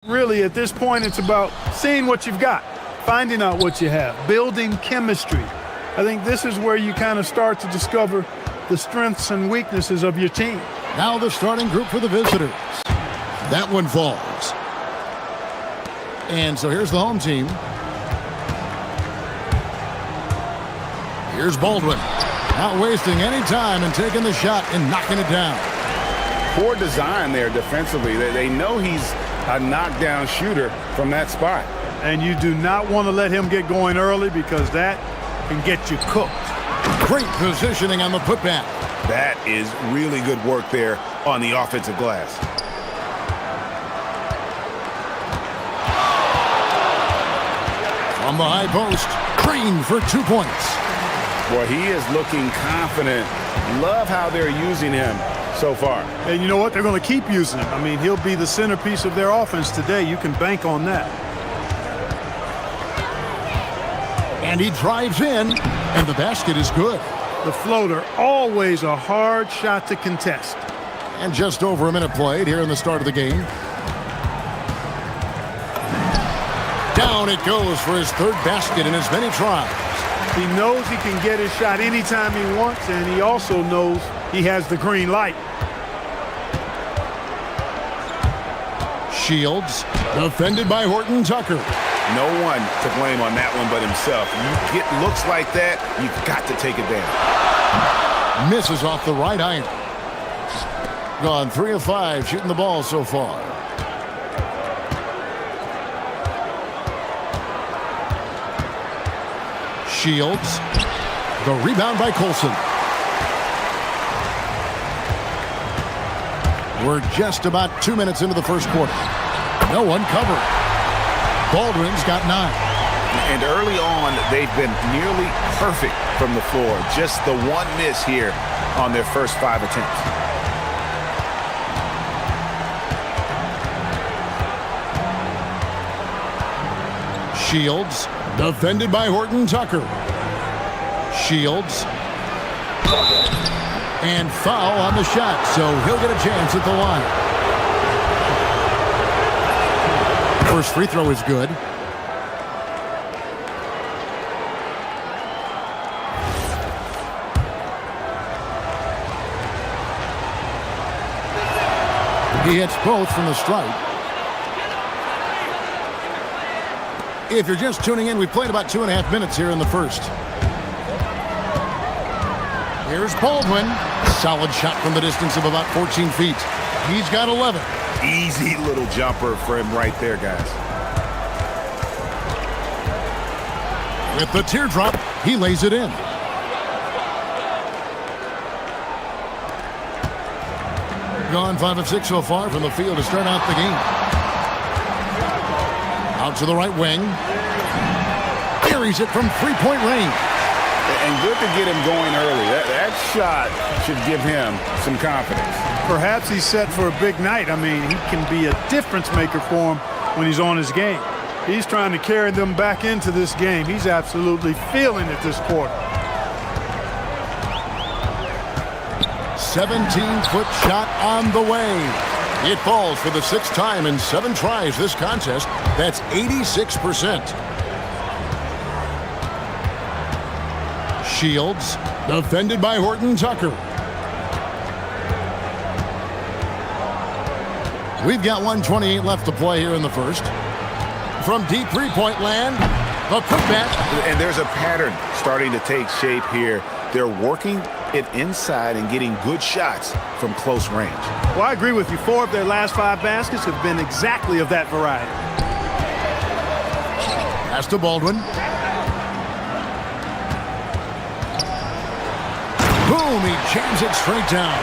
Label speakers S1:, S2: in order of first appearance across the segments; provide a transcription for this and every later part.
S1: Really, at this point, it's about seeing what you've got, finding out what you have, building chemistry. I think this is where you kind of start to discover the strengths and weaknesses of your team.
S2: Now the starting group for the visitors. That one falls. And so here's the home team. Here's Baldwin. Not wasting any time and taking the shot and knocking it down.
S3: Poor design there defensively. They know he's a knockdown shooter from that spot.
S1: And you do not want to let him get going early because that can get you cooked.
S2: Great positioning on the putback.
S3: That is really good work there on the offensive glass.
S2: From the high post, Green for 2 points.
S3: Boy, he is looking confident. Love how they're using him so far.
S1: And you know what? They're going to keep using him. I mean, he'll be the centerpiece of their offense today. You can bank on that.
S2: And he drives in, and the basket is good.
S1: The floater, always a hard shot to contest.
S2: And just over a minute played here in the start of the game. Down it goes for his third basket in as many tries.
S1: He knows he can get his shot anytime he wants, and he also knows he has the green light.
S2: Shields, defended by Horton Tucker.
S3: No one to blame on that one but himself. You get looks like that, you've got to take advantage.
S2: Misses off the right iron. Gone 3 of 5 shooting the ball so far. Shields. The rebound by Colson. We're just about 2 minutes into the first quarter. No one covered. Baldwin's got 9.
S3: And early on, they've been nearly perfect from the floor. Just the one miss here on their first 5 attempts.
S2: Shields, defended by Horton Tucker. Shields. And foul on the shot, so he'll get a chance at the line. First free throw is good. He hits both from the stripe. If you're just tuning in, we played about 2.5 minutes here in the first. Here's Baldwin. Solid shot from the distance of about 14 feet. He's got 11.
S3: Easy little jumper for him right there, guys.
S2: With the teardrop, he lays it in. Gone 5 of 6 so far from the field to start out the game. Out to the right wing. Carries it from three-point range.
S3: And good to get him going early. That shot should give him some confidence.
S1: Perhaps he's set for a big night. I mean, he can be a difference maker for him when he's on his game. He's trying to carry them back into this game. He's absolutely feeling it this quarter.
S2: 17-foot shot on the way. It falls for the 6th time in 7 tries this contest. That's 86%. Shields, defended by Horton Tucker. We've got 1:28 left to play here in the first. From deep three-point land, the putback.
S3: And there's a pattern starting to take shape here. They're working it inside and getting good shots from close range.
S1: Well, I agree with you. 4 of their last 5 baskets have been exactly of that variety.
S2: Pass to Baldwin. Boom, he jams it straight down.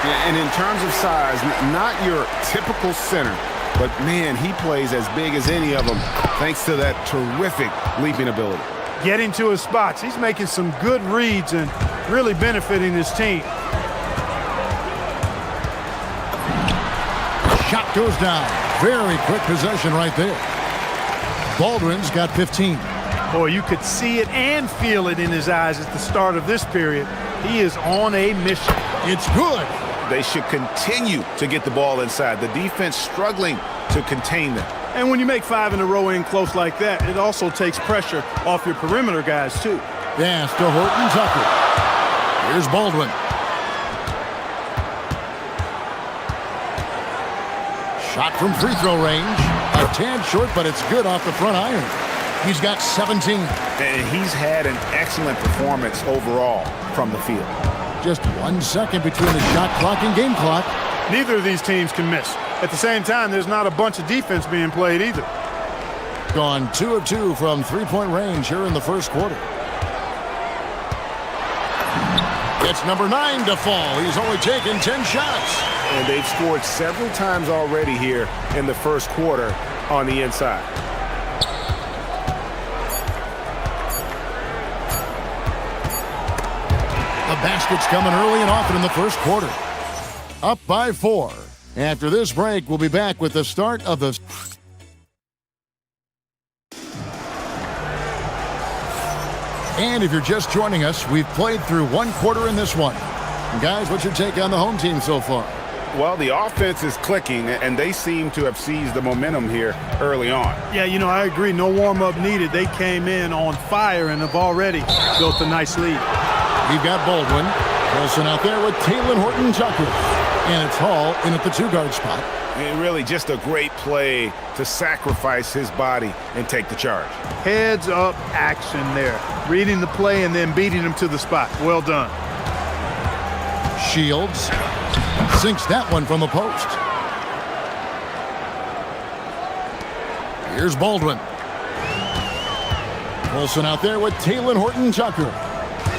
S3: Yeah, and in terms of size, not your typical center, but man, he plays as big as any of them thanks to that terrific leaping ability.
S1: Getting to his spots. He's making some good reads and really benefiting his team.
S2: Shot goes down. Very quick possession right there. Baldwin's got 15.
S1: Boy, you could see it and feel it in his eyes at the start of this period. He is on a mission.
S2: It's good.
S3: They should continue to get the ball inside. The defense struggling to contain them.
S1: And when you make 5 in a row in close like that, it also takes pressure off your perimeter guys, too.
S2: Pass to Horton Tucker. Here's Baldwin. Shot from free throw range. A tad short, but it's good off the front iron. He's got 17.
S3: And he's had an excellent performance overall from the field.
S2: Just 1 second between the shot clock and game clock.
S1: Neither of these teams can miss. At the same time, there's not a bunch of defense being played either.
S2: Gone 2 of 2 from three-point range here in the first quarter. It's number 9 to fall. He's only taken 10 shots.
S3: And they've scored several times already here in the first quarter on the inside.
S2: The basket's coming early and often in the first quarter. Up by 4. After this break, we'll be back with the start of the... And if you're just joining us, we've played through 1 quarter in this one. Guys, what's your take on the home team so far?
S3: Well, the offense is clicking, and they seem to have seized the momentum here early on.
S1: Yeah, you know, I agree. No warm-up needed. They came in on fire and have already built a nice lead.
S2: We've got Baldwin. Wilson out there with Taylor Horton Tucker. And it's Hall in at the 2-guard spot.
S3: And really just a great play to sacrifice his body and take the charge.
S1: Heads-up action there. Reading the play and then beating him to the spot. Well done.
S2: Shields sinks that one from the post. Here's Baldwin. Wilson out there with Taylor Horton Tucker.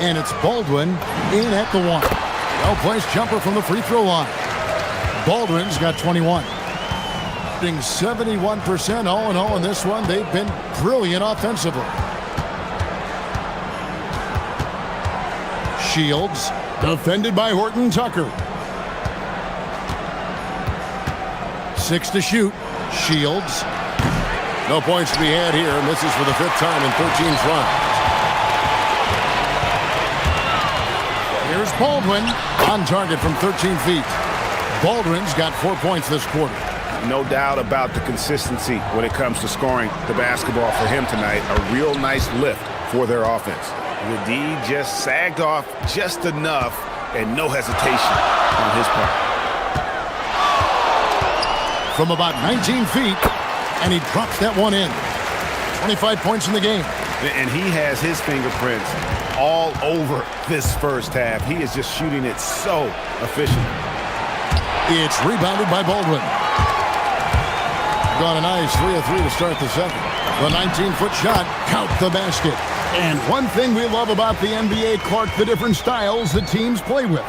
S2: And it's Baldwin in at the 1. Well-placed jumper from the free throw line. Baldwin's got 21. Shooting 71% all in all in this one. They've been brilliant offensively. Shields defended by Horton Tucker. 6 to shoot. Shields. No points to be had here, and this is for the 5th time in 13 tries. Here's Baldwin on target from 13 feet. Baldwin's got 4 points this quarter.
S3: No doubt about the consistency when it comes to scoring the basketball for him tonight. A real nice lift for their offense. The D just sagged off just enough and no hesitation on his part.
S2: From about 19 feet, and he drops that one in. 25 points in the game.
S3: And he has his fingerprints all over this first half. He is just shooting it so efficient.
S2: It's rebounded by Baldwin. Got a nice 3 of 3 to start the second. The 19-foot shot, count the basket. And one thing we love about the NBA, Clark, the different styles the teams play with.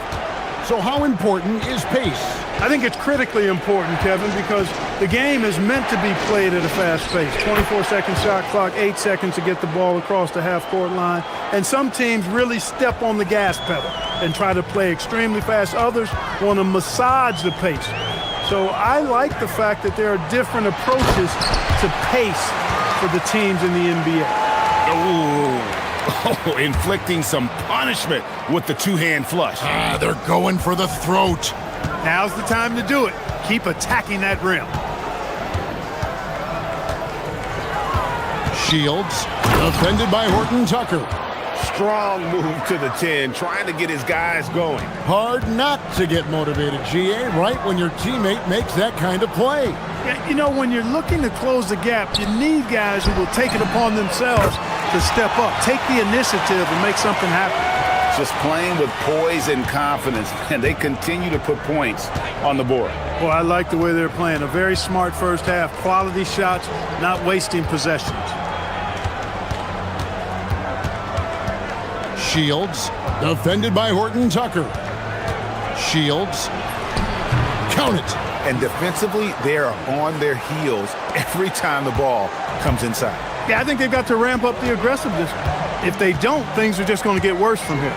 S2: So how important is pace?
S1: I think it's critically important, Kevin, because the game is meant to be played at a fast pace. 24-second shot clock, 8 seconds to get the ball across the half-court line. And some teams really step on the gas pedal and try to play extremely fast. Others want to massage the pace. So I like the fact that there are different approaches to pace for the teams in the NBA.
S3: Oh, inflicting some punishment with the two-hand flush.
S2: They're going for the throat.
S1: Now's the time to do it. Keep attacking that rim.
S2: Shields, defended by Horton Tucker.
S3: Strong move to the 10, trying to get his guys going.
S2: Hard not to get motivated, GA, right when your teammate makes that kind of play.
S1: Yeah, you know, when you're looking to close the gap, you need guys who will take it upon themselves to step up, take the initiative and make something happen.
S3: Just playing with poise and confidence, and they continue to put points on the board.
S1: Well, I like the way they're playing. A very smart first half. Quality shots, not wasting possessions.
S2: Shields, defended by Horton Tucker. Shields, count it.
S3: And defensively, they are on their heels every time the ball comes inside.
S1: Yeah, I think they've got to ramp up the aggressiveness. If they don't, things are just going to get worse from here.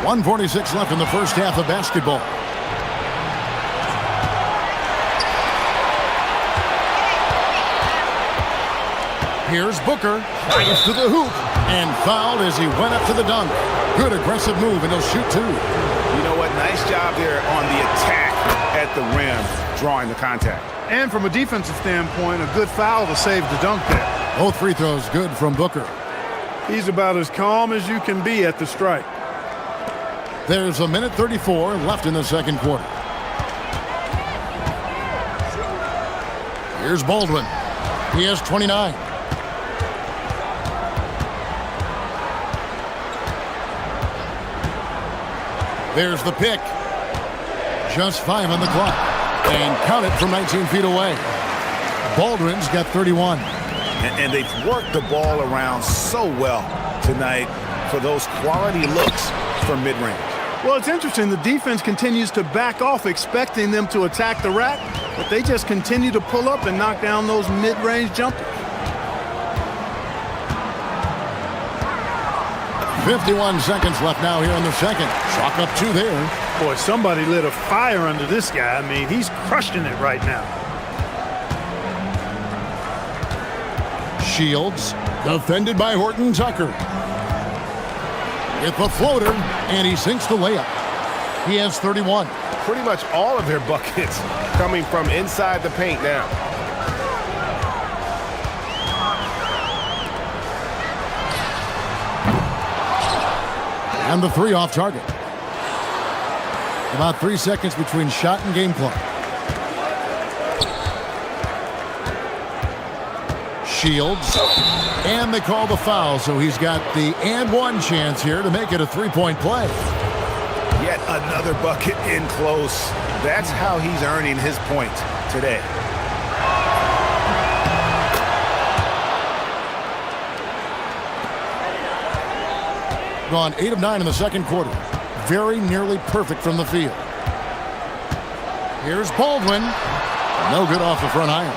S2: 1:46 left in the first half of basketball. Here's Booker, flies to the hoop, and fouled as he went up to the dunk. Good aggressive move, and he'll shoot 2.
S3: You know what? Nice job there on the attack at the rim, drawing the contact.
S1: And from a defensive standpoint, a good foul to save the dunk there.
S2: Both free throws good from Booker.
S1: He's about as calm as you can be at the strike.
S2: There's a minute 34 left in the second quarter. Here's Baldwin. He has 29. There's the pick. Just 5 on the clock. And count it from 19 feet away. Baldwin's got 31.
S3: And they've worked the ball around so well tonight for those quality looks from mid-range.
S1: Well, it's interesting. The defense continues to back off, expecting them to attack the rack, but they just continue to pull up and knock down those mid-range jumpers.
S2: 51 seconds left now here in the second. Chalk up 2 there.
S1: Boy, somebody lit a fire under this guy. I mean, he's crushing it right now.
S2: Shields, defended by Horton Tucker. It's a floater, and he sinks the layup. He has 31.
S3: Pretty much all of their buckets coming from inside the paint now.
S2: And the 3 off target. About 3 seconds between shot and game clock. Shields. And they call the foul, so he's got the and one chance here to make it a 3-point play.
S3: Yet another bucket in close. That's how he's earning his points today.
S2: Gone 8 of 9 in the second quarter. Very nearly perfect from the field. Here's Baldwin. No good off the front iron.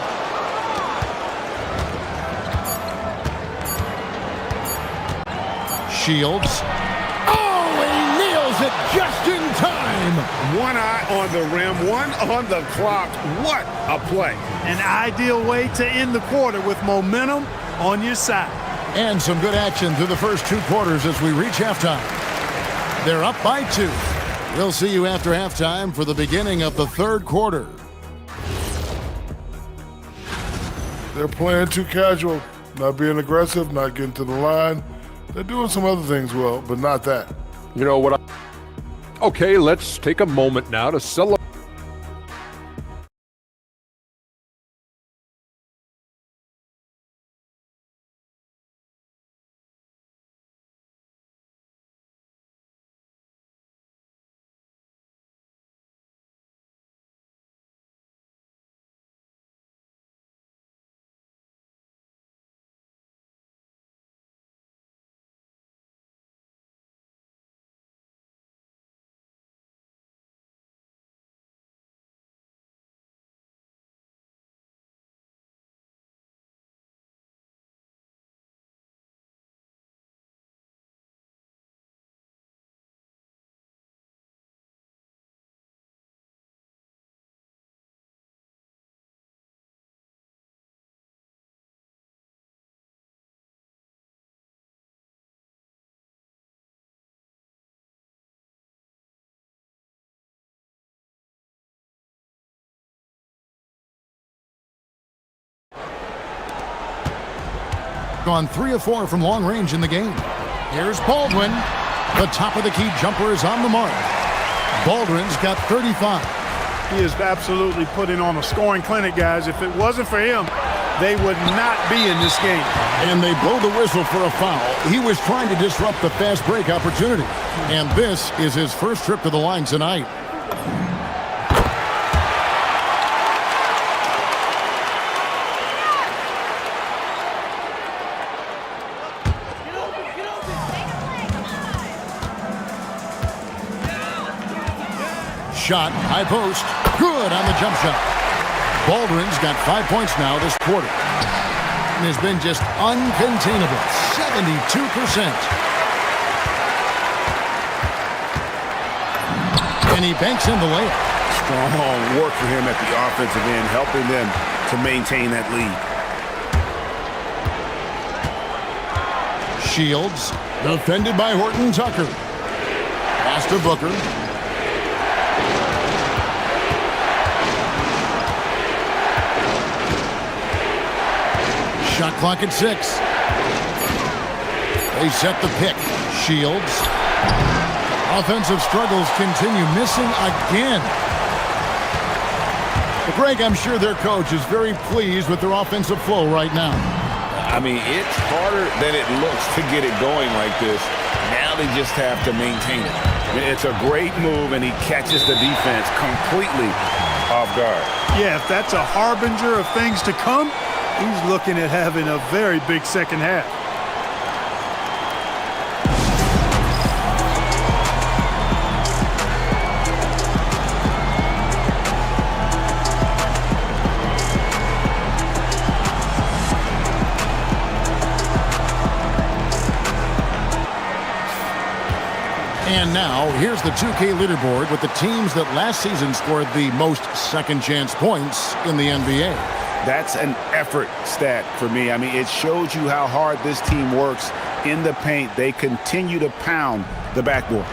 S2: Shields. Oh, he nails it just in time.
S3: One eye on the rim, one on the clock. What a play.
S1: An ideal way to end the quarter with momentum on your side.
S2: And some good action through the first 2 quarters as we reach halftime. They're up by 2. We'll see you after halftime for the beginning of the third quarter.
S4: They're playing too casual, not being aggressive, not getting to the line. They're doing some other things well, but not that.
S5: You know what? Okay, let's take a moment now to celebrate.
S2: Gone 3 of 4 from long range in the game. Here's Baldwin. The top of the key jumper is on the mark. Baldwin's got 35.
S1: He is absolutely putting on a scoring clinic, guys. If it wasn't for him, they would not be in this game.
S2: And they blow the whistle for a foul. He was trying to disrupt the fast break opportunity. And this is his first trip to the line tonight. Shot, high post, good on the jump shot. Baldwin's got 5 points now this quarter. And has been just uncontainable, 72%. And he banks in the layup.
S3: Strong work for him at the offensive end, helping them to maintain that lead.
S2: Shields, defended by Horton Tucker. Pass to Booker. Shot clock at 6. They set the pick. Shields. Offensive struggles continue. Missing again. But Greg, I'm sure their coach is very pleased with their offensive flow right now.
S3: I mean, it's harder than it looks to get it going like this. Now they just have to maintain it. I mean, it's a great move, and he catches the defense completely off guard.
S1: Yeah, if that's a harbinger of things to come, he's looking at having a very big second half.
S2: And now, here's the 2K leaderboard with the teams that last season scored the most second-chance points in the NBA.
S3: That's an effort stat for me. I mean, it shows you how hard this team works in the paint. They continue to pound the backboard.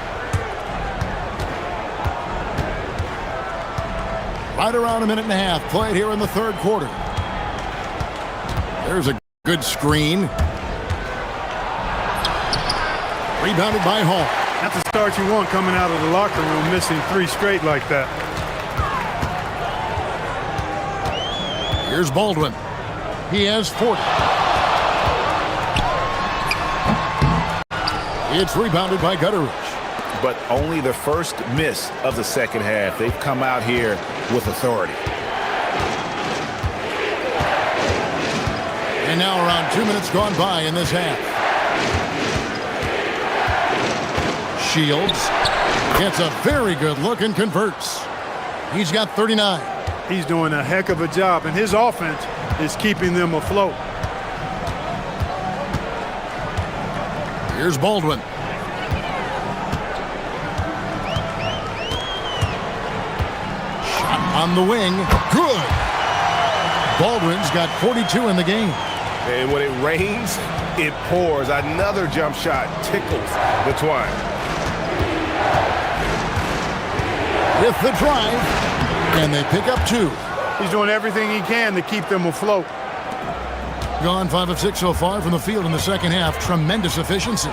S2: Right around a minute and a half played here in the third quarter. There's a good screen. Rebounded by Hall.
S1: That's the start you want coming out of the locker room, missing 3 straight like that.
S2: Here's Baldwin. He has 40. It's rebounded by Gutteridge.
S3: But only the first miss of the second half. They've come out here with authority.
S2: And now around 2 minutes gone by in this half. Shields gets a very good look and converts. He's got 39.
S1: He's doing a heck of a job, and his offense is keeping them afloat.
S2: Here's Baldwin. Shot on the wing. Good. Baldwin's got 42 in the game.
S3: And when it rains, it pours. Another jump shot tickles the twine.
S2: With the drive, and they pick up 2.
S1: He's doing everything he can to keep them afloat.
S2: Gone 5 of 6 so far from the field in the second half. Tremendous efficiency.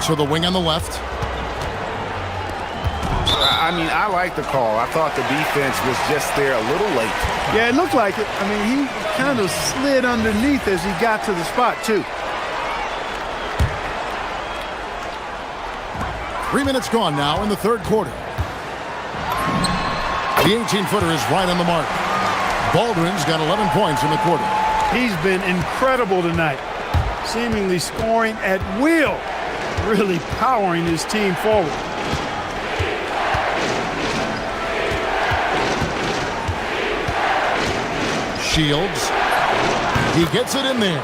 S2: So the wing on the left.
S3: I mean, I like the call. I thought the defense was just there a little late.
S1: Yeah, it looked like it. I mean, he kind of slid underneath as he got to the spot, too.
S2: 3 minutes gone now in the third quarter. The 18-footer is right on the mark. Baldwin's got 11 points in the quarter.
S1: He's been incredible tonight, seemingly scoring at will, really powering his team forward.
S2: Shields. He gets it in there.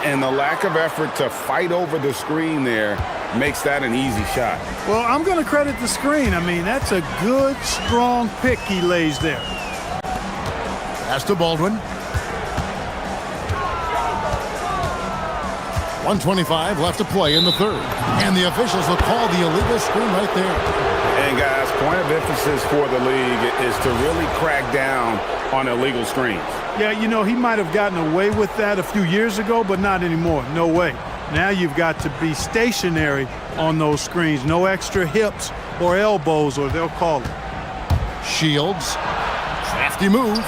S3: And the lack of effort to fight over the screen there makes that an easy shot.
S1: Well, I'm going to credit the screen. I mean, that's a good, strong pick he lays there.
S2: Pass to Baldwin. 1:25 left to play in the third. And the officials will call the illegal screen right there.
S3: And guys, point of emphasis for the league is to really crack down on illegal screens.
S1: Yeah, you know, he might have gotten away with that a few years ago, but not anymore. No way. Now you've got to be stationary on those screens. No extra hips or elbows, or they'll call it.
S2: Shields. Crafty move.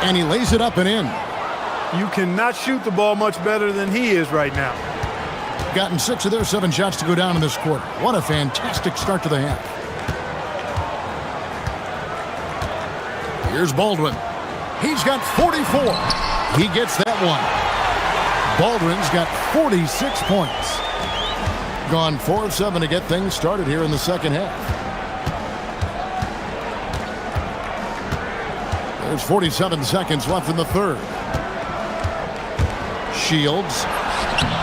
S2: And he lays it up and in.
S1: You cannot shoot the ball much better than he is right now.
S2: Gotten 6 of their 7 shots to go down in this quarter. What a fantastic start to the half. Here's Baldwin. He's got 44. He gets that one. Baldwin's got 46 points. Gone 4 of 7 to get things started here in the second half. There's 47 seconds left in the third. Shields.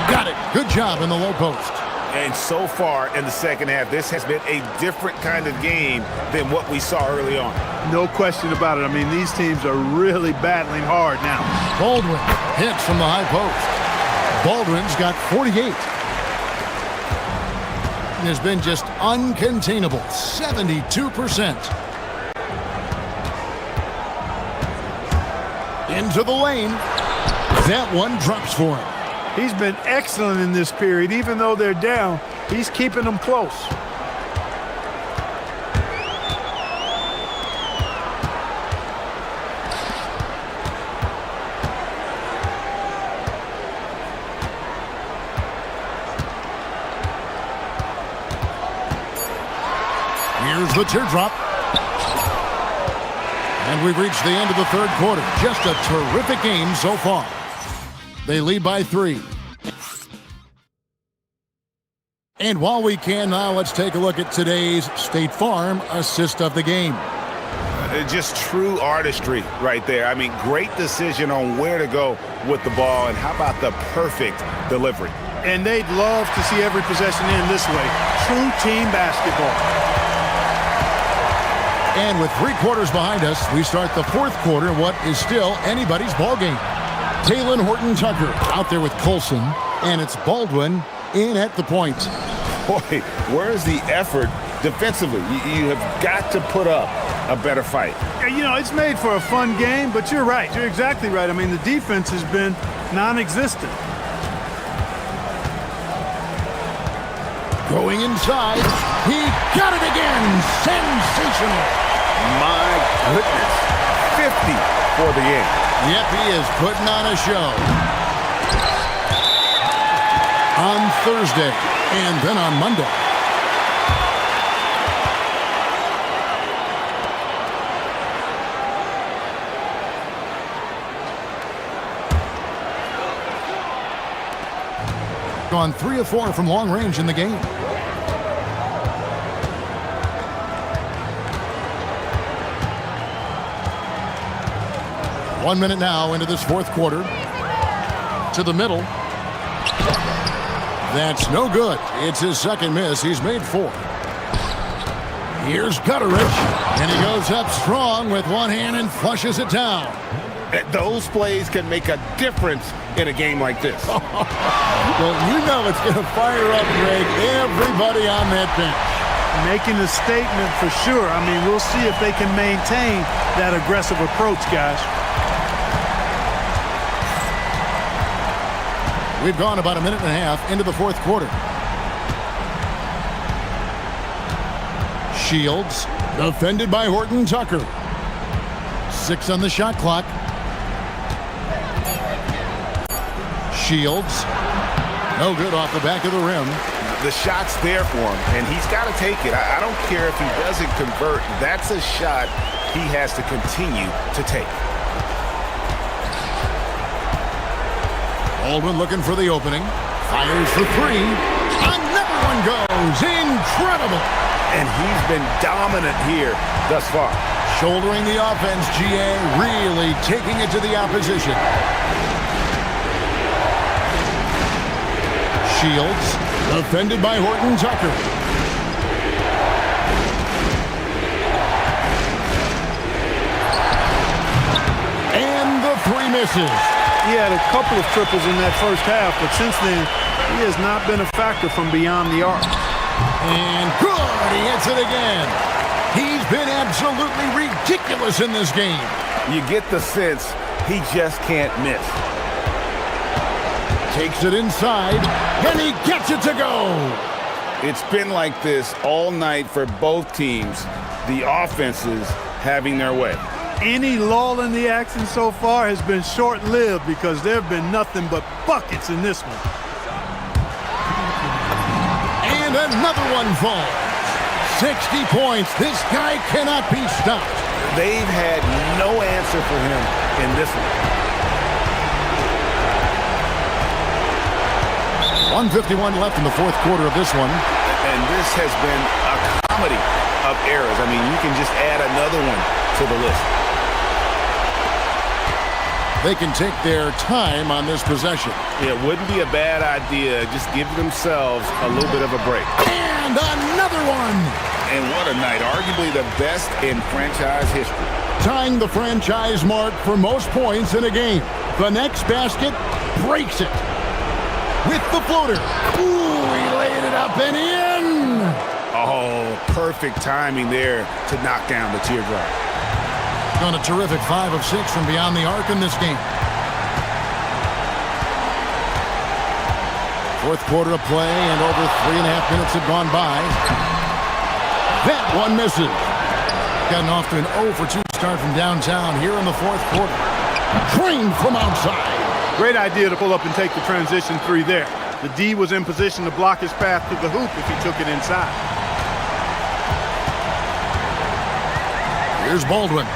S2: Got it. Good job in the low post.
S3: And so far in the second half, this has been a different kind of game than what we saw early on.
S1: No question about it. I mean, these teams are really battling hard now.
S2: Baldwin hits from the high post. Baldwin's got 48. And has been just uncontainable. 72%. Into the lane. That one drops for him.
S1: He's been excellent in this period. Even though they're down, he's keeping them close.
S2: Here's the teardrop. And we've reached the end of the third quarter. Just a terrific game so far. They lead by 3. And while we can now, let's take a look at today's State Farm assist of the game.
S3: Just true artistry right there. I mean, great decision on where to go with the ball, and how about the perfect delivery?
S1: And they'd love to see every possession end this way. True team basketball.
S2: And with 3 quarters behind us, we start the fourth quarter, what is still anybody's ball game. Taylor Horton-Tucker out there with Colson, and it's Baldwin in at the point.
S3: Boy, where's the effort defensively? You have got to put up a better fight.
S1: You know, it's made for a fun game, but you're right. You're exactly right. I mean, the defense has been non-existent.
S2: Going inside, he got it again. Sensational.
S3: My goodness, 50 for the game.
S2: Yep, he is putting on a show. On Thursday, and then on Monday. Gone 3 of 4 from long range in the game. One minute now into this fourth quarter. To the middle. That's no good. It's his second miss. He's made 4. Here's Gutteridge. And he goes up strong with one hand and flushes it down.
S3: Those plays can make a difference in a game like this.
S2: Well, you know it's going to fire up, Greg, everybody on that bench.
S1: Making a statement for sure. I mean, we'll see if they can maintain that aggressive approach, guys.
S2: We've gone about a minute and a half into the fourth quarter. Shields, defended by Horton-Tucker. 6 on the shot clock. Shields, no good off the back of the rim.
S3: The shot's there for him, and he's got to take it. I don't care if he doesn't convert. That's a shot he has to continue to take.
S2: Baldwin looking for the opening. Fires for 3. Another one goes. Incredible.
S3: And he's been dominant here thus far.
S2: Shouldering the offense, GA, really taking it to the opposition. Shields, defended by Horton-Tucker. And the 3 misses.
S1: He had a couple of triples in that first half, but since then, he has not been a factor from beyond the arc.
S2: And good, he hits it again. He's been absolutely ridiculous in this game.
S3: You get the sense he just can't miss.
S2: Takes it inside, and he gets it to go.
S3: It's been like this all night for both teams. The offenses having their way.
S1: Any lull in the action so far has been short-lived because there have been nothing but buckets in this one.
S2: And another one falls. 60 points. This guy cannot be stopped.
S3: They've had no answer for him in this
S2: one. 1:51 left in the fourth quarter of this one.
S3: And this has been a comedy of errors. I mean, you can just add another one to the list.
S2: They can take their time on this possession.
S3: It wouldn't be a bad idea. Just give themselves a little bit of a break.
S2: And another one.
S3: And what a night. Arguably the best in franchise history.
S2: Tying the franchise mark for most points in a game. The next basket breaks it. With the floater. Ooh, he laid it up and in.
S3: Oh, perfect timing there to knock down the teardrop.
S2: On a terrific 5 of 6 from beyond the arc in this game. Fourth quarter of play, and over 3.5 minutes have gone by. That one misses. Gotten off to an 0 for 2 start from downtown here in the fourth quarter. Drained from outside.
S1: Great idea to pull up and take the transition three there. The D was in position to block his path to the hoop if he took it inside.
S2: Here's Baldwin.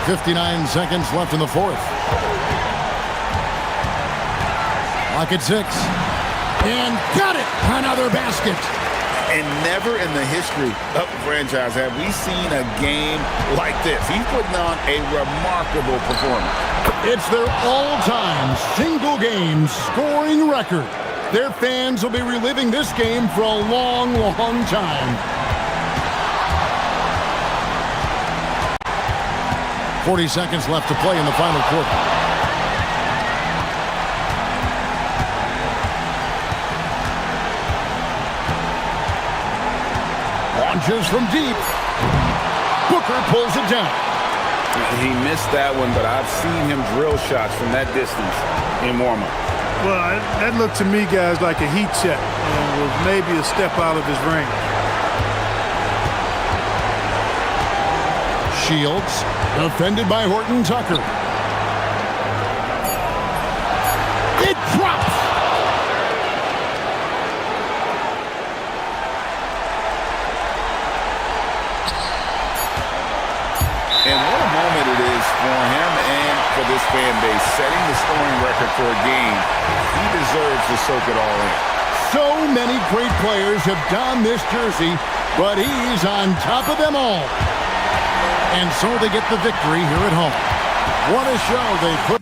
S2: 59 seconds left in the fourth. Clock at 6. And got it! Another basket.
S3: And never in the history of the franchise have we seen a game like this. He's putting on a remarkable performance.
S2: It's their all-time single-game scoring record. Their fans will be reliving this game for a long, long time. 40 seconds left to play in the final quarter. Launches from deep. Booker pulls it down.
S3: He missed that one, but I've seen him drill shots from that distance in warm-up.
S1: Well, that looked to me, guys, like a heat check and was maybe a step out of his range.
S2: Shields, defended by Horton Tucker. It drops!
S3: And what a moment it is for him and for this fan base, setting the scoring record for a game. He deserves to soak it all in.
S2: So many great players have donned this jersey, but he's on top of them all. And so they get the victory here at home. What a show they put.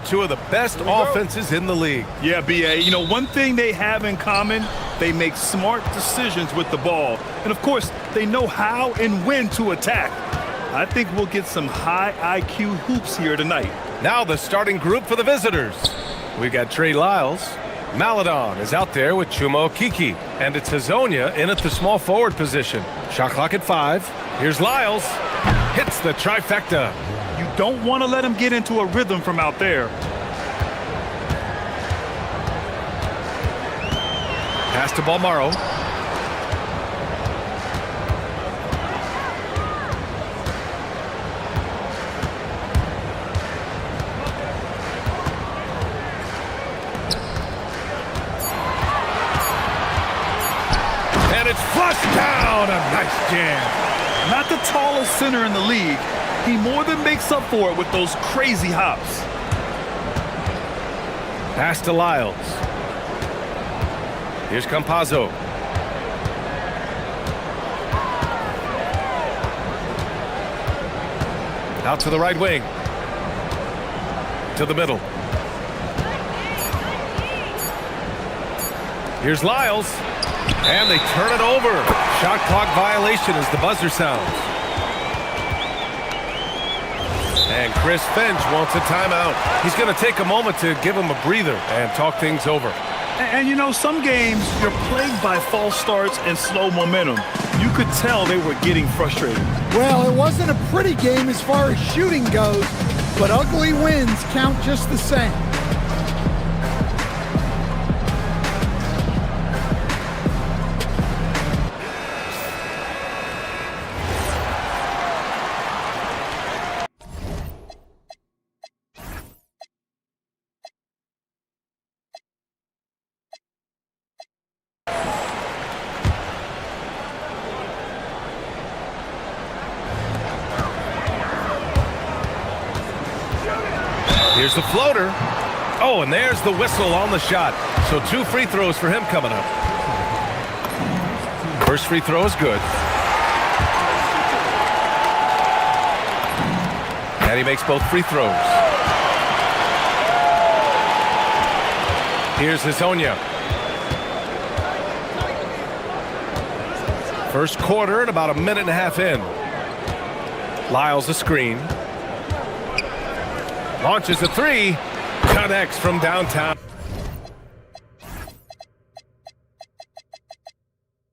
S6: Two of the best offenses in the league.
S7: Yeah, BA. You know, one thing they have in common, they make smart decisions with the ball. And, of course, they know how and when to attack. I think we'll get some high IQ hoops here tonight.
S6: Now the starting group for the visitors. We've got Trey Lyles. Maladon is out there with Chuma Okiki. And it's Hazonia in at the small forward position. Shot clock at 5. Here's Lyles. Hits the trifecta.
S7: You don't want to let him get into a rhythm from out there.
S6: Pass to Balmaro. And it's flushed down. A nice jam.
S7: Not the tallest center in the league. He more than makes up for it with those crazy hops.
S6: Pass to Lyles. Here's Campazzo. Out to the right wing. To the middle. Here's Lyles. And they turn it over. Shot clock violation as the buzzer sounds. And Chris Finch wants a timeout. He's going to take a moment to give him a breather and talk things over.
S7: And you know, some games you're plagued by false starts and slow momentum. You could tell they were getting frustrated.
S8: Well, it wasn't a pretty game as far as shooting goes, but ugly wins count just the same.
S6: Here's the floater. Oh, and there's the whistle on the shot. So 2 free throws for him coming up. First free throw is good. And he makes both free throws. Here's Hazonia. First quarter and about a minute and a half in. Lyles a screen. Launches a 3. Connects from downtown.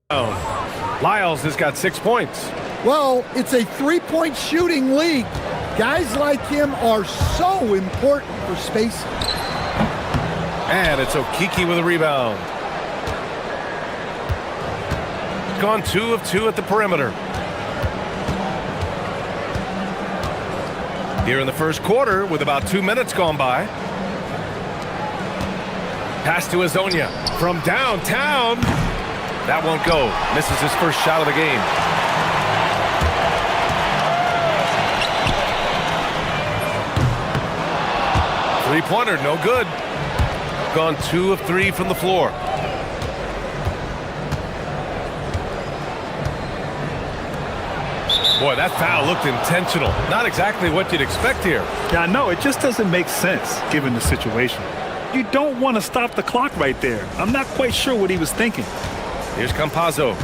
S6: Lyles has got 6 points.
S8: Well, it's a three-point shooting league. Guys like him are so important for spacing.
S6: And it's Okiki with a rebound. Gone 2 of 2 at the perimeter. Here in the first quarter with about 2 minutes gone by. Pass to Hazonia from downtown. That won't go. Misses his first shot of the game. Three-pointer, no good. Gone 2 of 3 from the floor. Boy, that foul looked intentional. Not exactly what you'd expect here.
S7: Yeah, I know. It just doesn't make sense given the situation. You don't want to stop the clock right there. I'm not quite sure what he was thinking.
S6: Here's Campazzo.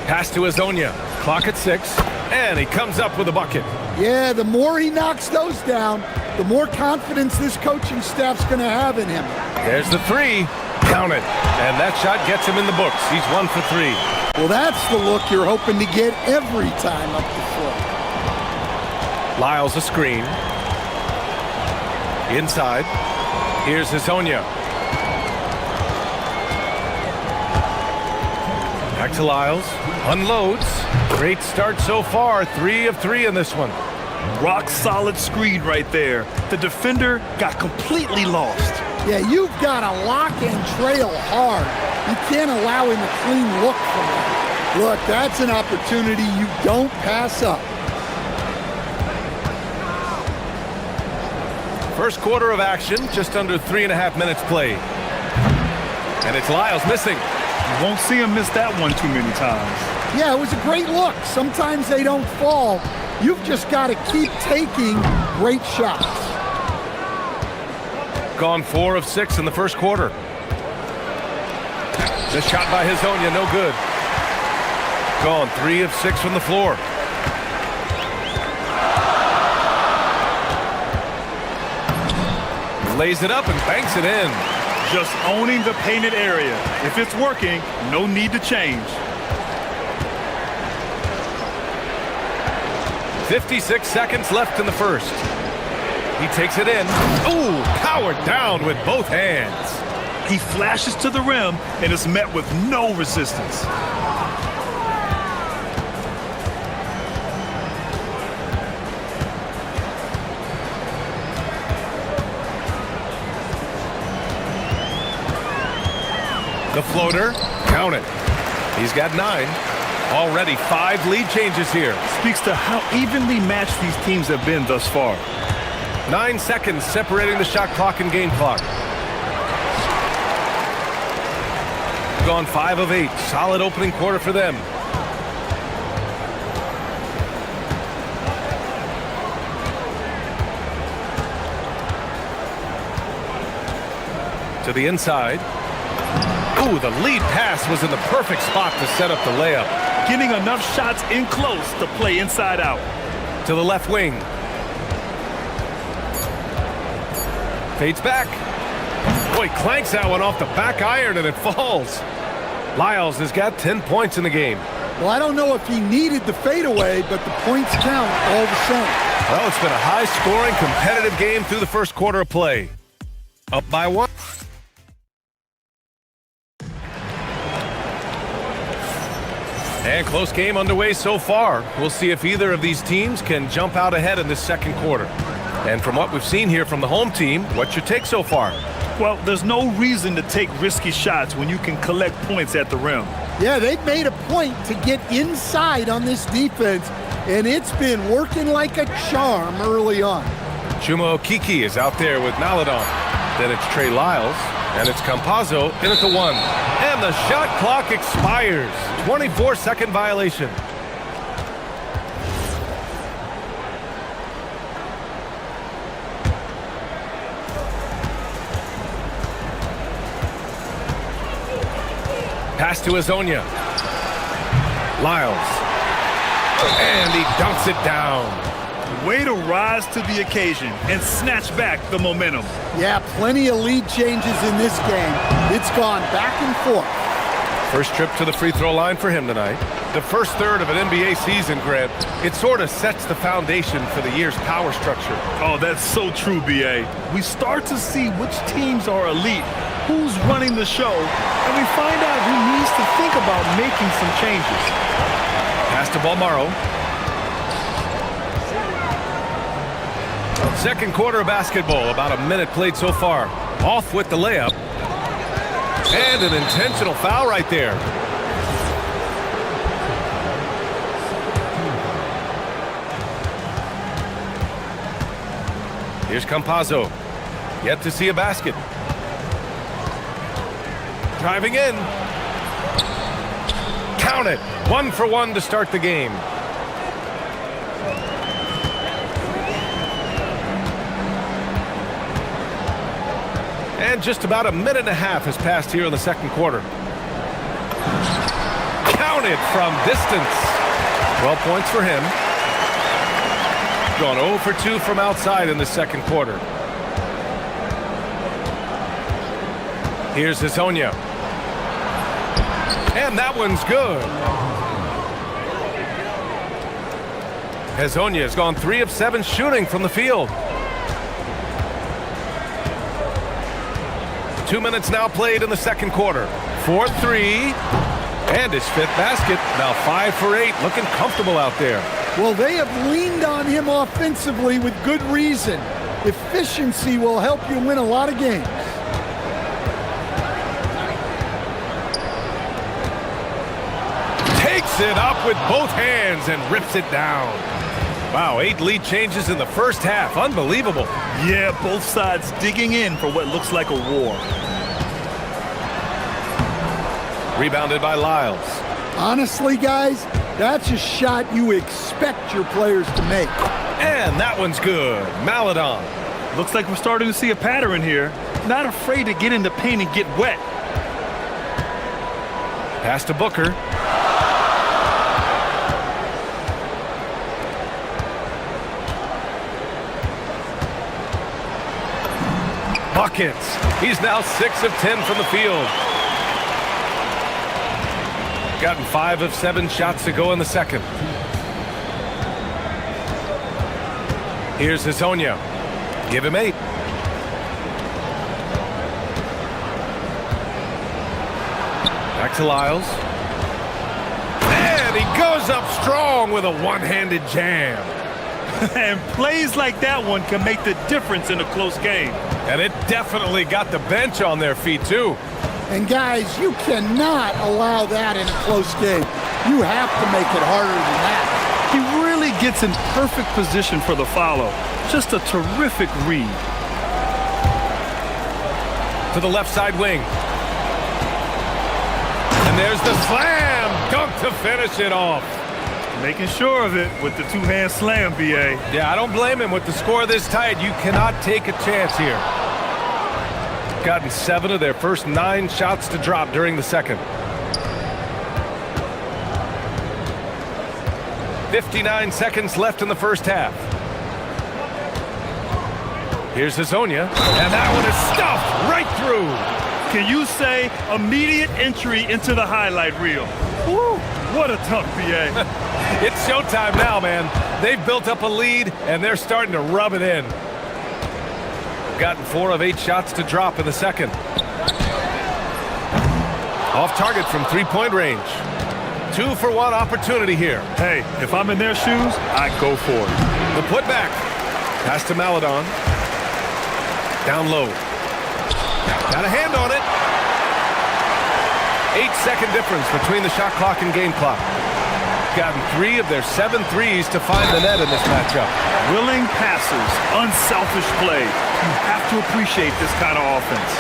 S6: Pass to Hazonia. Clock at 6. And he comes up with a bucket.
S8: Yeah, the more he knocks those down, the more confidence this coaching staff's going to have in him.
S6: There's the 3. Count it. And that shot gets him in the books. He's 1 for 3.
S8: Well, that's the look you're hoping to get every time up the floor.
S6: Lyles a screen. Inside. Here's Hazonia. Back to Lyles. Unloads. Great start so far. 3 of 3 in this one.
S7: Rock solid screen right there. The defender got completely lost.
S8: Yeah, you've got to lock and trail hard. You can't allow him a clean look from that. Look, that's an opportunity you don't pass up.
S6: First quarter of action, just under 3.5 minutes played. And it's Lyles missing.
S7: You won't see him miss that one too many times.
S8: Yeah, it was a great look. Sometimes they don't fall, You've just got to keep taking great shots.
S6: Gone 4 of 6 in the first quarter. The shot by Hezonja, no good. Gone 3 of 6 from the floor. Lays it up and banks it in.
S7: Just owning the painted area. If it's working, no need to change.
S6: 56 seconds left in the first. He takes it in. Ooh, powered down with both hands.
S7: He flashes to the rim and is met with no resistance.
S6: The floater, count it. He's got 9. Already 5 lead changes here.
S7: Speaks to how evenly matched these teams have been thus far.
S6: 9 seconds separating the shot clock and game clock. Gone 5 of 8. Solid opening quarter for them. To the inside. Ooh, the lead pass was in the perfect spot to set up the layup.
S7: Getting enough shots in close to play inside out.
S6: To the left wing. Fades back. Boy, clanks that one off the back iron and it falls. Lyles has got 10 points in the game.
S8: Well, I don't know if he needed the fadeaway, but the points count all the same.
S6: Well, it's been a high-scoring, competitive game through the first quarter of play. Up by 1. And close game underway so far. We'll see if either of these teams can jump out ahead in this second quarter. And from what we've seen here from the home team, what's your take so far?
S7: Well, there's no reason to take risky shots when you can collect points at the rim.
S8: Yeah, they've made a point to get inside on this defense, and it's been working like a charm early on.
S6: Chuma Kiki is out there with Maladon. Then it's Trey Lyles, and it's Campazzo in at the 1. And the shot clock expires. 24-second violation. Pass to Hezonja. Lyles. And he dunks it down.
S7: Way to rise to the occasion and snatch back the momentum.
S8: Yeah, plenty of lead changes in this game. It's gone back and forth.
S6: First trip to the free throw line for him tonight. The first third of an NBA season, Grant, it sort of sets the foundation for the year's power structure.
S7: Oh, that's so true, B.A. We start to see which teams are elite, who's running the show, and we find out who needs to think about making some changes.
S6: Pass to Balmaro. Second quarter of basketball, about a minute played so far. Off with the layup. And an intentional foul right there. Here's Campazzo. Yet to see a basket. Driving in. Count it. 1 for 1 to start the game. And just about a minute and a half has passed here in the second quarter. Counted from distance. 12 points for him. Gone 0 for 2 from outside in the second quarter. Here's Hezonja. And that one's good. Hezonja has gone 3 of 7 shooting from the field. 2 minutes now played in the second quarter. 4-3. And his 5th basket. Now 5 for 8. Looking comfortable out there.
S8: Well, they have leaned on him offensively with good reason. Efficiency will help you win a lot of games.
S6: Takes it up with both hands and rips it down. Wow, 8 lead changes in the first half. Unbelievable.
S7: Yeah, both sides digging in for what looks like a war.
S6: Rebounded by Lyles.
S8: Honestly, guys, That's a shot you expect your players to make.
S6: And that one's good. Maladon.
S7: Looks like we're starting to see a pattern here. Not afraid to get in the paint and get wet.
S6: Pass to Booker. Buckets. He's now 6 of 10 from the field. Gotten 5 of 7 shots to go in the second. Here's Hazonia. Give him 8. Back to Lyles. And he goes up strong with a one-handed jam.
S7: And plays like that one can make the difference in a close game.
S6: And it definitely got the bench on their feet, too.
S8: And guys, you cannot allow that in a close game. You have to make it harder than that.
S7: He really gets in perfect position for the follow. Just a terrific read.
S6: To the left side wing. And there's the slam dunk to finish it off.
S7: Making sure of it with the two-hand slam, BA.
S6: Yeah, I don't blame him. With the score this tight, you cannot take a chance here. Gotten 7 of their first 9 shots to drop during the second. 59 seconds left in the first half. Here's Hazonia, and that one is stuffed right through.
S7: Can you say immediate entry into the highlight reel? Woo, what a dunk, BA.
S6: It's showtime now, man. They've built up a lead, and they're starting to rub it in. Gotten 4 of 8 shots to drop in the second. Off target from three-point range. 2-for-1 opportunity here.
S7: Hey, if I'm in their shoes, I'd go for it.
S6: The putback. Pass to Maladon. Down low. Got a hand on it. 8-second difference between the shot clock and game clock. Gotten 3 of their 7 threes to find the net in this matchup.
S7: Willing passes, unselfish play. You have to appreciate this kind of offense.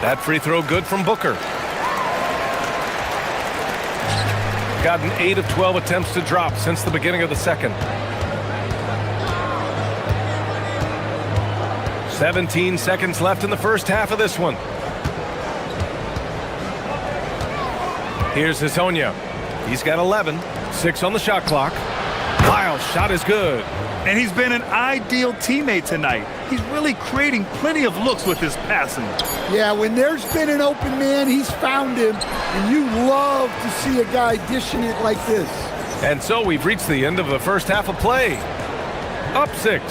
S6: That free throw good from Booker. Gotten 8 of 12 attempts to drop since the beginning of the second. 17 seconds left in the first half of this one. Here's Hazonia. He's got 11. 6 on the shot clock. Lyles' shot is good.
S7: And he's been an ideal teammate tonight. He's really creating plenty of looks with his passing.
S8: Yeah, when there's been an open man, he's found him. And you love to see a guy dishing it like this.
S6: And so we've reached the end of the first half of play. Up 6.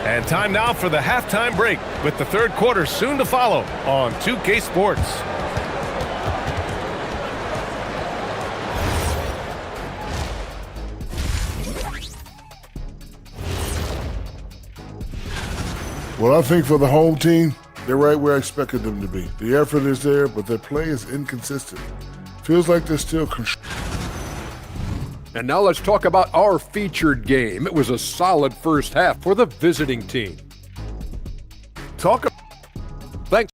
S6: And time now for the halftime break, with the third quarter soon to follow on 2K Sports.
S4: Well, I think for the home team, they're right where I expected them to be. The effort is there, but their play is inconsistent. Feels like they're still
S5: And now let's talk about our featured game. It was a solid first half for the visiting team. Thanks.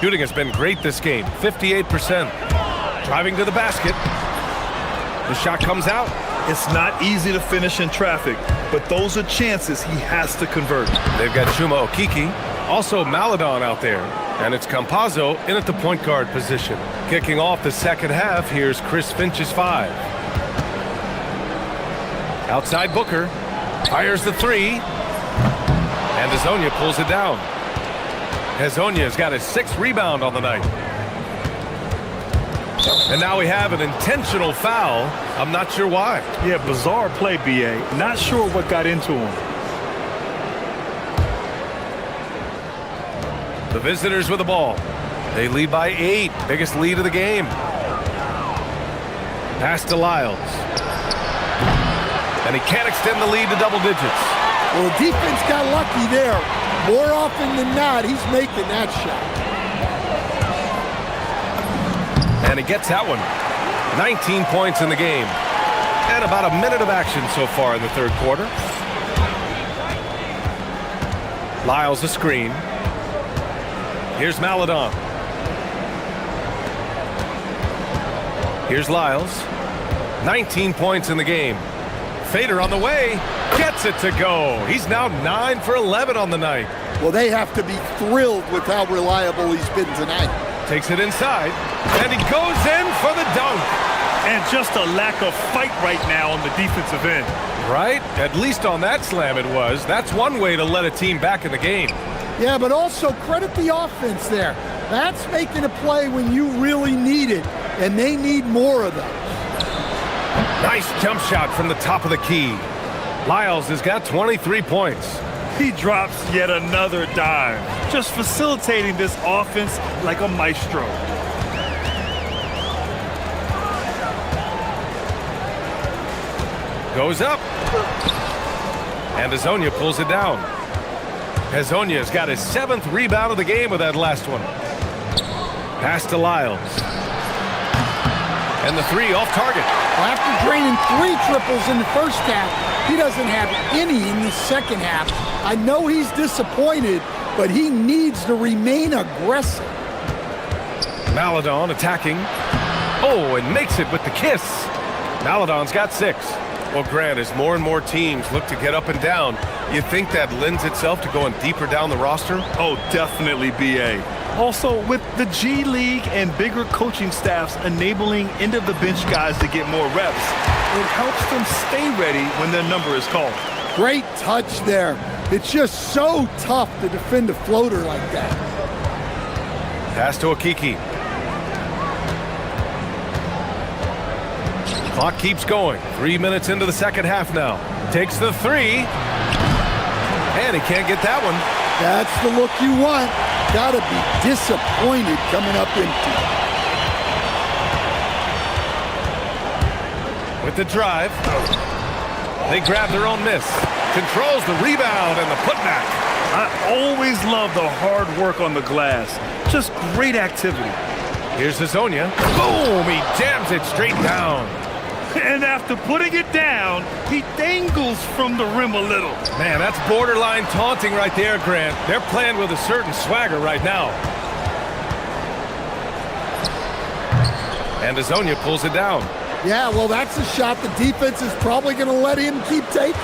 S6: Shooting has been great this game, 58%. Driving to the basket. The shot comes out.
S7: It's not easy to finish in traffic, but those are chances he has to convert.
S6: They've got Chuma Okeke, also Maladon out there. And it's Campazzo in at the point guard position. Kicking off the second half, here's Chris Finch's 5. Outside Booker. Fires the 3. And Hezonja pulls it down. Hezonja's got his 6th rebound on the night. And now we have an intentional foul. I'm not sure why.
S7: Yeah, bizarre play, B.A. Not sure what got into him.
S6: The visitors with the ball. They lead by 8. Biggest lead of the game. Pass to Lyles. And he can't extend the lead to double digits.
S8: Well, the defense got lucky there. More often than not, he's making that shot.
S6: And he gets that one. 19 points in the game. And about a minute of action so far in the third quarter. Lyles a screen. Here's Maledon. Here's Lyles. 19 points in the game. Fader on the way. Gets it to go. He's now 9 for 11 on the night.
S8: Well, they have to be thrilled with how reliable he's been tonight.
S6: Takes it inside. And he goes in for the dunk.
S7: And just a lack of fight right now on the defensive end.
S6: Right? At least on that slam it was. That's one way to let a team back in the game.
S8: Yeah, but also credit the offense there. That's making a play when you really need it, and they need more of those.
S6: Nice jump shot from the top of the key. Lyles has got 23 points.
S7: He drops yet another dime, just facilitating this offense like a maestro.
S6: Goes up. And Hezonja pulls it down. Hezonja's got his 7th rebound of the game with that last one. Pass to Lyles. And the 3 off target.
S8: After draining 3 triples in the first half, he doesn't have any in the second half. I know he's disappointed, but he needs to remain aggressive.
S6: Maledon attacking. Oh, and makes it with the kiss. Maledon's got 6. Well, Grant, as more and more teams look to get up and down, you think that lends itself to going deeper down the roster?
S7: Oh, definitely, B.A. Also, with the G League and bigger coaching staffs enabling end-of-the-bench guys to get more reps, it helps them stay ready when their number is called.
S8: Great touch there. It's just so tough to defend a floater like that.
S6: Pass to Okiki. Clock keeps going. 3 minutes into the second half now. Takes the 3. And he can't get that one.
S8: That's the look you want. Gotta be disappointed coming up empty.
S6: With the drive. They grab their own miss. Controls the rebound and the putback.
S7: I always love the hard work on the glass. Just great activity.
S6: Here's Hezonja. Boom! He jams it straight down.
S7: And after putting it down, he dangles from the rim a little.
S6: Man, that's borderline taunting right there, Grant. They're playing with a certain swagger right now. And Hezonja pulls it down.
S8: Yeah, well, that's a shot the defense is probably going to let him keep taking.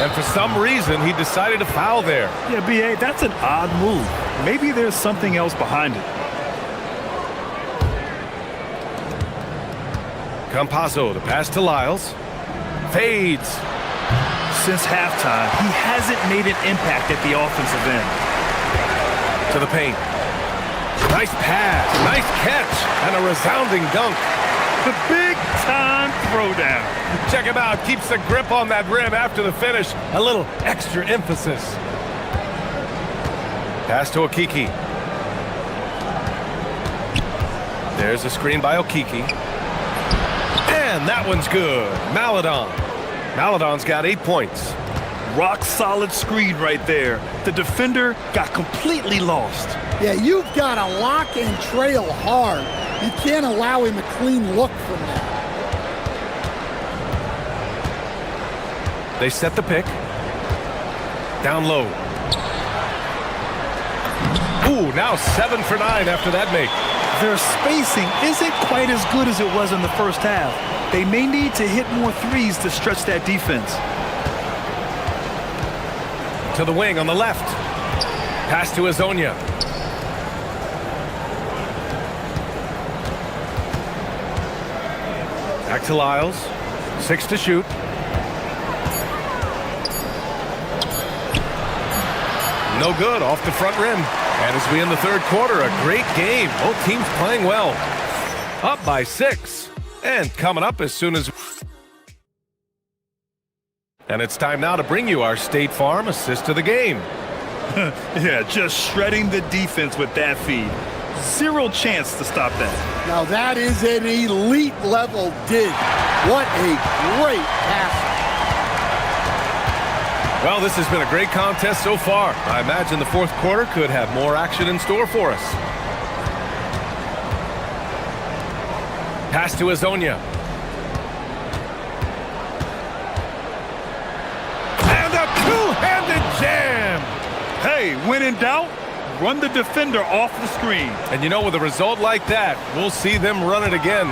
S6: And for some reason, he decided to foul there.
S7: Yeah, B.A., that's an odd move. Maybe there's something else behind it.
S6: Campazzo, the pass to Lyles. Fades.
S7: Since halftime, he hasn't made an impact at the offensive end.
S6: To the paint. Nice pass, nice catch, and a resounding dunk.
S7: The big-time throwdown.
S6: Check him out, keeps the grip on that rim after the finish. A little extra emphasis. Pass to Okiki. There's a screen by Okiki. And that one's good. Maledon. Maledon's got 8 points.
S7: Rock solid screen right there. The defender got completely lost.
S8: Yeah, you've got to lock and trail hard. You can't allow him a clean look from that.
S6: They set the pick. Down low. Ooh, now 7 for 9 after that make.
S7: Their spacing isn't quite as good as it was in the first half. They may need to hit more threes to stretch that defense.
S6: To the wing on the left. Pass to Hezonja. Back to Lyles. 6 to shoot. No good, off the front rim. And as we end the third quarter, a great game. Both teams playing well. Up by 6. And coming up as soon as... And it's time now to bring you our State Farm assist of the game.
S7: Yeah, just shredding the defense with that feed. Zero chance to stop that.
S8: Now that is an elite level dig. What a great pass.
S6: Well, this has been a great contest so far. I imagine the fourth quarter could have more action in store for us. Pass to Azonia. And a two-handed jam!
S7: Hey, when in doubt, run the defender off the screen.
S6: And you know, with a result like that, we'll see them run it again.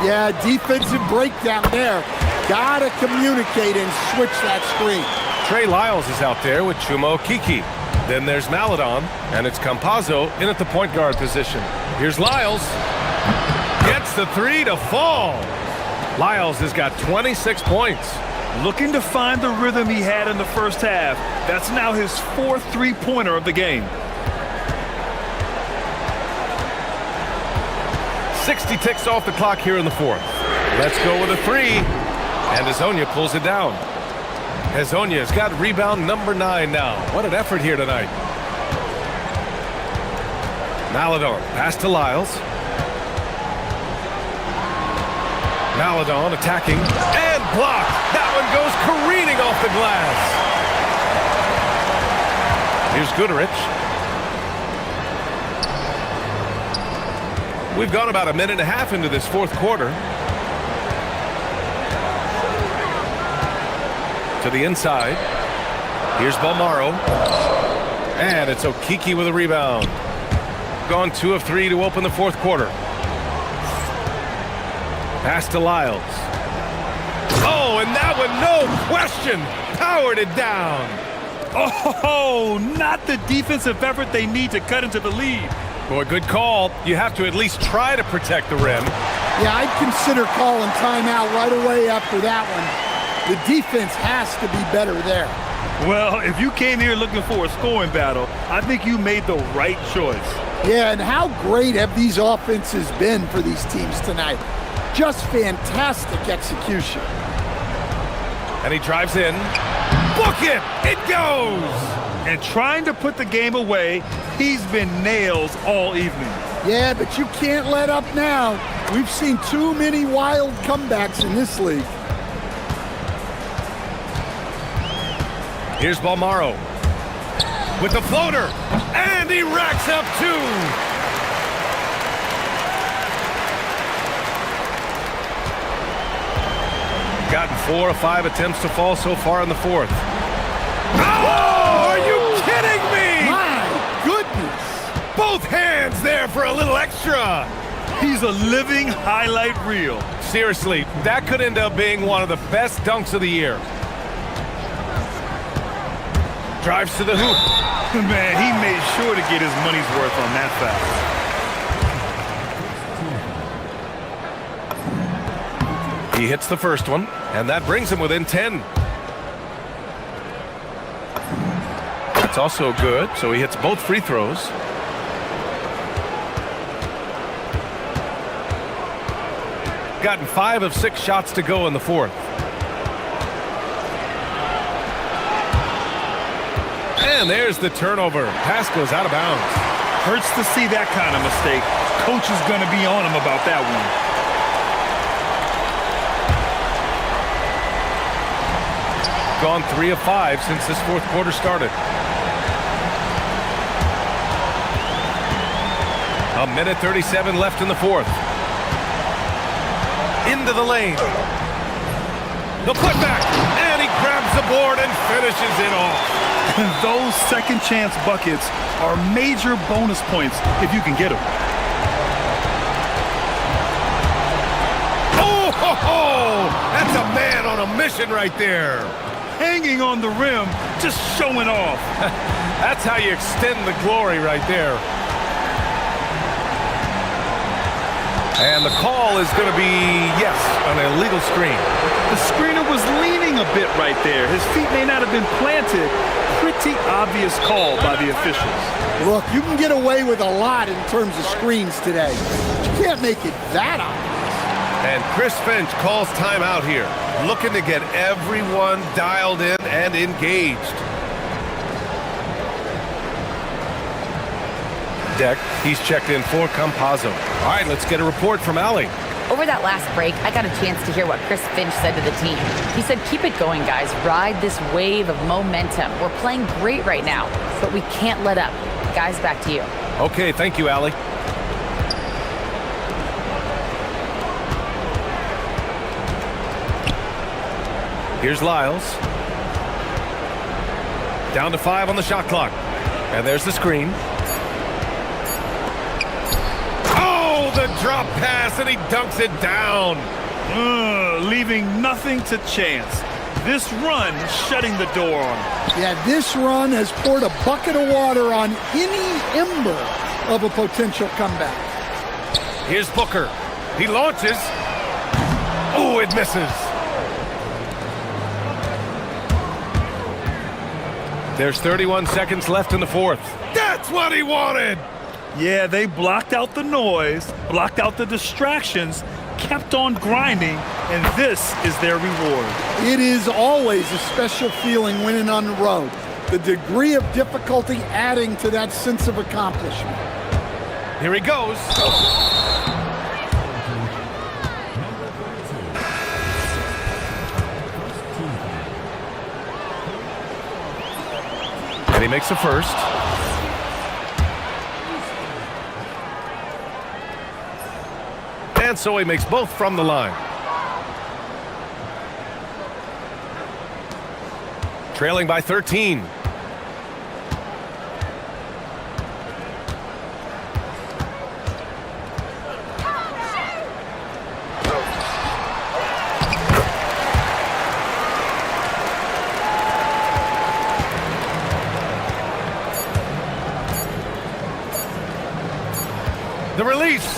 S8: Yeah, defensive breakdown there. Gotta communicate and switch that screen.
S6: Trey Lyles is out there with Chumo Kiki. Then there's Maladon, and it's Campazzo in at the point guard position. Here's Lyles. Gets the three to fall. Lyles has got 26 points.
S7: Looking to find the rhythm he had in the first half. That's now his 4th three-pointer of the game.
S6: 60 ticks off the clock here in the fourth. Let's go with a three. And Azonia pulls it down. Azonia's got rebound number 9 now. What an effort here tonight. Maladon, pass to Lyles. Maladon attacking and blocked. That one goes careening off the glass. Here's Goodrich. We've gone about a minute and a half into this fourth quarter. To the inside. Here's Balmaro. And it's Okiki with a rebound. Gone 2 of 3 to open the fourth quarter. Pass to Lyles. Oh, and that one, no question, powered it down.
S7: Oh, not the defensive effort they need to cut into the lead.
S6: Boy, good call. You have to at least try to protect the rim.
S8: Yeah, I'd consider calling timeout right away after that one. The defense has to be better there.
S7: Well, if you came here looking for a scoring battle, I think you made the right choice.
S8: Yeah, and how great have these offenses been for these teams tonight? Just fantastic execution.
S6: And he drives in. Book it! It goes!
S7: And trying to put the game away, he's been nails all evening.
S8: Yeah, but you can't let up now. We've seen too many wild comebacks in this league.
S6: Here's Balmaro with the floater, and he racks up 2. Gotten 4 of 5 attempts to fall so far in the fourth. Oh, are you kidding me?
S8: My goodness.
S6: Both hands there for a little extra.
S7: He's a living highlight reel.
S6: Seriously, that could end up being one of the best dunks of the year. Drives to the hoop.
S7: Man, he made sure to get his money's worth on that foul.
S6: He hits the first one, and that brings him within 10. That's also good, so he hits both free throws. Gotten 5 of 6 shots to go in the fourth. And there's the turnover. Pass goes out of bounds.
S7: Hurts to see that kind of mistake. Coach is going to be on him about that one.
S6: Gone 3 of 5 since this fourth quarter started. A minute 37 left in the fourth. Into the lane. The putback, and he grabs the board and finishes it off.
S7: Those second chance buckets are major bonus points if you can get them.
S6: Oh, ho, ho! That's a man on a mission right there.
S7: Hanging on the rim, just showing off.
S6: That's how you extend the glory right there. And the call is going to be, yes, an illegal screen.
S7: The screener was leaning a bit right there. His feet may not have been planted. Pretty obvious call by the officials.
S8: Look, you can get away with a lot in terms of screens today. But you can't make it that obvious.
S6: And Chris Finch calls timeout here, looking to get everyone dialed in and engaged. Deck, he's checked in for Campazzo. All right, let's get a report from Allie.
S9: Over that last break, I got a chance to hear what Chris Finch said to the team. He said, keep it going, guys. Ride this wave of momentum. We're playing great right now, but we can't let up. Guys, back to you.
S6: Okay, thank you, Allie. Here's Lyles. Down to 5 on the shot clock. And there's the screen. Oh, the drop pass, and he dunks it down.
S7: Leaving nothing to chance. This run is shutting the door on him.
S8: Yeah, this run has poured a bucket of water on any ember of a potential comeback.
S6: Here's Booker. He launches. Oh, it misses. There's 31 seconds left in the fourth. That's what he wanted!
S7: Yeah, they blocked out the noise, blocked out the distractions, kept on grinding, and this is their reward.
S8: It is always a special feeling winning on the road. The degree of difficulty adding to that sense of accomplishment.
S6: Here he goes. And he makes the first. And so he makes both from the line. Trailing by 13. The release.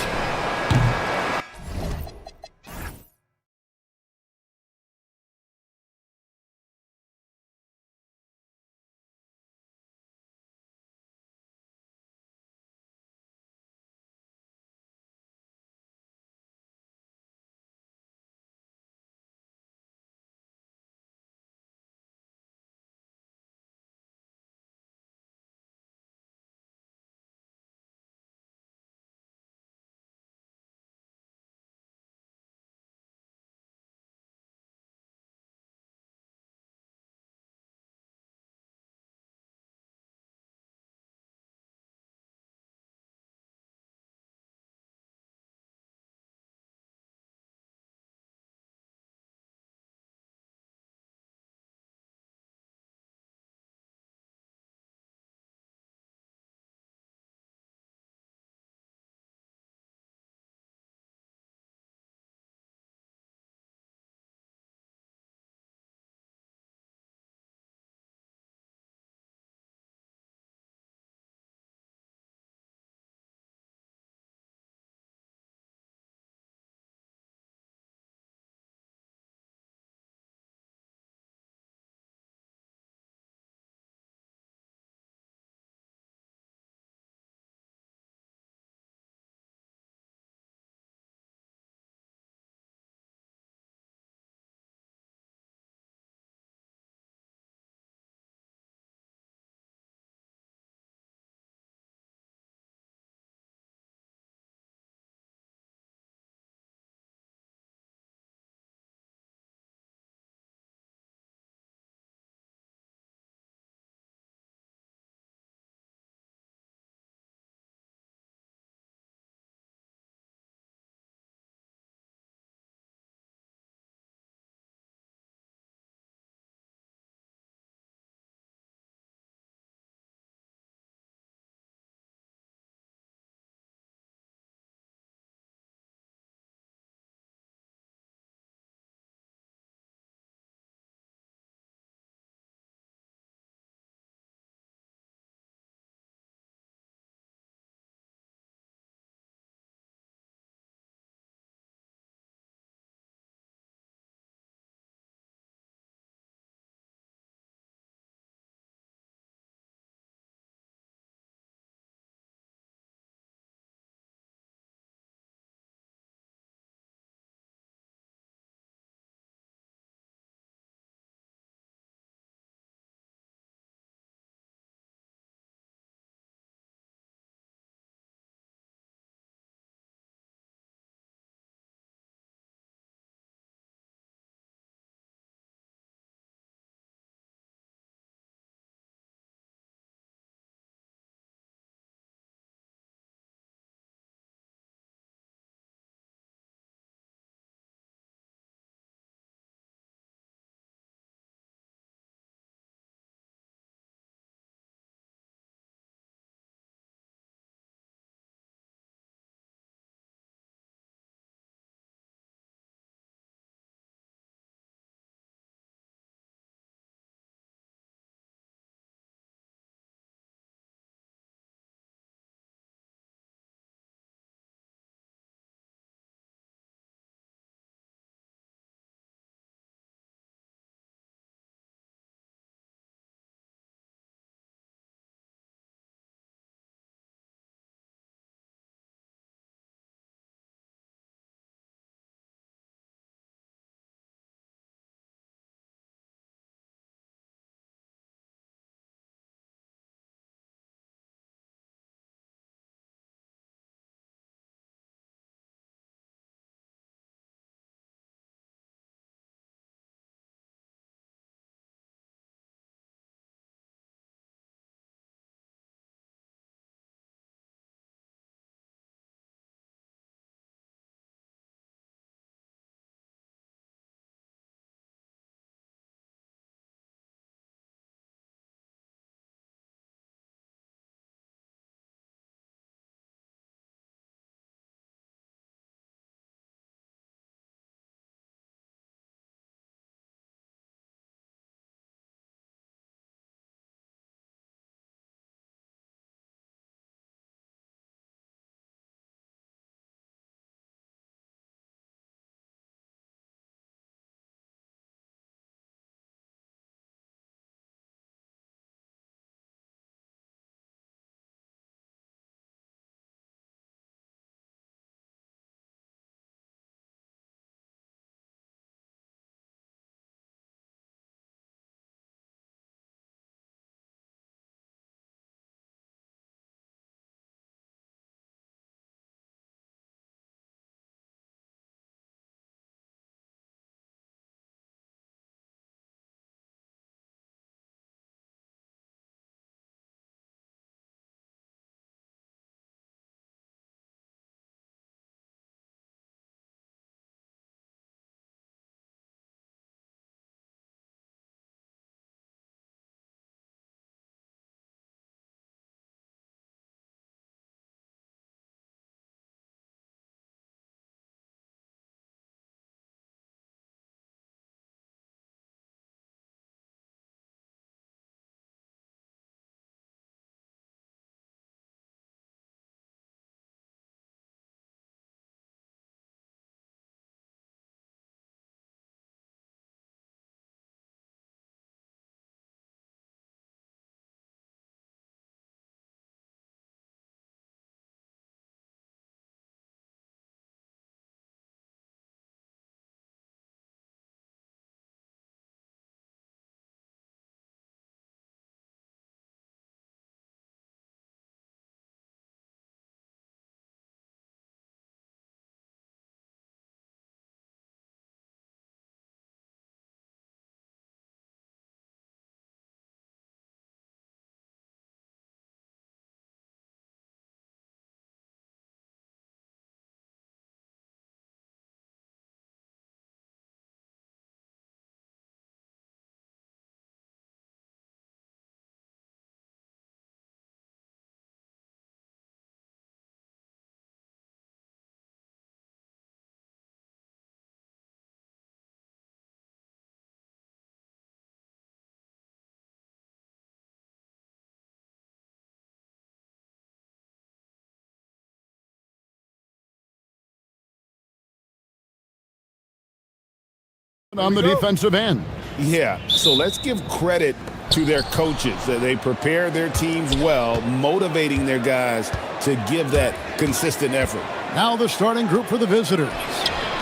S2: On the defensive end.
S3: Yeah, so let's give credit to their coaches. They prepare their teams well, motivating their guys to give that consistent effort.
S2: Now the starting group for the visitors.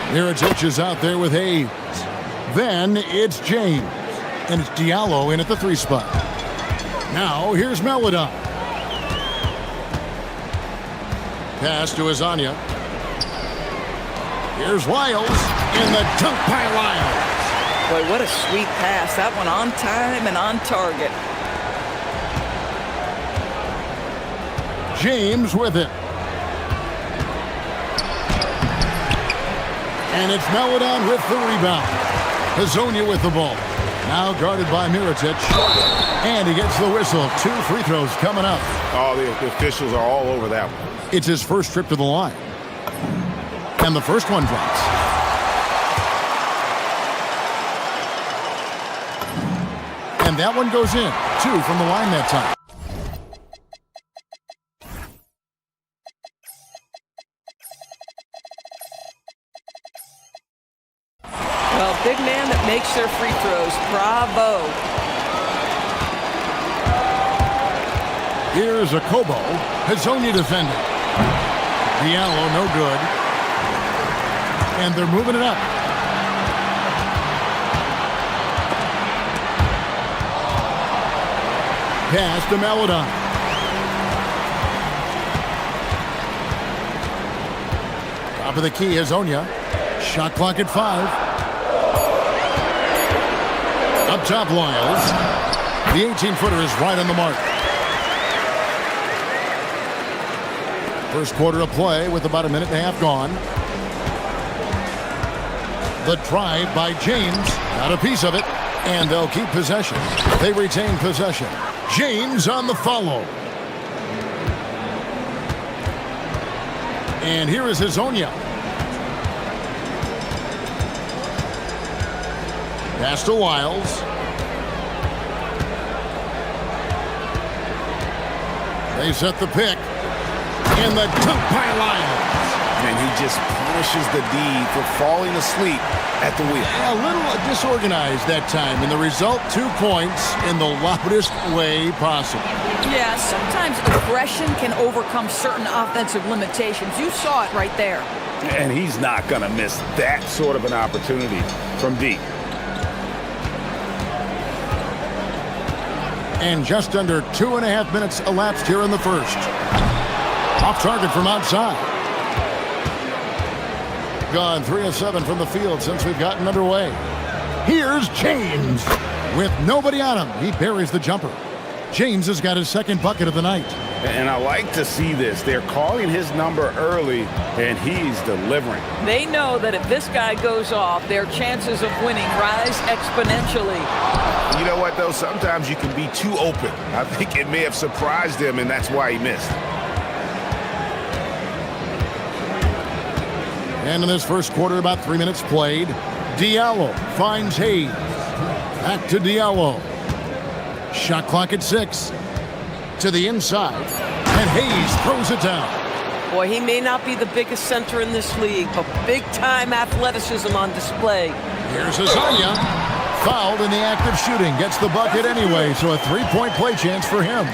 S2: Mirotic is out there with Hayes. Then it's James. And it's Diallo in at the 3 spot. Now here's Melodon. Pass to Azania. Here's Lyles in the dunk by Lyles.
S10: Boy, what a sweet pass. That one on time and on target.
S2: James with it. And it's Melodon with the rebound. Hazonia with the ball. Now guarded by Mirotic. And he gets the whistle. 2 free throws coming up.
S3: Oh, the officials are all over that one.
S2: It's his first trip to the line. And the first one drops. And that one goes in. 2 from the line that time.
S10: Well, big man that makes their free throws. Bravo.
S2: Here's a Kobo. Hazonia defending. Diallo, no good. And they're moving it up. Pass to Melodon. Top of the key, Hazonia. Shot clock at 5. Up top, Lyles. The 18-footer is right on the mark. First quarter of play with about a minute and a half gone. The drive by James. Got a piece of it. And they'll keep possession. They retain possession. James on the follow. And here is Hazonia. Pass to Lyles. They set the pick. And the dunk by Lyles.
S3: And he just punishes the D for falling asleep at the wheel.
S2: A little disorganized that time. And the result, 2 points in the loudest way possible.
S10: Yeah, sometimes aggression can overcome certain offensive limitations. You saw it right there.
S3: And he's not going to miss that sort of an opportunity from deep.
S2: And just under 2.5 minutes elapsed here in the first. Off target from outside. Gone 3 of 7 from the field since we've gotten underway. Here's James. With nobody on him, he buries the jumper. James has got his second bucket of the night.
S3: And I like to see this. They're calling his number early, and he's delivering.
S10: They know that if this guy goes off, their chances of winning rise exponentially.
S3: You know what, though? Sometimes you can be too open. I think it may have surprised him, and that's why he missed.
S2: And in this first quarter, about 3 minutes played. Diallo finds Hayes. Back to Diallo. Shot clock at 6. To the inside. And Hayes throws it down.
S10: Boy, he may not be the biggest center in this league, but big-time athleticism on display.
S2: Here's Hazonia. Fouled in the act of shooting. Gets the bucket anyway, so a 3-point play chance for him.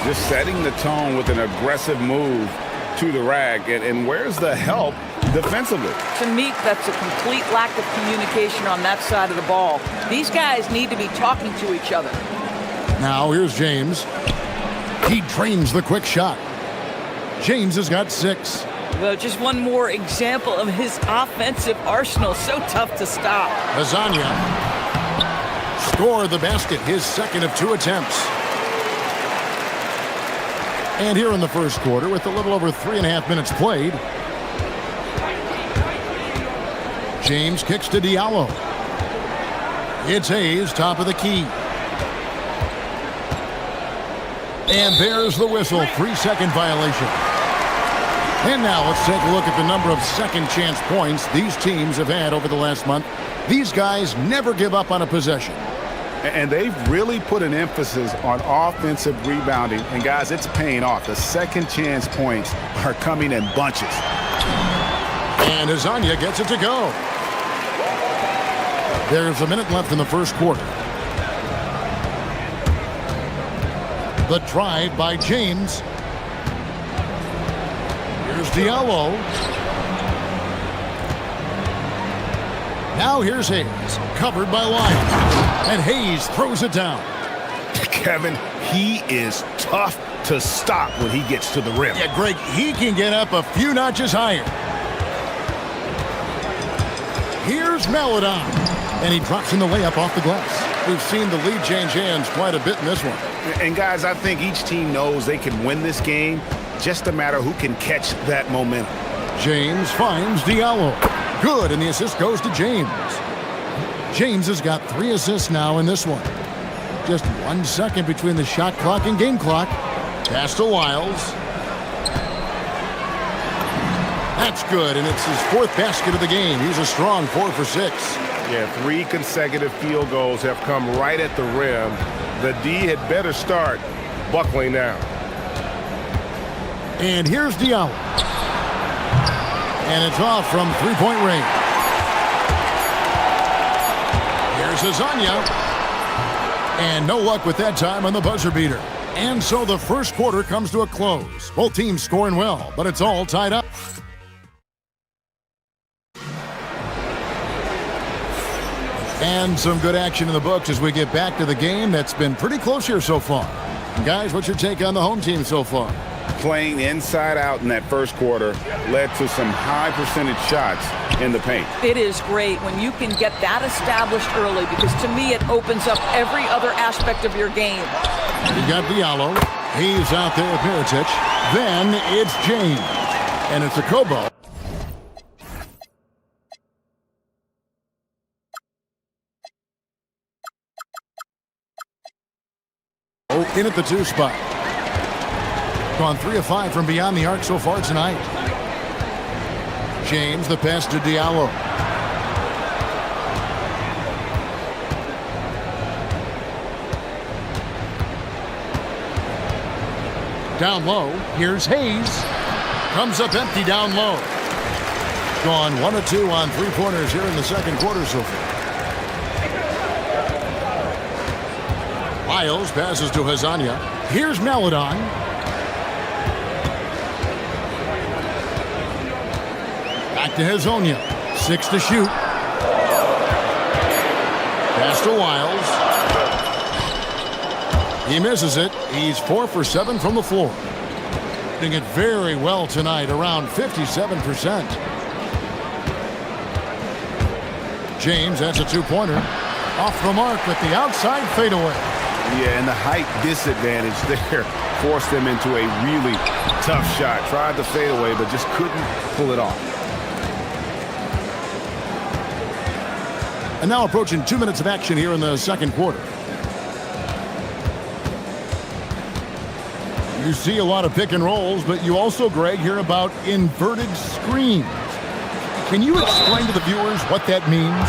S3: Just setting the tone with an aggressive move to the rack. And where's the help defensively?
S10: To me, that's a complete lack of communication on that side of the ball. These guys need to be talking to each other.
S2: Now here's James. He trains the quick shot. James has got 6.
S10: Well, just one more example of his offensive arsenal. So tough to stop.
S2: Hazonia scored the basket, his second of 2 attempts. And here in the first quarter, with a little over 3.5 minutes played, James kicks to Diallo. It's Hayes, top of the key. And there's the whistle, 3-second violation. And now let's take a look at the number of second chance points these teams have had over the last month. These guys never give up on a possession.
S3: And they've really put an emphasis on offensive rebounding. And guys, it's paying off. The second chance points are coming in bunches.
S2: And Hazonia gets it to go. There's a minute left in the first quarter. The drive by James. Here's Diallo. Now here's Hayes, covered by Lyons. And Hayes throws it down.
S3: Kevin, he is tough to stop when he gets to the rim.
S2: Yeah, Greg, he can get up a few notches higher. Here's Maladon. And he drops in the layup off the glass. We've seen the lead change hands quite a bit in this one.
S3: And guys, I think each team knows they can win this game. Just a matter who can catch that momentum.
S2: James finds Diallo. Good, and the assist goes to James. James has got 3 assists now in this one. Just 1 second between the shot clock and game clock. Pass to Wiles. That's good, and it's his 4th basket of the game. He's a strong 4 for 6.
S3: Yeah, 3 consecutive field goals have come right at the rim. The D had better start buckling down.
S2: And here's Diallo. And it's off from 3-point range. Here's Azania. And no luck with that time on the buzzer beater. And so the first quarter comes to a close. Both teams scoring well, but it's all tied up. And some good action in the books as we get back to the game that's been pretty close here so far. Guys, what's your take on the home team so far?
S3: Playing inside out in that first quarter led to some high percentage shots in the paint.
S10: It is great when you can get that established early, because to me it opens up every other aspect of your game.
S2: You got Diallo. He's out there with Mirotic. Then it's James. And it's a Kobo. In at the 2 spot. Gone 3 of 5 from beyond the arc so far tonight. James, the pass to Diallo. Down low, here's Hayes. Comes up empty down low. Gone 1 of 2 on 3-pointers here in the second quarter so far. Lyles passes to Hazania. Here's Maladon. Back to Hazonia. 6 to shoot. Pass to Wiles. He misses it. He's 4 for 7 from the floor. Doing it very well tonight, around 57%. James, that's a 2-pointer. Off the mark with the outside fadeaway.
S3: Yeah, and the height disadvantage there forced them into a really tough shot. Tried to fade away, but just couldn't pull it off.
S2: And now approaching 2 minutes of action here in the second quarter. You see a lot of pick and rolls, but you also, Greg, hear about inverted screens. Can you explain to the viewers what that means?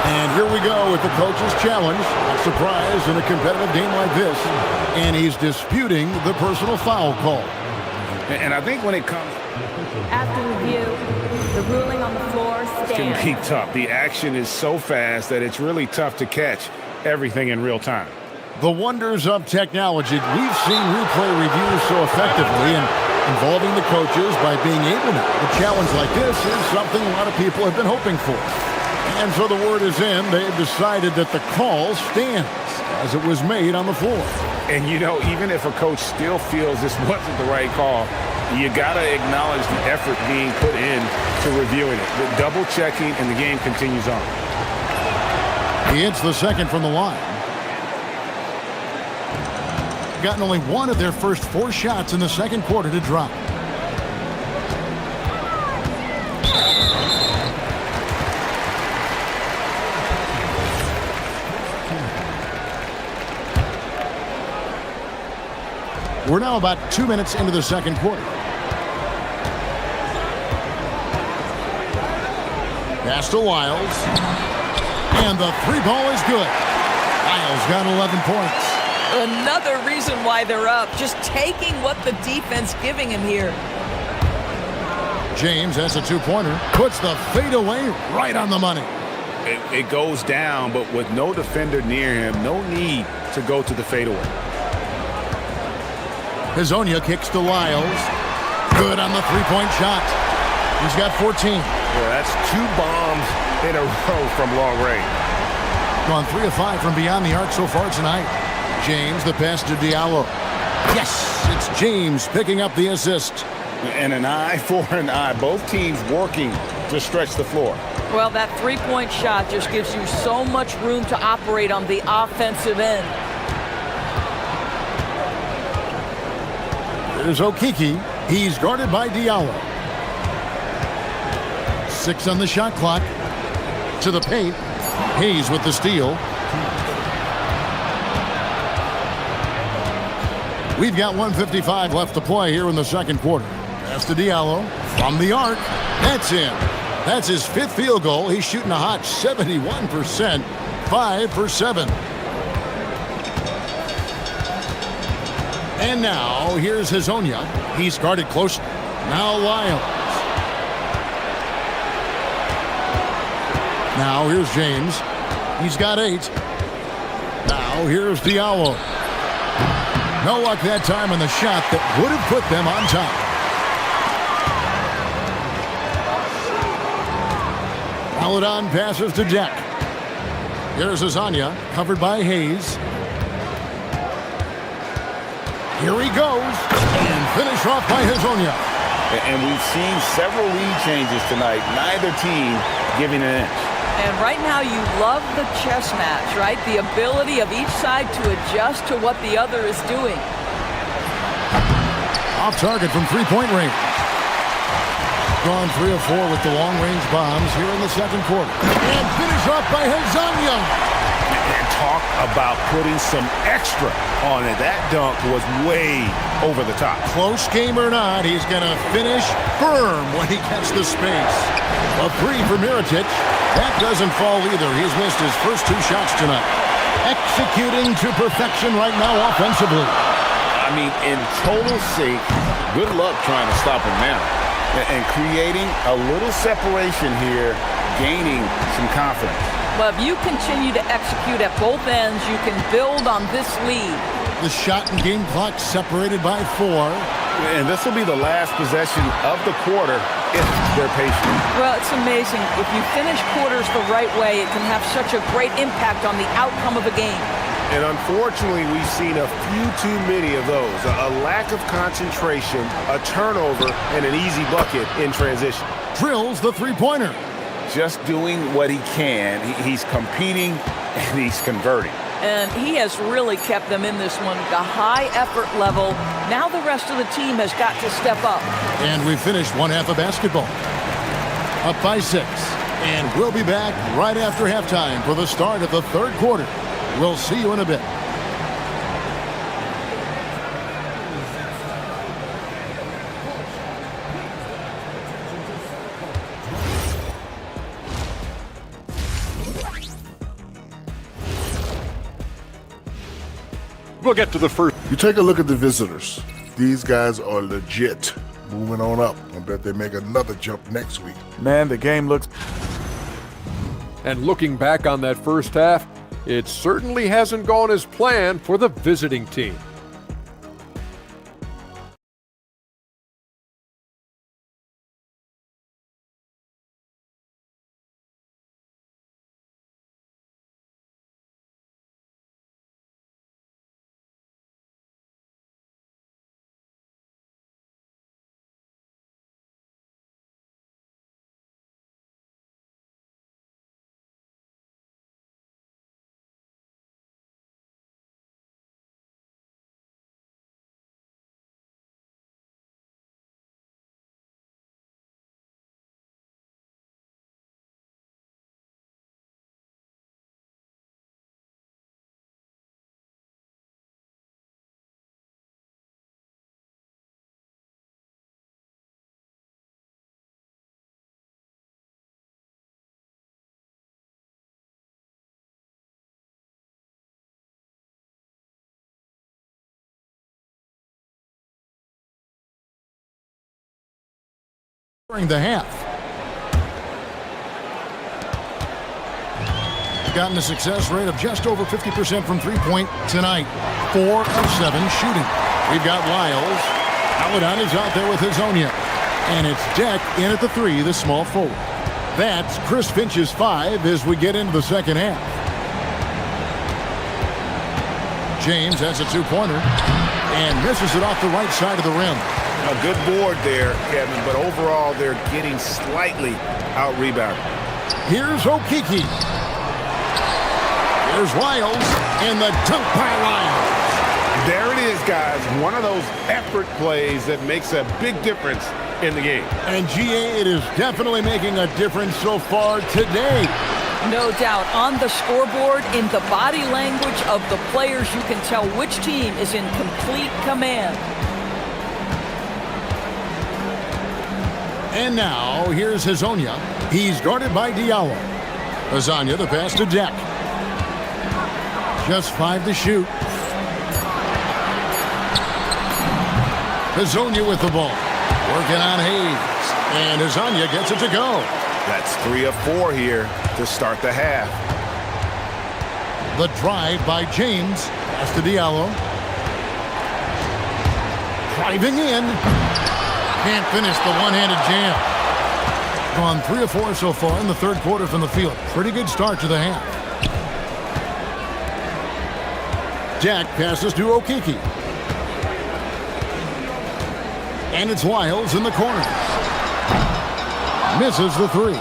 S2: And here we go with the coach's challenge. A surprise in a competitive game like this. And he's disputing the personal foul call.
S3: And I think when it comes...
S11: After review, the ruling on the floor stands.
S3: It can be tough. The action is so fast that it's really tough to catch everything in real time.
S2: The wonders of technology. We've seen replay reviews so effectively and involving the coaches by being able to. A challenge like this is something a lot of people have been hoping for. And so the word is in. They've decided that the call stands as it was made on the floor.
S3: And, you know, even if a coach still feels this wasn't the right call, you got to acknowledge the effort being put in to reviewing it. The double checking, and the game continues on.
S2: He hits the second from the line. Gotten only 1 of their first 4 shots in the second quarter to drop. We're now about 2 minutes into the second quarter. Pass to Wiles. And the 3-ball is good. Wiles got 11 points.
S10: Another reason why they're up. Just taking what the defense giving him here.
S2: James has a 2-pointer. Puts the fadeaway right on the money.
S3: It goes down, but with no defender near him, no need to go to the fadeaway.
S2: Hazonia kicks to Lyles. Good on the three-point shot. He's got 14.
S3: Yeah, that's 2 bombs in a row from long range.
S2: Gone 3 of 5 from beyond the arc so far tonight. James, the pass to Diallo. Yes, it's James picking up the assist.
S3: And an eye for an eye. Both teams working to stretch the floor.
S10: Well, that three-point shot just gives you so much room to operate on the offensive end.
S2: There's Okiki. He's guarded by Diallo. 6 on the shot clock. To the paint. Hayes with the steal. We've got 1:55 left to play here in the second quarter. Pass to Diallo from the arc. That's in. That's his 5th field goal. He's shooting a hot 71%. 5 for 7. And now here's Hazonia. He's guarded close. Now Lyles. Now here's James. He's got 8. Now here's Diallo. No luck that time on the shot that would have put them on top. Maladon passes to Deck. Here's Hazonia, covered by Hayes. Here he goes, and finish off by Hazonia.
S3: And we've seen several lead changes tonight. Neither team giving an inch.
S10: And right now you love the chess match, right? The ability of each side to adjust to what the other is doing.
S2: Off target from three-point range. Gone 3 of 4 with the long-range bombs here in the second quarter. And finish off by Hazonia.
S3: And talk about putting some extra on it. That dunk was way over the top.
S2: Close game or not, he's going to finish firm when he gets the space. A 3 for Mirotic. That doesn't fall either. He's missed his first 2 shots tonight. Executing to perfection right now offensively.
S3: I mean, in total sync, good luck trying to stop him now. And creating a little separation here, gaining some confidence.
S10: But if you continue to execute at both ends, you can build on this lead.
S2: The shot and game clock separated by 4.
S3: And this will be the last possession of the quarter if they're patient.
S10: Well, it's amazing. If you finish quarters the right way, it can have such a great impact on the outcome of a game.
S3: And unfortunately, we've seen a few too many of those. A lack of concentration, a turnover, and an easy bucket in transition.
S2: Drills the three-pointer.
S3: Just doing what he can. He's competing, and he's converting.
S10: And he has really kept them in this one. The high effort level. Now the rest of the team has got to step up.
S2: And we finished one half of basketball. Up by 6. And we'll be back right after halftime for the start of the third quarter. We'll see you in a bit.
S5: We'll get to the first.
S4: You take a look at the visitors. These guys are legit. Moving on up. I bet they make another jump next week.
S7: Man, the game looks...
S5: And looking back on that first half, it certainly hasn't gone as planned for the visiting team.
S2: During the half. gotten a success rate of just over 50% from three-point tonight. 4 of 7 shooting. We've got Lyles. Maladon is out there with Hazonia. And it's Deck in at the 3, the small forward. That's Chris Finch's 5 as we get into the second half. James has a two-pointer and misses it off the right side of the rim.
S3: A good board there, Kevin, but overall they're getting slightly out-rebounded.
S2: Here's Okiki. Here's Lyles and the dunk by Lyles.
S3: There it is, guys. One of those effort plays that makes a big difference in the game.
S2: And GA, it is definitely making a difference so far today.
S10: No doubt. On the scoreboard, in the body language of the players, you can tell which team is in complete command.
S2: And now, here's Hazonia. He's guarded by Diallo. Hazonia, the pass to Deck. Just 5 to shoot. Hazonia with the ball. Working on Hayes. And Hazonia gets it to go.
S3: That's 3 of 4 here to start the half.
S2: The drive by James. Pass to Diallo. Driving in. Can't finish the one-handed jam. Gone 3 of 4 so far in the third quarter from the field. Pretty good start to the half. Jack passes to Okiki. And it's Lyles in the corner. Misses the 3.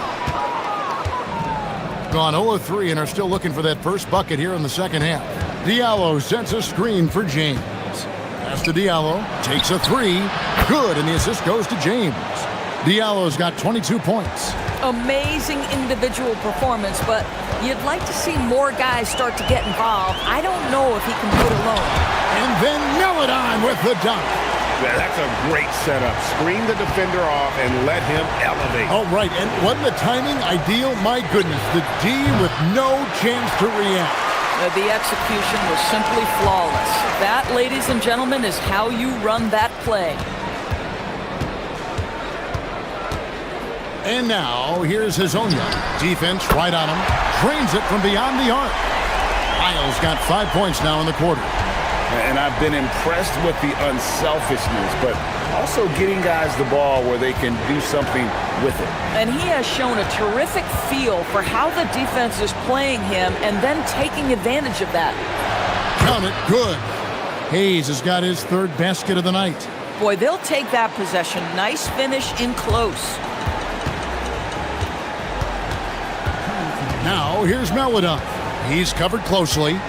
S2: Gone 0 of 3 and are still looking for that first bucket here in the second half. Diallo sets a screen for James. Pass to Diallo. Takes a 3. Good, and the assist goes to James. Diallo's got 22 points.
S10: Amazing individual performance, but you'd like to see more guys start to get involved. I don't know if he can do it alone.
S2: And then Maladon with the dunk.
S3: Yeah, that's a great setup. Screen the defender off and let him elevate.
S2: All right, and wasn't the timing ideal? My goodness, the D with no chance to react.
S10: The execution was simply flawless. That, ladies and gentlemen, is how you run that play.
S2: And now, here's Hazonia. Defense right on him. Drains it from beyond the arc. Lyles got 5 points now in the quarter.
S3: And I've been impressed with the unselfishness, but also getting guys the ball where they can do something with it.
S10: And he has shown a terrific feel for how the defense is playing him and then taking advantage of that.
S2: Count it, good. Hayes has got his third basket of the night.
S10: Boy, they'll take that possession. Nice finish in close.
S2: Now, here's Maladon. He's covered closely.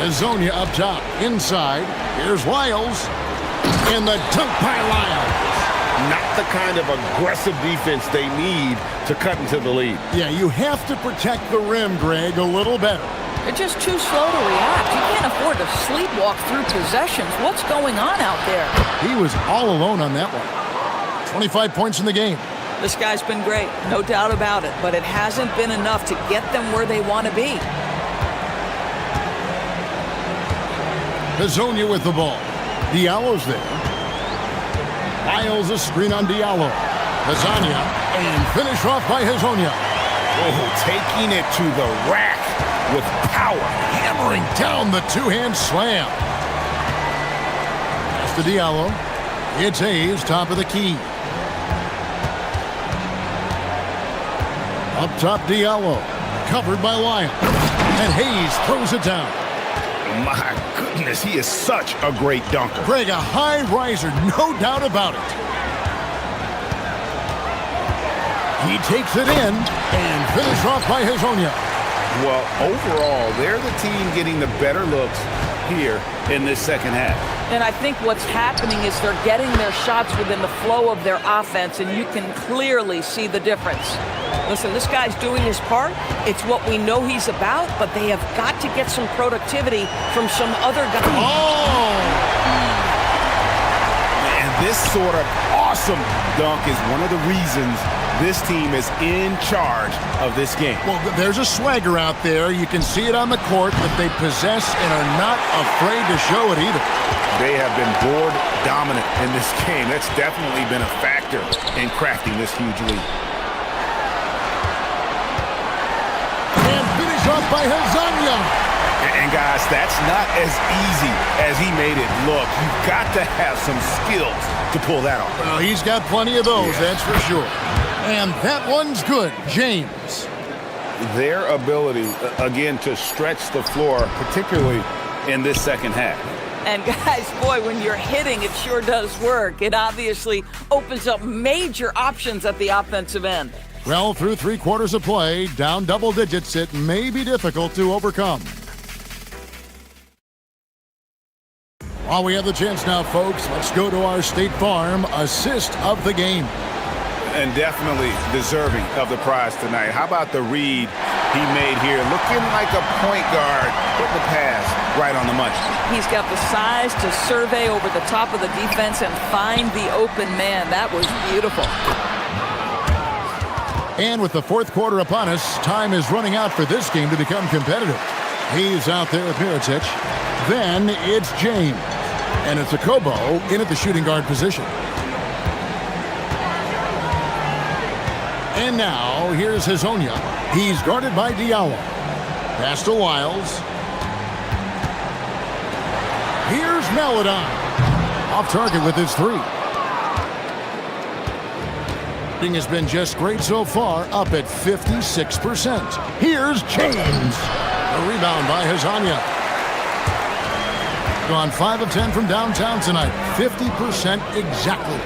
S2: Hazonia up top, inside. Here's Lyles. And the dunk by Lyles.
S3: Not the kind of aggressive defense they need to cut into the lead.
S2: Yeah, you have to protect the rim, Greg, a little better.
S10: They're just too slow to react. You can't afford to sleepwalk through possessions. What's going on out there?
S2: He was all alone on that one. 25 points in the game.
S10: This guy's been great, no doubt about it, but it hasn't been enough to get them where they want to be.
S2: Hazonia with the ball. Diallo's there. Lyles a screen on Diallo. Hazonia, and finish off by Hazonia.
S3: Oh, taking it to the rack with power.
S2: Hammering down the two-hand slam. Pass to Diallo. It's Hayes, top of the key. Up top, Diallo. Covered by Lyles. And Hayes throws it down.
S3: My goodness, he is such a great dunker.
S2: Greg, a high riser, no doubt about it. He takes it in and finished off by Hazonia.
S3: Well, overall, they're the team getting the better looks here in this second half.
S10: And I think what's happening is they're getting their shots within the flow of their offense, and you can clearly see the difference. Listen, this guy's doing his part. It's what we know he's about, but they have got to get some productivity from some other guys.
S2: Oh!
S3: And this sort of awesome dunk is one of the reasons This team is in charge of this game.
S2: Well, there's a swagger out there. You can see it on the court that they possess and are not afraid to show it either.
S3: They have been board dominant in this game. That's definitely been a factor in crafting this huge lead.
S2: And finish off by Hazanya.
S3: And guys, that's not as easy as he made it look. You've got to have some skills to pull that off.
S2: Well, he's got plenty of those, that's for sure. And that one's good, James.
S3: Their ability, again, to stretch the floor, particularly in this second half.
S10: And guys, boy, when you're hitting, it sure does work. It obviously opens up major options at the offensive end.
S2: Well, through 3 quarters of play, down double digits, it may be difficult to overcome. While we have the chance now, folks, let's go to our State Farm assist of the game.
S3: And definitely deserving of the prize tonight. How about the read he made here? Looking like a point guard. Put the pass right on the money.
S10: He's got the size to survey over the top of the defense and find the open man. That was beautiful.
S2: And with the 4th quarter upon us, time is running out for this game to become competitive. He's out there with Mirotic. Then it's James. And it's Akobo in at the shooting guard position. And now, here's Hazonia. He's guarded by Diallo. Pass to Wiles. Here's Maladon. Off target with his 3. Shooting has been just great so far, up at 56%. Here's James. A rebound by Hazonia. Gone 5 of 10 from downtown tonight. 50% exactly.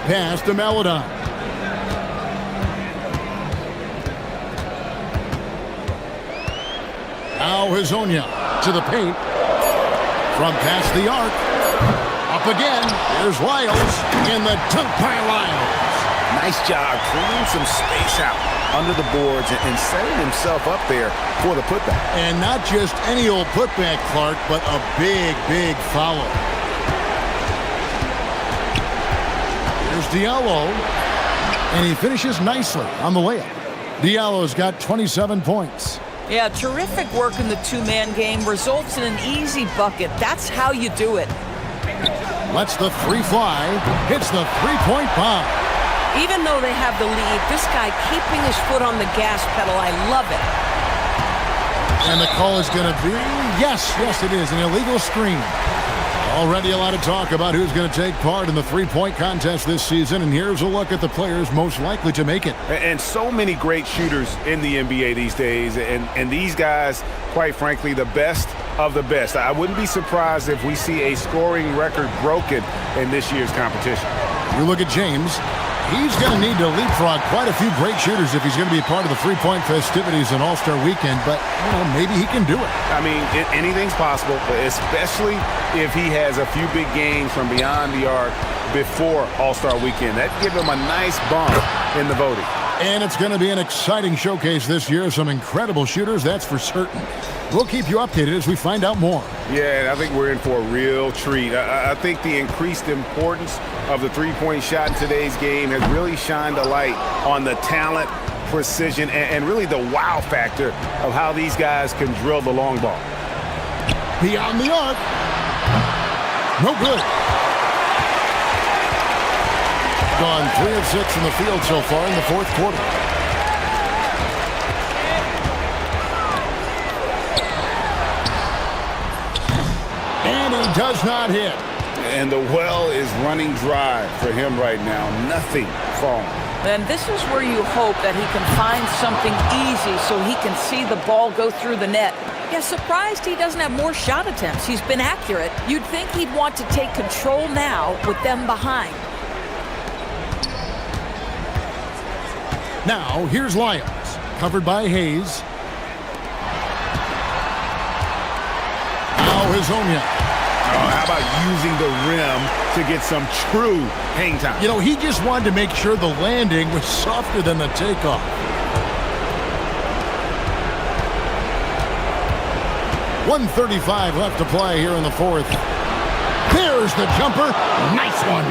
S2: Pass to Maladon. Now Hazonia to the paint. From past the arc. Up again. Here's Wiles. In the dunk by Wiles.
S3: Nice job cleaning some space out under the boards and setting himself up there for the putback.
S2: And not just any old putback, Clark, but a big, big foul. There's Diallo, and he finishes nicely on the layup. Diallo's got 27 points.
S10: Yeah, terrific work in the 2-man game results in an easy bucket. That's how you do it.
S2: Lets the 3 fly, hits the 3-point bomb.
S10: Even though they have the lead, this guy keeping his foot on the gas pedal, I love it.
S2: And the call is going to be, yes, it is, an illegal screen. Already a lot of talk about who's going to take part in the 3-point contest this season, and here's a look at the players most likely to make it.
S3: And so many great shooters in the NBA these days, and these guys, quite frankly, the best of the best. I wouldn't be surprised if we see a scoring record broken in this year's competition.
S2: You look at James. He's going to need to leapfrog quite a few great shooters if he's going to be a part of the 3-point festivities in All-Star Weekend, but maybe he can do it.
S3: I mean, anything's possible, especially if he has a few big games from beyond the arc before All-Star Weekend. That'd give him a nice bump in the voting.
S2: And it's going to be an exciting showcase this year. Some incredible shooters, that's for certain. We'll keep you updated as we find out more.
S3: Yeah, I think we're in for a real treat. I think the increased importance of the 3-point shot in today's game has really shined a light on the talent, precision, and really the wow factor of how these guys can drill the long ball.
S2: Beyond the arc. No good. Gone 3 of 6 from the field so far in the 4th quarter. And he does not hit.
S3: And the well is running dry for him right now. Nothing falling.
S10: And this is where you hope that he can find something easy so he can see the ball go through the net. Yeah, surprised he doesn't have more shot attempts. He's been accurate. You'd think he'd want to take control now with them behind.
S2: Now, here's Lyons, covered by Hayes. Now, Hazonia.
S3: How about using the rim to get some true hang time?
S2: You know, he just wanted to make sure the landing was softer than the takeoff. .135 left to play here in the 4th. There's the jumper. Nice one.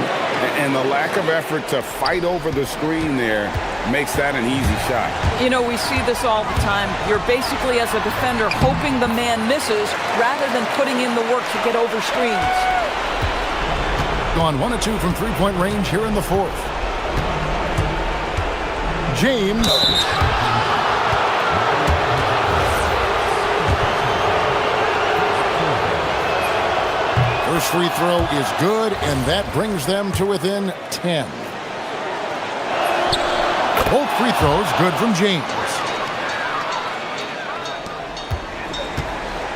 S3: And the lack of effort to fight over the screen there makes that an easy shot.
S10: You know, we see this all the time. You're basically, as a defender, hoping the man misses rather than putting in the work to get over screens.
S2: Gone 1 of 2 from three-point range here in the fourth. James. First free throw is good, and that brings them to within 10. Both free throws good from James.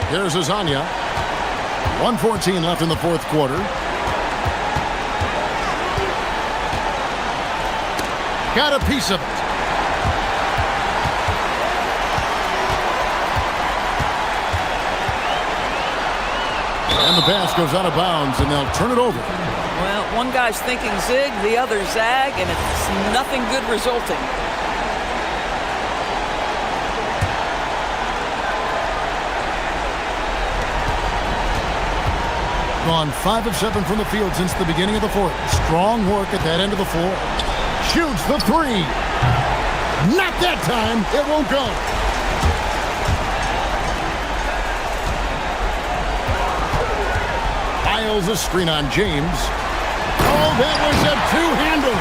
S2: Here's Azania. 1:14 left in the fourth quarter. Got a piece of it. And the pass goes out of bounds, and they'll turn it over.
S10: Well, one guy's thinking zig, the other zag, and it's nothing good resulting.
S2: Gone 5 of 7 from the field since the beginning of the fourth. Strong work at that end of the floor. Shoots the three. Not that time. It won't go. A screen on James. Oh, that was a two-hander.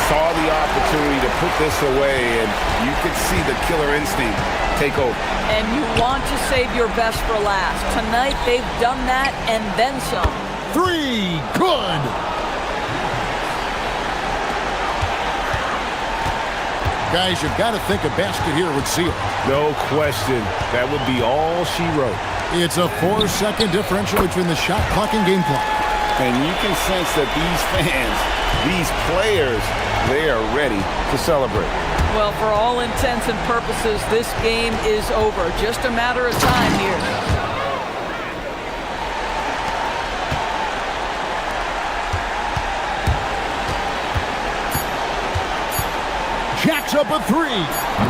S3: Saw the opportunity to put this away, and you could see the killer instinct take over.
S10: And you want to save your best for last. Tonight, they've done that and then some.
S2: Three. Good. Guys, you've got to think a basket here would seal.
S3: No question. That would be all she wrote.
S2: It's a 4-second differential between the shot clock and game clock.
S3: And you can sense that these fans, these players, they are ready to celebrate.
S10: Well, for all intents and purposes, this game is over. Just a matter of time here.
S2: Jacks up a three.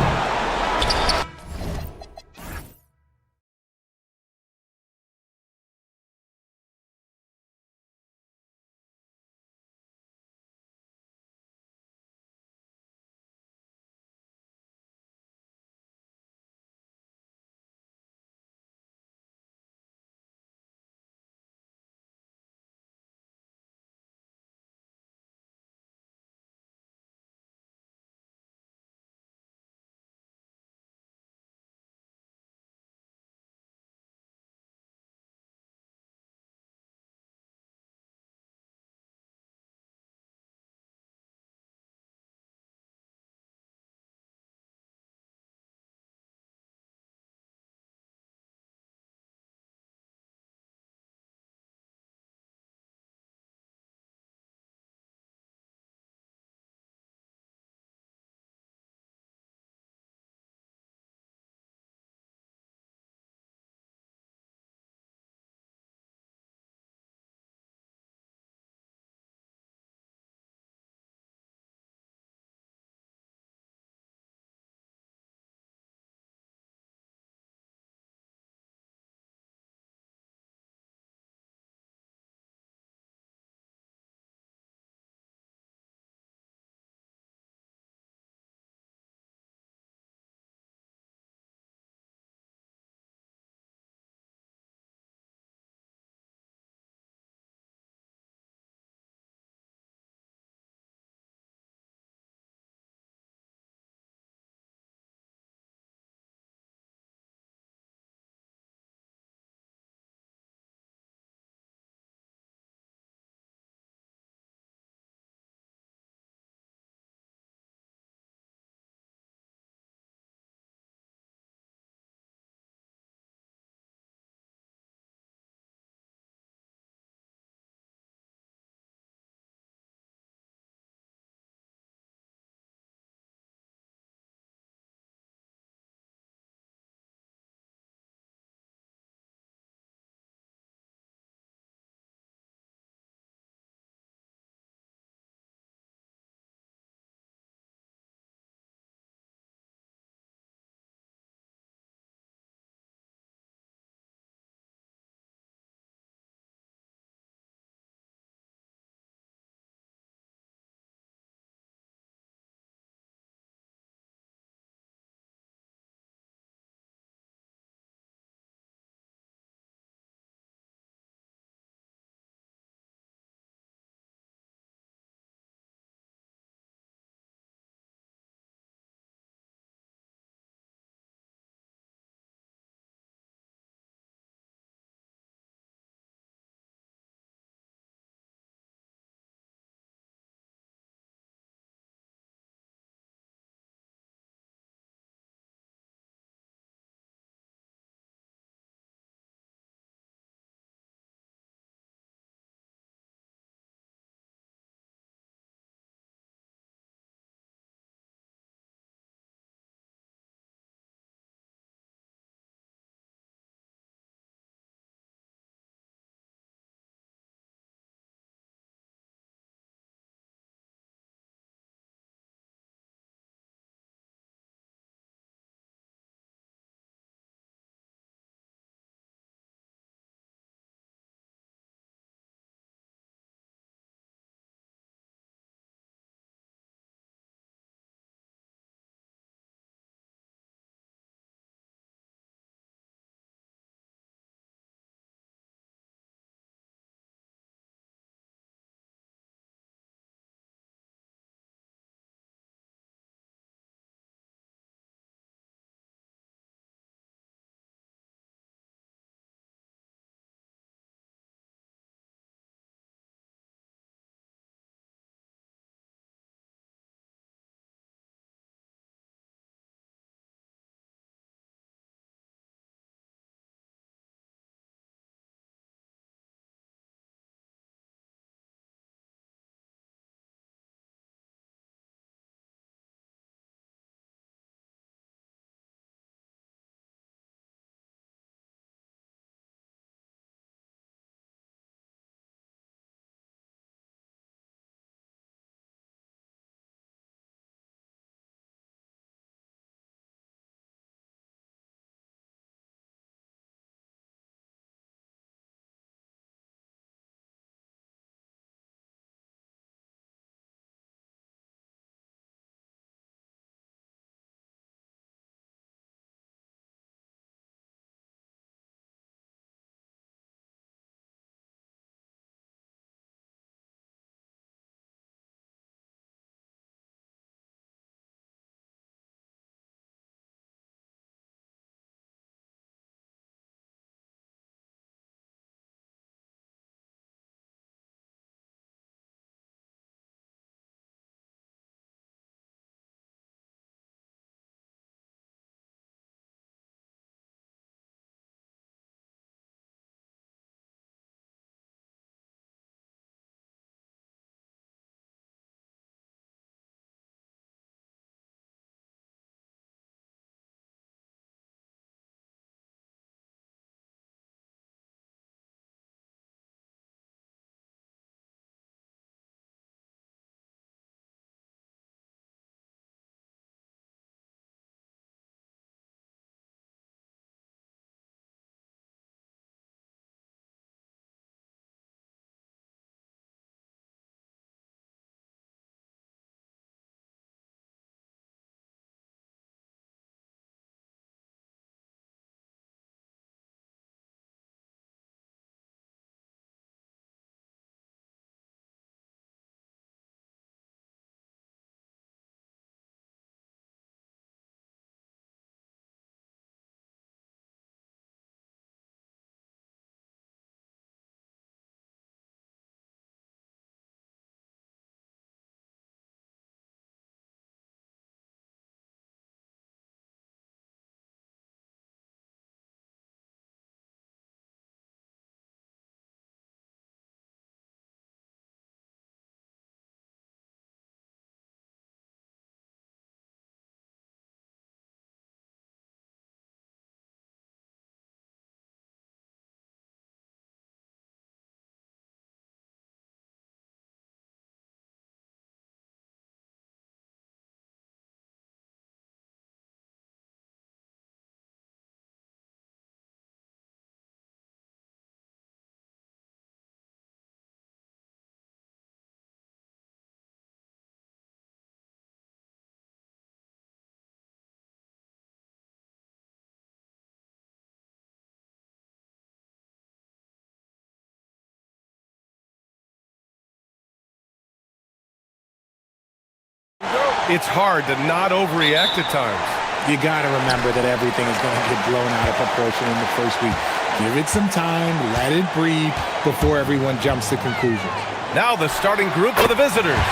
S6: It's hard to not overreact at times.
S12: You got to remember that everything is going to get blown out of proportion in the first week. Give it some time, let it breathe before everyone jumps to conclusions.
S6: Now the starting group for the visitors.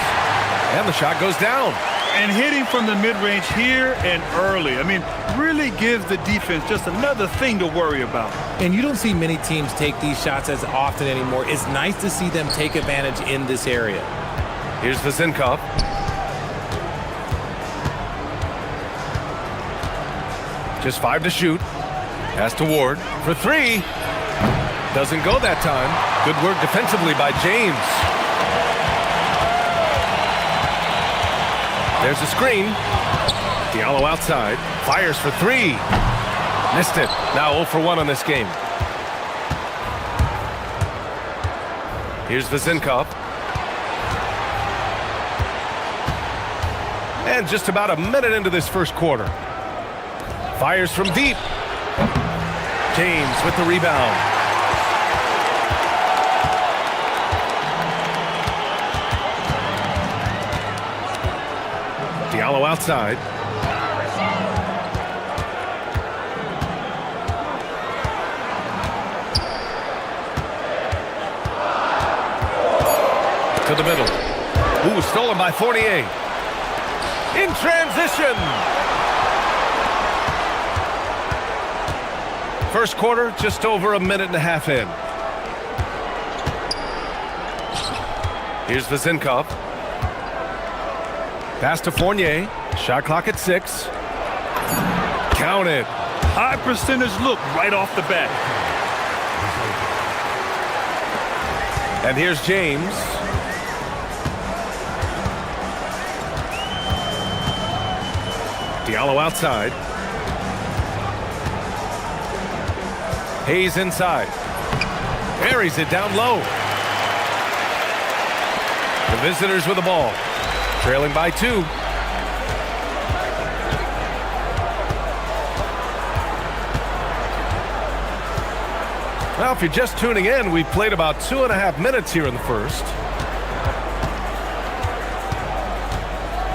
S6: And the shot goes down.
S7: And hitting from the mid-range here and early. I mean, really gives the defense just another thing to worry about.
S12: And you don't see many teams take these shots as often anymore. It's nice to see them take advantage in this area.
S6: Here's Vazinkov. Just 5 to shoot. Pass to Ward for 3. Doesn't go that time. Good work defensively by James. There's a screen. Diallo outside. Fires for 3. Missed it. Now 0 for 1 on this game. Here's Vazinkov. And just about a minute into this first quarter. Fires from deep. James with the rebound. Diallo outside. To the middle. Ooh, stolen by Fournier. In transition. First quarter, just over a minute and a half in. Here's Vazinkov. Pass to Fournier. Shot clock at 6. Counted.
S7: High percentage look right off the bat.
S6: And here's James. Diallo outside. Hayes inside. Buries it down low. The visitors with the ball. Trailing by 2. Well, if you're just tuning in, we've played about 2.5 minutes here in the first.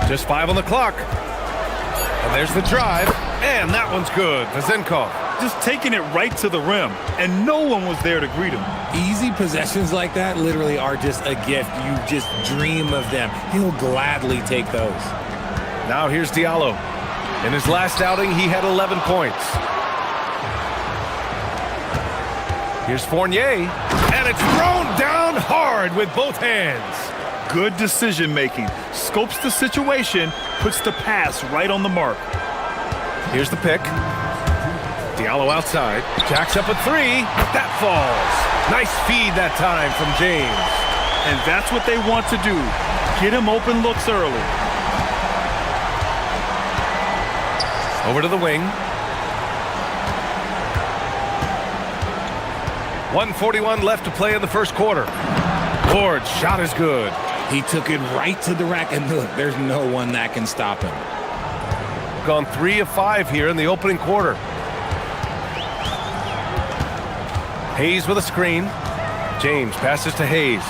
S6: Just 5 on the clock. And there's the drive. And that one's good. Vazinkov.
S7: Just taking it right to the rim, and no one was there to greet him.
S12: Easy possessions like that literally are just a gift. You just dream of them. He'll gladly take those.
S6: Now here's Diallo. In his last outing, he had 11 points. Here's Fournier, and it's thrown down hard with both hands.
S7: Good decision-making. Scopes the situation, puts the pass right on the mark.
S6: Here's the pick. Diallo outside. Jacks up a 3. That falls. Nice feed that time from James.
S7: And that's what they want to do. Get him open looks early.
S6: Over to the wing. 1:41 left to play in the first quarter. Ward's shot is good.
S12: He took it right to the rack, and look, there's no one that can stop him.
S6: Gone 3 of 5 here in the opening quarter. Hayes with a screen. James passes to Hayes.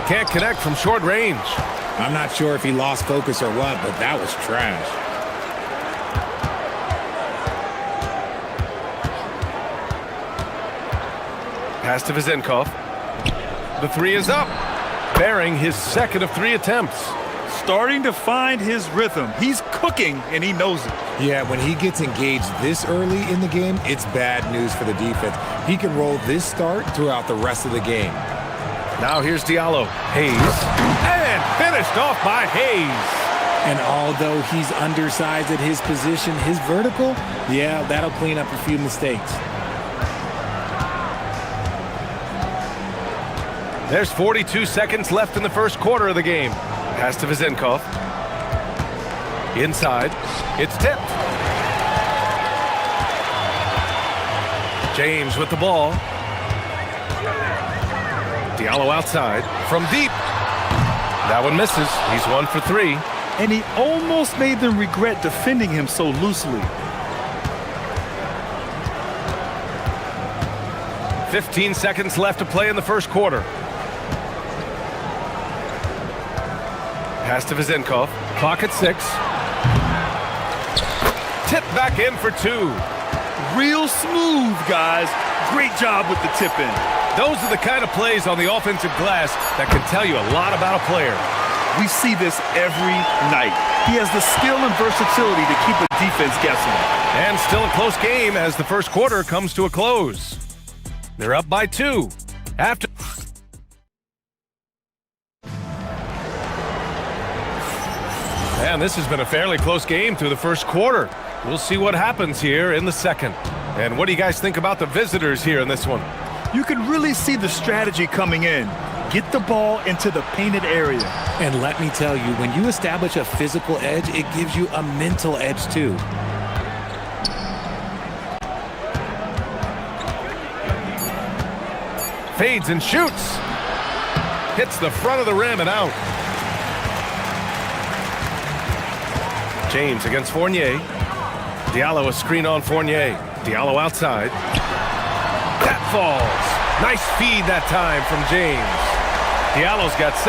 S6: Can't connect from short range.
S12: I'm not sure if he lost focus or what, but that was trash.
S6: Pass to Vazinkov. The 3 is up. Bearing his second of 3 attempts.
S7: Starting to find his rhythm. He's cooking, and he knows it.
S12: Yeah, when he gets engaged this early in the game, it's bad news for the defense. He can roll this start throughout the rest of the game.
S6: Now here's Diallo. Hayes. And finished off by Hayes.
S12: And although he's undersized at his position, his vertical, yeah, that'll clean up a few mistakes.
S6: There's 42 seconds left in the first quarter of the game. Pass to Vazinkov. Inside. It's tipped. James with the ball. Diallo outside. From deep. That one misses. He's 1 for 3.
S7: And he almost made them regret defending him so loosely.
S6: 15 seconds left to play in the first quarter. Pass to Vizenkov. Clock at 6. Tip back in for 2.
S7: Real smooth, guys. Great job with the tip in.
S6: Those are the kind of plays on the offensive glass that can tell you a lot about a player.
S7: We see this every night. He has the skill and versatility to keep a defense guessing.
S6: And still a close game as the first quarter comes to a close. They're up by 2. After... And this has been a fairly close game through the first quarter. We'll see what happens here in the second. And what do you guys think about the visitors here in this one?
S7: You can really see the strategy coming in. Get the ball into the painted area.
S12: And let me tell you, when you establish a physical edge, it gives you a mental edge too.
S6: Fades and shoots. Hits the front of the rim and out. James against Fournier. Diallo a screen on Fournier. Diallo outside. That falls. Nice feed that time from James. Diallo's got 6.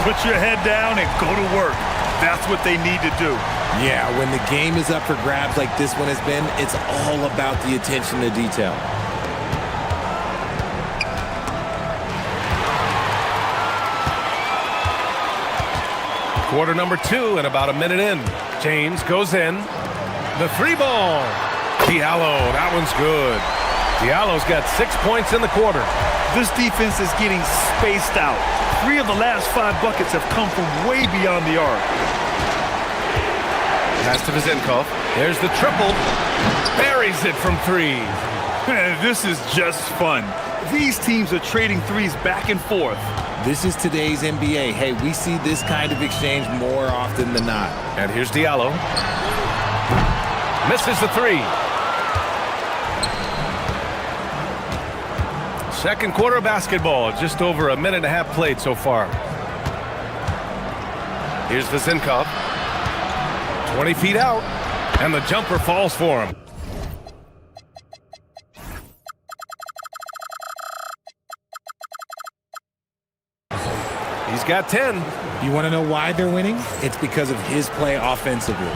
S7: Put your head down and go to work. That's what they need to do.
S12: Yeah, when the game is up for grabs like this one has been, it's all about the attention to detail.
S6: Quarter number 2 and about a minute in. James goes in. The 3 ball. Diallo, that one's good. Diallo's got 6 points in the quarter.
S7: This defense is getting spaced out. 3 of the last 5 buckets have come from way beyond the arc.
S6: Pass to Vizenkov. There's the triple. Buries it from 3.
S7: This is just fun. These teams are trading threes back and forth.
S12: This is today's NBA. Hey, we see this kind of exchange more often than not.
S6: And here's Diallo. Misses the 3. Second quarter basketball, just over a minute and a half played so far. Here's Vizenkov. 20 feet out, and the jumper falls for him. He's got 10.
S12: You want to know why they're winning? It's because of his play offensively.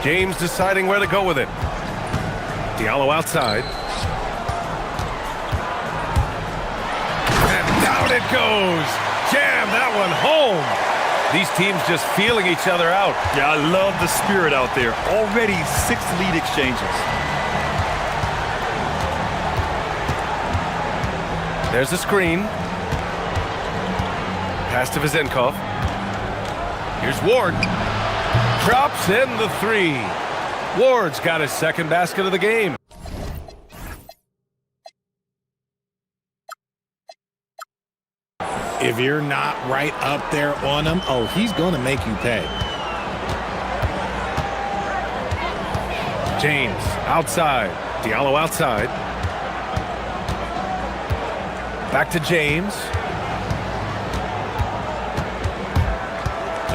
S6: James deciding where to go with it. Diallo outside. And down it goes. Jam that one home. These teams just feeling each other out.
S7: Yeah, I love the spirit out there. Already 6 lead exchanges.
S6: There's the screen. Pass to Vizenkov. Here's Ward. Drops in the 3. Ward's got his second basket of the game.
S12: If you're not right up there on him, oh, he's going to make you pay.
S6: James outside. Diallo outside. Back to James.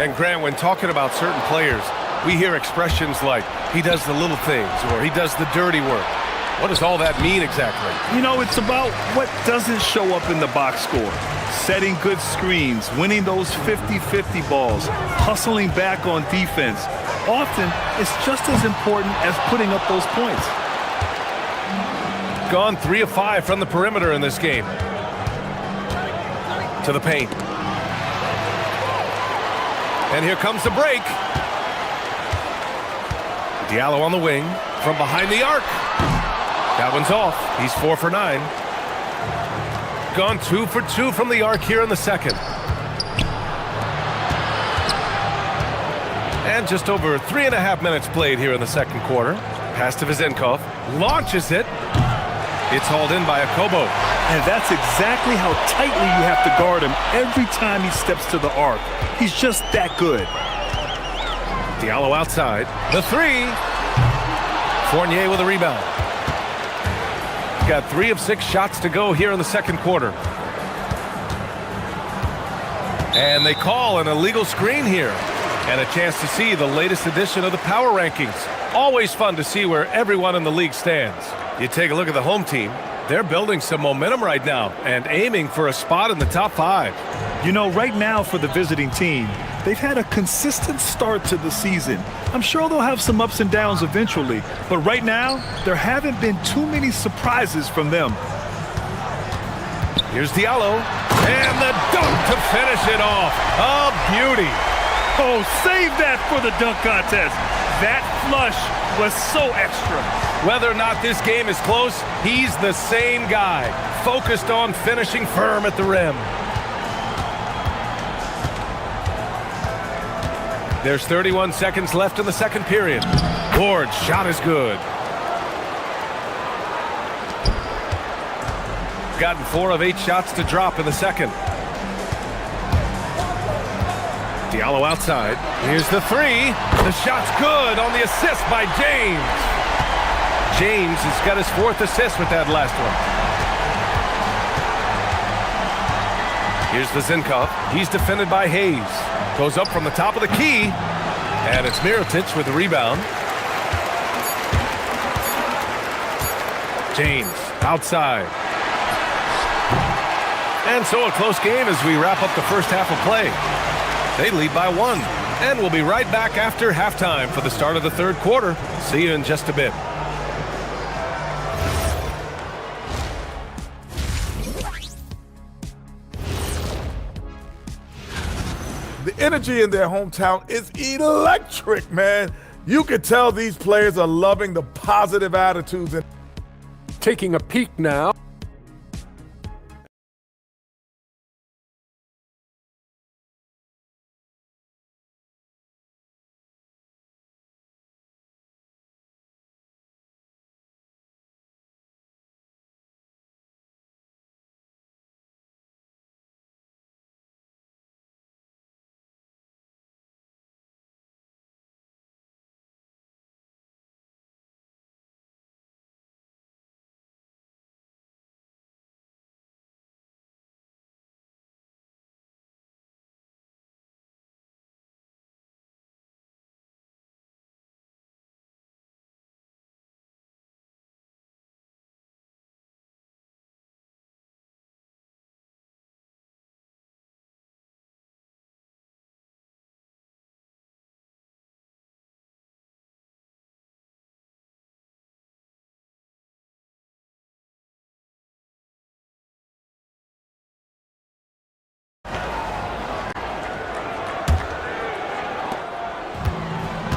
S6: And Grant, when talking about certain players, we hear expressions like, he does the little things, or he does the dirty work. What does all that mean exactly?
S7: You know, it's about what doesn't show up in the box score. Setting good screens, winning those 50-50 balls, hustling back on defense. Often, it's just as important as putting up those points.
S6: Gone 3 of 5 from the perimeter in this game. To the paint. And here comes the break. Diallo on the wing from behind the arc. That one's off. He's 4 for 9. Gone 2 for 2 from the arc here in the second. And just over 3.5 minutes played here in the second quarter. Pass to Vizenkov. Launches it. It's hauled in by Akobo.
S7: And that's exactly how tightly you have to guard him every time he steps to the arc. He's just that good.
S6: Diallo outside. The 3. Fournier with a rebound. Got 3 of 6 shots to go here in the second quarter. And they call an illegal screen here. And a chance to see the latest edition of the power rankings. Always fun to see where everyone in the league stands. You take a look at the home team. They're building some momentum right now and aiming for a spot in the top 5.
S7: You know, right now for the visiting team, they've had a consistent start to the season. I'm sure they'll have some ups and downs eventually, but right now, there haven't been too many surprises from them.
S6: Here's Diallo, and the dunk to finish it off. A beauty.
S7: Oh, save that for the dunk contest. That flush was so extra.
S6: Whether or not this game is close, he's the same guy, focused on finishing firm at the rim. There's 31 seconds left in the second period. Ward's shot is good. Gotten 4 of 8 shots to drop in the second. Diallo outside. Here's the 3. The shot's good on the assist by James. James has got his 4th assist with that last one. Here's the Zinkov. He's defended by Hayes. Goes up from the top of the key. And it's Mirotic with the rebound. James outside. And so a close game as we wrap up the first half of play. They lead by 1. And we'll be right back after halftime for the start of the third quarter. See you in just a bit.
S13: The energy in their hometown is electric, man. You can tell these players are loving the positive attitudes.
S5: Taking a peek now.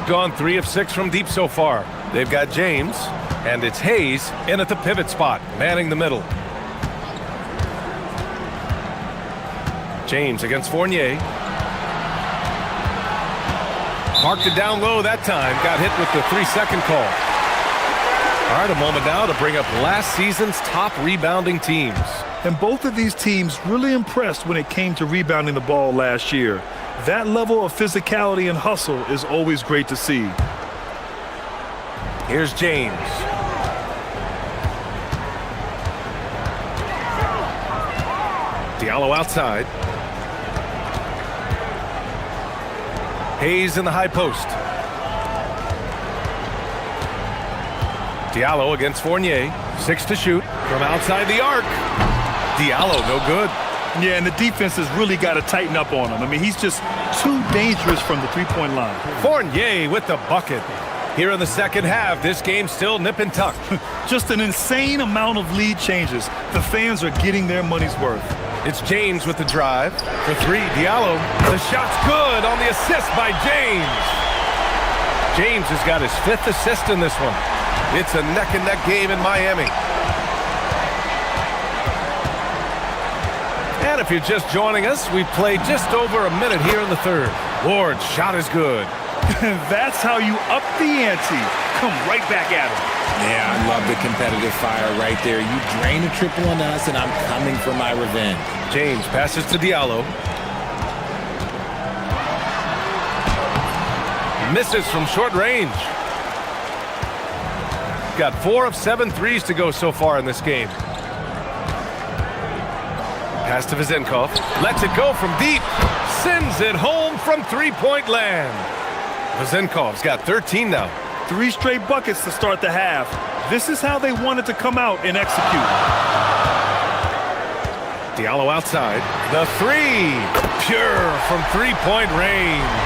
S6: Gone 3 of 6 from deep so far. They've got James, and it's Hayes in at the pivot spot, manning the middle. James against Fournier. Marked it down low that time. Got hit with the 3-second call. All right, a moment now to bring up last season's top rebounding teams.
S7: And both of these teams really impressed when it came to rebounding the ball last year. That level of physicality and hustle is always great to see.
S6: Here's James. Diallo outside. Hayes in the high post. Diallo against Fournier. 6 to shoot from outside the arc. Diallo no good.
S7: Yeah, and the defense has really got to tighten up on him. I mean, he's just too dangerous from the three-point line.
S6: Fournier with the bucket. Here in the second half, this game's still nip and tuck.
S7: Just an insane amount of lead changes. The fans are getting their money's worth.
S6: It's James with the drive. For 3, Diallo. The shot's good on the assist by James. James has got his 5th assist in this one. It's a neck-and-neck game in Miami. And if you're just joining us, we've played just over a minute here in the third. Ward's shot is good.
S7: That's how you up the ante. Come right back at him.
S12: Yeah, I love the competitive fire right there. You drain a triple on us, and I'm coming for my revenge.
S6: James passes to Diallo. Misses from short range. Got 4 of 7 threes to go so far in this game. Pass to Vizenkov. Lets it go from deep. Sends it home from three-point land. Vizenkov's got 13 now.
S7: 3 straight buckets to start the half. This is how they wanted to come out and execute.
S6: Diallo outside. The three. Pure from three-point range.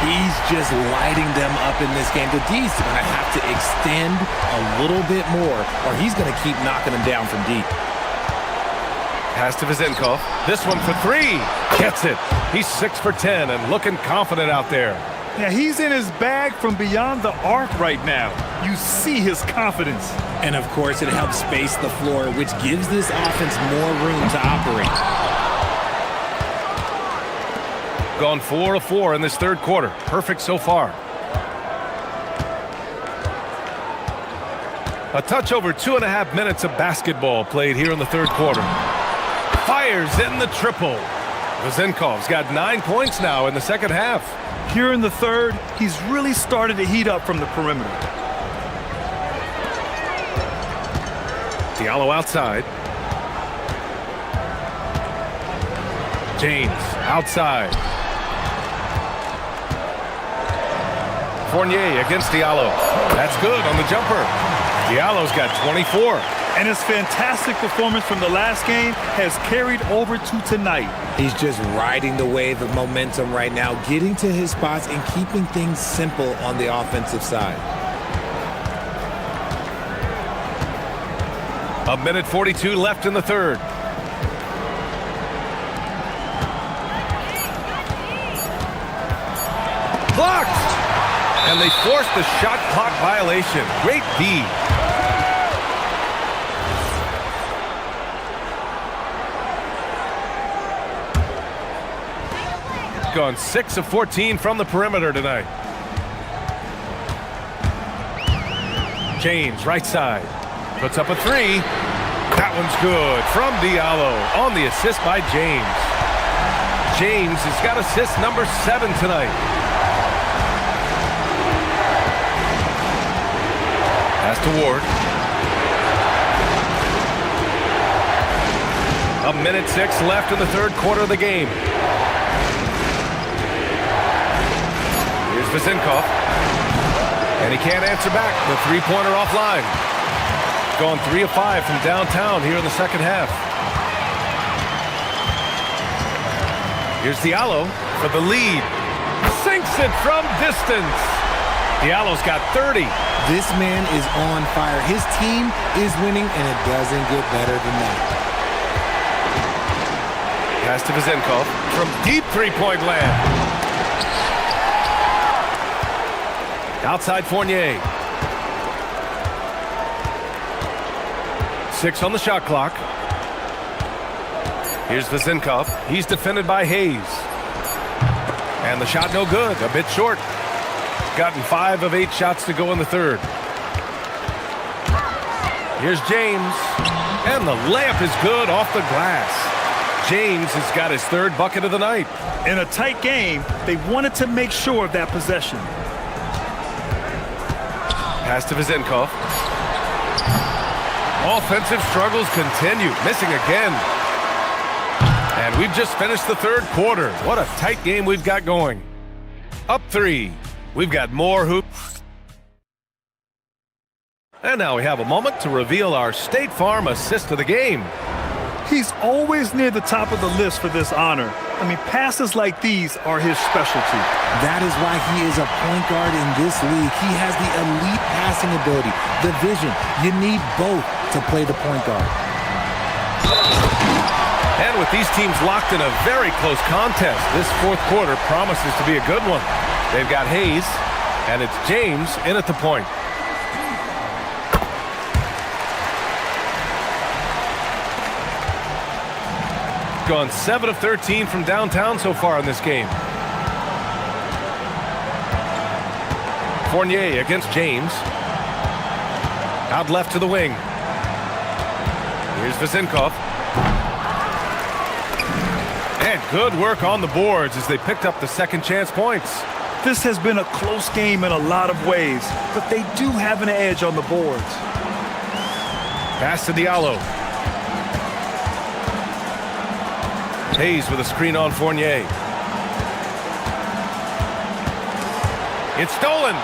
S12: He's just lighting them up in this game. The D's going to have to extend a little bit more, or he's going to keep knocking them down from deep.
S6: Pass to Vezenkov. This one for three. Gets it. He's 6 for 10 and looking confident out there.
S7: Yeah, he's in his bag from beyond the arc right now. You see his confidence.
S12: And of course, it helps space the floor, which gives this offense more room to operate.
S6: Gone 4 of 4 in this third quarter. Perfect so far. A touch over 2.5 minutes of basketball played here in the third quarter. Fires in the triple. Vezenkov's got 9 points now in the second half.
S7: Here in the third, he's really started to heat up from the perimeter.
S6: Diallo outside. James outside. Fournier against Diallo. That's good on the jumper. Diallo's got 24.
S7: And his fantastic performance from the last game has carried over to tonight.
S12: He's just riding the wave of momentum right now, getting to his spots and keeping things simple on the offensive side.
S6: 1:42 left in the third. Blocked! And they forced the shot clock violation. Great D. Gone 6 of 14 from the perimeter tonight. James, right side. Puts up a three. That one's good from Diallo on the assist by James. James has got assist number 7 tonight. Pass to Ward. 1:06 left in the third quarter of the game. Here's Vezenkov. And he can't answer back. The three-pointer offline. Going 3 of 5 from downtown here in the second half. Here's Diallo for the lead. Sinks it from distance. Diallo's got 30.
S12: This man is on fire. His team is winning, and it doesn't get better than that.
S6: Pass to Vezenkov from deep three-point land. Outside Fournier. 6 on the shot clock. Here's Vezenkov. He's defended by Hayes. And the shot no good. A bit short. Gotten 5 of 8 shots to go in the third. Here's James. And the layup is good off the glass. James has got his third bucket of the night.
S7: In a tight game, they wanted to make sure of that possession.
S6: Pass to Vezenkov. Offensive struggles continue. Missing again. And we've just finished the third quarter. What a tight game we've got going. Up 3. We've got more hoops. And now we have a moment to reveal our State Farm assist of the game.
S7: He's always near the top of the list for this honor. I mean, passes like these are his specialty.
S12: That is why he is a point guard in this league. He has the elite passing ability, the vision. You need both to play the point guard.
S6: And with these teams locked in a very close contest, this fourth quarter promises to be a good one. They've got Hayes, and it's James in at the point. Gone 7 of 13 from downtown so far in this game. Fournier against James. Out left to the wing. Here's Vezenkov. And good work on the boards as they picked up the second chance points.
S7: This has been a close game in a lot of ways, but they do have an edge on the boards.
S6: Pass to Diallo. Hayes with a screen on Fournier. It's stolen.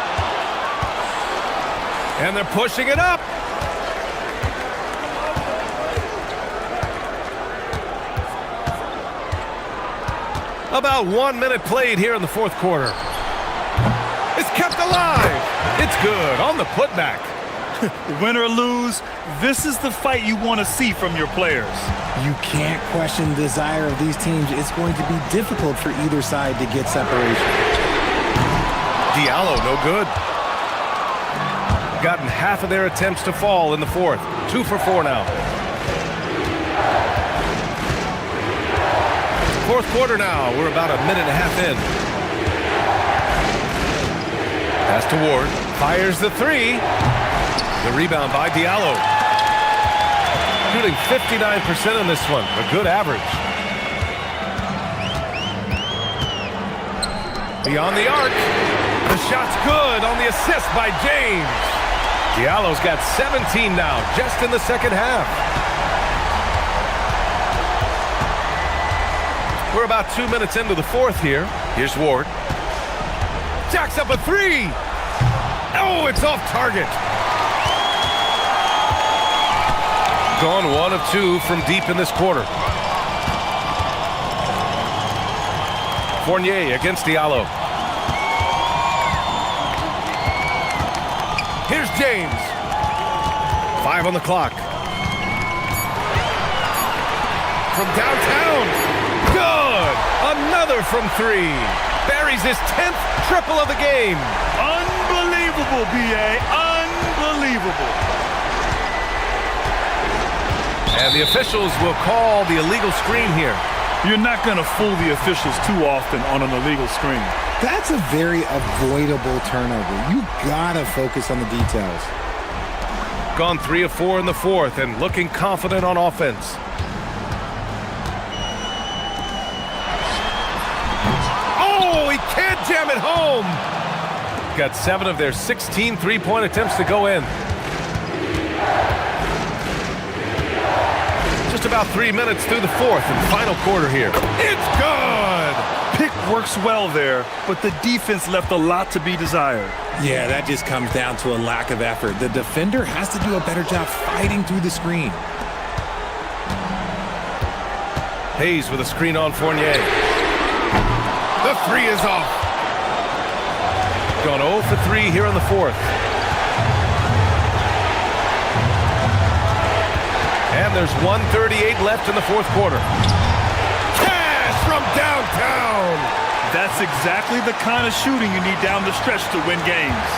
S6: And they're pushing it up. About 1 minute played here in the fourth quarter. It's kept alive. It's good on the putback.
S7: Win or lose, this is the fight you want to see from your players.
S12: You can't question the desire of these teams. It's going to be difficult for either side to get separation.
S6: Diallo, no good. Gotten half of their attempts to fall in the fourth. 2 for 4 now. Fourth quarter now. We're about a minute and a half in. Pass to Ward. Fires the three. The rebound by Diallo. Shooting 59% in this one. A good average. Beyond the arc. The shot's good on the assist by James. Diallo's got 17 now, just in the second half. We're about 2 minutes into the fourth here. Here's Ward. Jacks up a three. Oh, it's off target. Gone 1 of 2 from deep in this quarter. Fournier against Diallo. Here's James. 5 on the clock. From downtown. Good. Another from 3. Buries his 10th triple of the game.
S7: Unbelievable, B.A. Unbelievable.
S6: And the officials will call the illegal screen here.
S7: You're not going to fool the officials too often on an illegal screen.
S12: That's a very avoidable turnover. You gotta focus on the details.
S6: Gone 3 of 4 in the fourth and looking confident on offense. Oh, he can't jam it home. Got 7 of their 16 three-point attempts to go in. Just about 3 minutes through the fourth and final quarter here. It's good!
S7: Pick works well there, but the defense left a lot to be desired.
S12: Yeah, that just comes down to a lack of effort. The defender has to do a better job fighting through the screen.
S6: Hayes with a screen on Fournier. The three is off. Gone 0 for 3 here in the fourth. And there's 1:38 left in the fourth quarter. Cash from downtown.
S7: That's exactly the kind of shooting you need down the stretch to win games.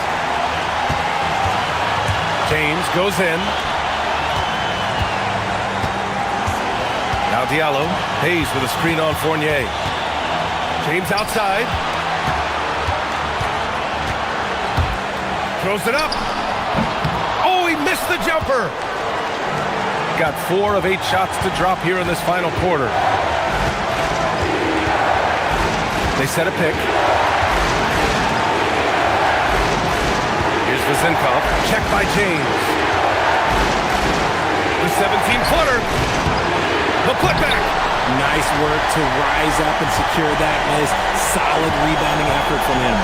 S6: James goes in. Now Diallo. Hayes with a screen on Fournier. James outside. Throws it up. Oh, he missed the jumper. Got 4 of 8 shots to drop here in this final quarter. They set a pick. Here's Vezenkov. Checked by James. The 17-footer. The putback.
S12: Nice work to rise up and secure that miss. Solid rebounding effort from him.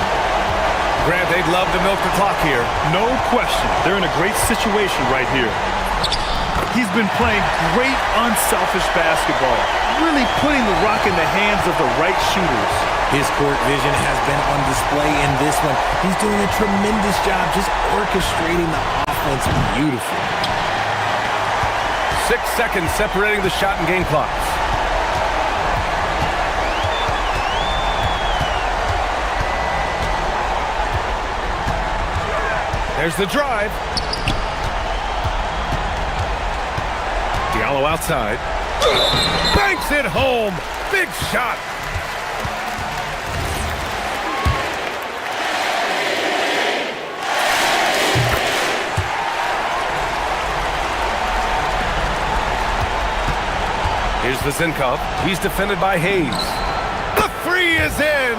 S6: Grant, they'd love to milk the clock here.
S7: No question. They're in a great situation right here. He's been playing great, unselfish basketball, really putting the rock in the hands of the right shooters.
S12: His court vision has been on display in this one. He's doing a tremendous job just orchestrating the offense beautifully.
S6: 6 seconds separating the shot and game clocks. There's the drive. Diallo outside. Banks it home. Big shot. Here's Vezenkov. He's defended by Hayes. The three is in.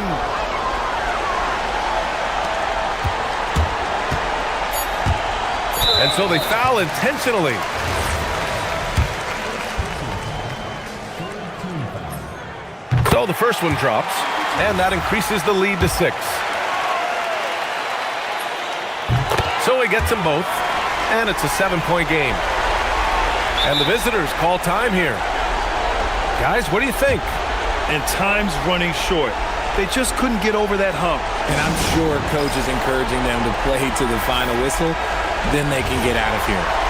S6: And so they foul intentionally. So the first one drops, and that increases the lead to 6. So he gets them both, and it's a 7-point game. And the visitors call time here. Guys, what do you think?
S7: and time's running short. They just couldn't get over that hump.
S12: And I'm sure coach is encouraging them to play to the final whistle. Then they can get out of here.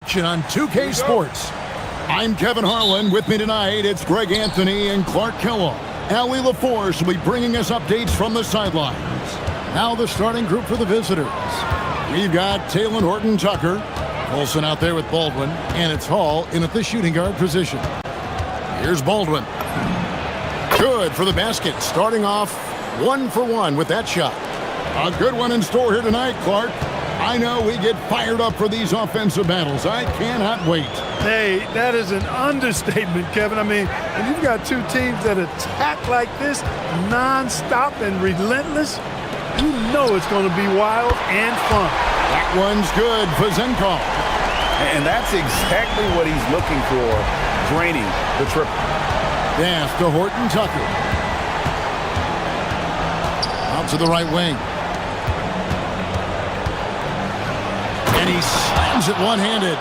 S2: On 2K Sports. I'm Kevin Harlan. With me tonight, it's Greg Anthony and Clark Kellogg. Allie LaForce will be bringing us updates from the sidelines. Now the starting group for the visitors. We've got Taylor Horton-Tucker, Olsen out there with Baldwin, and it's Hall in at the shooting guard position. Here's Baldwin. Good for the basket, starting off 1 for 1 with that shot. A good one in store here tonight, Clark. I know we get fired up for these offensive battles. I cannot wait.
S1: Hey, that is an understatement, Kevin. I mean, when you've got two teams that attack like this, non-stop and relentless, you know it's going to be wild and fun.
S2: That one's good for Zenkov.
S3: And that's exactly what he's looking for, draining the triple.
S2: Pass to Horton-Tucker. Out to the right wing. And he slams it one-handed.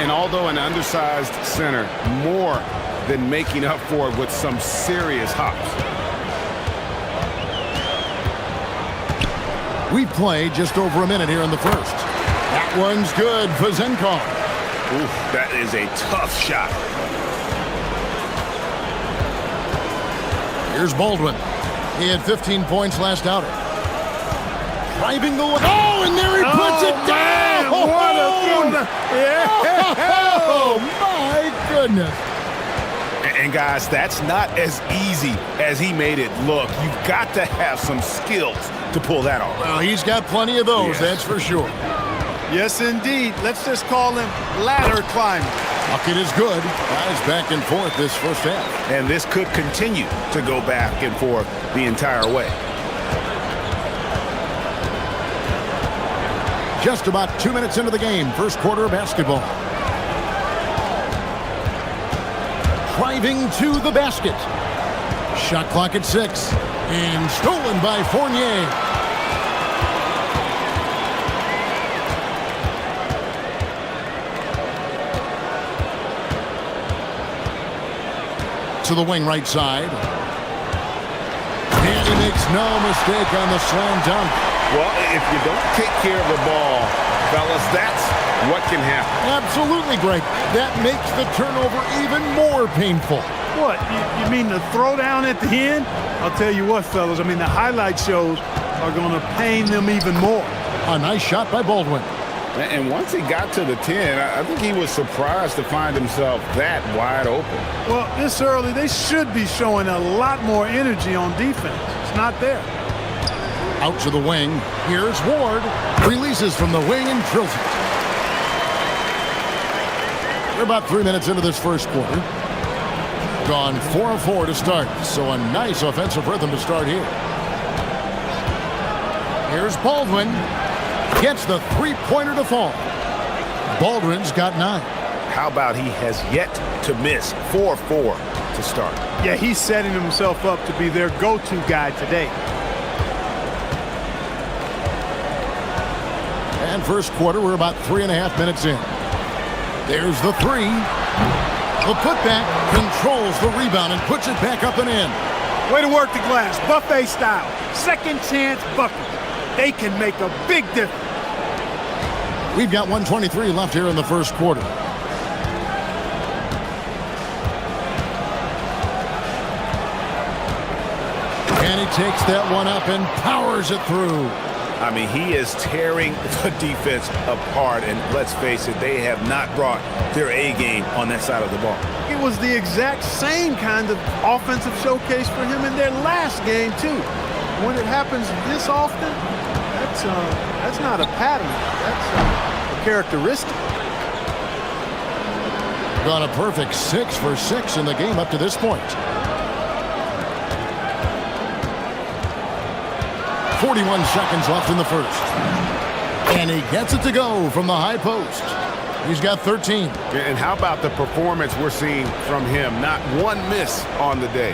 S3: And although an undersized center, more than making up for it with some serious hops.
S2: We've played just over a minute here in the first. That one's good for Zenkov.
S3: Oof, that is a tough shot.
S2: Here's Baldwin. He had 15 points last outing. Driving the... Oh, and there he puts it down!
S1: What a throwdown! Yeah.
S2: Oh, my goodness.
S3: And guys, that's not as easy as he made it look. You've got to have some skills to pull that off.
S2: Well, he's got plenty of those, that's for sure.
S1: Yes, indeed. Let's just call him ladder climbing.
S2: Bucket is good. Guys back and forth this first half.
S3: And this could continue to go back and forth the entire way.
S2: Just about 2 minutes into the game, first quarter of basketball. Driving to the basket. Shot clock at 6. And stolen by Fournier. To the wing right side. And he makes no mistake on the slam dunk.
S3: Well, if you don't take care of the ball, fellas, that's what can happen.
S2: Absolutely, Greg. That makes the turnover even more painful.
S1: What? You mean the throwdown at the end? I'll tell you what, fellas. I mean, the highlight shows are going to pain them even more.
S2: A nice shot by Baldwin.
S3: And once he got to the 10, I think he was surprised to find himself that wide open.
S1: Well, this early, they should be showing a lot more energy on defense. It's not there.
S2: Out to the wing. Here's Ward. Releases from the wing and drills it. We're about 3 minutes into this first quarter. Gone 4 of 4 to start. So a nice offensive rhythm to start here. Here's Baldwin. Gets the three-pointer to fall. Baldwin's got 9.
S3: How about he has yet to miss 4 of 4 to start?
S1: Yeah, he's setting himself up to be their go-to guy today.
S2: And first quarter, we're about 3.5 minutes in. There's the 3. The putback controls the rebound and puts it back up and in.
S1: Way to work the glass, buffet style. Second chance bucket. They can make a big difference.
S2: We've got 1:23 left here in the first quarter. And he takes that one up and powers it through.
S3: I mean, he is tearing the defense apart, and let's face it, they have not brought their A game on that side of the ball.
S1: It was the exact same kind of offensive showcase for him in their last game, too. When it happens this often, that's not a pattern. That's a characteristic.
S2: Got a perfect 6 for 6 in the game up to this point. 41 seconds left in the first. And he gets it to go from the high post. He's got 13.
S3: And how about the performance we're seeing from him? Not one miss on the day.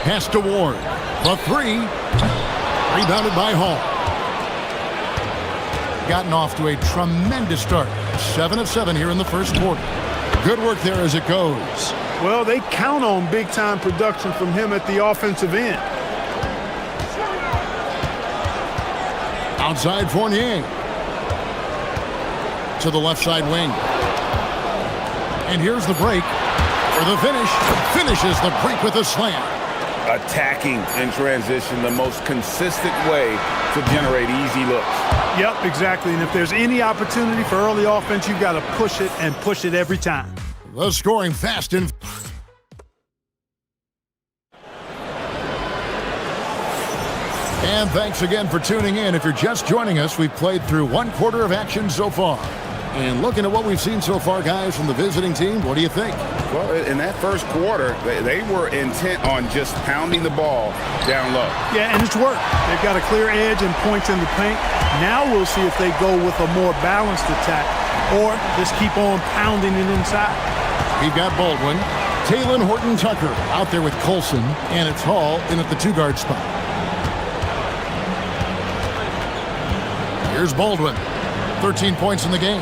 S2: Pass to Ward. The 3. Rebounded by Hall. Gotten off to a tremendous start. 7 of 7 here in the first quarter. Good work there as it goes.
S1: Well, they count on big-time production from him at the offensive end.
S2: Outside Fournier. To the left side wing. And here's the break for the finish. Finishes the break with a slam.
S3: Attacking in transition, the most consistent way to generate easy looks.
S1: Yep, exactly. And if there's any opportunity for early offense, you've got to push it and push it every time.
S2: The scoring fast and... And thanks again for tuning in. If you're just joining us, we've played through one quarter of action so far. And looking at what we've seen so far, guys, from the visiting team, what do you think?
S3: Well, in that first quarter, they were intent on just pounding the ball down low.
S1: Yeah, and it's worked. They've got a clear edge and points in the paint. Now we'll see if they go with a more balanced attack or just keep on pounding it inside.
S2: We've got Baldwin, Taylor Horton-Tucker out there with Colson, and it's Hall in at the two-guard spot. Here's Baldwin, 13 points in the game.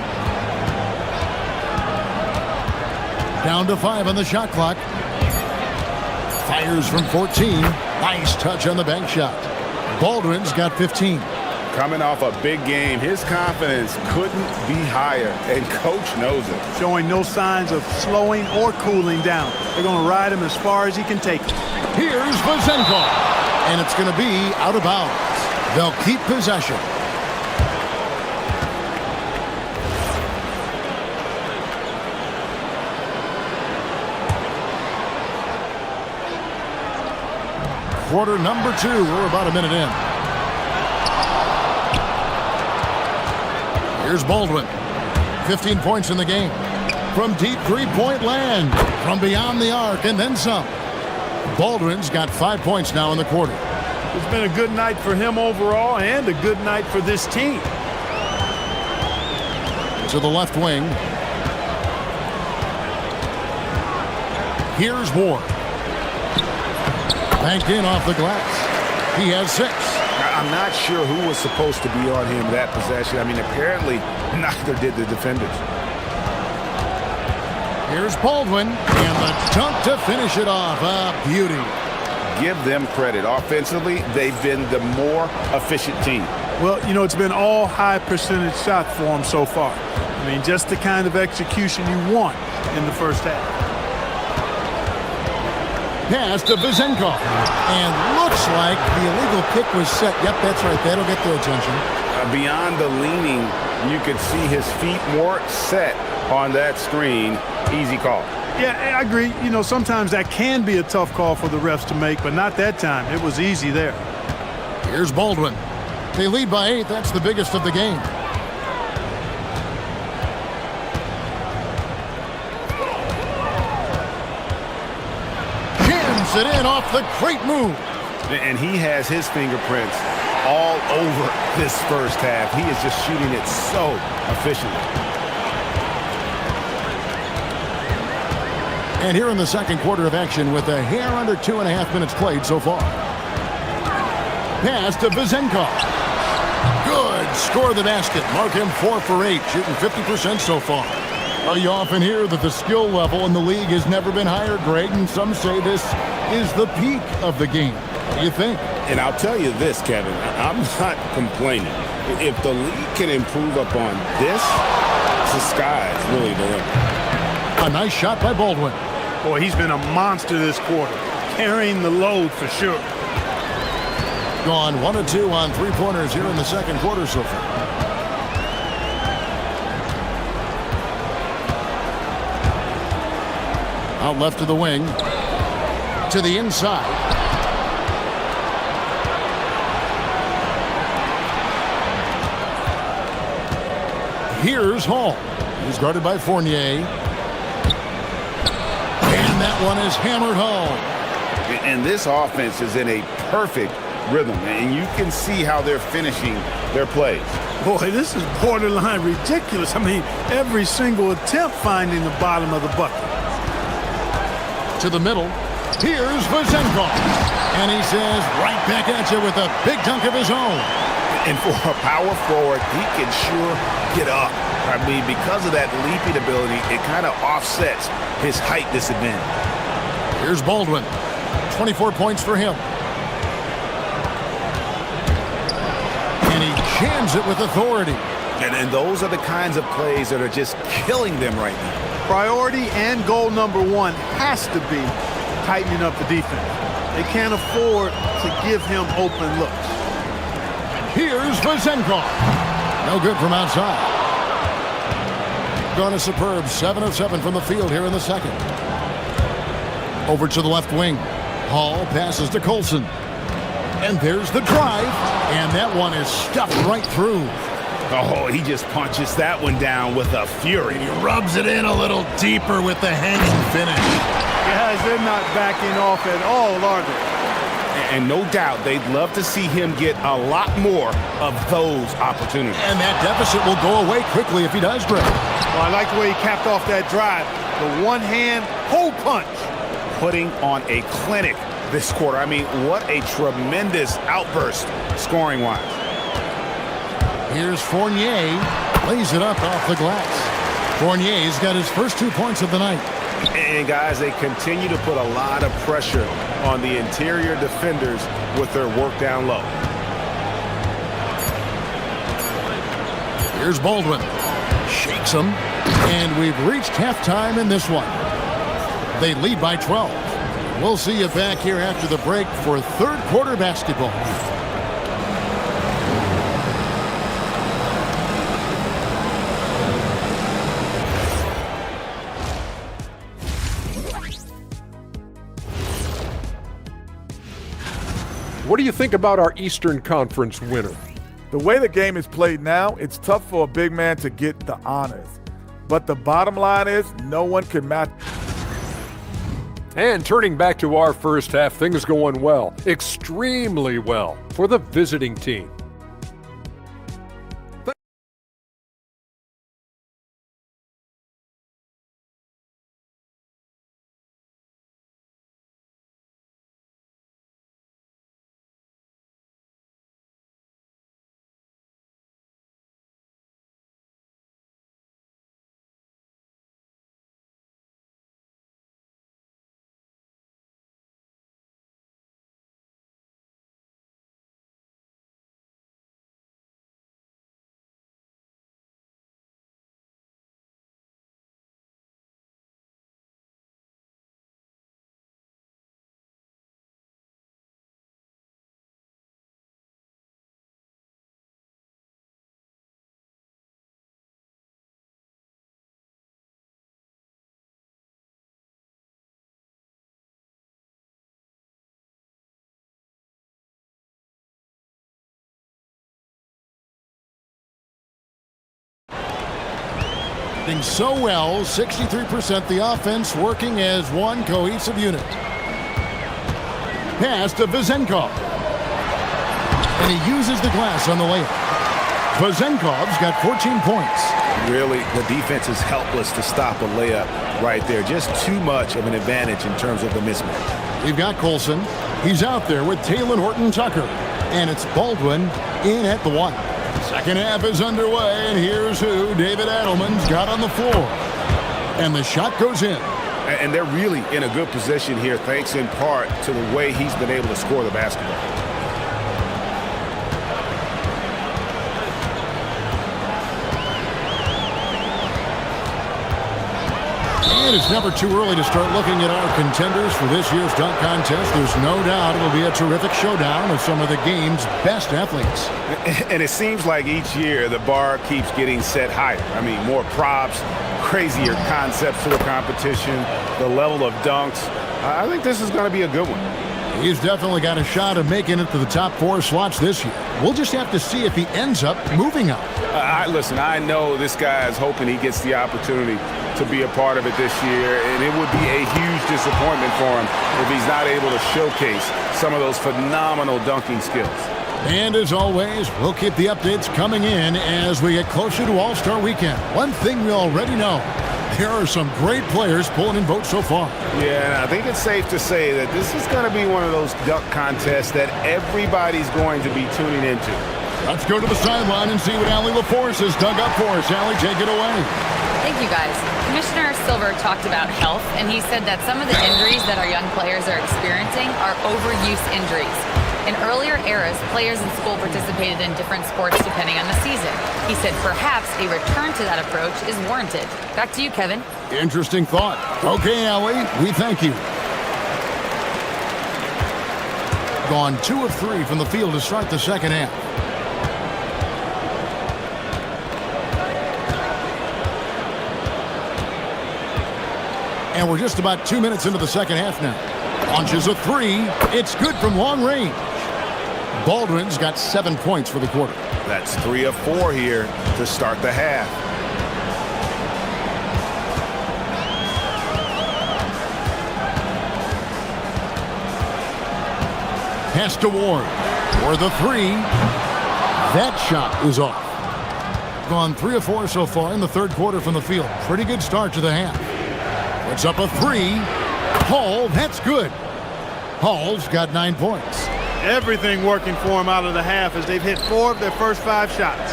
S2: Down to 5 on the shot clock. Fires from 14. Nice touch on the bank shot. Baldwin's got 15.
S3: Coming off a big game, his confidence couldn't be higher, and coach knows it.
S1: Showing no signs of slowing or cooling down. They're going to ride him as far as he can take it.
S2: Here's Vazenko, and it's going to be out of bounds. They'll keep possession. Quarter number 2. We're about a minute in. Here's Baldwin. 15 points in the game. From deep three-point land. From beyond the arc and then some. Baldwin's got 5 points now in the quarter.
S1: It's been a good night for him overall and a good night for this team.
S2: To the left wing. Here's Ward. Banked in off the glass. He has 6.
S3: I'm not sure who was supposed to be on him that possession. I mean, apparently neither did the defenders.
S2: Here's Baldwin, and the dunk to finish it off. A beauty.
S3: Give them credit. Offensively, they've been the more efficient team.
S1: Well, you know, it's been all high percentage shot for them so far. I mean, just the kind of execution you want in the first half.
S2: Pass to Vazenko. And looks like the illegal kick was set. Yep, that's right. That'll get their attention.
S3: Beyond the leaning, you could see his feet more set on that screen. Easy call.
S1: Yeah, I agree. You know, sometimes that can be a tough call for the refs to make, but not that time. It was easy there.
S2: Here's Baldwin. They lead by 8. That's the biggest of the game. It in off the great move.
S3: And he has his fingerprints all over this first half. He is just shooting it so efficiently.
S2: And here in the second quarter of action with a hair under 2.5 minutes played so far. Pass to Vazenko. Good. Score the basket. Mark him 4 for 8. Shooting 50% so far. You often hear that the skill level in the league has never been higher, Greg, and some say this is the peak of the game. What do you think?
S3: And I'll tell you this, Kevin, I'm not complaining. If the league can improve upon this, the sky's really the limit.
S2: A nice shot by Baldwin.
S1: Boy, he's been a monster this quarter, carrying the load for sure.
S2: Gone 1 of 2 on three-pointers here in the second quarter so far. Out left to the wing. To the inside. Here's Hall. He's guarded by Fournier. And that one is hammered home.
S3: And this offense is in a perfect rhythm, and you can see how they're finishing their plays.
S1: Boy, this is borderline ridiculous. I mean, every single attempt finding the bottom of the bucket.
S2: To the middle. Here's Vazenko. And he says right back at you with a big dunk of his own.
S3: And for a power forward, he can sure get up. I mean, because of that leaping ability, it kind of offsets his height disadvantage.
S2: Here's Baldwin. 24 points for him. And he jams it with authority.
S3: And those are the kinds of plays that are just killing them right now.
S1: Priority and goal number one has to be tightening up the defense. They can't afford to give him open looks.
S2: Here's Vazenkov. No good from outside. Gone a superb 7 of 7 from the field here in the second. Over to the left wing. Hall passes to Colson. And there's the drive. And that one is stuffed right through.
S3: Oh, he just punches that one down with a fury.
S2: He rubs it in a little deeper with the hanging finish.
S1: Guys, they're not backing off at all, are they?
S3: And no doubt they'd love to see him get a lot more of those opportunities.
S2: And that deficit will go away quickly if he does drive.
S1: Well, I like the way he capped off that drive. The one-hand hole punch.
S3: Putting on a clinic this quarter. I mean, what a tremendous outburst scoring-wise.
S2: Here's Fournier. Lays it up off the glass. Fournier's got his first 2 points of the night.
S3: And guys, they continue to put a lot of pressure on the interior defenders with their work down low.
S2: Here's Baldwin. Shakes him. And we've reached halftime in this one. They lead by 12. We'll see you back here after the break for third quarter basketball.
S5: What do you think about our Eastern Conference winner?
S13: The way the game is played now, it's tough for a big man to get the honors. But the bottom line is no one can match.
S5: And turning back to our first half, things going well, extremely well, for the visiting team.
S2: So well, 63% the offense working as one cohesive unit. Pass to Vazenkov. And he uses the glass on the layup. Vazenkov's got 14 points.
S3: Really, the defense is helpless to stop a layup right there. Just too much of an advantage in terms of the mismatch.
S2: We've got Colson. He's out there with Taylor Horton-Tucker. And it's Baldwin in at the one. Second half is underway, and here's who David Adelman's got on the floor. And the shot goes in.
S3: And they're really in a good position here, thanks in part to the way he's been able to score the basketball.
S2: And it's never too early to start looking at our contenders for this year's dunk contest. There's no doubt it'll be a terrific showdown of some of the game's best athletes.
S3: And it seems like each year the bar keeps getting set higher. I mean, more props, crazier concepts to the competition, the level of dunks. I think this is going to be a good one.
S2: He's definitely got a shot of making it to the top 4 slots this year. We'll just have to see if he ends up moving up.
S3: Listen, I know this guy is hoping he gets the opportunity to be a part of it this year, and it would be a huge disappointment for him if he's not able to showcase some of those phenomenal dunking skills.
S2: And as always, we'll keep the updates coming in as we get closer to All-Star Weekend. One thing we already know, there are some great players pulling in votes so far.
S3: Yeah, I think it's safe to say that this is going to be one of those dunk contests that everybody's going to be tuning into.
S2: Let's go to the sideline and see what Allie LaForce has dug up for us. Allie, take it away.
S9: Thank you, guys. Commissioner Silver talked about health, and he said that some of the injuries that our young players are experiencing are overuse injuries. In earlier eras, players in school participated in different sports depending on the season. He said perhaps a return to that approach is warranted. Back to you, Kevin.
S2: Interesting thought. Okay, Allie, we thank you. Gone 2 of 3 from the field to start the second half. And we're just about 2 minutes into the second half now. Launches a 3. It's good from long range. Baldwin's got 7 points for the quarter.
S3: That's 3 of 4 here to start the half.
S2: Pass to Ward for the 3. That shot is off. Gone 3 of 4 so far in the third quarter from the field. Pretty good start to the half. Puts up a 3. Hall, that's good. Hall's got 9 points.
S1: Everything working for him out of the half as they've hit 4 of their first 5 shots.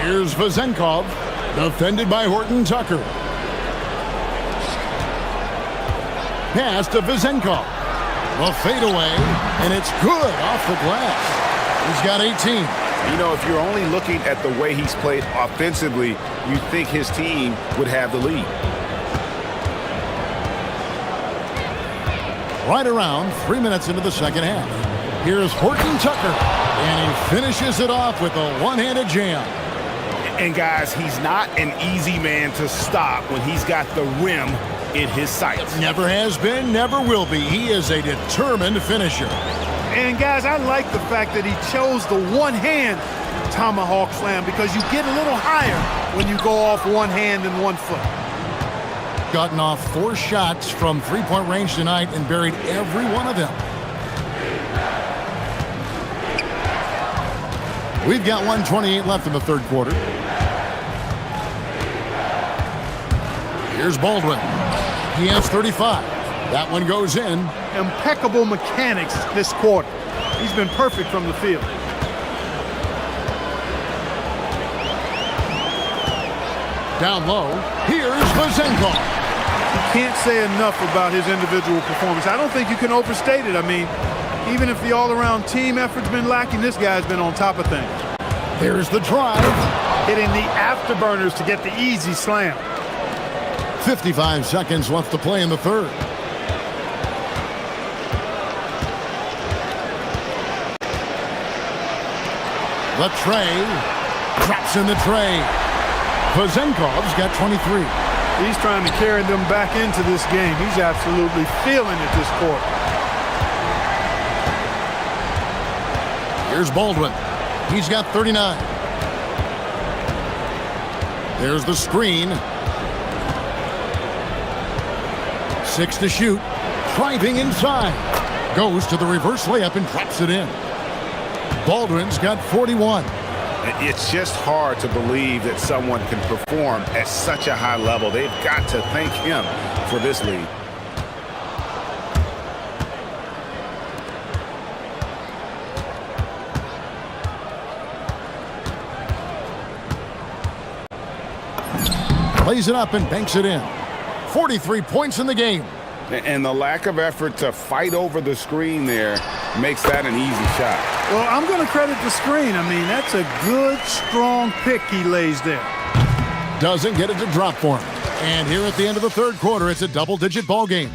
S2: Here's Vazenkov, defended by Horton Tucker. Pass to Vazenkov. The fadeaway, and it's good off the glass. He's got 18.
S3: You know, if you're only looking at the way he's played offensively, you'd think his team would have the lead.
S2: Right around 3 minutes into the second half. Here's Horton Tucker, and he finishes it off with a one-handed jam.
S3: And guys, he's not an easy man to stop when he's got the rim in his sights.
S2: Never has been, never will be. He is a determined finisher.
S1: And guys, I like the fact that he chose the one-hand tomahawk slam because you get a little higher when you go off one hand and 1 foot.
S2: Gotten off 4 shots from three-point range tonight and buried every one of them. We've got 1:28 left in the third quarter. Here's Baldwin. He has 35. That one goes in.
S1: Impeccable mechanics this quarter. He's been perfect from the field.
S2: Down low. Here's Vazenkov.
S1: You can't say enough about his individual performance. I don't think you can overstate it. I mean, even if the all-around team effort's been lacking, this guy's been on top of things.
S2: There's the drive.
S1: Hitting the afterburners to get the easy slam.
S2: 55 seconds left to play in the third. The tray. Drops in the tray. Vazenkov's got 23.
S1: He's trying to carry them back into this game. He's absolutely feeling it this quarter.
S2: Here's Baldwin. He's got 39. There's the screen. 6 to shoot. Driving inside. Goes to the reverse layup and drops it in. Baldwin's got 41.
S3: It's just hard to believe that someone can perform at such a high level. They've got to thank him for this lead.
S2: Plays it up and banks it in. 43 points in the game.
S3: And the lack of effort to fight over the screen there makes that an easy shot.
S1: Well, I'm going to credit the screen. I mean, that's a good, strong pick he lays there.
S2: Doesn't get it to drop for him. And here at the end of the third quarter, it's a double-digit ball game.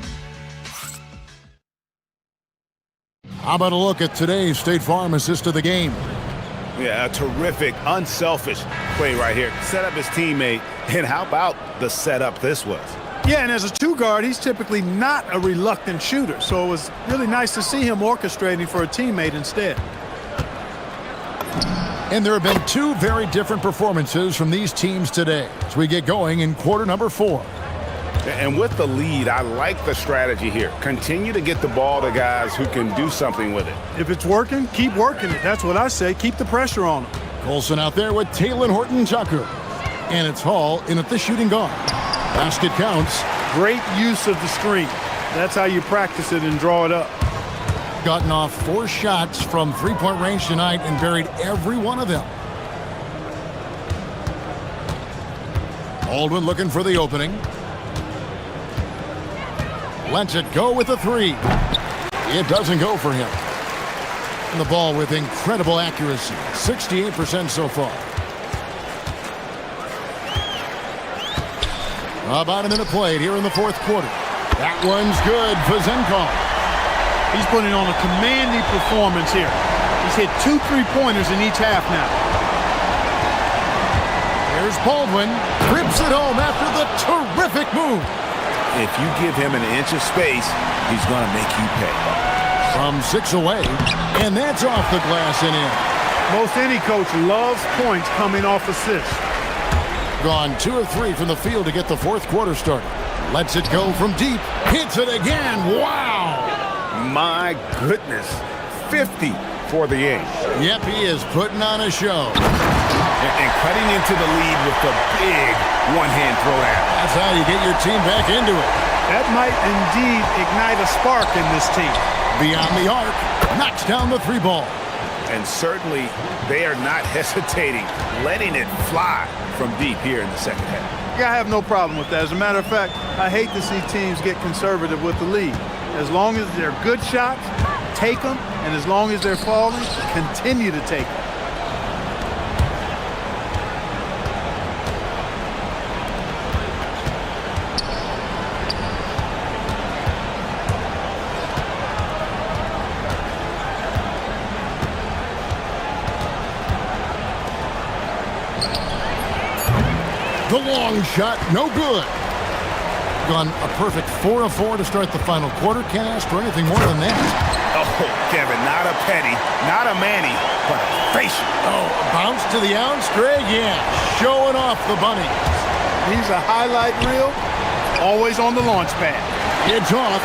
S2: How about a look at today's State Farm assist of the game?
S3: Yeah, a terrific, unselfish play right here. Set up his teammate, and how about the setup this was?
S1: Yeah, and as a 2-guard, he's typically not a reluctant shooter, so it was really nice to see him orchestrating for a teammate instead.
S2: And there have been 2 very different performances from these teams today as we get going in quarter number 4.
S3: And with the lead, I like the strategy here. Continue to get the ball to guys who can do something with it.
S1: If it's working, keep working it. That's what I say. Keep the pressure on him.
S2: Colson out there with Taylor Horton Tucker. And it's Hall in at the shooting guard. Basket counts.
S1: Great use of the screen. That's how you practice it and draw it up.
S2: Gotten off 4 shots from three-point range tonight and buried every one of them. Baldwin looking for the opening. Lets it go with a three. It doesn't go for him. And the ball with incredible accuracy. 68% so far. About a minute played here in the fourth quarter. That one's good for Zenkov.
S1: He's putting on a commanding performance here. He's hit 2 3-pointers in each half now.
S2: Here's Baldwin. Rips it home after the terrific move.
S3: If you give him an inch of space, he's going to make you pay.
S2: From 6 away, and that's off the glass and in.
S1: Most any coach loves points coming off assists.
S2: Gone 2 of 3 from the field to get the fourth quarter started. Lets it go from deep. Hits it again. Wow!
S3: My goodness. 50 for the aim.
S2: Yep, he is putting on a show.
S3: And cutting into the lead with the big one-hand throwdown.
S2: That's how you get your team back into it.
S1: That might indeed ignite a spark in this team.
S2: Beyond the arc. Knocks down the 3 ball.
S3: And certainly, they are not hesitating, letting it fly from deep here in the second half.
S1: Yeah, I have no problem with that. As a matter of fact, I hate to see teams get conservative with the lead. As long as they're good shots, take them. And as long as they're falling, continue to take them.
S2: The long shot, no good. Gone a perfect 4 of 4 to start the final quarter. Can't ask for anything more than that.
S3: Oh, Kevin, not a penny, not a Manny, but a facial.
S2: Oh, bounce to the ounce, Greg, yeah. Showing off the bunny.
S1: He's a highlight reel, always on the launch pad.
S2: It's off.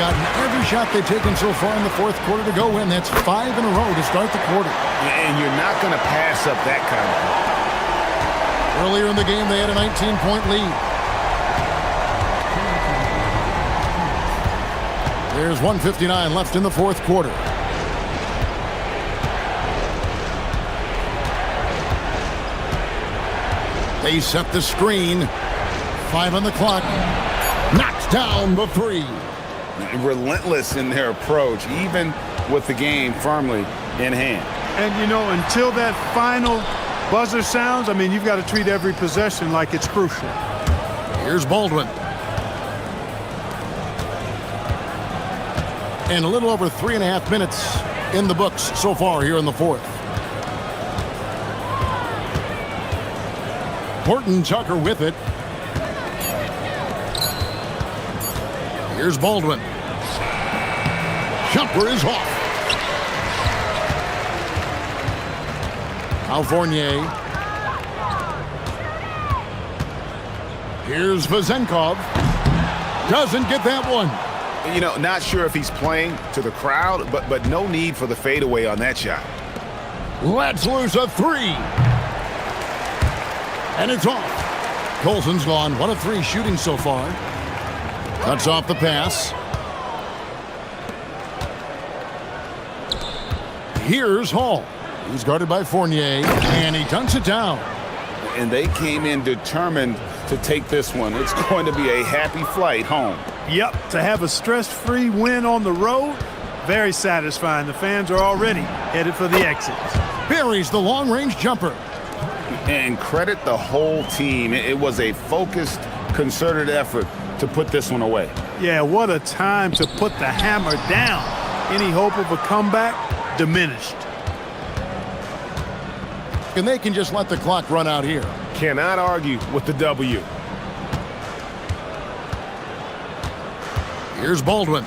S2: Gotten every shot they've taken so far in the fourth quarter to go in. That's 5 in a row to start the quarter.
S3: And you're not going to pass up that kind of play.
S2: Earlier in the game, they had a 19-point lead. There's 1:59 left in the fourth quarter. They set the screen. 5 on the clock. Knocks down the 3.
S3: Relentless in their approach, even with the game firmly in hand.
S1: And, you know, until that final buzzer sounds, I mean, you've got to treat every possession like it's crucial.
S2: Here's Baldwin. And a little over 3.5 minutes in the books so far here in the fourth. Horton Tucker with it. Here's Baldwin. Jumper is off. Now Fournier. Here's Vazenkov. Doesn't get that one.
S3: You know, not sure if he's playing to the crowd, but no need for the fadeaway on that shot.
S2: Let's lose a 3. And it's off. Colson's gone 1 of 3 shooting so far. Cuts off the pass. Here's Hall. He's guarded by Fournier, and he dunks it down.
S3: And they came in determined to take this one. It's going to be a happy flight home.
S1: Yep, to have a stress-free win on the road, very satisfying. The fans are already headed for the exits.
S2: Buries the long-range jumper.
S3: And credit the whole team. It was a focused, concerted effort to put this one away.
S1: Yeah, what a time to put the hammer down. Any hope of a comeback diminished.
S2: And they can just let the clock run out here.
S3: Cannot argue with the W.
S2: Here's Baldwin.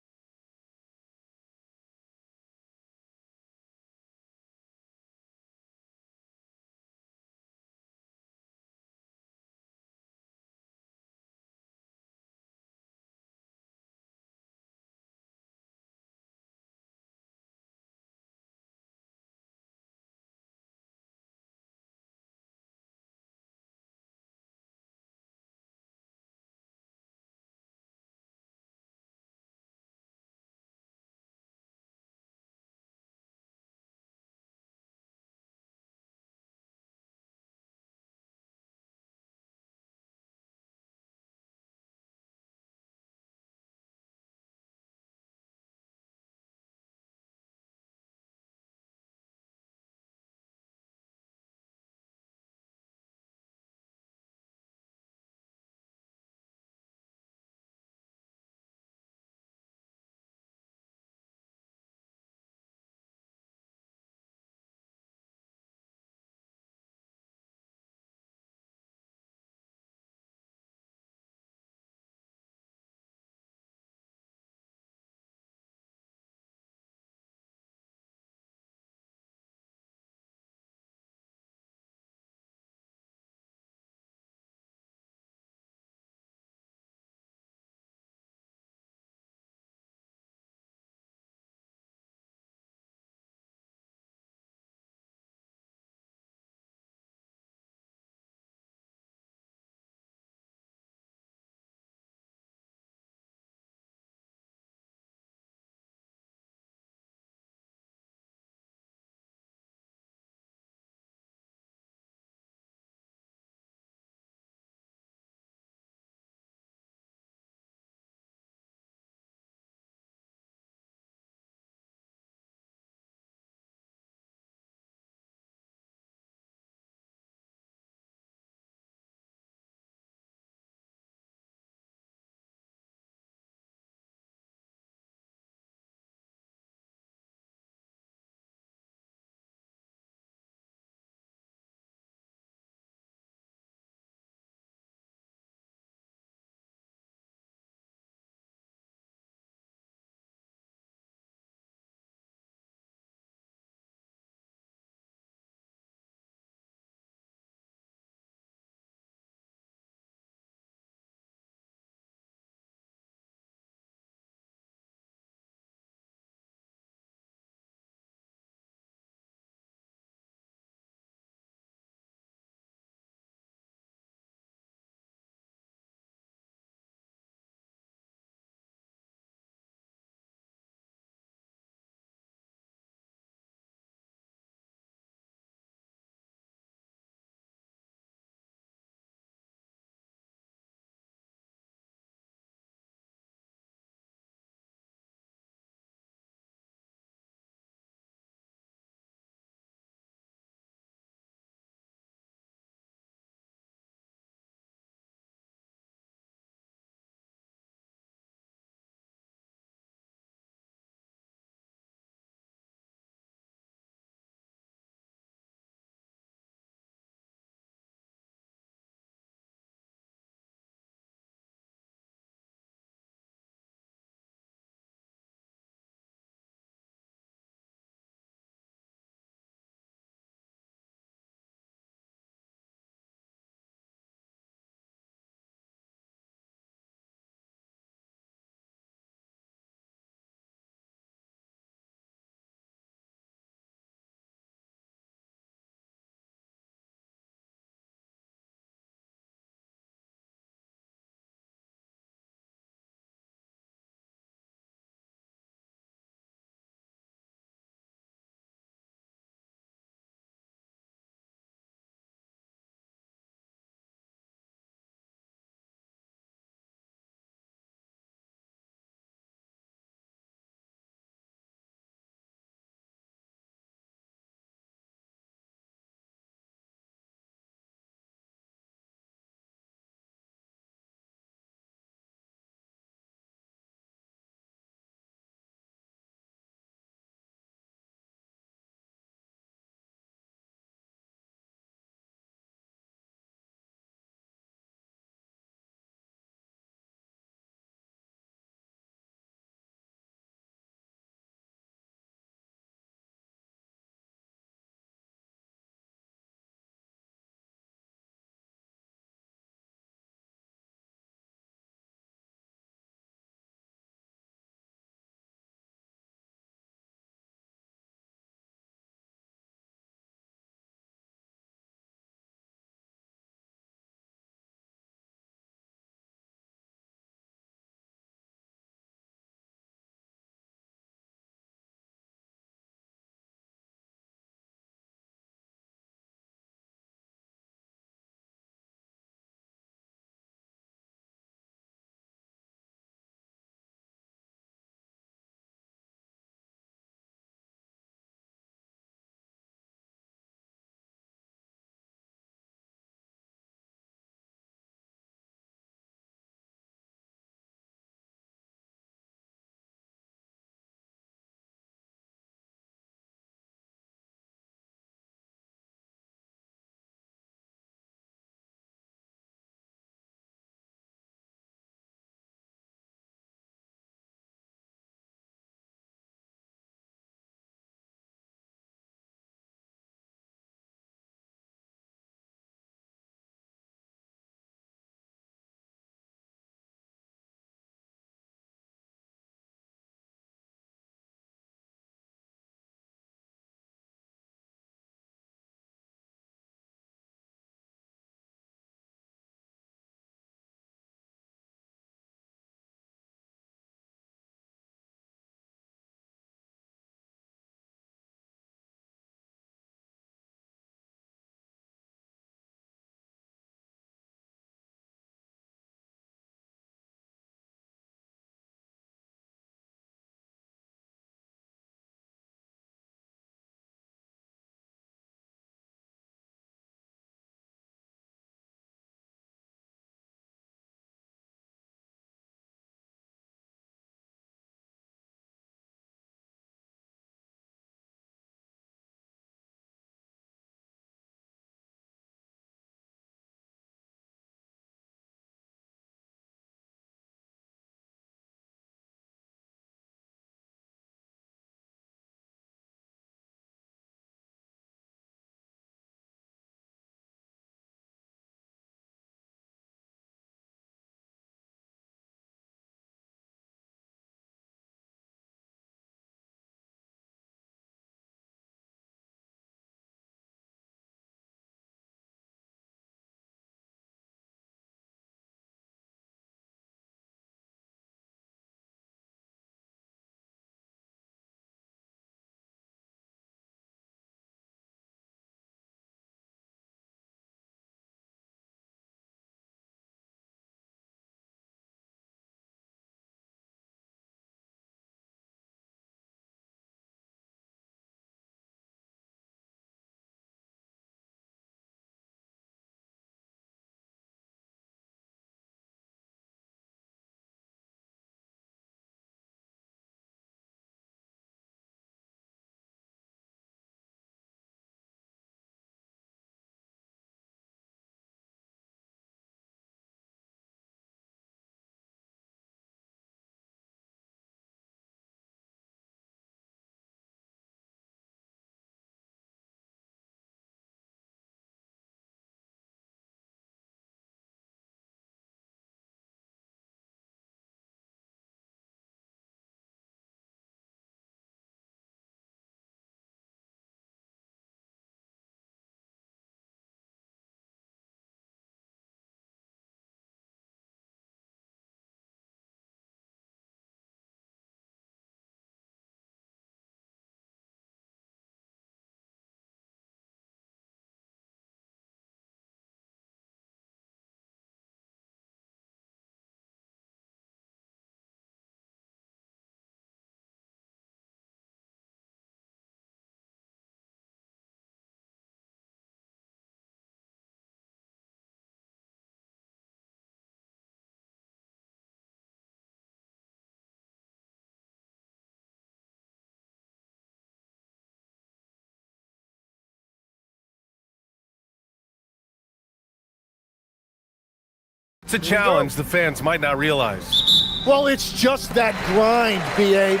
S6: It's a challenge the fans might not realize.
S14: Well, it's just that grind, B.A.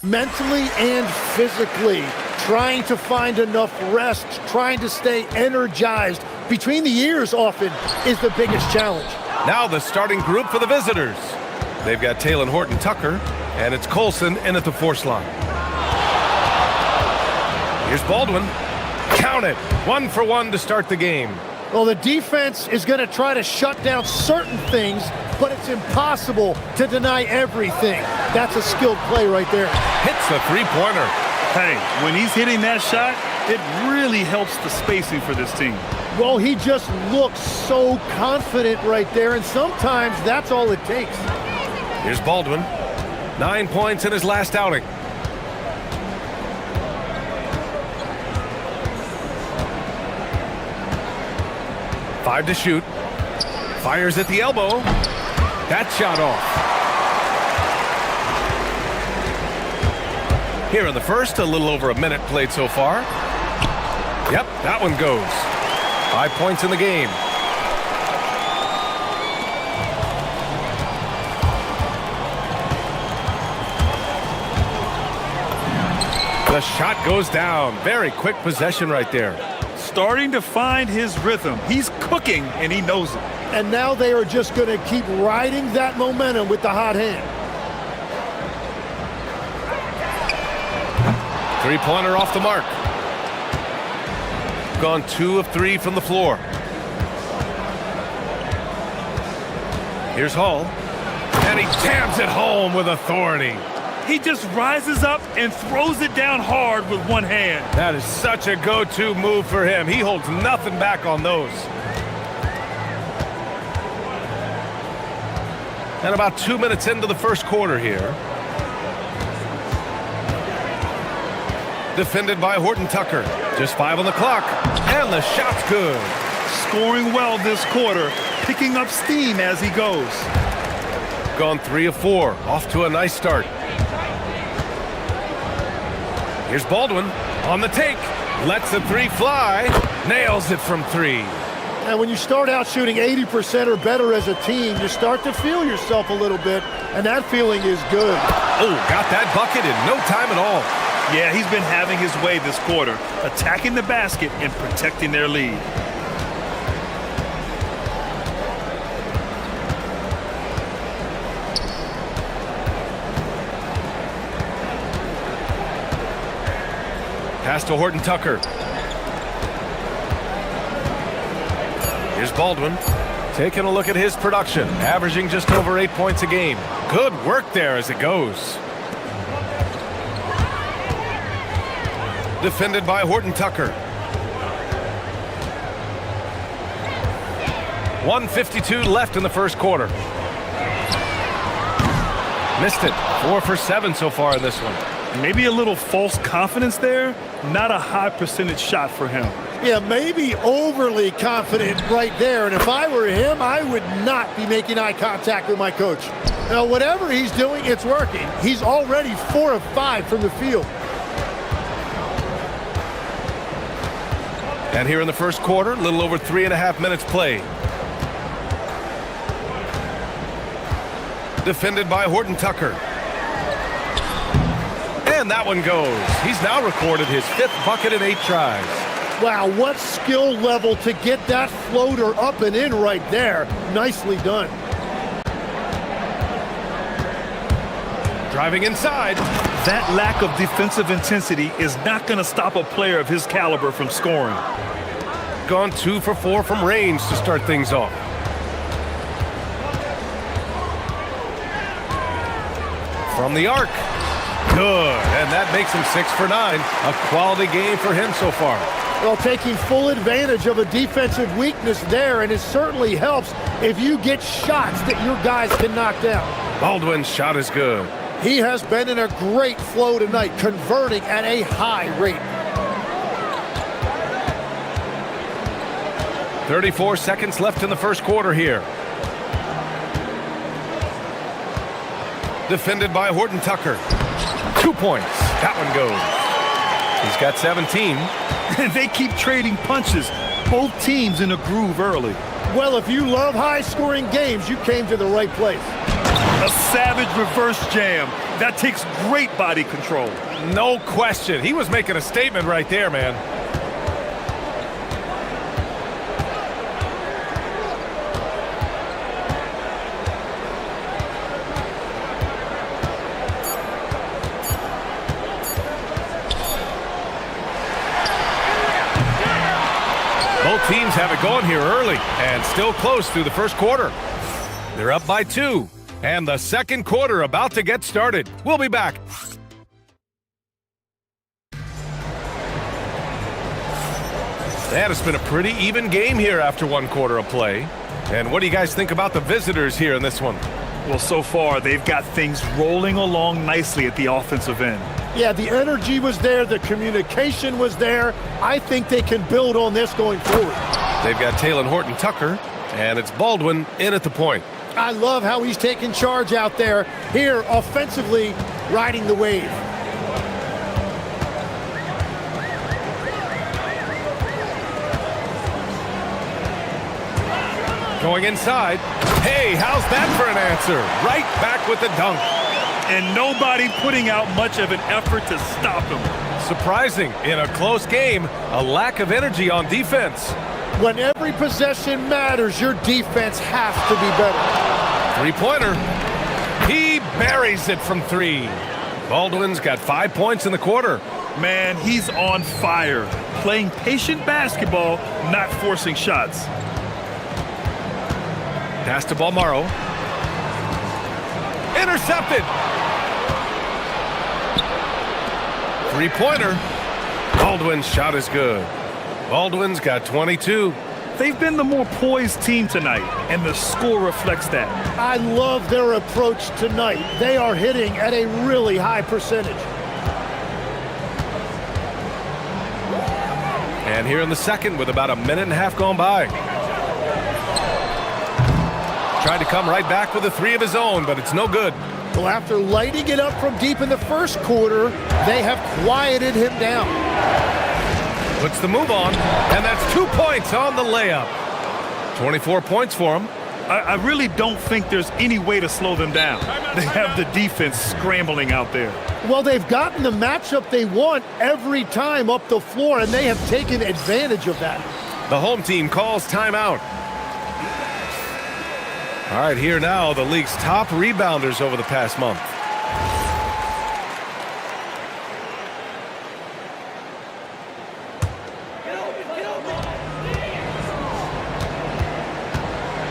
S14: Mentally and physically, trying to find enough rest, trying to stay energized between the ears often is the biggest challenge.
S6: Now the starting group for the visitors. They've got Taylor Horton-Tucker, and it's Colson in at the force line. Here's Baldwin. Count it. 1 for 1 to start the game.
S14: Well, the defense is going to try to shut down certain things, but it's impossible to deny everything. That's a skilled play right there.
S6: Hits the three-pointer.
S7: Hey, when he's hitting that shot, it really helps the spacing for this team.
S14: Well, he just looks so confident right there, and sometimes that's all it takes.
S6: Here's Baldwin. 9 points in his last outing. Five to shoot. Fires at the elbow. That shot off. Here in the first, a little over a minute played so far. Yep, that one goes. 5 points in the game. The shot goes down. Very quick possession right there.
S7: Starting to find his rhythm. He's cooking, and he knows it.
S14: And now they are just going to keep riding that momentum with the hot hand.
S6: Three-pointer off the mark. Gone 2 of 3 from the floor. Here's Hall. And he jams it home with authority.
S7: He just rises up and throws it down hard with one hand.
S6: That is such a go-to move for him. He holds nothing back on those. And about 2 minutes into the first quarter here. Defended by Horton-Tucker. Just 5 on the clock. And the shot's good.
S7: Scoring well this quarter. Picking up steam as he goes.
S6: Gone 3 of 4. Off to a nice start. Here's Baldwin on the take. Lets the three fly. Nails it from 3.
S14: And when you start out shooting 80% or better as a team, you start to feel yourself a little bit, and that feeling is good.
S6: Oh, got that bucket in no time at all.
S7: Yeah, he's been having his way this quarter, attacking the basket and protecting their lead.
S6: Pass to Horton-Tucker. Here's Baldwin. Taking a look at his production. Averaging just over 8 points a game. Good work there as it goes. Defended by Horton-Tucker. 1:52 left in the first quarter. Missed it. 4 for 7 so far in this one.
S7: Maybe a little false confidence there. Not a high percentage shot for him.
S14: Yeah, maybe overly confident right there. And if I were him, I would not be making eye contact with my coach. Now, whatever he's doing, it's working. He's already 4 of 5 from the field.
S6: And here in the first quarter, a little over 3.5 minutes played. Defended by Horton-Tucker. And that one goes. He's now recorded his 5th bucket in 8 tries.
S14: Wow, what skill level to get that floater up and in right there. Nicely done.
S6: Driving inside.
S7: That lack of defensive intensity is not going to stop a player of his caliber from scoring.
S6: Gone 2 for 4 from range to start things off. From the arc. Good, and that makes him 6 for 9. A quality game for him so far.
S14: Well, taking full advantage of a defensive weakness there, and it certainly helps if you get shots that your guys can knock down.
S6: Baldwin's shot is good.
S14: He has been in a great flow tonight, converting at a high rate.
S6: 34 seconds left in the first quarter here. Defended by Horton Tucker. 2 points. That one goes. He's got 17.
S7: And they keep trading punches. Both teams in a groove early.
S14: Well, if you love high-scoring games, you came to the right place.
S7: A savage reverse jam. That takes great body control.
S6: No question. He was making a statement right there, man. Both teams have it going here early and still close through the first quarter. They're up by 2, and the second quarter about to get started. We'll be back. And it's been a pretty even game here after 1 quarter of play. And what do you guys think about the visitors here in this one?
S7: Well, so far, they've got things rolling along nicely at the offensive end.
S14: Yeah, the energy was there. The communication was there. I think they can build on this going forward.
S6: They've got Taylor Horton Tucker, and it's Baldwin in at the point.
S14: I love how he's taking charge out there. Here, offensively, riding the wave.
S6: Going inside. Hey, how's that for an answer? Right back with the dunk.
S7: And nobody putting out much of an effort to stop him.
S6: Surprising. In a close game, a lack of energy on defense.
S14: When every possession matters, your defense has to be better.
S6: 3-pointer. He buries it from 3. Baldwin's got 5 points in the quarter.
S7: Man, he's on fire. Playing patient basketball, not forcing shots.
S6: Pass to Balmaro. Intercepted. 3-pointer. Baldwin's shot is good. Baldwin's got 22.
S7: They've been the more poised team tonight, and the score reflects that.
S14: I love their approach tonight. They are hitting at a really high percentage.
S6: And here in the second with about a minute and a half gone by. Tried to come right back with a 3 of his own, but it's no good.
S14: Well, after lighting it up from deep in the first quarter, they have quieted him down.
S6: Puts the move on, and that's 2 points on the layup. 24 points for him.
S7: I really don't think there's any way to slow them down. They have the defense scrambling out there.
S14: Well, they've gotten the matchup they want every time up the floor, and they have taken advantage of that.
S6: The home team calls timeout. All right, here now, the league's top rebounders over the past month.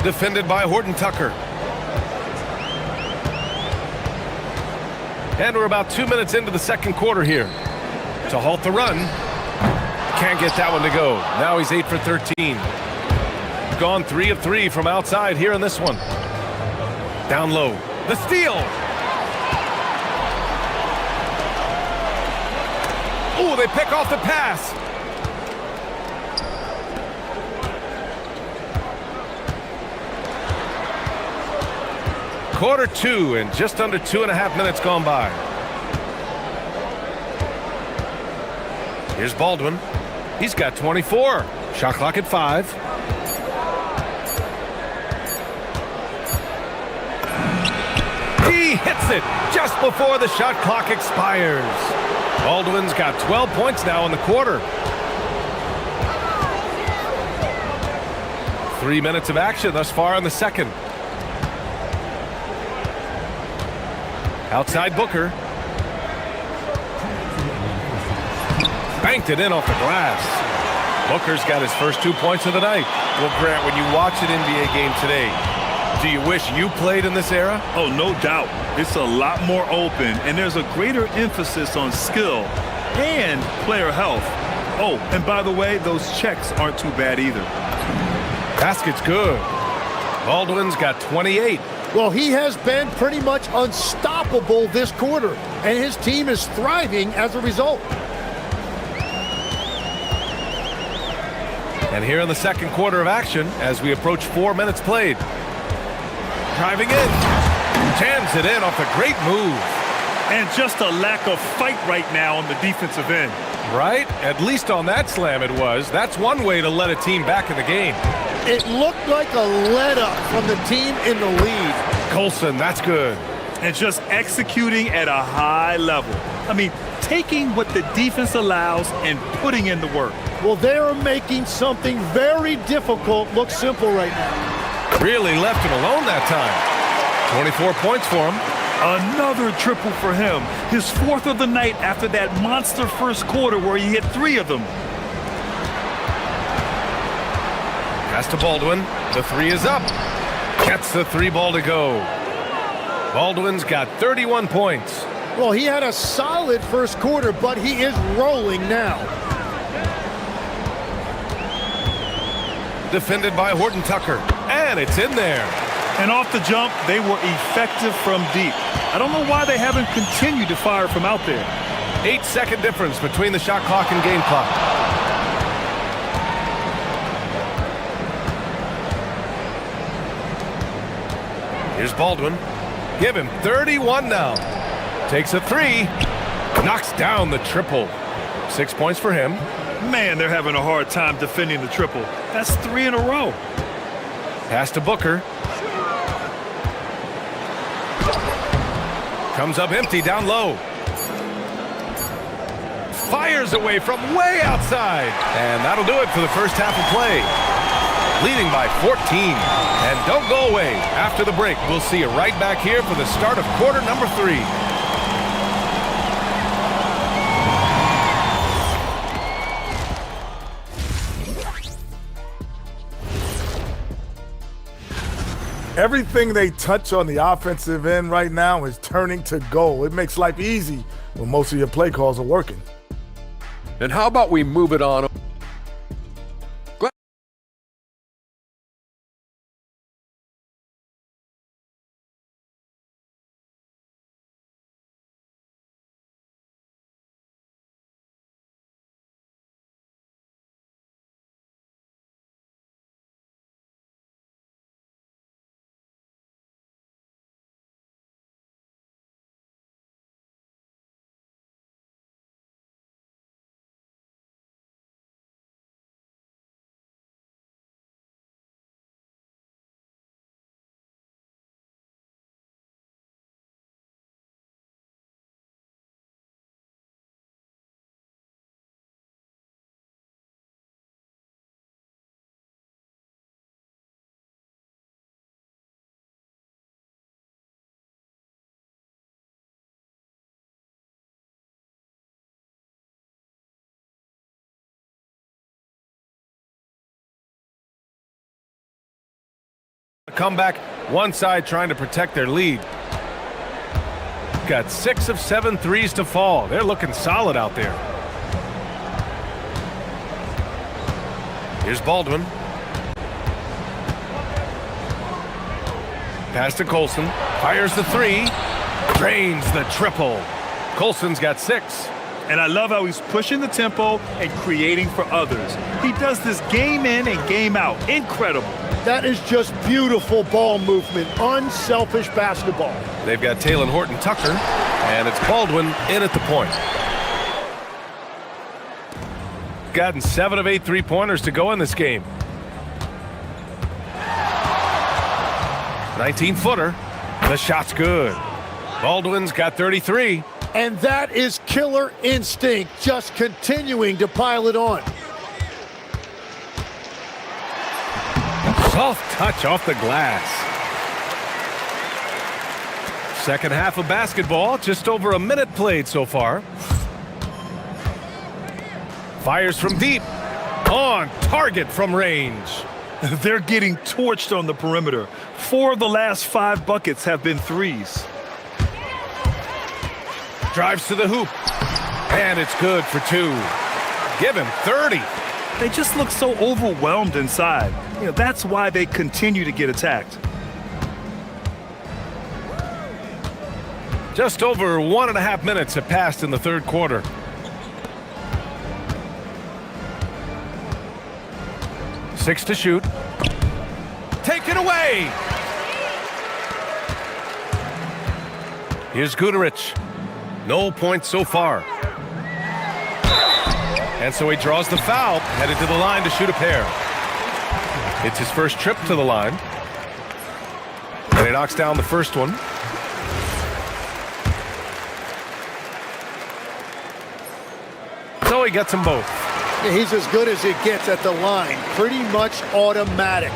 S6: Defended by Horton Tucker. And we're about 2 minutes into the second quarter here. To halt the run. Can't get that one to go. Now he's 8 for 13. Gone 3 of 3 from outside here in this one. Down low. The steal. Oh, they pick off the pass. Quarter 2 and just under 2.5 minutes gone by. Here's Baldwin. He's got 24. Shot clock at 5. He hits it just before the shot clock expires. Baldwin's got 12 points now in the quarter. 3 minutes of action thus far in the second. Outside Booker. Banked it in off the glass. Booker's got his first 2 points of the night. Well, Grant, when you watch an NBA game today, do you wish you played in this era?
S7: Oh, no doubt. It's a lot more open, and there's a greater emphasis on skill and player health. Oh, and by the way, those checks aren't too bad either.
S6: Basket's good. Baldwin's got 28.
S14: Well, he has been pretty much unstoppable this quarter, and his team is thriving as a result.
S6: And here in the second quarter of action, as we approach 4 minutes played. Driving in. Jams it in off a great move.
S7: And just a lack of fight right now on the defensive end.
S6: Right? At least on that slam it was. That's one way to let a team back in the game.
S14: It looked like a let-up from the team in the lead.
S6: Colson, that's good.
S7: And just executing at a high level. I mean, taking what the defense allows and putting in the work.
S14: Well, they're making something very difficult look simple right now.
S6: Really left him alone that time. 24 points for him.
S7: Another triple for him. His fourth of the night after that monster first quarter where he hit 3 of them.
S6: Pass to Baldwin. The 3 is up. Gets the 3 ball to go. Baldwin's got 31 points.
S14: Well, he had a solid first quarter, but he is rolling now.
S6: Defended by Horton Tucker. And it's in there.
S7: And off the jump, they were effective from deep. I don't know why they haven't continued to fire from out there.
S6: 8-second difference between the shot clock and game clock. Here's Baldwin. Give him 31 now. Takes a 3. Knocks down the triple. 6 points for him.
S7: Man, they're having a hard time defending the triple. That's 3 in a row.
S6: Pass to Booker. Comes up empty down low. Fires away from way outside. And that'll do it for the first half of play. Leading by 14. And don't go away. After the break, we'll see you right back here for the start of quarter number 3.
S13: Everything they touch on the offensive end right now is turning to goal. It makes life easy when most of your play calls are working.
S5: And how about we move it on?
S6: Comeback, one side trying to protect their lead. Got 6 of 7 threes to fall. They're looking solid out there. Here's Baldwin. Pass to Colson. Fires the 3. Drains the triple. Colson's got 6.
S7: And I love how he's pushing the tempo and creating for others. He does this game in and game out. Incredible.
S14: That is just beautiful ball movement, unselfish basketball.
S6: They've got Taylor Horton Tucker, and it's Baldwin in at the point. Gotten 7 of 8 3-pointers to go in this game. 19-footer. The shot's good. Baldwin's got 33.
S14: And that is killer instinct, just continuing to pile it on.
S6: Soft touch off the glass. Second half of basketball, just over a minute played so far. Fires from deep. On target from range.
S7: They're getting torched on the perimeter. 4 of the last 5 buckets have been threes.
S6: Drives to the hoop. And it's good for 2. Give him 30.
S7: They just look so overwhelmed inside. You know, that's why they continue to get attacked.
S6: Just over 1.5 minutes have passed in the third quarter. Six to shoot. Take it away. Here's Guterich. No points so far. And so he draws the foul, headed to the line to shoot a pair. It's his first trip to the line. And he knocks down the first one. So he gets them both.
S14: Yeah, he's as good as it gets at the line. Pretty much automatic.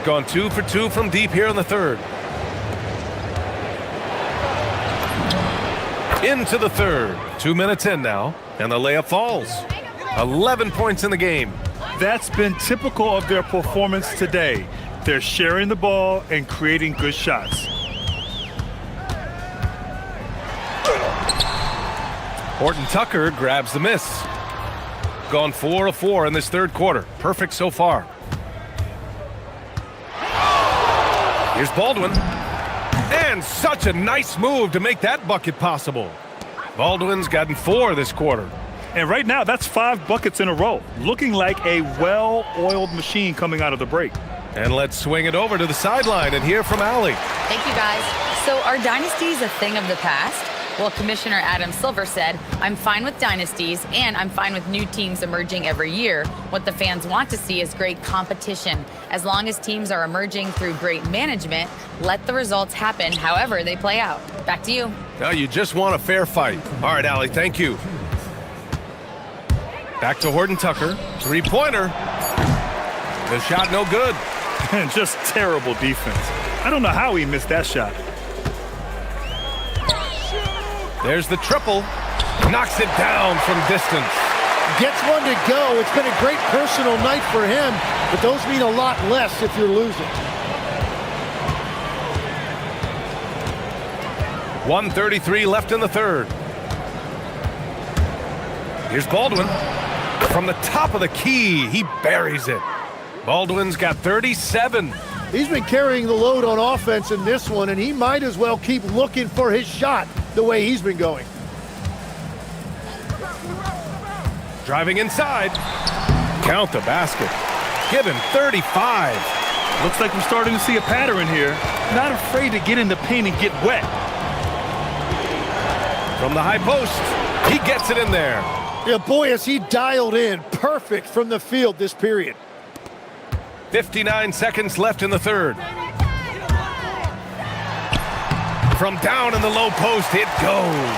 S6: Gone 2 for 2 from deep here in the third. Into the third. 2 minutes in now, and the layup falls. 11 points in the game.
S7: That's been typical of their performance today. They're sharing the ball and creating good shots.
S6: Horton Tucker grabs the miss. Gone 4 of 4 in this third quarter. Perfect so far. Here's Baldwin. And such a nice move to make that bucket possible. Baldwin's gotten 4 this quarter.
S7: And right now, that's 5 buckets in a row. Looking like a well-oiled machine coming out of the break.
S6: And let's swing it over to the sideline and hear from Allie.
S9: Thank you, guys. So are dynasties a thing of the past? Well, Commissioner Adam Silver said, I'm fine with dynasties and I'm fine with new teams emerging every year. What the fans want to see is great competition. As long as teams are emerging through great management, let the results happen however they play out. Back to you.
S6: Now you just want a fair fight. All right, Allie, thank you. Back to Horton Tucker. 3-pointer. The shot no good.
S7: And just terrible defense. I don't know how he missed that shot.
S6: There's the triple. Knocks it down from distance.
S14: Gets one to go. It's been a great personal night for him, but those mean a lot less if you're losing.
S6: 1:33 left in the third. Here's Baldwin. From the top of the key, he buries it. Baldwin's got 37.
S14: He's been carrying the load on offense in this one, and he might as well keep looking for his shot the way he's been going.
S6: Driving inside. Count the basket. Give him 35.
S7: Looks like we're starting to see a pattern here. Not afraid to get in the paint and get wet.
S6: From the high post, he gets it in there.
S14: Yeah, boy, has he dialed in. Perfect from the field this period.
S6: 59 seconds left in the third. From down in the low post, it goes.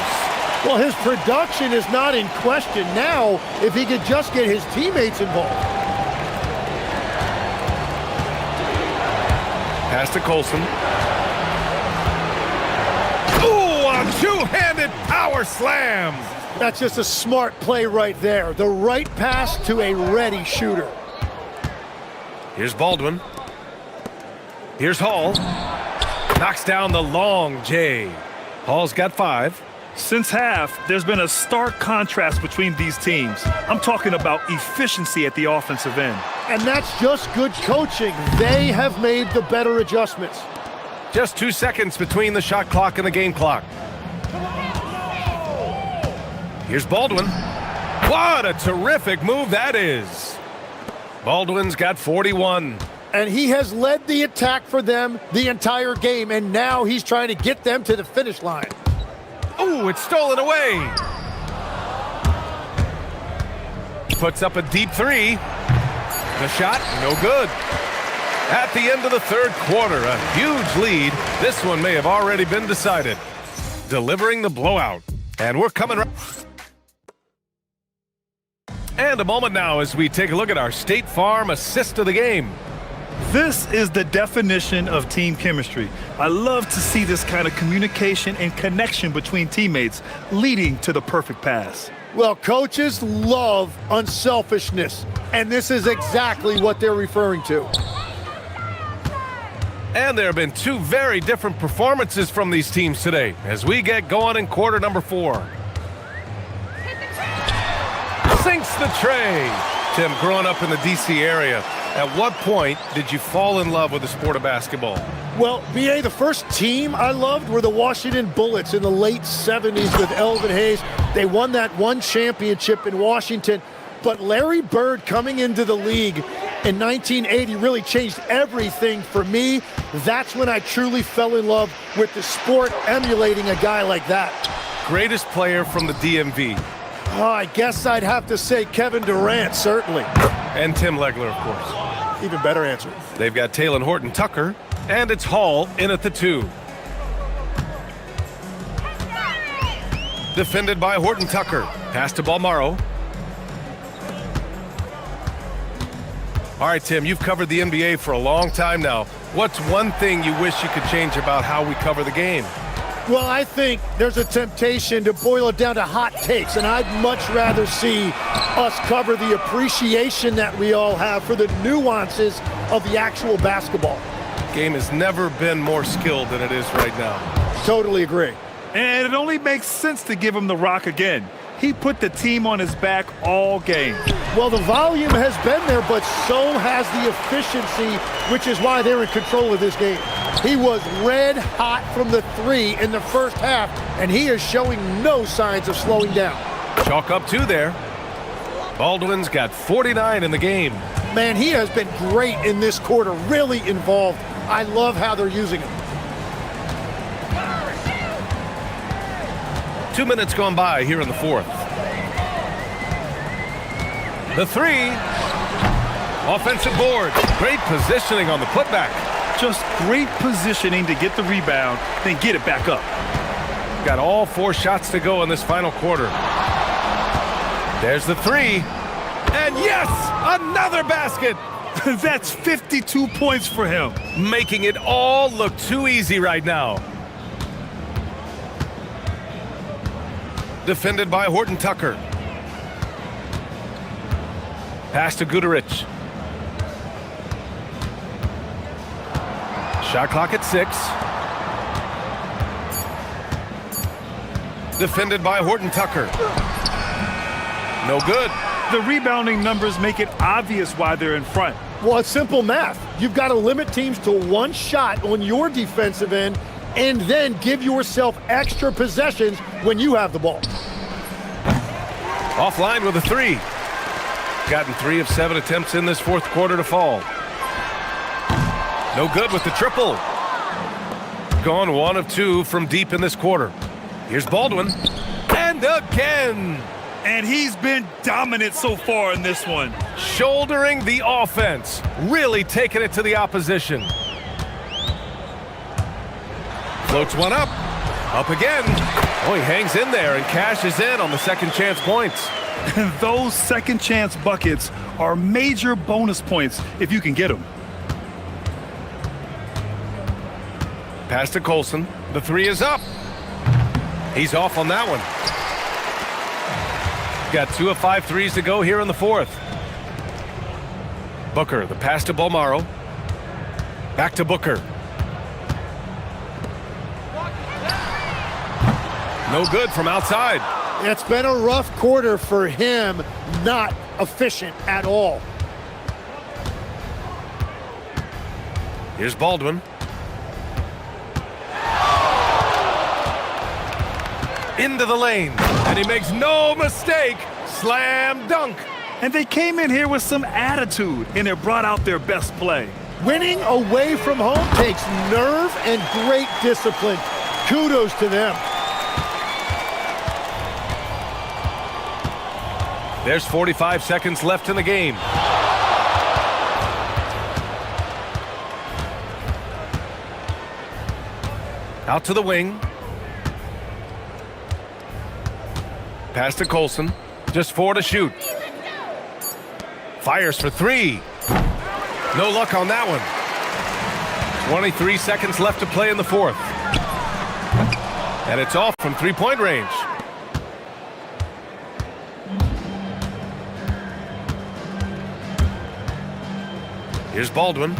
S14: Well, his production is not in question now if he could just get his teammates involved.
S6: Pass to Colson. Ooh, a two-handed power slam.
S14: That's just a smart play right there. The right pass to a ready shooter.
S6: Here's Baldwin. Here's Hall. Knocks down the long J. Hall's got 5.
S7: Since half, there's been a stark contrast between these teams. I'm talking about efficiency at the offensive end.
S14: And that's just good coaching. They have made the better adjustments.
S6: Just 2 seconds between the shot clock and the game clock. Here's Baldwin. What a terrific move that is. Baldwin's got 41.
S14: And he has led the attack for them the entire game, and now he's trying to get them to the finish line.
S6: Ooh, it's stolen away. Puts up a deep 3. The shot, no good. At the end of the third quarter, a huge lead. This one may have already been decided. Delivering the blowout. And we're coming right. And a moment now as we take a look at our State Farm assist of the game.
S7: This is the definition of team chemistry. I love to see this kind of communication and connection between teammates leading to the perfect pass.
S14: Well, coaches love unselfishness, and this is exactly what they're referring to.
S6: And there have been 2 very different performances from these teams today as we get going in quarter number 4. Sinks the tray. Tim, growing up in the D.C. area, at what point did you fall in love with the sport of basketball?
S14: Well, BA, the first team I loved were the Washington Bullets in the late 70s with Elvin Hayes. They won that one championship in Washington. But Larry Bird coming into the league in 1980 really changed everything for me. That's when I truly fell in love with the sport, emulating a guy like that.
S6: Greatest player from the DMV.
S14: Oh, I guess I'd have to say Kevin Durant, certainly.
S6: And Tim Legler, of course.
S14: Even better answer.
S6: They've got Taylor Horton Tucker, and it's Hall in at the 2. Defended by Horton Tucker. Pass to Balmaro. All right, Tim, you've covered the NBA for a long time now. What's one thing you wish you could change about how we cover the game?
S14: Well, I think there's a temptation to boil it down to hot takes, and I'd much rather see us cover the appreciation that we all have for the nuances of the actual basketball.
S6: Game has never been more skilled than it is right now.
S14: Totally agree.
S7: And it only makes sense to give him the rock again. He put the team on his back all game.
S14: Well, the volume has been there, but so has the efficiency, which is why they're in control of this game. He was red hot from the 3 in the first half, and he is showing no signs of slowing down.
S6: Chalk up 2 there. Baldwin's got 49 in the game.
S14: Man, he has been great in this quarter, really involved. I love how they're using him.
S6: 2 minutes gone by here in the 4th. The 3. Offensive board. Great positioning on the putback.
S7: Just great positioning to get the rebound, then get it back up.
S6: Got all 4 shots to go in this final quarter. There's the 3. And yes, another basket.
S7: That's 52 points for him.
S6: Making it all look too easy right now. Defended by Horton Tucker. Pass to Guduric. Shot clock at 6. Defended by Horton Tucker. No good.
S7: The rebounding numbers make it obvious why they're in front.
S14: Well, it's simple math. You've got to limit teams to 1 shot on your defensive end and then give yourself extra possessions when you have the ball.
S6: Offline with a 3. Gotten 3 of 7 attempts in this 4th quarter to fall. No good with the triple. Gone 1 of 2 from deep in this quarter. Here's Baldwin. And again.
S7: And he's been dominant so far in this one.
S6: Shouldering the offense. Really taking it to the opposition. Floats one up. Up again. Oh, he hangs in there and cashes in on the second chance points.
S7: Those second chance buckets are major bonus points if you can get them.
S6: Pass to Colson. The 3 is up. He's off on that one. Got 2 of 5 threes to go here in the 4th. Booker, the pass to Balmaro. Back to Booker. No good from outside.
S14: It's been a rough quarter for him, not efficient at all.
S6: Here's Baldwin. Into the lane, and he makes no mistake. Slam dunk.
S7: And they came in here with some attitude, and it brought out their best play.
S14: Winning away from home takes nerve and great discipline. Kudos to them.
S6: There's 45 seconds left in the game. Out to the wing. Pass to Colson. Just 4 to shoot. Fires for 3. No luck on that one. 23 seconds left to play in the 4th. And it's off from 3-point range. Here's Baldwin.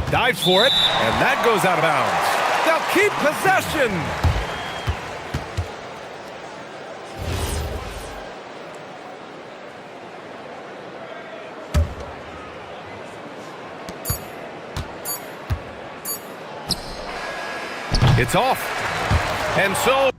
S6: Dives for it, and that goes out of bounds. They'll keep possession. It's off. And so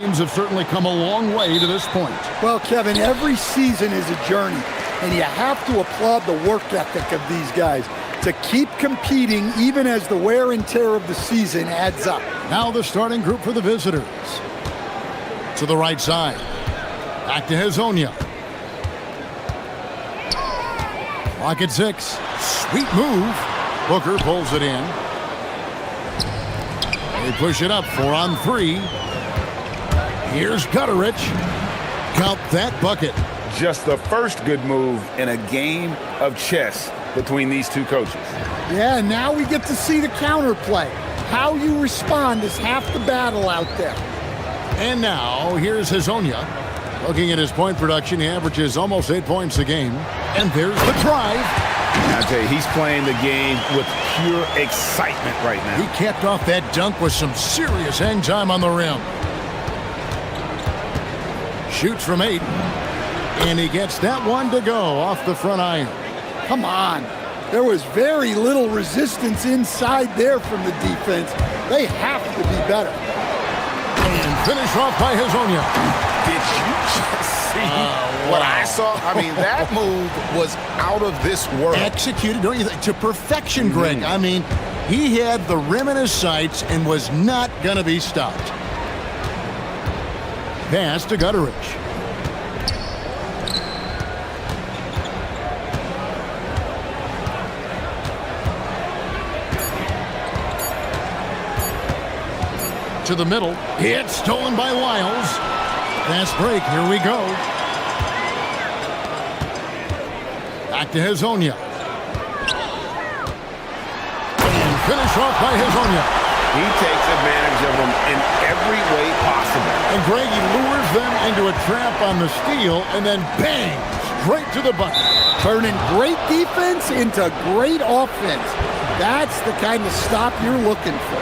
S2: Teams have certainly come a long way to this point.
S8: Well, Kevin, every season is a journey, and you have to applaud the work ethic of these guys to keep competing even as the wear and tear of the season adds up.
S2: Now the starting group for the visitors. To the right side. Back to Hazonia. Clock at 6. Sweet move. Booker pulls it in. They push it up 4-on-3. Here's Gutterich. Count that bucket.
S3: Just the first good move in a game of chess between these two coaches.
S8: Yeah, now we get to see the counterplay. How you respond is half the battle out there.
S2: And now, here's Hazonia. Looking at his point production, he averages almost 8 points a game. And there's the drive.
S3: I tell you, he's playing the game with pure excitement right now.
S2: He capped off that dunk with some serious hang time on the rim. Shoots from 8. And he gets that one to go off the front iron.
S8: Come on. There was very little resistance inside there from the defense. They have to be better.
S2: And finish off by Hazonia.
S3: Did you just see what I saw? I mean, that move was out of this world.
S2: Executed, don't you think, to perfection, Greg. I mean, he had the rim in his sights and was not going to be stopped. Pass to Gutterich. To the middle. It's stolen by Lyles. Fast break. Here we go. Back to Hazonia. And finish off by Hazonia.
S3: He takes advantage of them in every way possible.
S2: And Greg, he lures them into a trap on the steal and then bang, straight to the bucket.
S8: Turning great defense into great offense. That's the kind of stop you're looking for.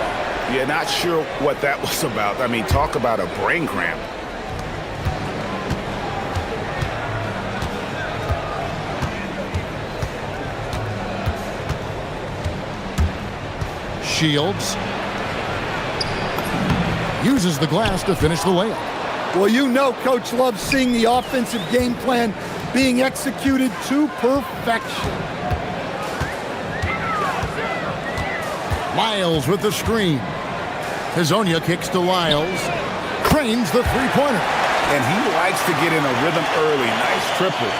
S3: Yeah, not sure what that was about. I mean, talk about a brain cramp.
S2: Shields uses the glass to finish the layup.
S8: Well, you know Coach loves seeing the offensive game plan being executed to perfection.
S2: Lyles with the screen. Hazonia kicks to Lyles. Cranes the three-pointer.
S3: And he likes to get in a rhythm early. Nice triple.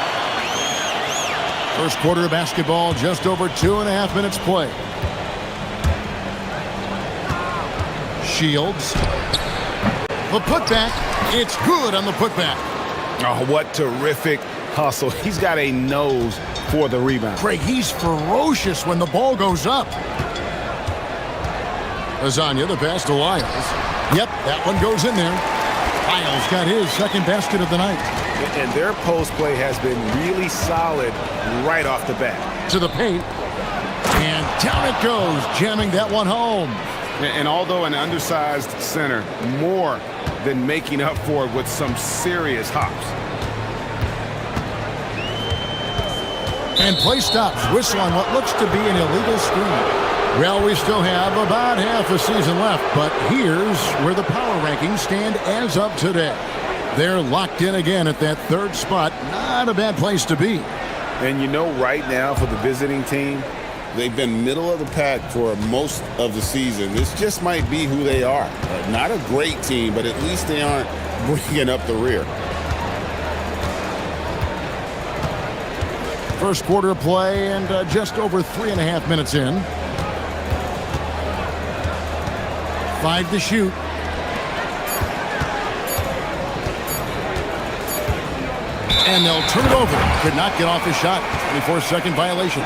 S2: First quarter of basketball, just over 2.5 minutes play. Shields. The putback. It's good on the putback.
S3: Oh, what terrific hustle. He's got a nose for the rebound.
S2: Greg, he's ferocious when the ball goes up. Lasagna, the pass to Lyles. Yep, that one goes in there. Lyles got his second basket of the night.
S3: And their post play has been really solid right off the bat.
S2: To the paint. And down it goes, jamming that one home.
S3: And although an undersized center, more than making up for it with some serious hops.
S2: And play stops. Whistle on what looks to be an illegal screen. Well, we still have about half a season left, but here's where the power rankings stand as of today. They're locked in again at that third spot. Not a bad place to be.
S3: And you know, right now for the visiting team, they've been middle of the pack for most of the season. This just might be who they are. Not a great team, but at least they aren't bringing up the rear.
S2: First quarter of play and just over 3.5 minutes in. 5 to shoot. And they'll turn it over. Could not get off his shot. 24-second violation.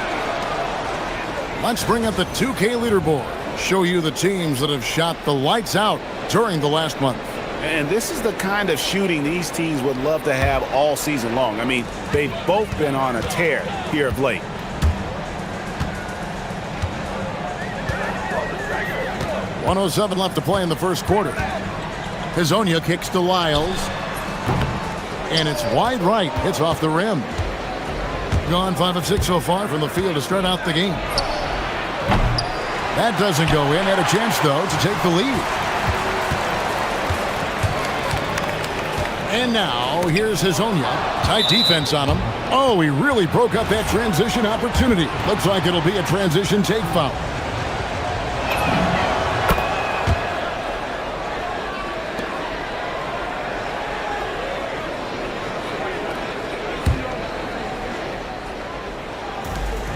S2: Let's bring up the 2K leaderboard. Show you the teams that have shot the lights out during the last month.
S3: And this is the kind of shooting these teams would love to have all season long. I mean, they've both been on a tear here of late. .107
S2: left to play in the first quarter. Hazonia kicks to Lyles. And it's wide right. It's off the rim. Gone 5 of 6 so far from the field to start out the game. That doesn't go in. Had a chance, though, to take the lead. And now, here's Hazonia. Tight defense on him. Oh, he really broke up that transition opportunity. Looks like it'll be a transition take foul.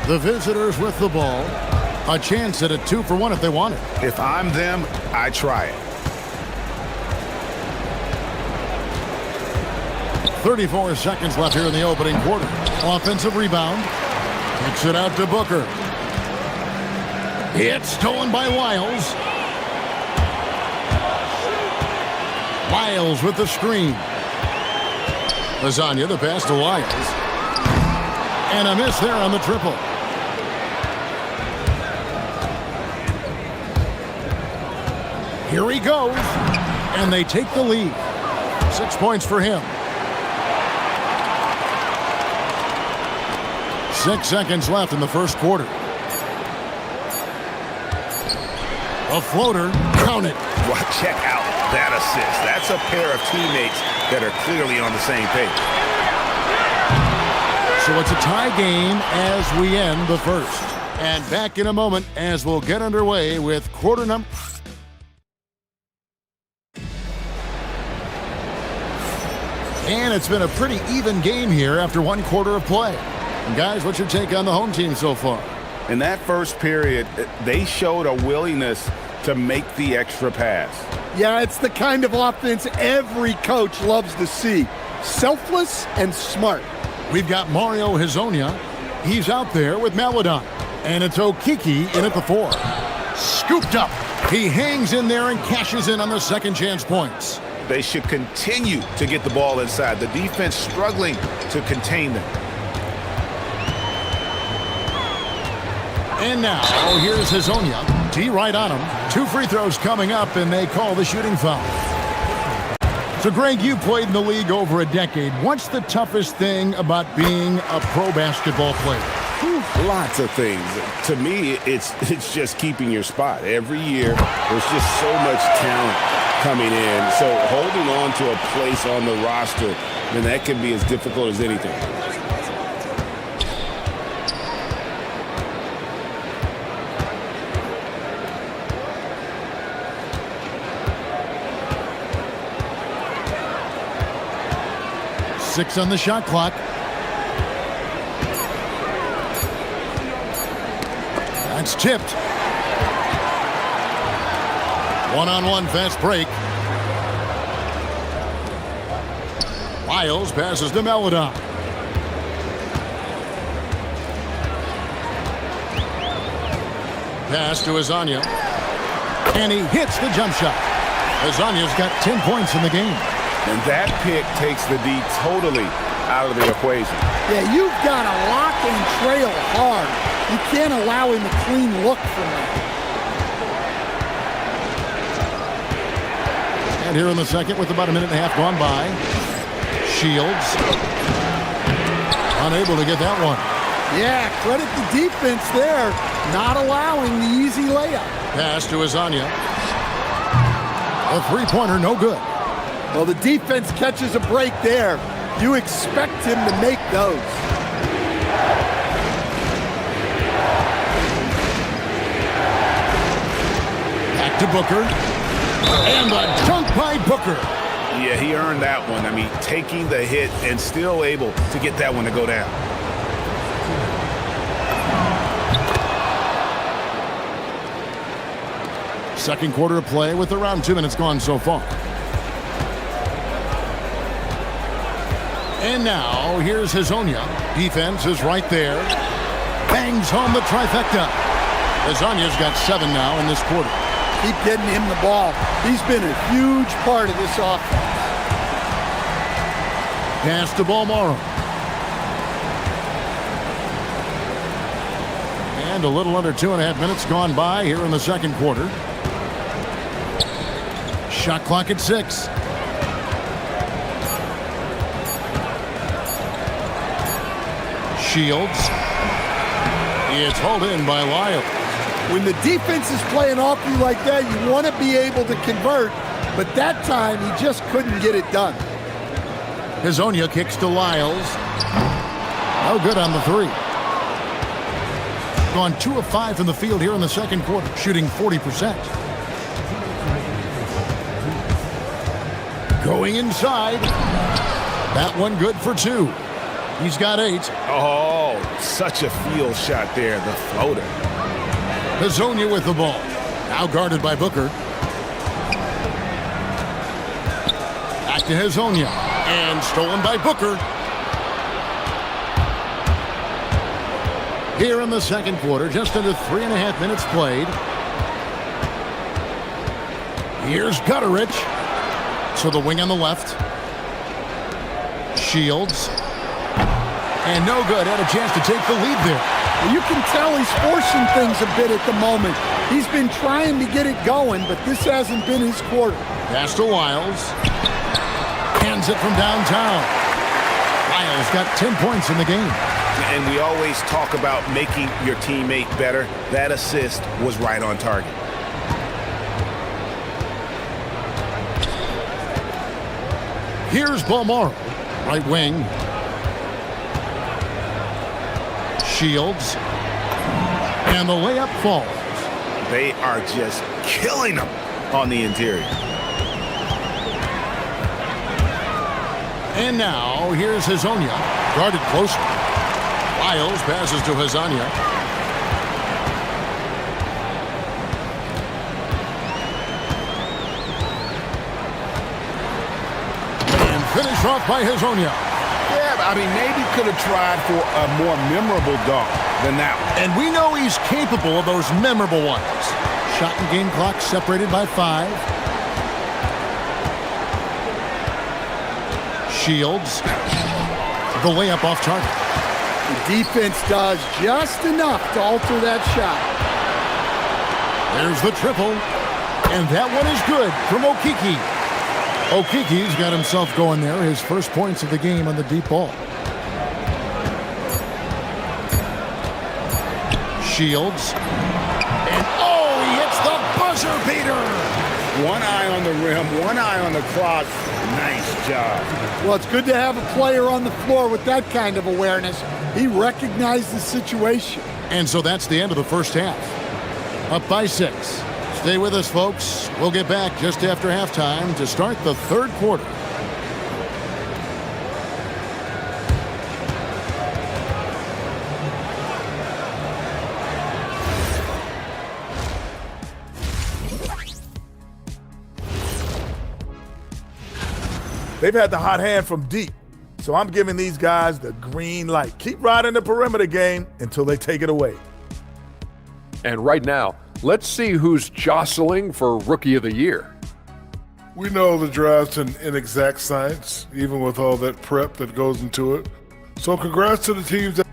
S2: The visitors with the ball. A chance at a 2-for-1 if they want it.
S3: If I'm them, I try it.
S2: 34 seconds left here in the opening quarter. Offensive rebound. Kicks it out to Booker. It's stolen by Wiles. Wiles with the screen. Lasagna, the pass to Wiles. And a miss there on the triple. Here he goes. And they take the lead. 6 points for him. 6 seconds left in the first quarter. A floater, count it.
S3: Well, check out that assist. That's a pair of teammates that are clearly on the same page.
S2: So it's a tie game as we end the first. And back in a moment as we'll get underway with quarter number. And it's been a pretty even game here after one quarter of play. And guys, what's your take on the home team so far?
S3: In that first period, they showed a willingness to make the extra pass.
S8: Yeah, it's the kind of offense every coach loves to see. Selfless and smart.
S2: We've got Mario Hazonia. He's out there with Maladon. And it's Okiki in at the 4. Scooped up. He hangs in there and cashes in on the second chance points.
S3: They should continue to get the ball inside. The defense struggling to contain them.
S2: And now, here's Hazonia. T right on him. 2 free throws coming up, and they call the shooting foul. So, Greg, you played in the league over a decade. What's the toughest thing about being a pro basketball player?
S3: Lots of things. To me, it's just keeping your spot. Every year, there's just so much talent coming in. So holding on to a place on the roster, then that can be as difficult as anything.
S2: Six on the shot clock. That's tipped. One-on-one fast break. Wiles passes to Maladon. Pass to Hazonia. And he hits the jump shot. Hazonia's got 10 points in the game.
S3: And that pick takes the D totally out of the equation.
S8: Yeah, you've got to lock and trail hard. You can't allow him a clean look from that.
S2: And here in the second with about a minute and a half gone by. Shields. Unable to get that one.
S8: Yeah, credit the defense there. Not allowing the easy layup.
S2: Pass to Hazonia. A three-pointer, no good.
S8: Well, the defense catches a break there. You expect him to make those.
S2: Back to Booker. And a dunk by Booker.
S3: Yeah, he earned that one. I mean, taking the hit and still able to get that one to go down.
S2: Second quarter of play with around 2 minutes gone so far. And now, here's Hazonia. Defense is right there. Bangs home the trifecta. Hazonia's got 7 now in this quarter.
S8: Keep getting him the ball. He's been a huge part of this offense.
S2: Pass to Balmaro. And a little under 2.5 minutes gone by here in the second quarter. Shot clock at 6. Shields. It's hauled in by Wiles.
S8: When the defense is playing off you like that, you want to be able to convert, but that time he just couldn't get it done.
S2: Hazonia kicks to Lyles. No good on the three. Gone 2 of 5 from the field here in the second quarter, shooting 40%. Going inside. That one good for 2. He's got 8.
S3: Oh, such a field shot there, the floater.
S2: Hazonia with the ball. Now guarded by Booker. Back to Hazonia. And stolen by Booker. Here in the second quarter, just under 3.5 minutes played. Here's Gutterich. So the wing on the left. Shields. And no good. Had a chance to take the lead there.
S8: You can tell he's forcing things a bit at the moment. He's been trying to get it going, but this hasn't been his quarter.
S2: Pass to Lyles. Hands it from downtown. Lyles got 10 points in the game.
S3: And we always talk about making your teammate better. That assist was right on target.
S2: Here's Balmaro. Right wing. Shields. And the layup falls.
S3: They are just killing them on the interior.
S2: And now, here's Hazonia. Guarded closer. Lyles passes to Hazonia. And finish off by Hazonia.
S3: Yeah, I mean, maybe could have tried for a more memorable dunk than that one.
S2: And we know he's capable of those memorable ones. Shot and game clock separated by 5. Shields. The layup off target.
S8: The defense does just enough to alter that shot.
S2: There's the triple. And that one is good from Okiki. Okiki's got himself going there. His first points of the game on the deep ball. Shields. And oh, he hits the buzzer beater.
S3: One eye on the rim, one eye on the clock. Nice job.
S8: Well, it's good to have a player on the floor with that kind of awareness. He recognized the situation.
S2: And so that's the end of the first half. Up by 6. Stay with us, folks. We'll get back just after halftime to start the third quarter.
S13: They've had the hot hand from deep, so I'm giving these guys the green light. Keep riding the perimeter game until they take it away.
S5: And right now, let's see who's jostling for Rookie of the Year.
S4: We know the draft's an inexact science, even with all that prep that goes into it. So congrats to the teams that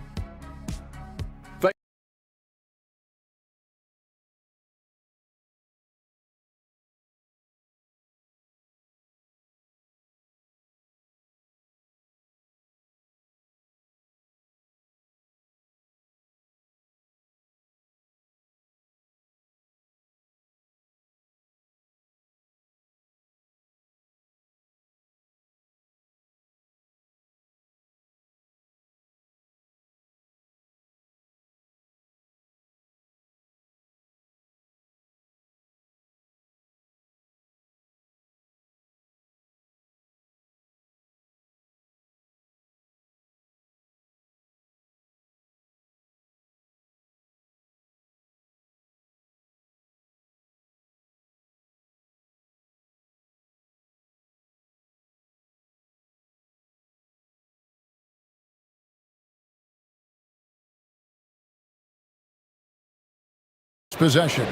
S2: possession.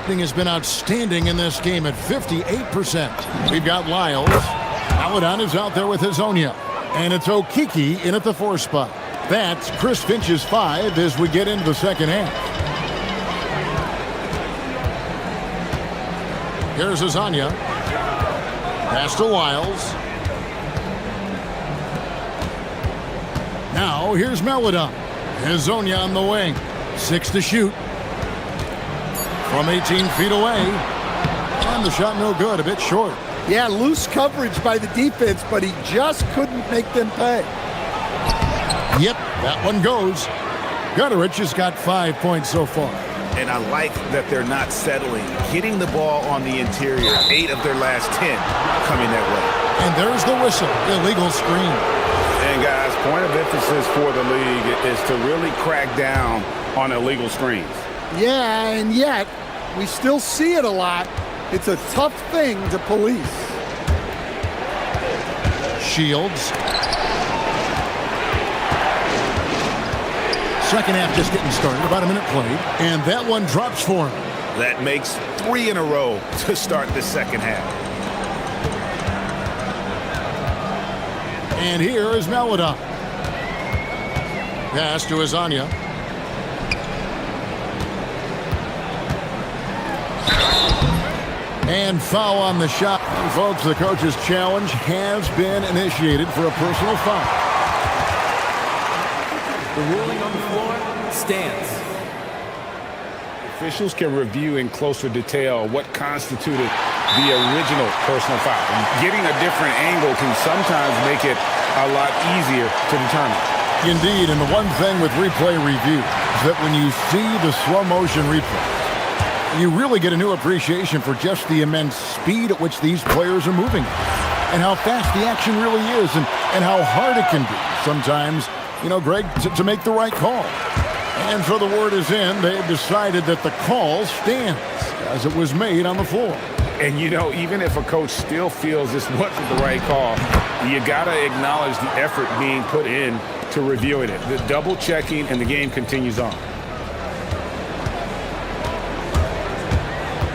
S2: Has been outstanding in this game at 58%. We've got Lyles. Maladon is out there with Hazonia. And it's Okiki in at the 4 spot. That's Chris Finch's 5 as we get into the second half. Here's Hazonia. Pass to Lyles. Now here's Maladon. Hazonia on the wing. 6 to shoot. From 18 feet away. And the shot no good, a bit short.
S8: Yeah, loose coverage by the defense, but he just couldn't make them pay.
S2: Yep, that one goes. Gutterich has got 5 points so far.
S3: And I like that they're not settling. Hitting the ball on the interior, 8 of their last 10 coming that way.
S2: And there's the whistle, illegal screen.
S3: And guys, point of emphasis for the league is to really crack down on illegal screens.
S8: Yeah, and yet we still see it a lot. It's a tough thing to police.
S2: Shields. Second half just getting started, about a minute played, and that one drops for him.
S3: That makes 3 in a row to start the second half.
S2: And here is Maladon. Pass to Azania. And foul on the shot. And folks, the coach's challenge has been initiated for a personal foul.
S15: The ruling on the floor stands.
S3: Officials can review in closer detail what constituted the original personal foul. And getting a different angle can sometimes make it a lot easier to determine.
S2: Indeed, and the one thing with replay review is that when you see the slow motion replay, you really get a new appreciation for just the immense speed at which these players are moving and how fast the action really is and how hard it can be sometimes, you know, Greg, to make the right call. And so the word is in. They've decided that the call stands as it was made on the floor.
S3: And, you know, even if a coach still feels this wasn't the right call, you got to acknowledge the effort being put in to reviewing it. The double checking, and the game continues on.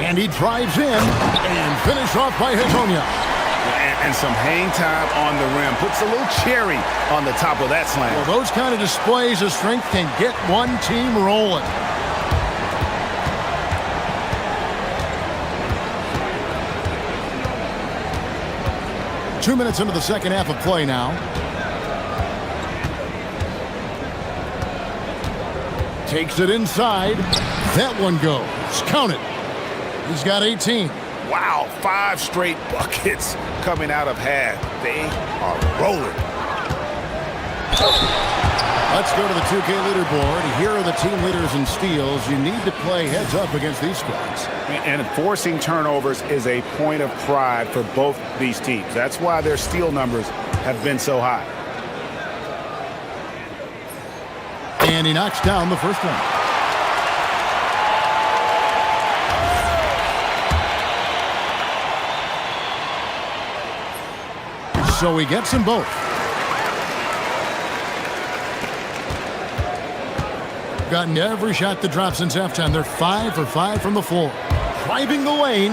S2: And he drives in and finish off by Hezonja.
S3: And some hang time on the rim. Puts a little cherry on the top of that slam.
S2: Well, those kind of displays of strength can get one team rolling. Two minutes into the second half of play now. Takes it inside. That one goes. Count it. He's got 18.
S3: Wow, 5 straight buckets coming out of half. They are rolling.
S2: Let's go to the 2K leaderboard. Here are the team leaders in steals. You need to play heads up against these squads.
S3: And forcing turnovers is a point of pride for both these teams. That's why their steal numbers have been so high.
S2: And he knocks down the first one. So he gets them both. Gotten every shot that dropped since halftime. They're 5 for 5 from the floor. Driving the lane.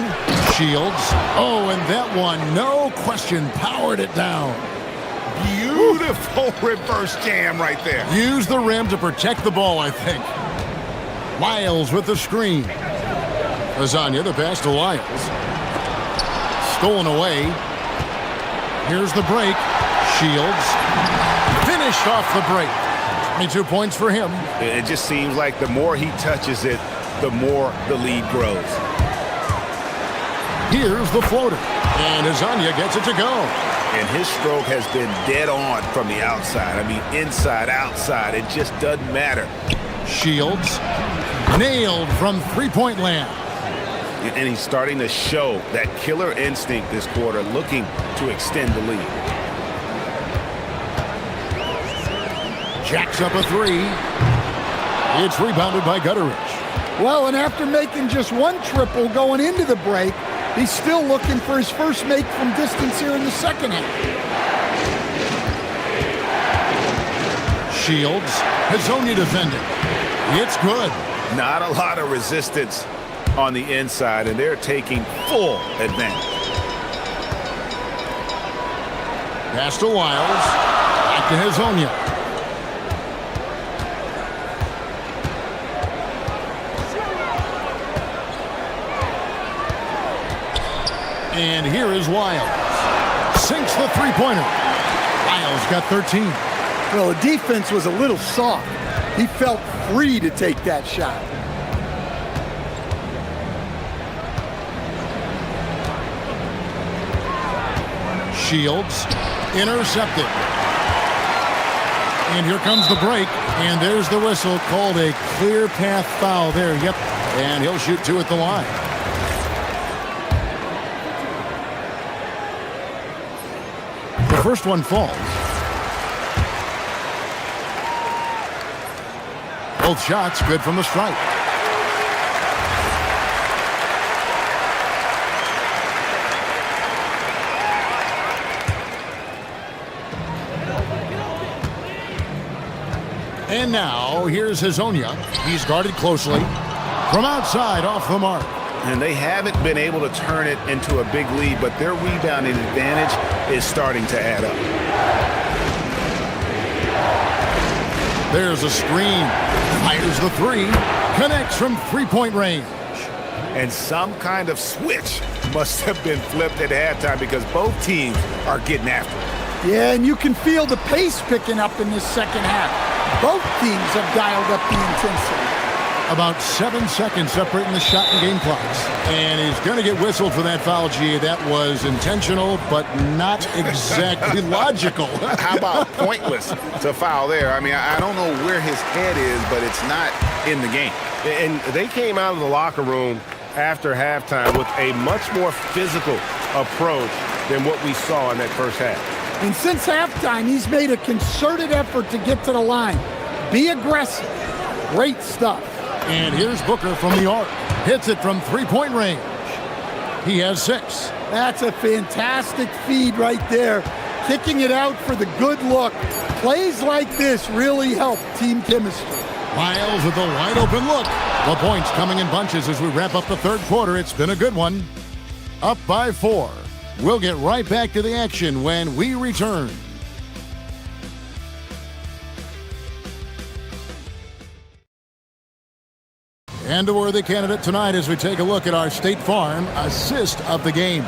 S2: Shields. Oh, and that one, no question, powered it down.
S3: Beautiful reverse jam right there.
S2: Use the rim to protect the ball, I think. Lyles with the screen. Azania, the pass to Lyles. Stolen away. Here's the break. Shields. Finished off the break. 22 points for him.
S3: It just seems like the more he touches it, the more the lead grows.
S2: Here's the floater. And Azania gets it to go.
S3: And his stroke has been dead on from the outside. I mean, inside, outside. It just doesn't matter.
S2: Shields. Nailed from three-point land.
S3: And he's starting to show that killer instinct this quarter, looking to extend the lead.
S2: Jacks up a three. It's rebounded by Gutterich.
S8: Well, and after making just one triple going into the break, he's still looking for his first make from distance here in the second half.
S2: Shields has only defended. It's good.
S3: Not a lot of resistance on the inside, and they're taking full advantage.
S2: Pass to Lyles. Back to Hezonja. And here is Lyles. Sinks the three-pointer. Lyles got 13.
S8: Well, the defense was a little soft. He felt free to take that shot.
S2: Shields, intercepted. And here comes the break, and there's the whistle, called a clear path foul there. Yep, and he'll shoot 2 at the line. The first one falls. Both shots good from the stripe. And now, here's Hazonia. He's guarded closely. From outside, off the mark.
S3: And they haven't been able to turn it into a big lead, but their rebounding advantage is starting to add up.
S2: There's a screen. Fires the 3. Connects from three-point range.
S3: And some kind of switch must have been flipped at halftime because both teams are getting after it.
S8: Yeah, and you can feel the pace picking up in this second half. Both teams have dialed up the intensity.
S2: About 7 seconds separating the shot and game clocks. And he's going to get whistled for that foul, G. That was intentional, but not exactly logical.
S3: How about pointless to foul there? I mean, I don't know where his head is, but it's not in the game.
S6: And they came out of the locker room after halftime with a much more physical approach than what we saw in that first half.
S8: And since halftime, he's made a concerted effort to get to the line. Be aggressive. Great stuff.
S2: And here's Booker from the arc. Hits it from three-point range. He has 6.
S8: That's a fantastic feed right there. Kicking it out for the good look. Plays like this really help team chemistry.
S2: Miles with a wide open look. The points coming in bunches as we wrap up the third quarter. It's been a good one. Up by 4. We'll get right back to the action when we return. And a worthy candidate tonight as we take a look at our State Farm assist of the game.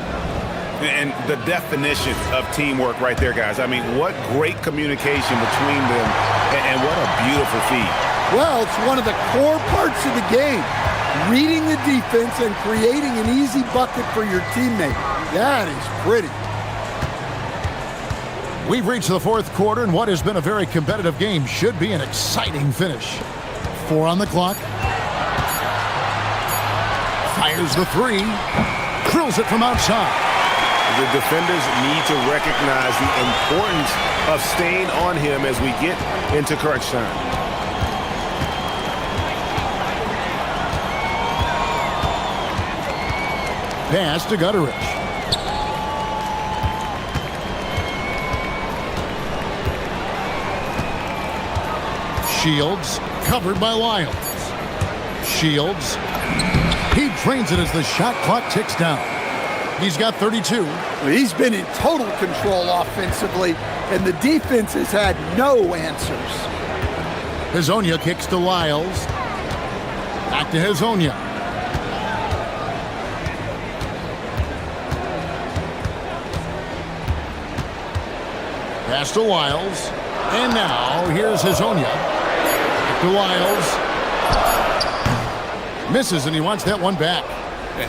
S3: And the definition of teamwork right there, guys. I mean, what great communication between them, and what a beautiful feed.
S8: Well, it's one of the core parts of the game. Reading the defense and creating an easy bucket for your teammate. That is pretty.
S2: We've reached the fourth quarter, and what has been a very competitive game should be an exciting finish. 4 on the clock. Fires the 3. Drills it from outside.
S3: The defenders need to recognize the importance of staying on him as we get into crunch time.
S2: Pass to Gutteridge. Shields covered by Lyles. Shields. He drains it as the shot clock ticks down. He's got 32.
S8: He's been in total control offensively, and the defense has had no answers.
S2: Hazonia kicks to Lyles. Back to Hazonia. Pass to Lyles. And now, here's Hazonia. To Lyles. Misses, and he wants that one back.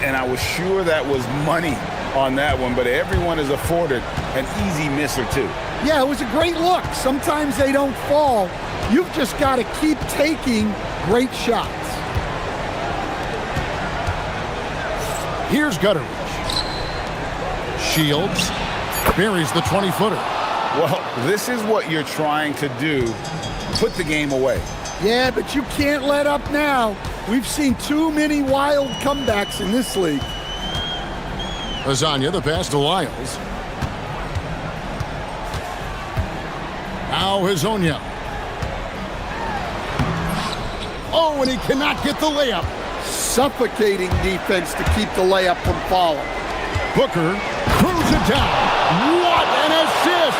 S3: And I was sure that was money on that one, but everyone is afforded an easy miss or two.
S8: Yeah, it was a great look. Sometimes they don't fall. You've just got to keep taking great shots.
S2: Here's Gutteridge. Shields buries the 20-footer.
S3: Well, this is what you're trying to do. Put the game away.
S8: Yeah, but you can't let up now. We've seen too many wild comebacks in this league.
S2: Hazonia, the pass to Lyles. Now Hazonia. Oh, and he cannot get the layup.
S8: Suffocating defense to keep the layup from falling.
S2: Booker throws it down. What an assist!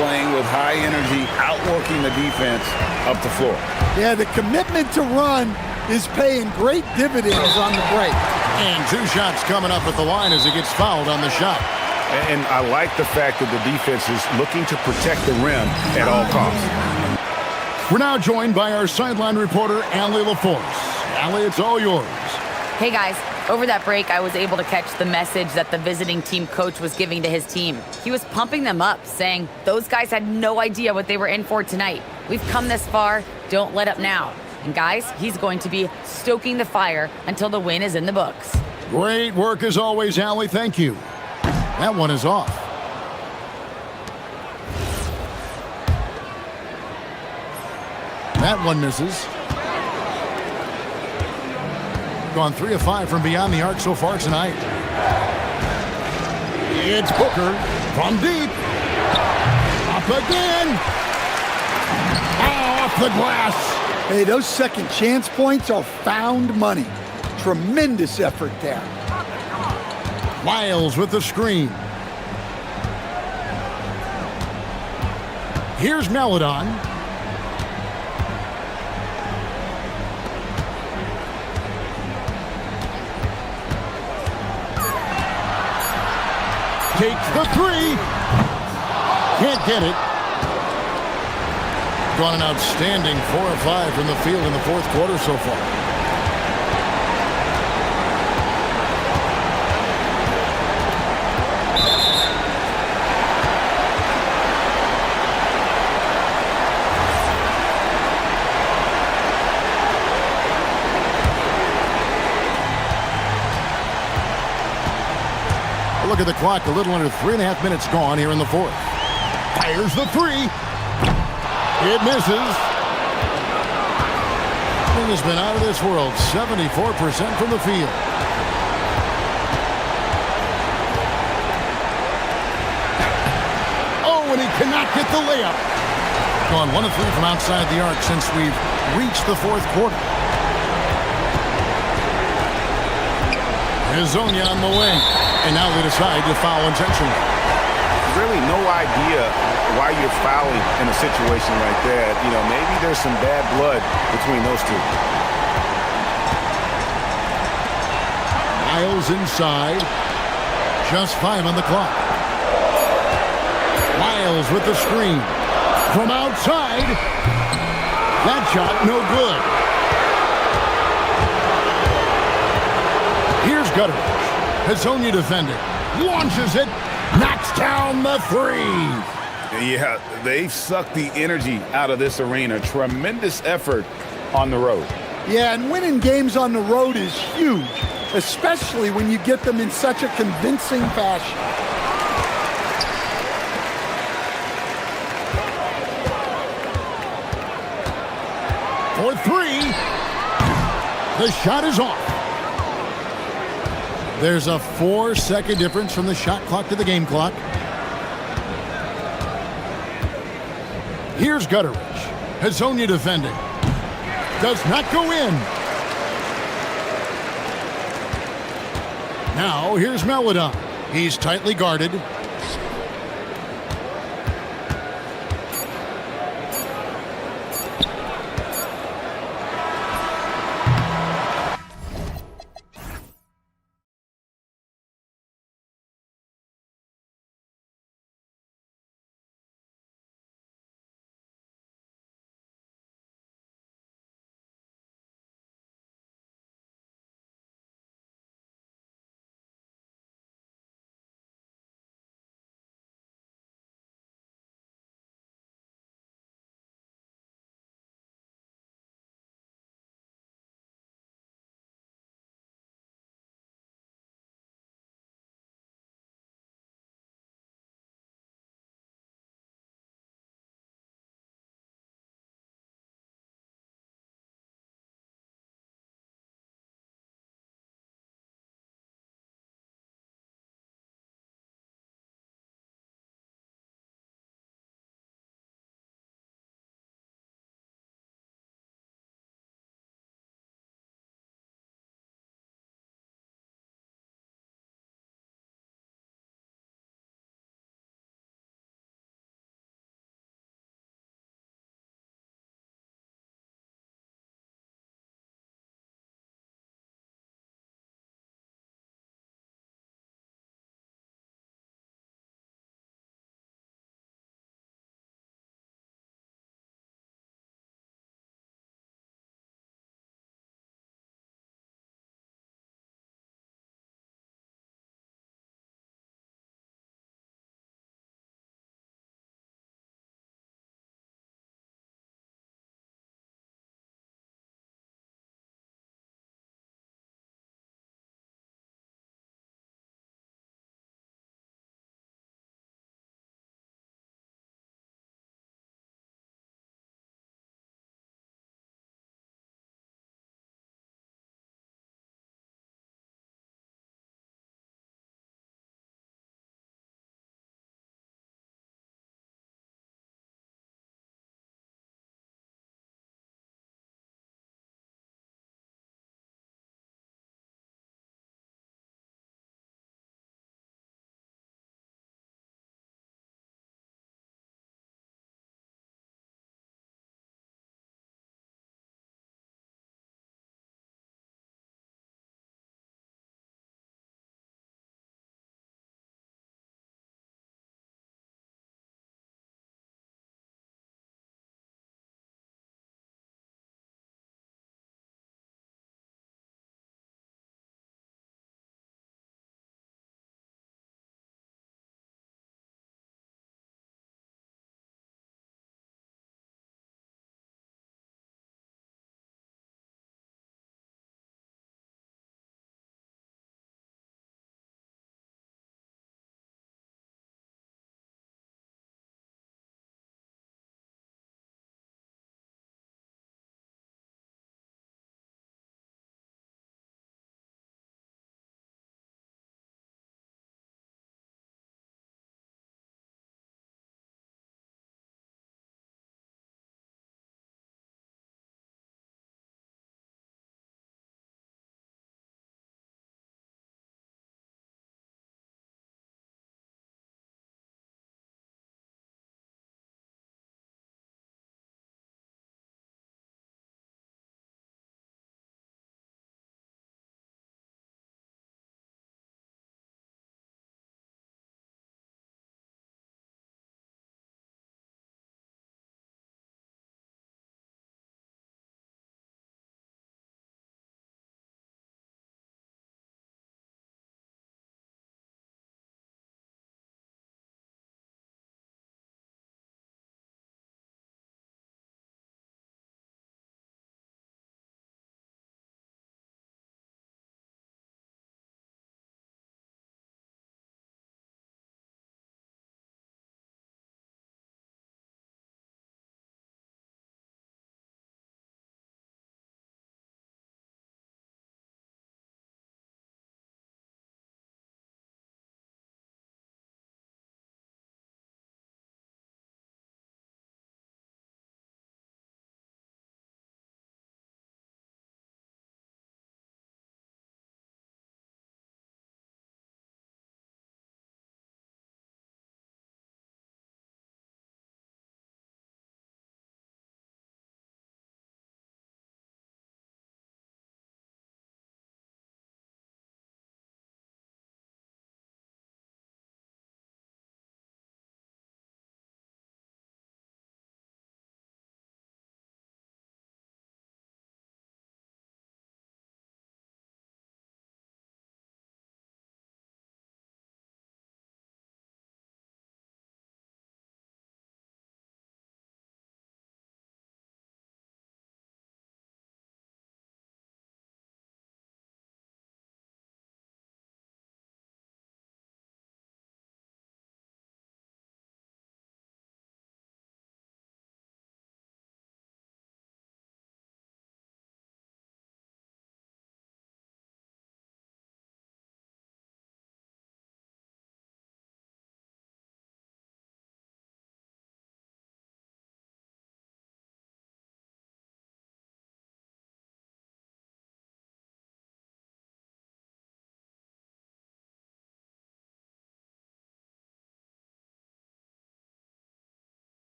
S3: Playing with high energy, outworking the defense up the floor.
S8: Yeah, the commitment to run is paying great dividends on the break.
S2: And 2 shots coming up at the line as he gets fouled on the shot.
S3: And I like the fact that the defense is looking to protect the rim at all costs.
S2: We're now joined by our sideline reporter, Allie LaForce. Allie, it's all yours.
S9: Hey guys, over that break, I was able to catch the message that the visiting team coach was giving to his team. He was pumping them up, saying those guys had no idea what they were in for tonight. We've come this far, don't let up now. And guys, he's going to be stoking the fire until the win is in the books.
S2: Great work as always, Allie. Thank you. That one is off. That one misses. Gone 3 of 5 from beyond the arc so far tonight. It's Booker from deep. Up again. Off the glass.
S8: Hey, those second chance points are found money. Tremendous effort there.
S2: Miles with the screen. Here's Melodon. Takes the three. Can't get it. Gone an outstanding 4 of 5 from the field in the fourth quarter so far. Look at the clock, a little under 3.5 minutes gone here in the fourth. Fires the three. It misses. Thing has been out of this world, 74% from the field. Oh, and he cannot get the layup. Gone 1 of 3 from outside the arc since we've reached the fourth quarter. Hazonia on the wing. And now they decide to foul intentionally.
S3: Really no idea why you're fouling in a situation like that. You know, maybe there's some bad blood between those two.
S2: Miles inside. Just 5 on the clock. Miles with the screen. From outside. That shot no good. Here's Gutter. Hazonia defending. Launches it. Knocks down the three.
S3: Yeah, they've sucked the energy out of this arena. Tremendous effort on the road.
S8: Yeah, and winning games on the road is huge, especially when you get them in such a convincing fashion.
S2: For three. The shot is off. There's a 4-second difference from the shot clock to the game clock. Here's Gutteridge. Hazonia defending. Does not go in. Now here's Melodon. He's tightly guarded.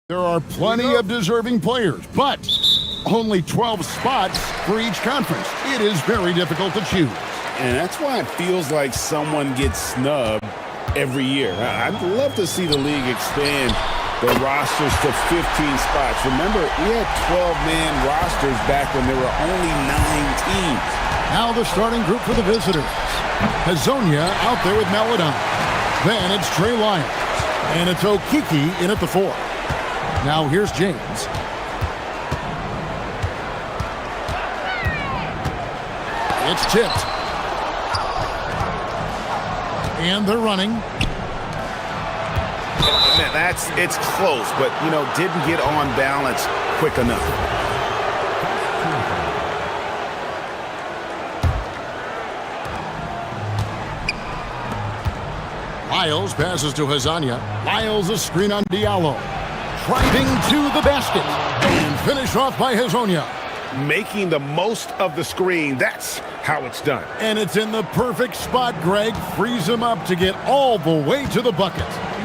S2: There are plenty of deserving players, but only 12 spots for each conference. It is very difficult to choose.
S3: And that's why it feels like someone gets snubbed every year. I'd love to see the league expand the rosters to 15 spots. Remember, we had 12-man rosters back when there were only 9 teams.
S2: Now the starting group for the visitors. Hazonia out there with Maladon. Then it's Trey Lyons. And it's Okiki in at the 4. Now here's James. It's tipped. And they're running.
S3: Man, it's close, but, didn't get on balance quick enough.
S2: Lyles passes to Hazonia. Lyles a screen on Diallo. Driving to the basket. And finished off by Hazonia.
S3: Making the most of the screen. That's how it's done.
S2: And it's in the perfect spot, Greg. Frees him up to get all the way to the bucket.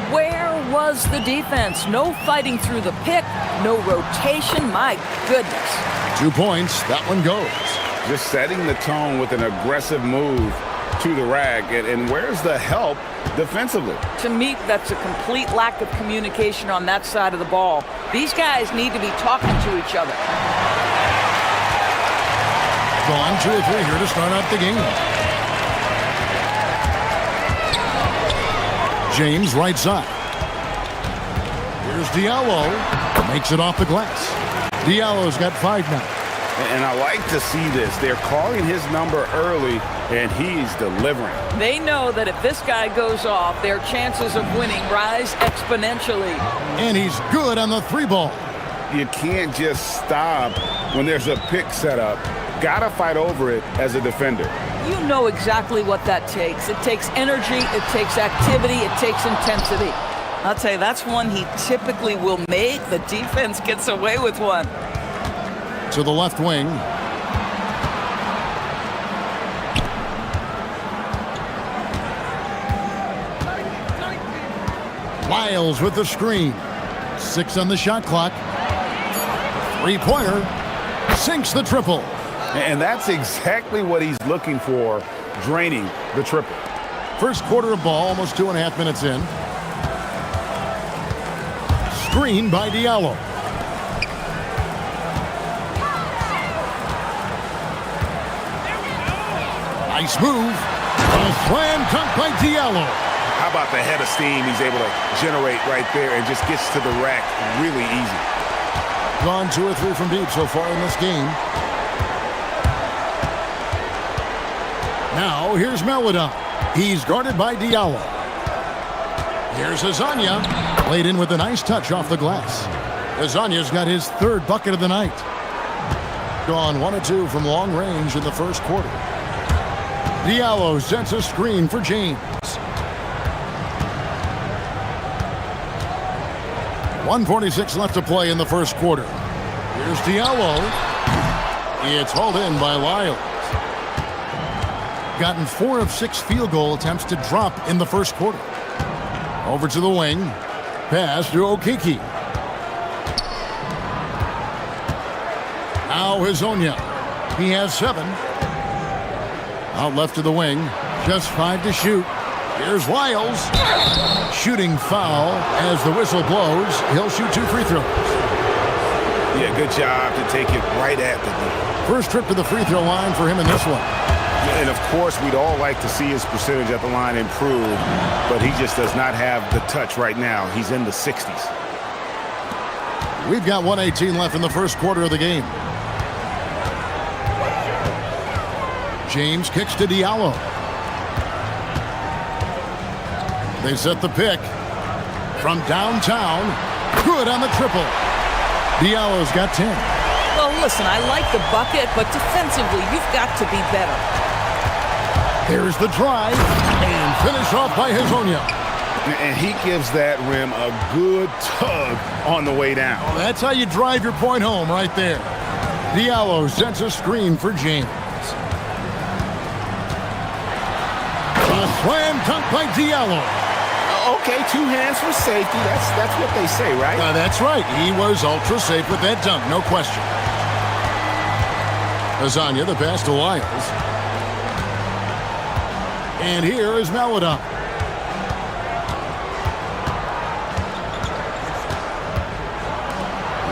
S10: Where was the defense? No fighting through the pick, no rotation. My goodness.
S2: 2 points. That one goes.
S3: Just setting the tone with an aggressive move to the rack. And where's the help defensively?
S10: To me, that's a complete lack of communication on that side of the ball. These guys need to be talking to each other.
S2: Gone 2 or 3 here to start out the game. James right side. Here's Diallo. Makes it off the glass. Diallo's got 5 now.
S3: And I like to see this. They're calling his number early, and he's delivering.
S10: They know that if this guy goes off, their chances of winning rise exponentially.
S2: And he's good on the 3 ball.
S3: You can't just stop when there's a pick set up. Gotta fight over it as a defender.
S10: You know exactly what that takes. It takes energy, it takes activity, it takes intensity. I'll tell you, that's one he typically will make. The defense gets away with one.
S2: To the left wing. Lyles with the screen. 6 on the shot clock. 3-pointer. Sinks the triple.
S3: And that's exactly what he's looking for, draining the triple.
S2: First quarter of ball, almost 2.5 minutes in. Screen by Diallo. Nice move. A slam dunk by Diallo.
S3: How about the head of steam he's able to generate right there and just gets to the rack really easy.
S2: Gone 2 or 3 from deep so far in this game. Now here's Maladon. He's guarded by Diallo. Here's Hazonia. Played in with a nice touch off the glass. Hazonia's got his 3rd bucket of the night. Gone 1 or 2 from long range in the first quarter. Diallo sets a screen for James. 1:46 left to play in the first quarter. Here's Diallo. It's hauled in by Lyles. Gotten 4 of 6 field goal attempts to drop in the first quarter. Over to the wing. Pass to Okiki. Now Hazonia. He has 7. Out left to the wing. Just 5 to shoot. Here's Lyles. Shooting foul as the whistle blows. He'll shoot 2 free throws.
S3: Yeah, good job to take it right at the goal.
S2: First trip to the free throw line for him in this one.
S3: And, of course, we'd all like to see his percentage at the line improve, but he just does not have the touch right now. He's in the 60s.
S2: We've got 1:18 left in the first quarter of the game. James kicks to Diallo. They set the pick. From downtown, good on the triple. Diallo's got 10.
S10: Well, listen, I like the bucket, but defensively, you've got to be better.
S2: Here's the drive, and finish off by Hazonia.
S3: And he gives that rim a good tug on the way down.
S2: Well, that's how you drive your point home right there. Diallo sets a screen for James. A slam dunk by Diallo.
S3: Okay, 2 hands for safety. That's what they say, right?
S2: That's right. He was ultra safe with that dunk, no question. Lasagna, the pass to Lyles. And here is Maladon.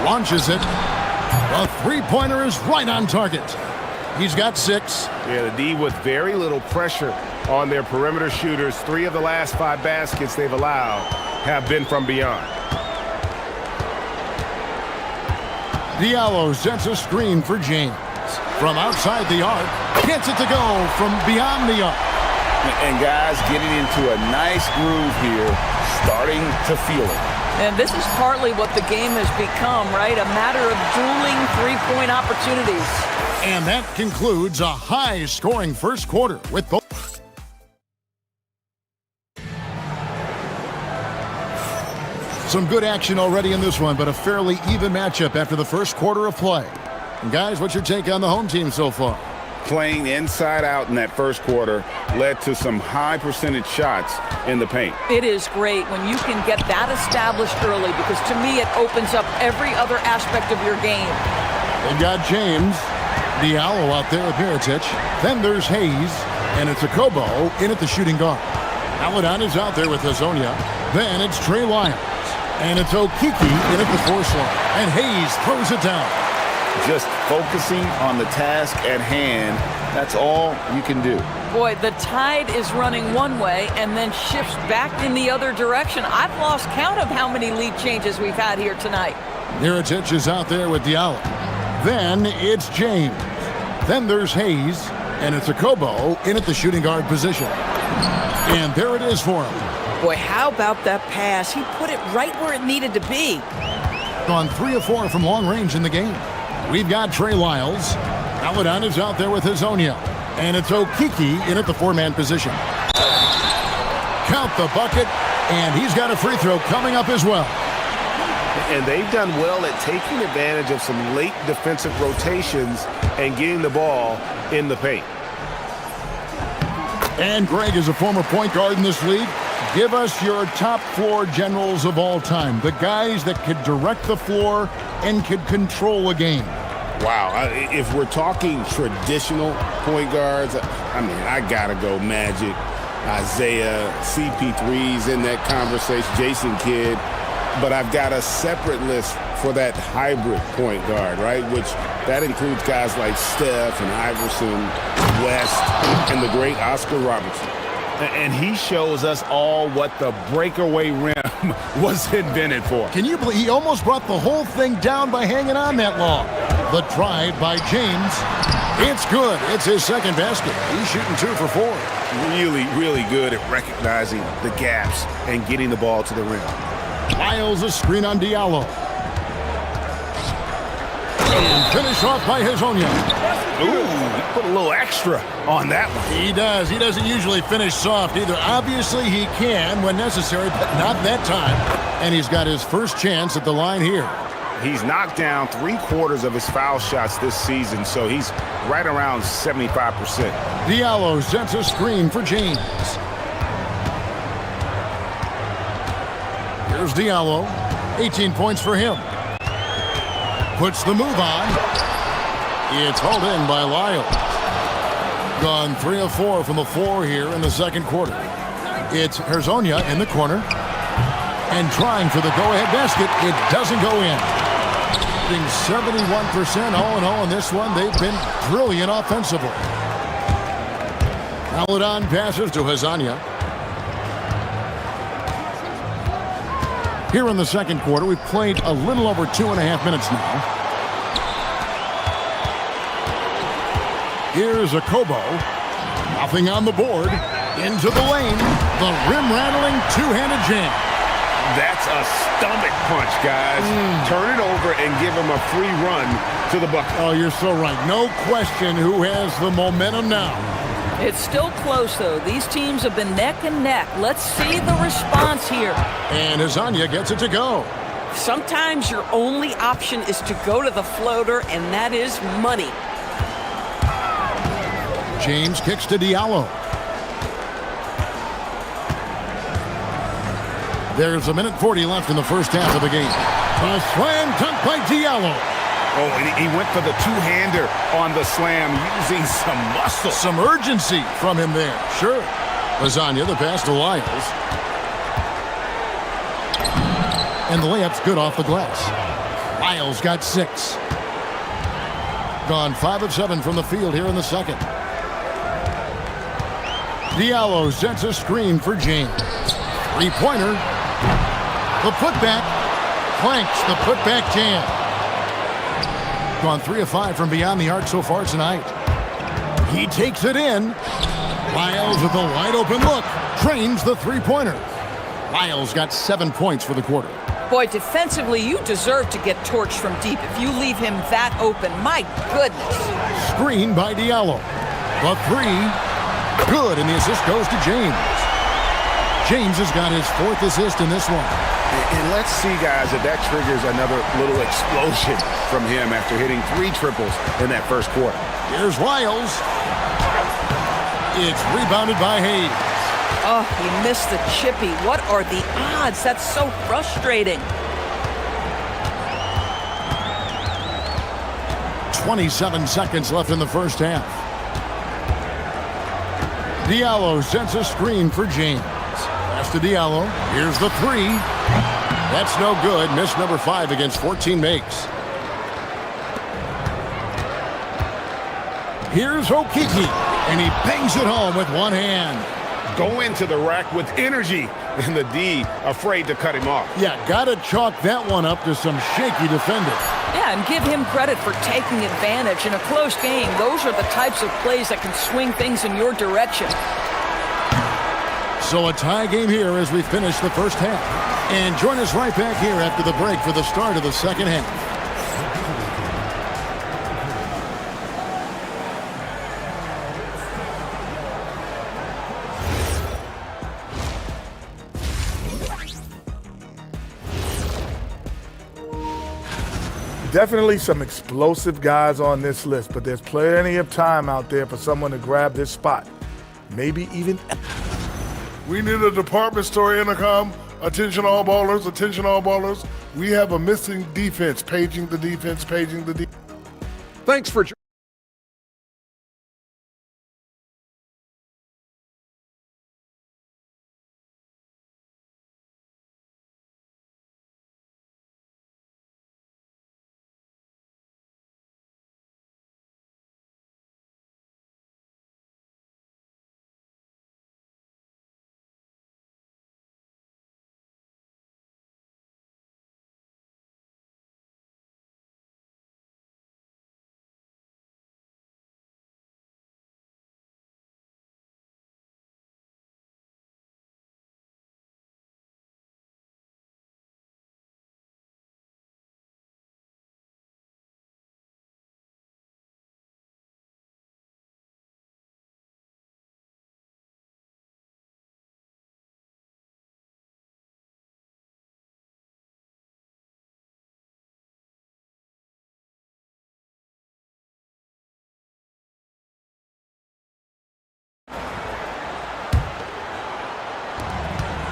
S2: Launches it. The three-pointer is right on target. He's got 6.
S3: Yeah, the D with very little pressure on their perimeter shooters. 3 of the last 5 baskets they've allowed have been from beyond.
S2: Diallo sets a screen for James. From outside the arc, gets it to go from beyond the arc.
S3: And guys getting into a nice groove here, starting to feel it.
S10: And this is partly what the game has become, right? A matter of dueling three-point opportunities.
S2: And that concludes a high-scoring first quarter with both. Some good action already in this one, but a fairly even matchup after the first quarter of play. And guys, what's your take on the home team so far?
S3: Playing inside out in that first quarter led to some high percentage shots in the paint.
S10: It is great when you can get that established early, because to me it opens up every other aspect of your game.
S2: They've got James, Diallo out there with Mirotic. Then there's Hayes, and it's a Kobo in at the shooting guard. Maladon is out there with Hazonia. Then it's Trey Lyles, and it's Okiki in at the 4 slot. And Hayes throws it down.
S3: Just focusing on the task at hand, that's all you can do.
S10: Boy, the tide is running one way and then shifts back in the other direction. I've lost count of how many lead changes we've had here tonight.
S2: Mirotic is out there with Diallo. Then it's James. Then there's Hayes, and it's a Kobo in at the shooting guard position. And there it is for him.
S10: Boy, how about that pass? He put it right where it needed to be.
S2: On 3 of 4 from long range in the game. We've got Trey Lyles. Maladon is out there with Hazonia. And it's Okiki in at the 4-man position. Count the bucket, and he's got a free throw coming up as well.
S3: And they've done well at taking advantage of some late defensive rotations and getting the ball in the paint.
S2: And Greg is a former point guard in this league. Give us your top floor generals of all time. The guys that could direct the floor and could control a game.
S3: Wow, if we're talking traditional point guards, I mean, I gotta go Magic, Isaiah, CP3's in that conversation, Jason Kidd. But I've got a separate list for that hybrid point guard, right? Which that includes guys like Steph and Iverson, West, and the great Oscar Robertson. And he shows us all what the breakaway rim was invented for.
S2: Can you believe he almost brought the whole thing down by hanging on that long? The drive by James. It's good. It's his second basket. He's shooting 2 for 4.
S3: Really, really good at recognizing the gaps and getting the ball to the rim.
S2: Lyles a screen on Diallo. And finish off by Hazonia.
S3: Ooh, he put a little extra on that one.
S2: He does. He doesn't usually finish soft either. Obviously, he can when necessary, but not that time. And he's got his first chance at the line here.
S3: He's knocked down 3/4 of his foul shots this season, so he's right around 75%.
S2: Diallo sets a screen for James. Here's Diallo. 18 points for him. Puts the move on. It's hauled in by Lyles. Gone 3 of 4 from the floor here in the second quarter. It's Hazonia in the corner. And trying for the go-ahead basket. It doesn't go in. 71% all in all in this one. They've been brilliant offensively. Maladon passes to Hazonia. Here in the second quarter, we've played a little over 2.5 minutes now. Here's a Kobo. Nothing on the board. Into the lane. The rim-rattling two-handed jam.
S3: That's a stomach punch, guys. Turn it over and give him a free run to the bucket.
S2: Oh, you're so right. No question who has the momentum now.
S10: It's still close, though. These teams have been neck and neck. Let's see the response here.
S2: And Hazonia gets it to go.
S10: Sometimes your only option is to go to the floater, and that is money.
S2: James kicks to Diallo. There's 1:40 left in the first half of the game. A slam dunk by Diallo.
S3: Oh, and he went for the two-hander on the slam, using some muscle.
S2: Some urgency from him there. Sure. Lasagna, the pass to Lyles. And the layup's good off the glass. Lyles got 6. Gone 5 of 7 from the field here in the second. Diallo sets a screen for James. Three-pointer. The putback. Clanks the putback jam. Gone 3 of 5 from beyond the arc so far tonight. He takes it in. Lyles with a wide-open look. Trains the three-pointer. Lyles got 7 points for the quarter.
S10: Boy, defensively, you deserve to get torched from deep if you leave him that open. My goodness.
S2: Screen by Diallo. The three. Good, and the assist goes to James. James has got his 4th assist in this one.
S3: And let's see, guys, if that triggers another little explosion from him after hitting 3 triples in that first quarter.
S2: Here's Lyles. It's rebounded by Hayes.
S10: Oh, he missed the chippy. What are the odds? That's so frustrating.
S2: 27 seconds left in the first half. Diallo sets a screen for James. Pass to Diallo. Here's the three. That's no good. Miss number 5 against 14 makes. Here's Okiki, and he bangs it home with one hand.
S3: Go into the rack with energy, and the D afraid to cut him off.
S2: Yeah, gotta chalk that one up to some shaky defending.
S10: Yeah, and give him credit for taking advantage. In a close game, those are the types of plays that can swing things in your direction.
S2: So a tie game here as we finish the first half. And join us right back here after the break for the start of the second half.
S13: Definitely some explosive guys on this list, but there's plenty of time out there for someone to grab this spot. Maybe even...
S4: We need a department store intercom. Attention all ballers, attention all ballers. We have a missing defense. Paging the defense, paging the defense.
S5: Thanks for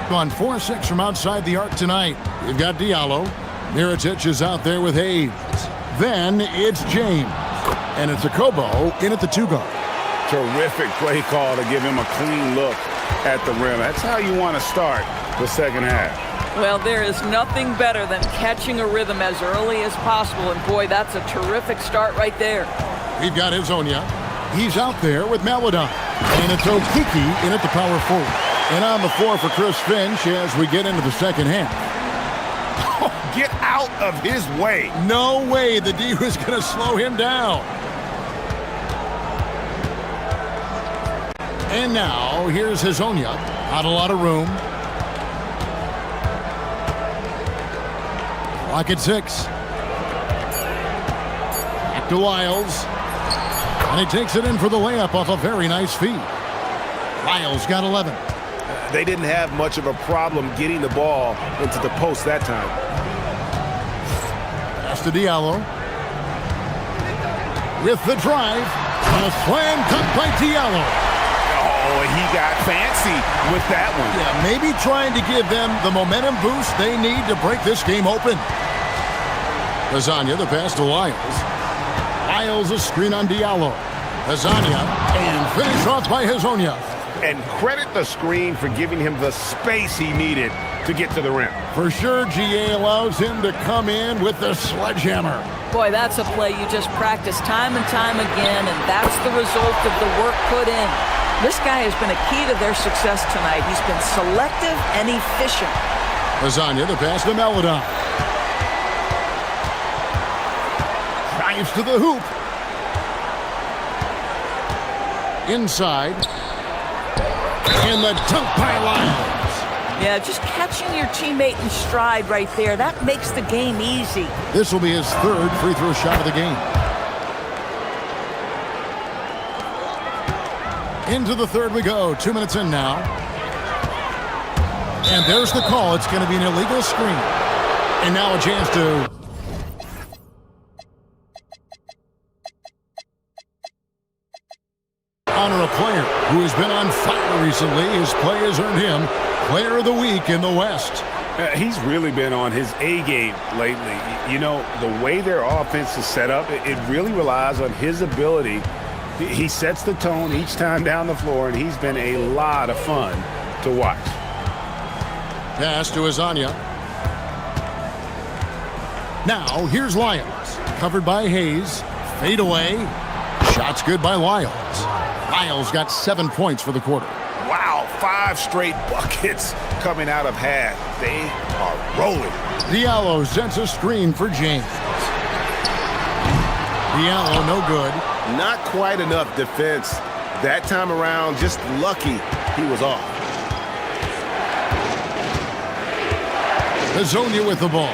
S2: Gone 4-6 from outside the arc tonight. You've got Diallo. Mirotic is out there with Hayes. Then it's James. And it's a Kobo in at the 2-guard.
S3: Terrific play call to give him a clean look at the rim. That's how you want to start the second half.
S10: Well, there is nothing better than catching a rhythm as early as possible. And boy, that's a terrific start right there.
S2: We've got Hezonja. He's out there with Maladon. And it's Okiki in at the power forward. And on the floor for Chris Finch as we get into the second half.
S3: Oh, get out of his way.
S2: No way the D was going to slow him down. And now, here's Hezonja. Not a lot of room. Clock at 6. Back to Lyles. And he takes it in for the layup off a very nice feed. Lyles got 11.
S3: They didn't have much of a problem getting the ball into the post that time.
S2: Pass to Diallo. With the drive. A slam dunk by Diallo.
S3: Oh, Uh-oh, and he got fancy with that one.
S2: Yeah, maybe trying to give them the momentum boost they need to break this game open. Lasagna, the pass to Lyles. Lyles, a screen on Diallo. Lasagna, and finished off by Hazonia.
S3: And credit the screen for giving him the space he needed to get to the rim.
S2: For sure, GA allows him to come in with the sledgehammer.
S10: Boy, that's a play you just practice time and time again, and that's the result of the work put in. This guy has been a key to their success tonight. He's been selective and efficient.
S2: Lasagna, the pass to Melodon. Drives to the hoop. Inside. And the dunk by Lyles.
S10: Yeah, just catching your teammate in stride right there, that makes the game easy.
S2: This will be his third free throw shot of the game. Into the third we go. 2 minutes in now. And there's the call. It's going to be an illegal screen. And now a chance to honor a player who has been on fire recently. His play has earned him Player of the Week in the West.
S3: He's really been on his A game lately. You know, the way their offense is set up, it really relies on his ability. He sets the tone each time down the floor, and he's been a lot of fun to watch.
S2: Pass to Azania. Now, here's Lyles. Covered by Hayes. Fade away. Shot's good by Lyles. Lyles got 7 points for the quarter.
S3: Wow, 5 straight buckets coming out of half. They are rolling.
S2: Diallo sends a screen for James. Diallo, no good.
S3: Not quite enough defense. That time around, just lucky he was off.
S2: Hazonia with the ball.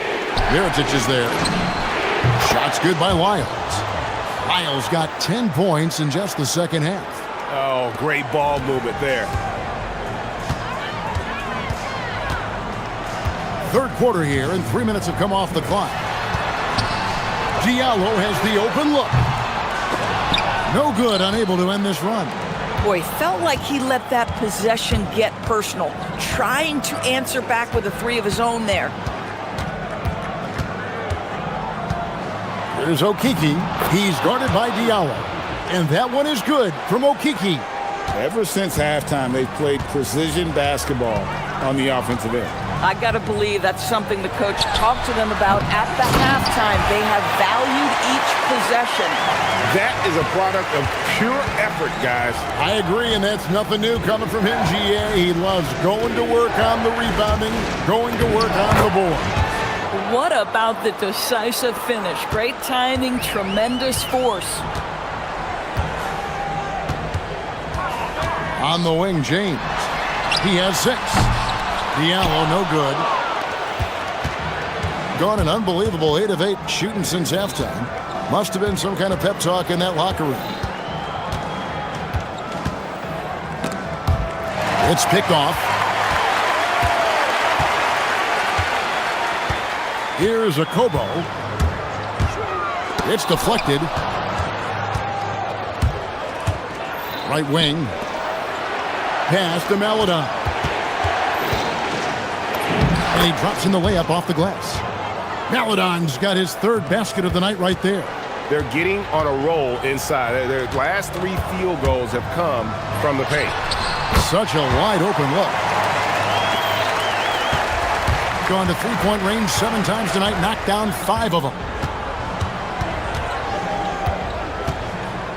S2: Mirotic is there. Shot's good by Lyles. Lyles got 10 points in just the second half.
S3: Oh, great ball movement there.
S2: Third quarter here, and 3 minutes have come off the clock. Diallo has the open look. No good, unable to end this run.
S10: Boy, felt like he let that possession get personal, trying to answer back with a three of his own there.
S2: Here's Okiki. He's guarded by Diallo. And that one is good from Okiki.
S3: Ever since halftime, they've played precision basketball on the offensive end.
S10: I got to believe that's something the coach talked to them about at the halftime. They have valued each possession.
S3: That is a product of pure effort, guys.
S2: I agree, and that's nothing new coming from him, GA. He loves going to work on the rebounding, going to work on the board.
S10: What about the decisive finish? Great timing, tremendous force.
S2: On the wing, James. He has 6. Diallo, no good. Gone an unbelievable 8 of 8 shooting since halftime. Must have been some kind of pep talk in that locker room. It's picked off. Here's a Kobo. It's deflected. Right wing. Pass to Melodon. And he drops in the layup off the glass. Melodon's got his 3rd basket of the night right there.
S3: They're getting on a roll inside. Their last 3 field goals have come from the paint.
S2: Such a wide open look. Gone to 3-point range 7 times tonight, knocked down 5 of them.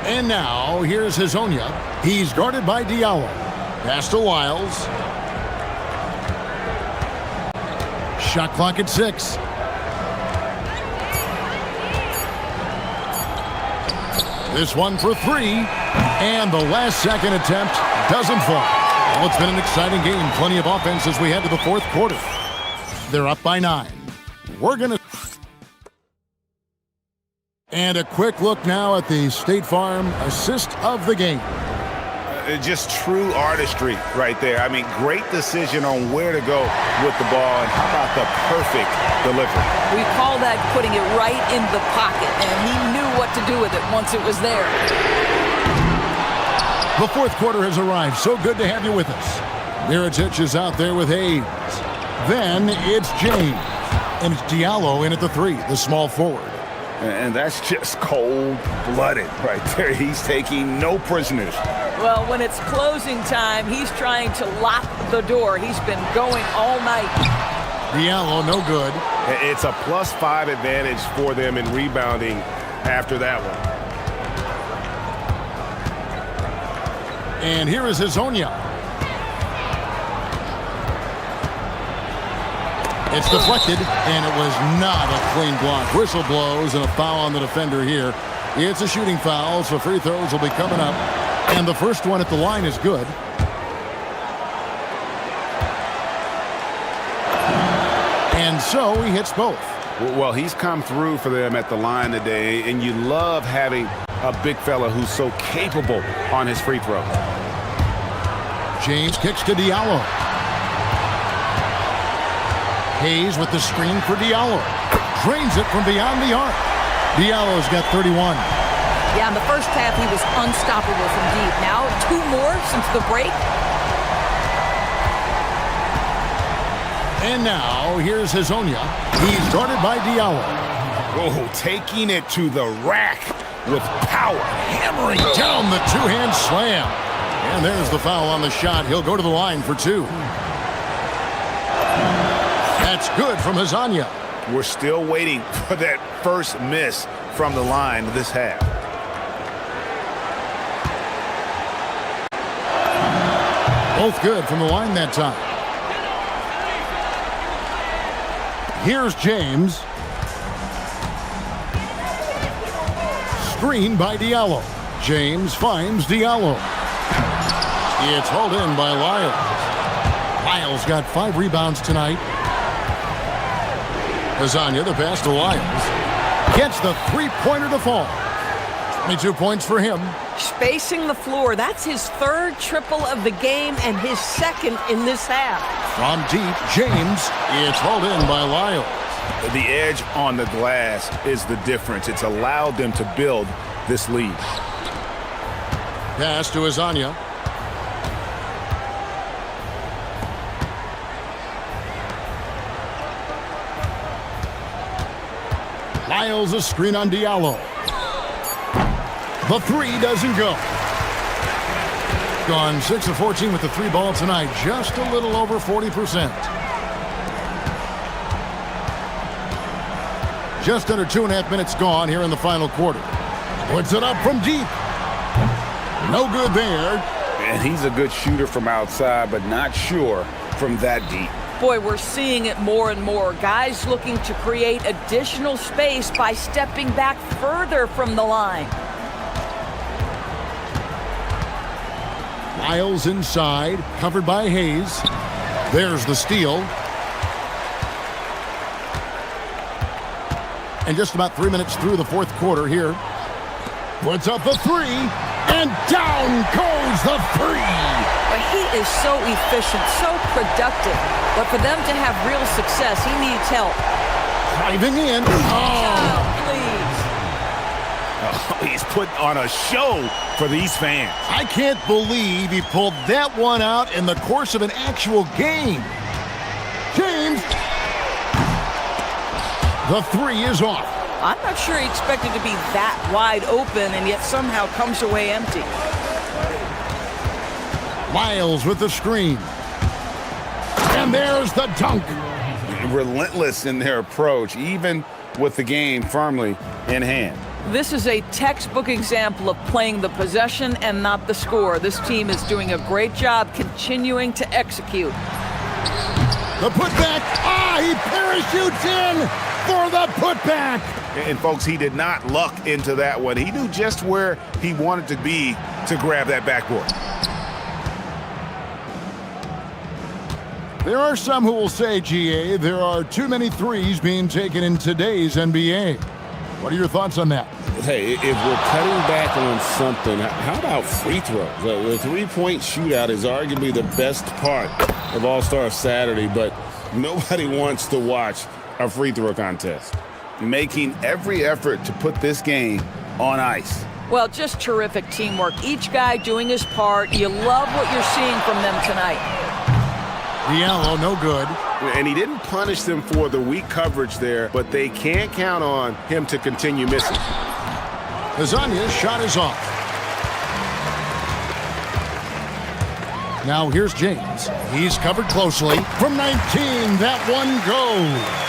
S2: And now, here's Hazonia. He's guarded by Diallo. Pass to Lyles. Shot clock at 6. This one for 3. And the last second attempt doesn't fall. Well, it's been an exciting game. Plenty of offense as we head to the 4th quarter. They're up by 9. We're going to... And a quick look now at the State Farm assist of the game.
S3: Just true artistry right there. I mean, great decision on where to go with the ball, and how about the perfect delivery?
S10: We call that putting it right in the pocket, and he knew what to do with it once it was there.
S2: The fourth quarter has arrived. So good to have you with us. Mirotic is out there with Hayes. Then it's James. And it's Diallo in at the 3, the small forward.
S3: And that's just cold-blooded right there. He's taking no prisoners.
S10: Well, when it's closing time, he's trying to lock the door. He's been going all night.
S2: Diallo, no good.
S3: It's a +5 advantage for them in rebounding after that one.
S2: And here is Hazonia. It's deflected, and it was not a clean block. Whistle blows, and a foul on the defender here. It's a shooting foul, so free throws will be coming up. And the first one at the line is good. And so he hits both.
S3: Well, he's come through for them at the line today, and you love having a big fella who's so capable on his free throw.
S2: James kicks to Diallo. Hayes with the screen for Diallo. Drains it from beyond the arc. Diallo's got 31.
S10: Yeah, in the first half, he was unstoppable from deep. Now, 2 more since the break.
S2: And now, here's Hazonia. He's guarded by Diallo.
S3: Oh, taking it to the rack with power.
S2: Hammering down the two-hand slam. And there's the foul on the shot. He'll go to the line for 2. That's good from Hazonia.
S3: We're still waiting for that first miss from the line this half.
S2: Both good from the line that time. Here's James. Screen by Diallo. James finds Diallo. It's hauled in by Lyles. Lyles got 5 rebounds tonight. Hazonia, the pass to Lyles. Gets the 3-pointer to fall. 22 points for him.
S10: Spacing the floor. That's his 3rd triple of the game and his 2nd in this half.
S2: From deep, James. It's hauled in by Lyles.
S3: The edge on the glass is the difference. It's allowed them to build this lead.
S2: Pass to Hazonia. Lyles a screen on Diallo. The 3 doesn't go. Gone 6 of 14 with the 3 ball tonight. Just a little over 40%. Just under 2.5 minutes gone here in the final quarter. Puts it up from deep. No good there.
S3: And he's a good shooter from outside, but not sure from that deep.
S10: Boy, we're seeing it more and more. Guys looking to create additional space by stepping back further from the line.
S2: Lyles inside, covered by Hayes. There's the steal. And just about 3 minutes through the fourth quarter here. Puts up the 3, and down goes the 3.
S10: But he is so efficient, so productive. But for them to have real success, he needs help.
S2: Driving in.
S3: Oh, he's putting on a show for these fans.
S2: I can't believe he pulled that one out in the course of an actual game. James. The 3 is off.
S10: I'm not sure he expected to be that wide open and yet somehow comes away empty.
S2: Lyles with the screen. And there's the dunk.
S3: Relentless in their approach, even with the game firmly in hand.
S10: This is a textbook example of playing the possession and not the score. This team is doing a great job continuing to execute.
S2: The putback. He parachutes in for the putback.
S3: And folks, he did not luck into that one. He knew just where he wanted to be to grab that backboard.
S2: There are some who will say, GA, there are too many threes being taken in today's NBA. What are your thoughts on that?
S16: Hey, if we're cutting back on something, how about free throws? The three-point shootout is arguably the best part of All-Star Saturday, but nobody wants to watch a free throw contest.
S3: Making every effort to put this game on ice.
S10: Well, just terrific teamwork. Each guy doing his part. You love what you're seeing from them tonight.
S2: The yellow, no good.
S3: And he didn't punish them for the weak coverage there, but they can't count on him to continue missing.
S2: Lasagna's shot is off. Now here's James. He's covered closely. From 19, that one goes.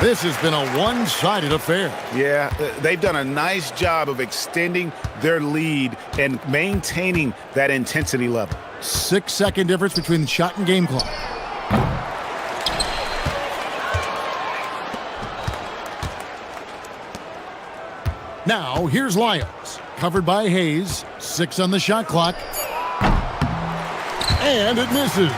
S2: This has been a one-sided affair.
S3: Yeah, they've done a nice job of extending their lead and maintaining that intensity level.
S2: 6-second difference between the shot and game clock. Now, here's Lyles. Covered by Hayes. 6 on the shot clock. And it misses.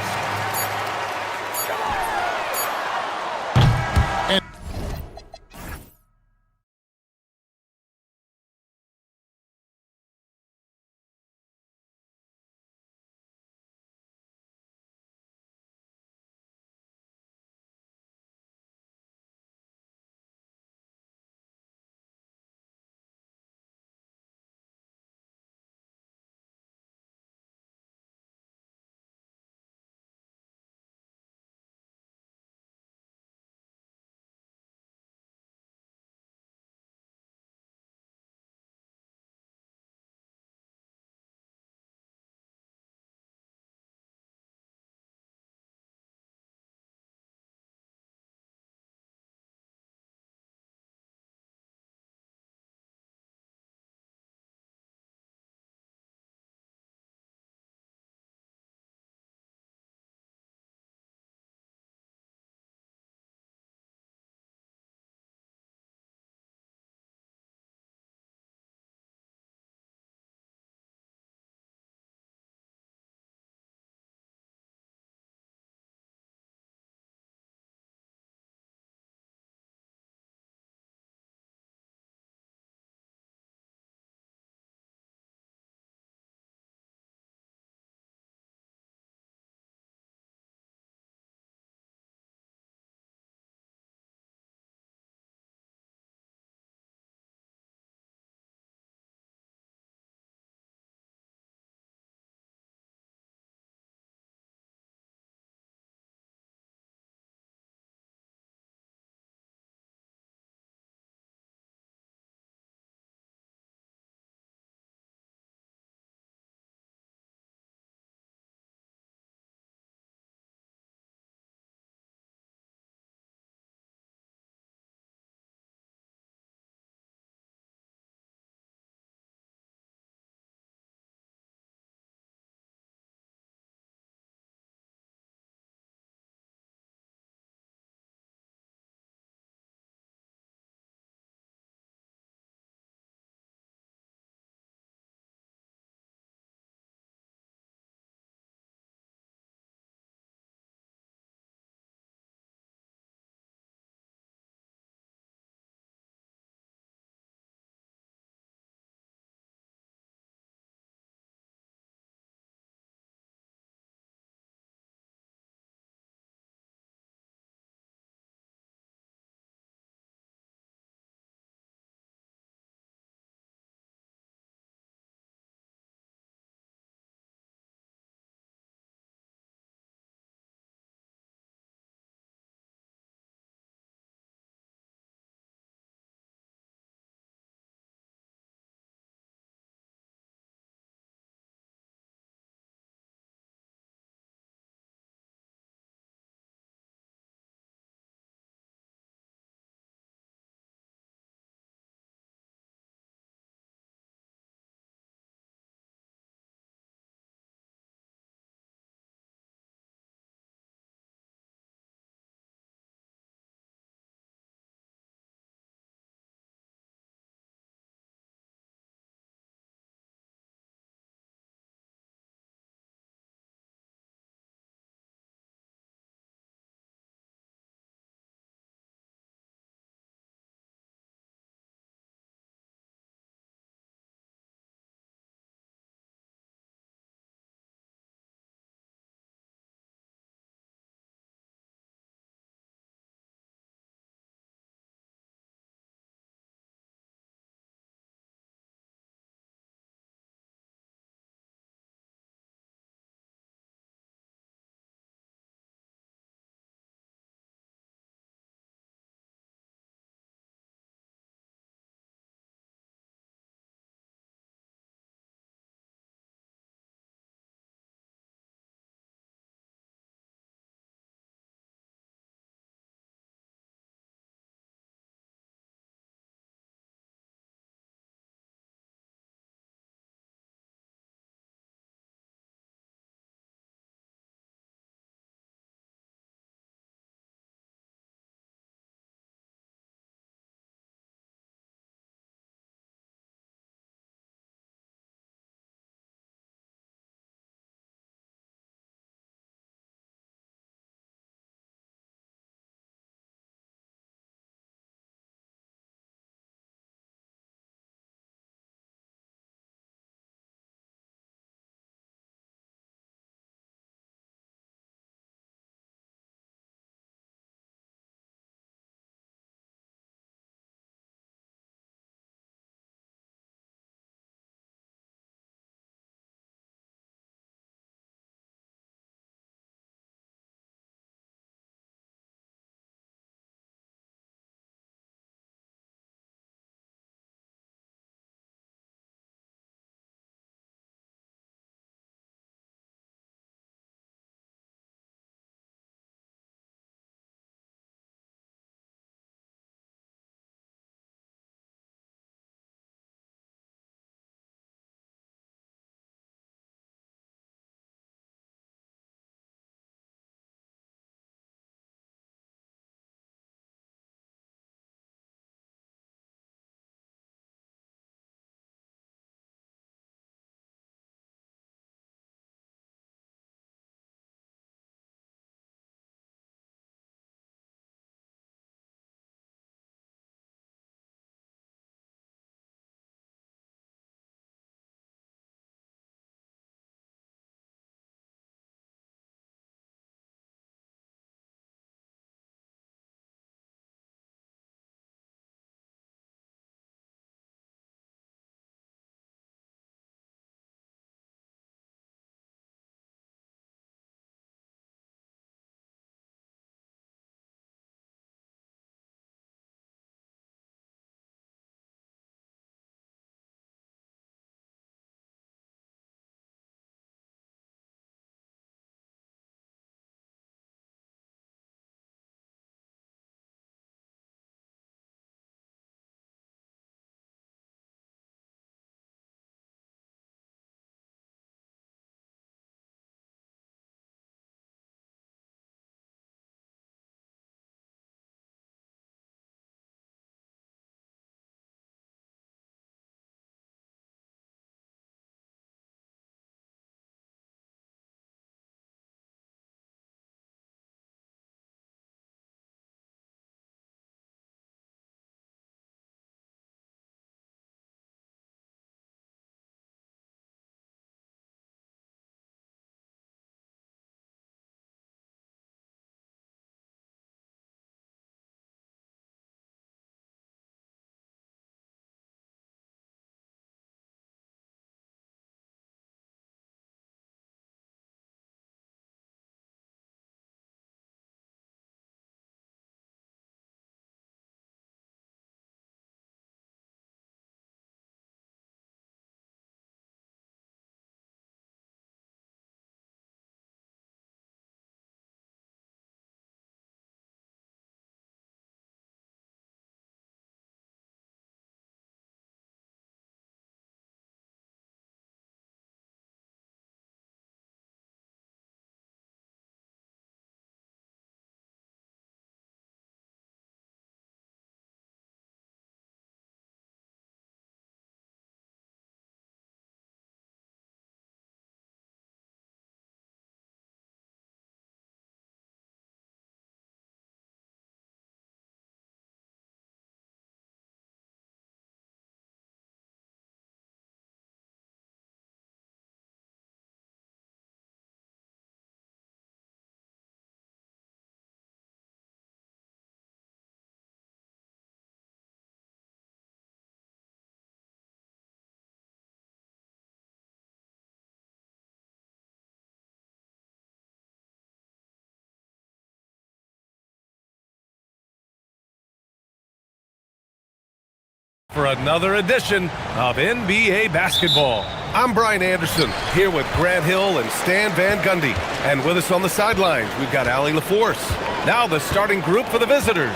S6: For another edition of NBA basketball. I'm Brian Anderson, here with Grant Hill and Stan Van Gundy. And with us on the sidelines, we've got Allie LaForce. Now the starting group for the visitors.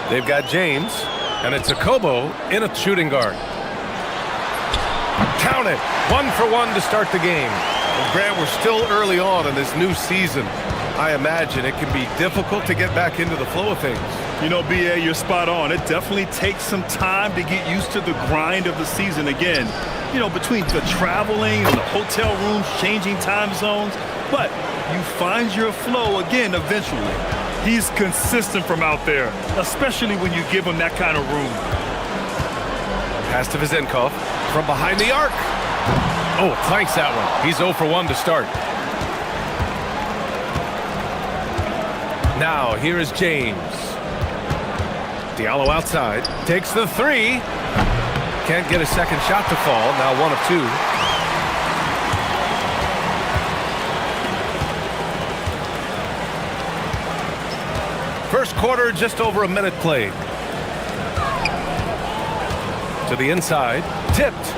S6: They've got James, and it's Akobo in a shooting guard. Count it, 1 for 1 to start the game. Well, Grant, we're still early on in this new season. I imagine it can be difficult to get back into the flow of things.
S7: You know, B.A., you're spot on. It definitely takes some time to get used to the grind of the season again. You know, between the traveling and the hotel rooms, changing time zones. But you find your flow again eventually. He's consistent from out there, especially when you give him that kind of room.
S6: Pass to Vizenkov from behind the arc. Oh, clanks that one. He's 0 for 1 to start. Now, here is James. Diallo outside, takes the three. Can't get a second shot to fall, now 1 of 2. First quarter, just over a minute played. To the inside, tipped.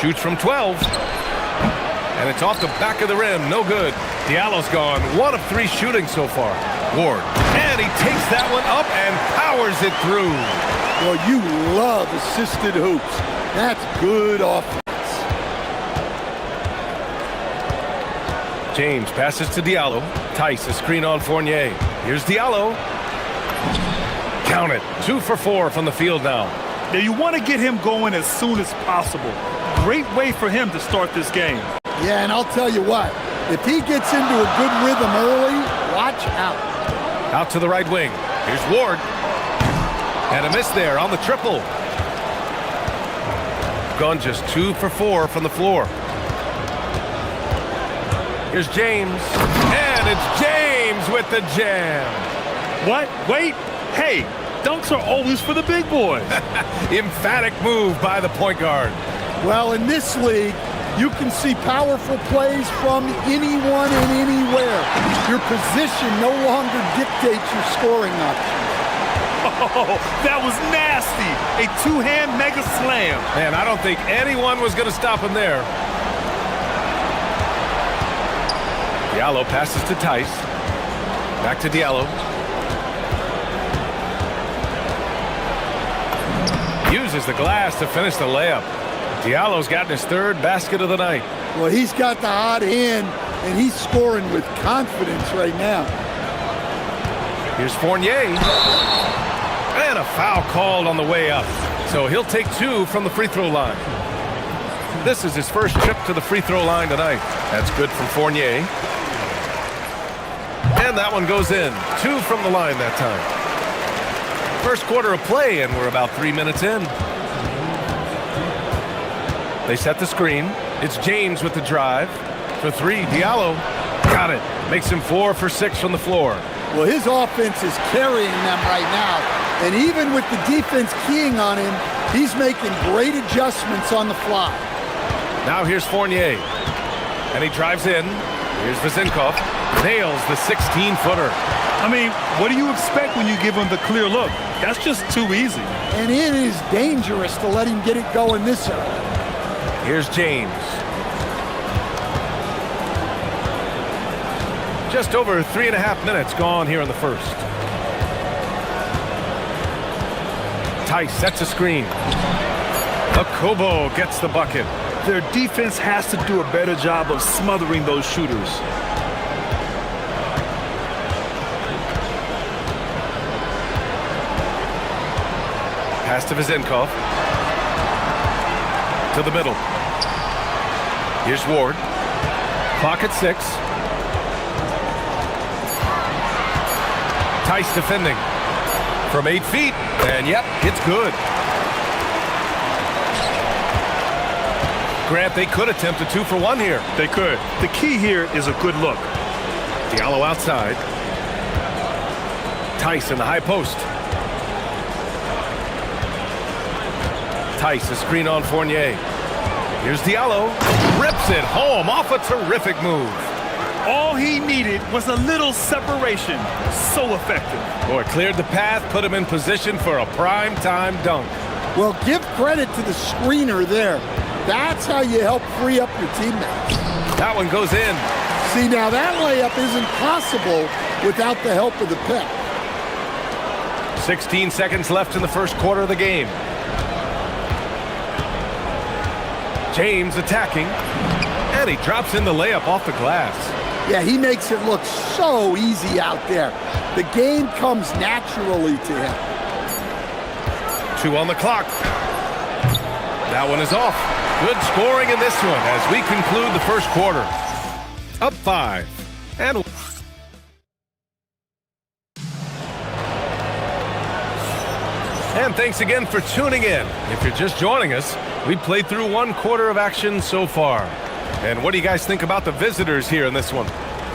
S6: Shoots from 12. And it's off the back of the rim, no good. Diallo's gone, 1 of 3 shooting so far. Ward, and he takes that one up and powers it through.
S8: Well, you love assisted hoops. That's good offense.
S6: James passes to Diallo. Tice, a screen on Fournier. Here's Diallo. Count it, 2 for 4 from the field now.
S7: Now you want to get him going as soon as possible. Great way for him to start this game.
S8: Yeah, and I'll tell you what, if he gets into a good rhythm early, watch out.
S6: Out to the right wing. Here's Ward. And a miss there on the triple. Gone just 2 for 4 from the floor. Here's James. And it's James with the jam.
S7: What? Wait. Hey, dunks are always for the big boys.
S6: Emphatic move by the point guard.
S8: Well, in this league, you can see powerful plays from anyone and anywhere. Your position no longer dictates your scoring option.
S7: Oh, that was nasty. A two-hand mega slam.
S6: Man, I don't think anyone was going to stop him there. Diallo passes to Tice. Back to Diallo. Uses the glass to finish the layup. Diallo's gotten his 3rd basket of the night.
S8: Well, he's got the hot hand, and he's scoring with confidence right now.
S6: Here's Fournier. And a foul called on the way up. So he'll take 2 from the free throw line. This is his first trip to the free throw line tonight. That's good from Fournier. And that one goes in. 2 from the line that time. First quarter of play, and we're about 3 minutes in. They set the screen. It's James with the drive. For 3, Diallo. Got it. Makes him 4 for 6 from the floor.
S8: Well, his offense is carrying them right now. And even with the defense keying on him, he's making great adjustments on the fly.
S6: Now here's Fournier. And he drives in. Here's Vizenkov. Nails the 16-footer.
S7: I mean, what do you expect when you give him the clear look? That's just too easy.
S8: And it is dangerous to let him get it going this early.
S6: Here's James. Just over 3.5 minutes gone here in the first. Tice sets a screen. Akobo gets the bucket.
S7: Their defense has to do a better job of smothering those shooters.
S6: Pass to Vizenkov. To the middle. Here's Ward. Clock at 6. Tice defending. From 8 feet. And yep, it's good. Grant, they could attempt a 2 for 1 here.
S7: They could. The key here is a good look.
S6: Diallo outside. Tice in the high post. Tice, a screen on Fournier. Here's Diallo. Rips it home off a terrific move.
S7: All he needed was a little separation. So effective.
S6: Boy, cleared the path, put him in position for a prime-time dunk.
S8: Well, give credit to the screener there. That's how you help free up your teammates.
S6: That one goes in.
S8: See, now that layup isn't possible without the help of the pick.
S6: 16 seconds left in the first quarter of the game. James attacking, and he drops in the layup off the glass.
S8: Yeah, he makes it look so easy out there. The game comes naturally to him.
S6: 2 on the clock. That one is off. Good scoring in this one as we conclude the first quarter. Up 5. And thanks again for tuning in. If you're just joining us, we played through 1 quarter of action so far. And what do you guys think about the visitors here in this one?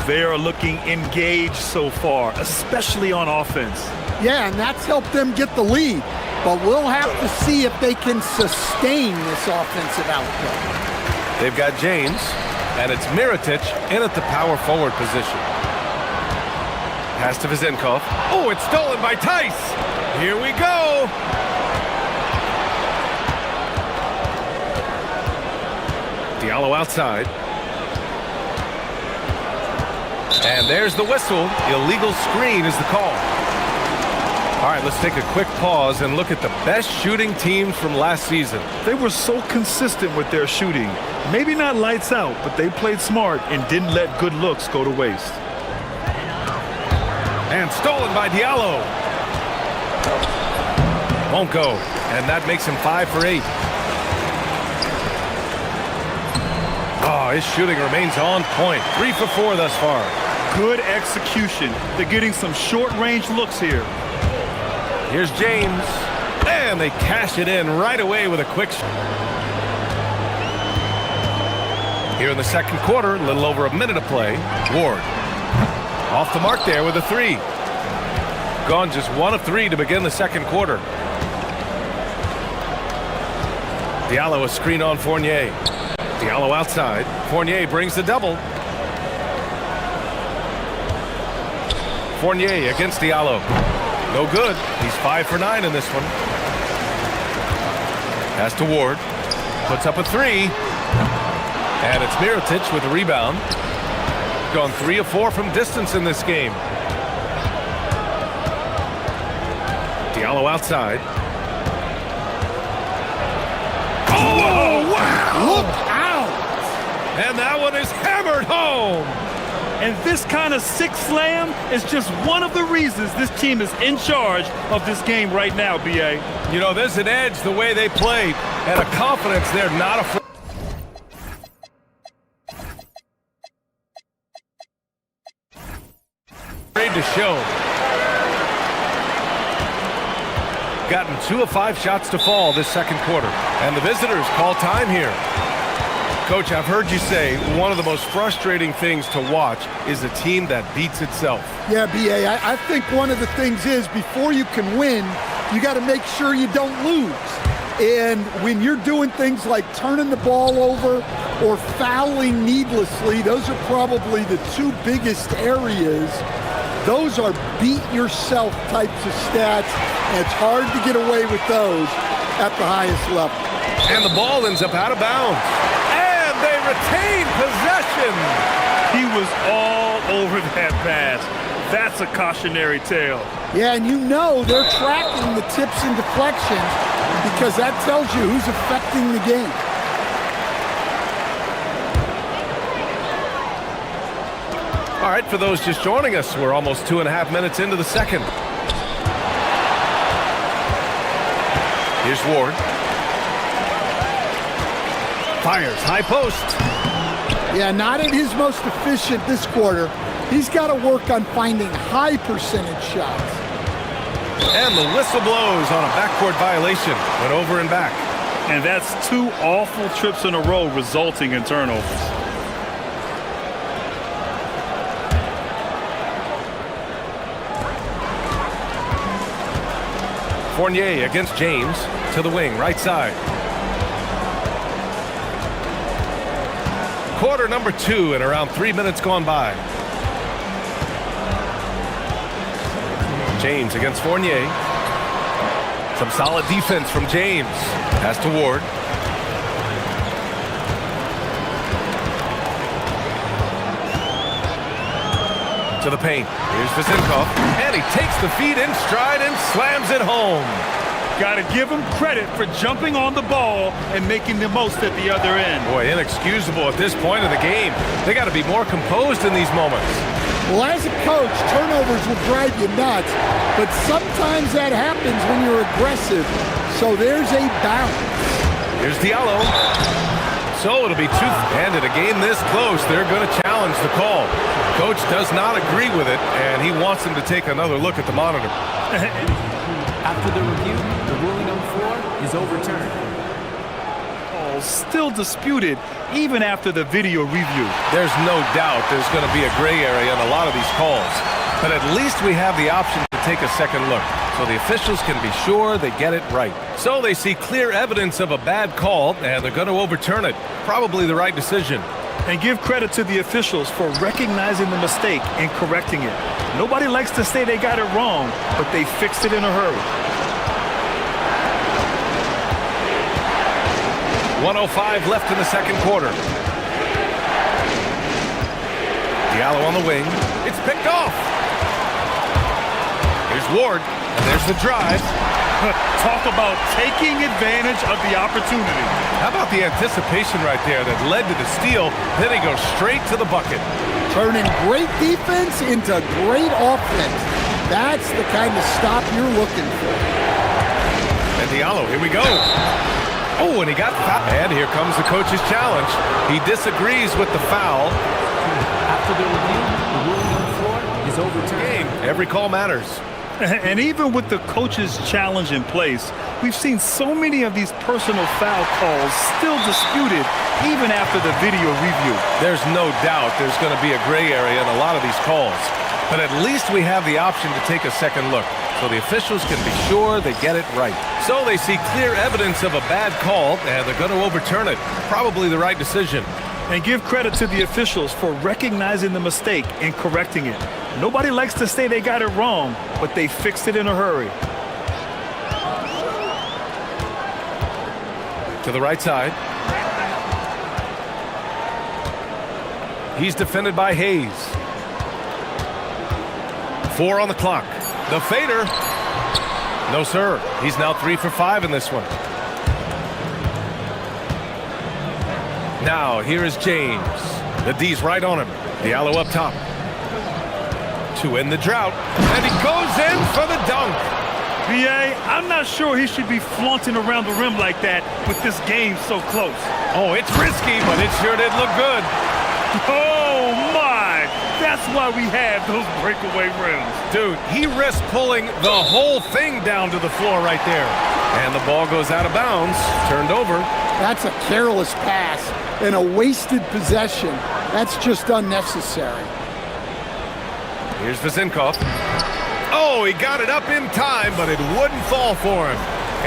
S7: They are looking engaged so far, especially on offense.
S8: Yeah, and that's helped them get the lead. But we'll have to see if they can sustain this offensive output.
S6: They've got James, and it's Mirotic in at the power forward position. Pass to Vizenkov. Oh, it's stolen by Tice. Here we go. Diallo outside. And there's the whistle. Illegal screen is the call. All right, let's take a quick pause and look at the best shooting teams from last season.
S7: They were so consistent with their shooting. Maybe not lights out, but they played smart and didn't let good looks go to waste.
S6: And stolen by Diallo. Won't go. And that makes him 5 for 8. Oh, his shooting remains on point. 3 for 4 thus far.
S7: Good execution. They're getting some short-range looks here.
S6: Here's James. And they cash it in right away with a quick shot. Here in the second quarter, a little over a minute of play. Ward. Off the mark there with a 3. Gone just 1 of 3 to begin the second quarter. Diallo a screen on Fournier. Diallo outside. Fournier brings the double. Fournier against Diallo. No good. He's 5 for 9 in this one. Pass to Ward. Puts up a 3. And it's Mirotic with the rebound. Gone 3 of 4 from distance in this game. Diallo outside. Oh, wow!
S8: Look out!
S6: And that one is hammered home.
S7: And this kind of sick slam is just one of the reasons this team is in charge of this game right now, B.A.
S6: You know, there's an edge the way they played and a confidence they're not afraid to show. Gotten 2 of 5 shots to fall this second quarter. And the visitors call time here. Coach, I've heard you say one of the most frustrating things to watch is a team that beats itself.
S8: Yeah, B.A., I think one of the things is before you can win, you got to make sure you don't lose. And when you're doing things like turning the ball over or fouling needlessly, those are probably the 2 biggest areas. Those are beat yourself types of stats, and it's hard to get away with those at the highest level.
S6: And the ball ends up out of bounds. And they retain possession.
S7: He was all over that pass. That's a cautionary tale.
S8: Yeah, and you know they're tracking the tips and deflections because that tells you who's affecting the game.
S6: All right, for those just joining us, we're almost 2.5 minutes into the second. Here's Ward. Fires, high post.
S8: Yeah, not at his most efficient this quarter. He's got to work on finding high percentage shots.
S6: And the whistle blows on a backcourt violation. Went over and back.
S7: And that's 2 awful trips in a row resulting in turnovers.
S6: Fournier against James to the wing, right side. Quarter number 2 and around 3 minutes gone by. James against Fournier. Some solid defense from James. Pass to Ward. To the paint. Here's Vizinkov. And he takes the feed in stride and slams it home.
S7: Got to give him credit for jumping on the ball and making the most at the other end.
S6: Boy, inexcusable at this point of the game. They got to be more composed in these moments.
S8: Well, as a coach, turnovers will drive you nuts, but sometimes that happens when you're aggressive. So there's a balance.
S6: Here's Diallo. So it'll be 2. And in a game this close, they're going to challenge the call. Coach does not agree with it, and he wants them to take another look at the monitor.
S15: After the review, the ruling on the floor is overturned.
S7: Still disputed even after the video review.
S6: There's no doubt there's going to be a gray area in a lot of these calls. But at least we have the option to take a second look, so the officials can be sure they get it right. So they see clear evidence of a bad call, and they're going to overturn it. Probably the right decision.
S7: And give credit to the officials for recognizing the mistake and correcting it. Nobody likes to say they got it wrong, but they fixed it in a hurry.
S6: 1:05 left in the second quarter. Diallo on the wing. It's picked off. Here's Ward, and there's the drive.
S7: Talk about taking advantage of the opportunity.
S6: How about the anticipation right there that led to the steal? Then he goes straight to the bucket.
S8: Turning great defense into great offense. That's the kind of stop you're looking for.
S6: And Diallo, here we go. Oh, and he got fouled. And here comes the coach's challenge. He disagrees with the foul.
S15: After the review, the ruling on the floor is overturned.
S6: Every call matters.
S7: And even with the coach's challenge in place, we've seen so many of these personal foul calls still disputed even after the video review.
S6: There's no doubt there's going to be a gray area in a lot of these calls. But at least we have the option to take a second look, so the officials can be sure they get it right. So they see clear evidence of a bad call, and they're going to overturn it. Probably the right decision.
S7: And give credit to the officials for recognizing the mistake and correcting it. Nobody likes to say they got it wrong, but they fixed it in a hurry.
S6: To the right side. He's defended by Hayes. 4 on the clock. The fader. No, sir. He's now 3 for 5 in this one. Now, here is James. The D's right on him. Diallo up top. To end the drought. And he goes in for the dunk.
S7: B.A., I'm not sure he should be flaunting around the rim like that with this game so close.
S6: Oh, it's risky, but it sure did look good.
S7: Oh, my. That's why we have those breakaway rims.
S6: Dude, he risked pulling the whole thing down to the floor right there. And the ball goes out of bounds. Turned over.
S8: That's a careless pass and a wasted possession. That's just unnecessary.
S6: Here's Vizinkov. Oh, he got it up in time, but it wouldn't fall for him.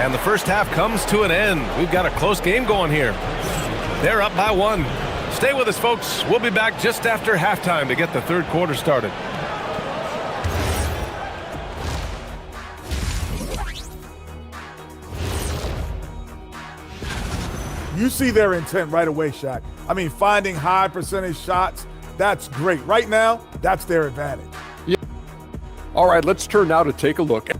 S6: And the first half comes to an end. We've got a close game going here. They're up by 1. Stay with us, folks. We'll be back just after halftime to get the third quarter started.
S13: You see their intent right away, Shaq. I mean, finding high percentage shots, that's great. Right now, that's their advantage.
S5: Yeah. All right, let's turn now to take a look.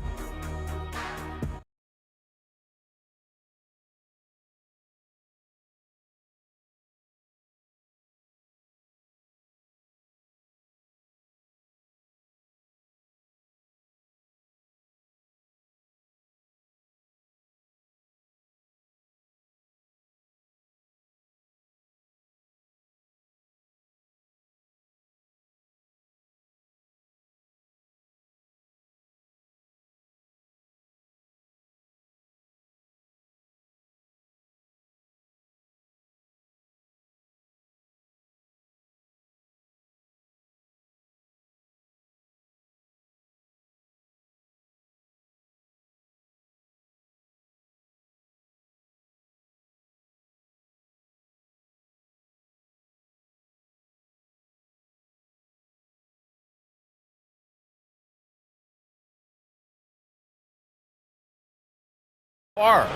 S6: Far.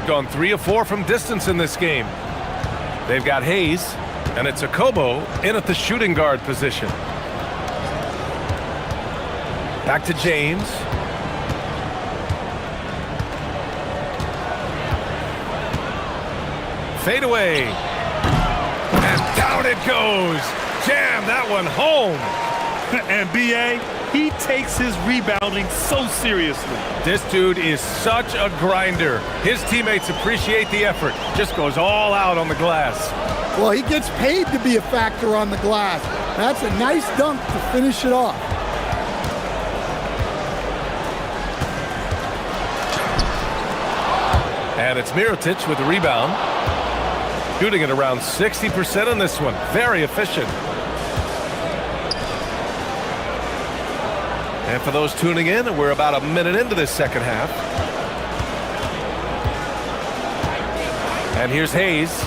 S6: Gone 3 of 4 from distance in this game. They've got Hayes, and it's Akobo in at the shooting guard position. Back to James. Fade away. And down it goes. Jam that one home.
S7: And B.A., he takes his rebounding so seriously.
S6: This dude is such a grinder. His teammates appreciate the effort. Just goes all out on the glass.
S8: Well, he gets paid to be a factor on the glass. That's a nice dunk to finish it off.
S6: And it's Mirotic with the rebound. Shooting at around 60% on this one. Very efficient. And for those tuning in, we're about a minute into this second half. And here's Hayes.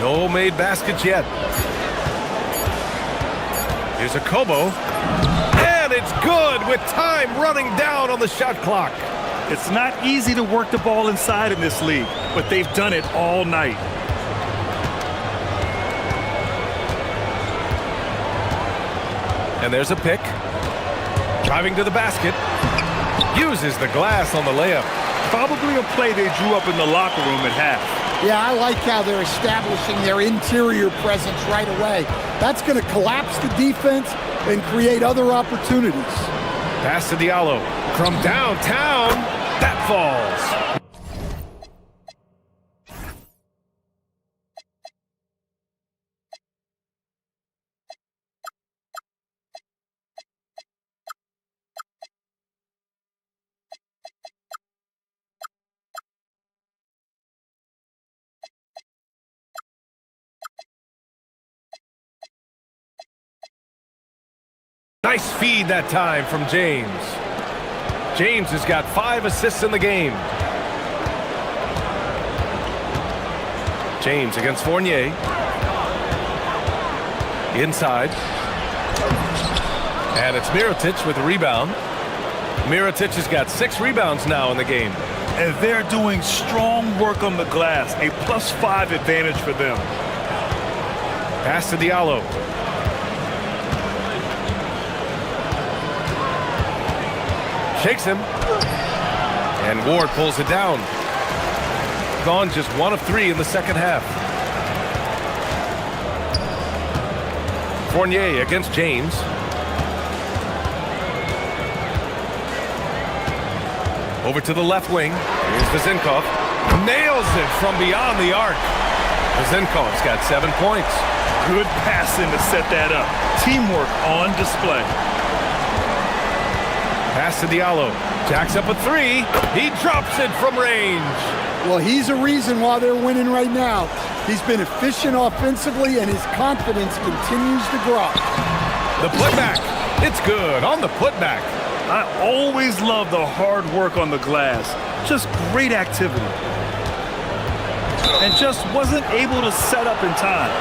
S6: No made baskets yet. Here's Akobo. And it's good with time running down on the shot clock.
S7: It's not easy to work the ball inside in this league, but they've done it all night.
S6: And there's a pick. Driving to the basket. Uses the glass on the layup.
S7: Probably a play they drew up in the locker room at half.
S8: Yeah, I like how they're establishing their interior presence right away. That's going to collapse the defense and create other opportunities.
S6: Pass to Diallo. From downtown, that falls. Nice feed that time from James. James has got 5 assists in the game. James against Fournier. Inside. And it's Mirotic with the rebound. Mirotic has got 6 rebounds now in the game.
S7: And they're doing strong work on the glass. A +5 advantage for them.
S6: Pass to Diallo. Shakes him. And Ward pulls it down. Gone just 1 of 3 in the second half. Fournier against James. Over to the left wing. Here's Vezenkov. Nails it from beyond the arc. Vezenkov's got 7 points.
S7: Good passing to set that up. Teamwork on display.
S6: Pass to Diallo. Jacks up a 3. He drops it from range.
S8: Well, he's a reason why they're winning right now. He's been efficient offensively, and his confidence continues to grow.
S6: The putback. It's good on the putback.
S7: I always love the hard work on the glass. Just great activity. And just wasn't able to set up in time.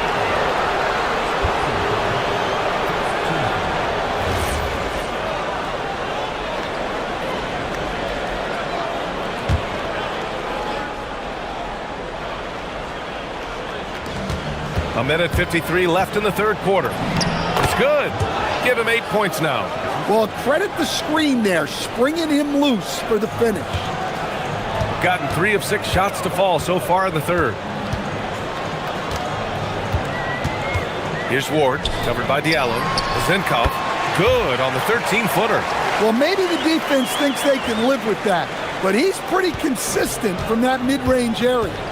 S6: A minute 53 left in the third quarter. It's good. Give him 8 points now.
S8: Well, credit the screen there, springing him loose for the finish.
S6: Gotten 3 of 6 shots to fall so far in the third. Here's Ward, covered by Diallo. Vezenkov, good on the 13-footer.
S8: Well, maybe the defense thinks they can live with that, but he's pretty consistent from that mid-range area.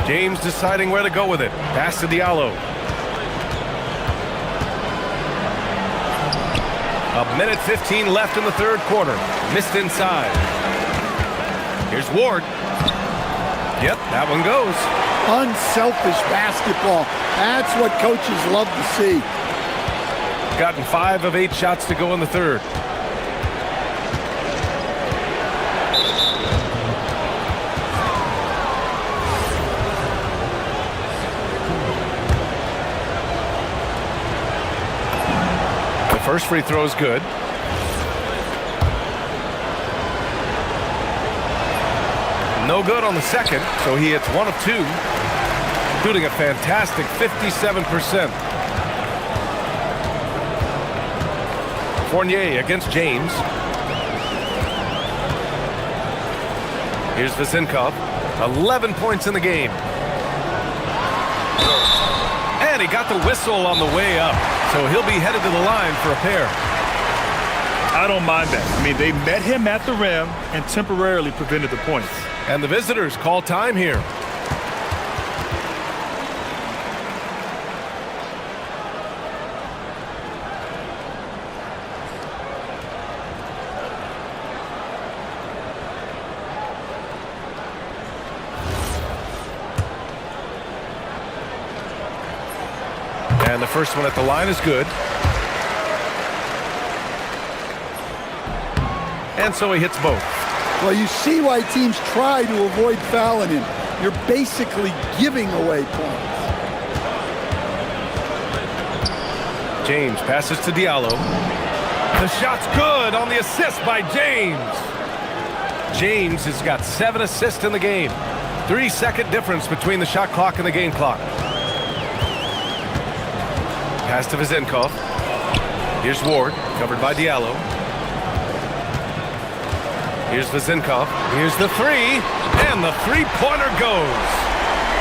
S6: James deciding where to go with it. Pass to Diallo. A minute 15 left in the third quarter. Missed inside. Here's Ward. Yep, that one goes.
S8: Unselfish basketball. That's what coaches love to see.
S6: Gotten 5 of 8 shots to go in the third. First free throw is good. No good on the second, so he hits 1 of 2, shooting a fantastic 57%. Fournier against James. Here's Vezinkov, 11 points in the game. And he got the whistle on the way up, so he'll be headed to the line for a pair.
S7: I don't mind that. I mean, they met him at the rim and temporarily prevented the points.
S6: And the visitors call time here. And the first one at the line is good. And so he hits both.
S8: Well, you see why teams try to avoid fouling him. You're basically giving away points.
S6: James passes to Diallo. The shot's good on the assist by James. James has got 7 assists in the game. 3-second difference between the shot clock and the game clock. Pass to Vezinkov. Here's Ward, covered by Diallo. Here's Vezinkov. Here's the three, and the three-pointer goes.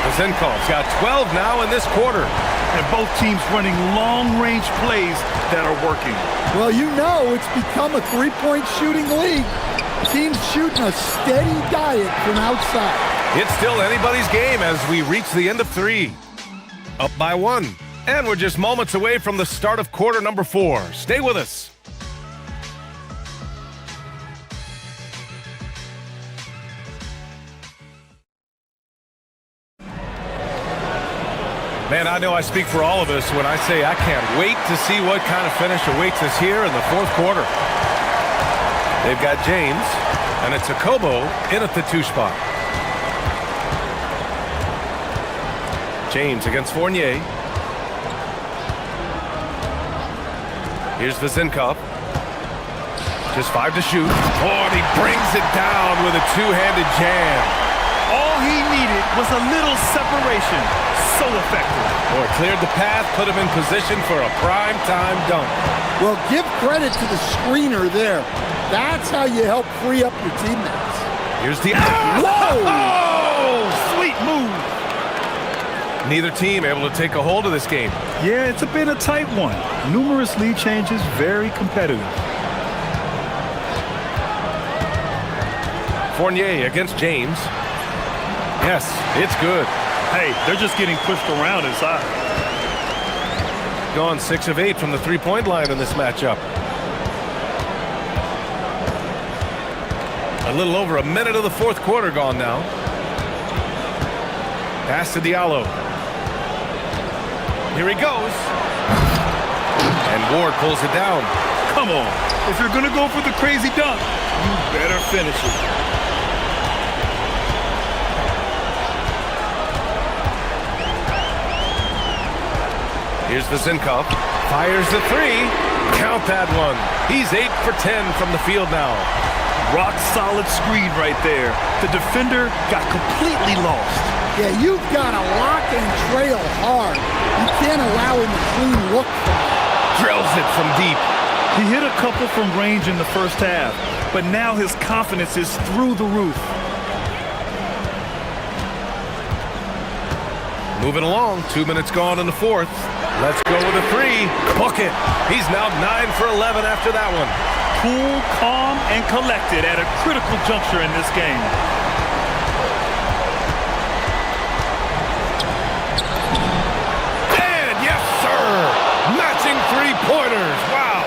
S6: Vezinkov's got 12 now in this quarter.
S7: And both teams running long-range plays that are working.
S8: Well, you know it's become a three-point shooting league. Teams shooting a steady diet from outside.
S6: It's still anybody's game as we reach the end of 3. Up by 1. And we're just moments away from the start of quarter number 4. Stay with us. Man, I know I speak for all of us when I say I can't wait to see what kind of finish awaits us here in the 4th quarter. They've got James, and it's Akobo in at the 2 spot. James against Fournier. Here's Vezinkov. Just 5 to shoot. Oh, and he brings it down with a two-handed jam.
S7: All he needed was a little separation. So effective.
S6: Boy, cleared the path, put him in position for a prime-time dunk.
S8: Well, give credit to the screener there. That's how you help free up your teammates.
S6: Here's the...
S7: Whoa! Oh, sweet move.
S6: Neither team able to take a hold of this game.
S7: Yeah, it's been a tight one. Numerous lead changes, very competitive.
S6: Fournier against James. Yes, it's good.
S7: Hey, they're just getting pushed around inside.
S6: Gone 6 of 8 from the three-point line in this matchup. A little over a minute of the 4th quarter gone now. Pass to Diallo. Here he goes. And Ward pulls it down.
S7: Come on. If you're going to go for the crazy dunk, you better finish it.
S6: Here's Vezinkov. Fires the 3. Count that one. He's 8 for 10 from the field now.
S7: Rock solid screen right there. The defender got completely lost.
S8: Yeah, you've got to lock and trail hard. You can't allow him a clean look from it.
S6: Drills it from deep.
S7: He hit a couple from range in the first half, but now his confidence is through the roof.
S6: Moving along, 2 minutes gone in the 4th. Let's go with a 3. Book it. He's now 9 for 11 after that one.
S7: Cool, calm, and collected at a critical juncture in this game.
S6: And yes, sir! Matching three-pointers. Wow!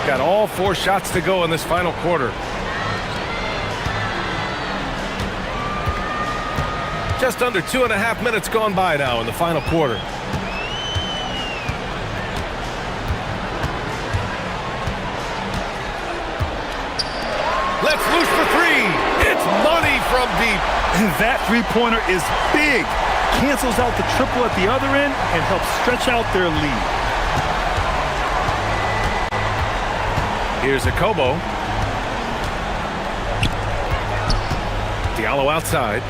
S6: Got all 4 shots to go in this final quarter. Just under 2.5 minutes gone by now in the final quarter. Let's loose the 3. It's money from deep.
S7: That three-pointer is big. Cancels out the triple at the other end and helps stretch out their lead. Here's Akobo.
S6: Diallo outside.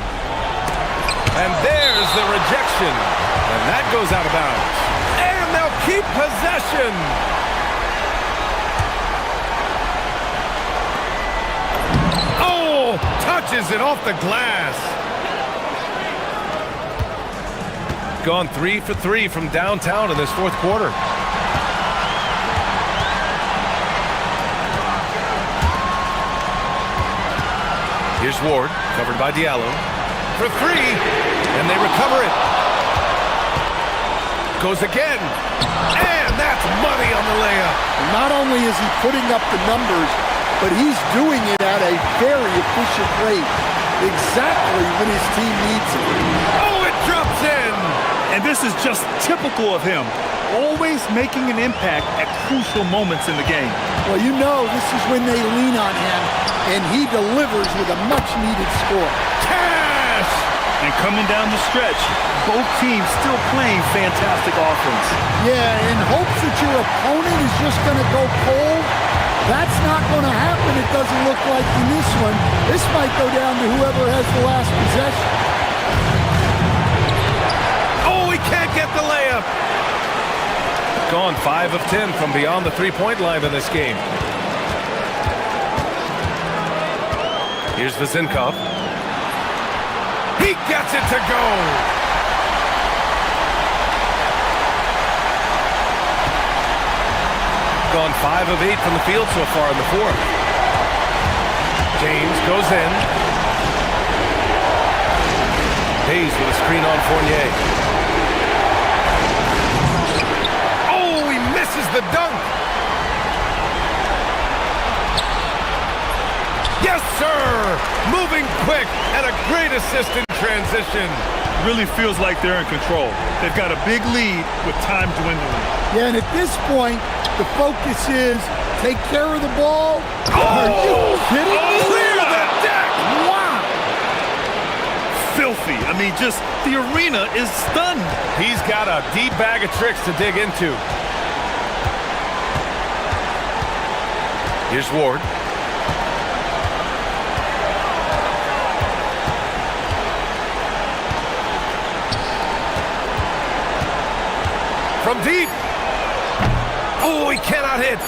S6: And there's the rejection. And that goes out of bounds. And they'll keep possession. Oh, touches it off the glass. Gone 3 for 3 from downtown in this fourth quarter. Here's Ward, covered by Diallo. For 3, and they recover it. Goes again, and that's money on the layup.
S8: Not only is he putting up the numbers, but he's doing it at a very efficient rate, exactly when his team needs it.
S6: Oh, it drops in!
S7: And this is just typical of him, always making an impact at crucial moments in the game.
S8: Well, you know this is when they lean on him, and he delivers with a much-needed score.
S6: Cash!
S7: And coming down the stretch, both teams still playing fantastic offense.
S8: Yeah, in hopes that your opponent is just going to go cold, that's not going to happen, it doesn't look like in this one. This might go down to whoever has the last possession.
S6: Oh, he can't get the layup! Gone 5 of 10 from beyond the three-point line in this game. Here's Vezinkov. He gets it to go! Gone 5 of 8 from the field so far in the fourth. James goes in. Hayes with a screen on Fournier. Oh, he misses the dunk! Yes, sir! Moving quick and a great assist in transition.
S7: Really feels like they're in control. They've got a big lead with time dwindling.
S8: Yeah, and at this point, the focus is take care of the ball. Are you kidding me?
S6: Clear the deck!
S8: Wow!
S7: Filthy. I mean, just the arena is stunned.
S6: He's got a deep bag of tricks to dig into. Here's Ward. From deep. Oh, he cannot hit.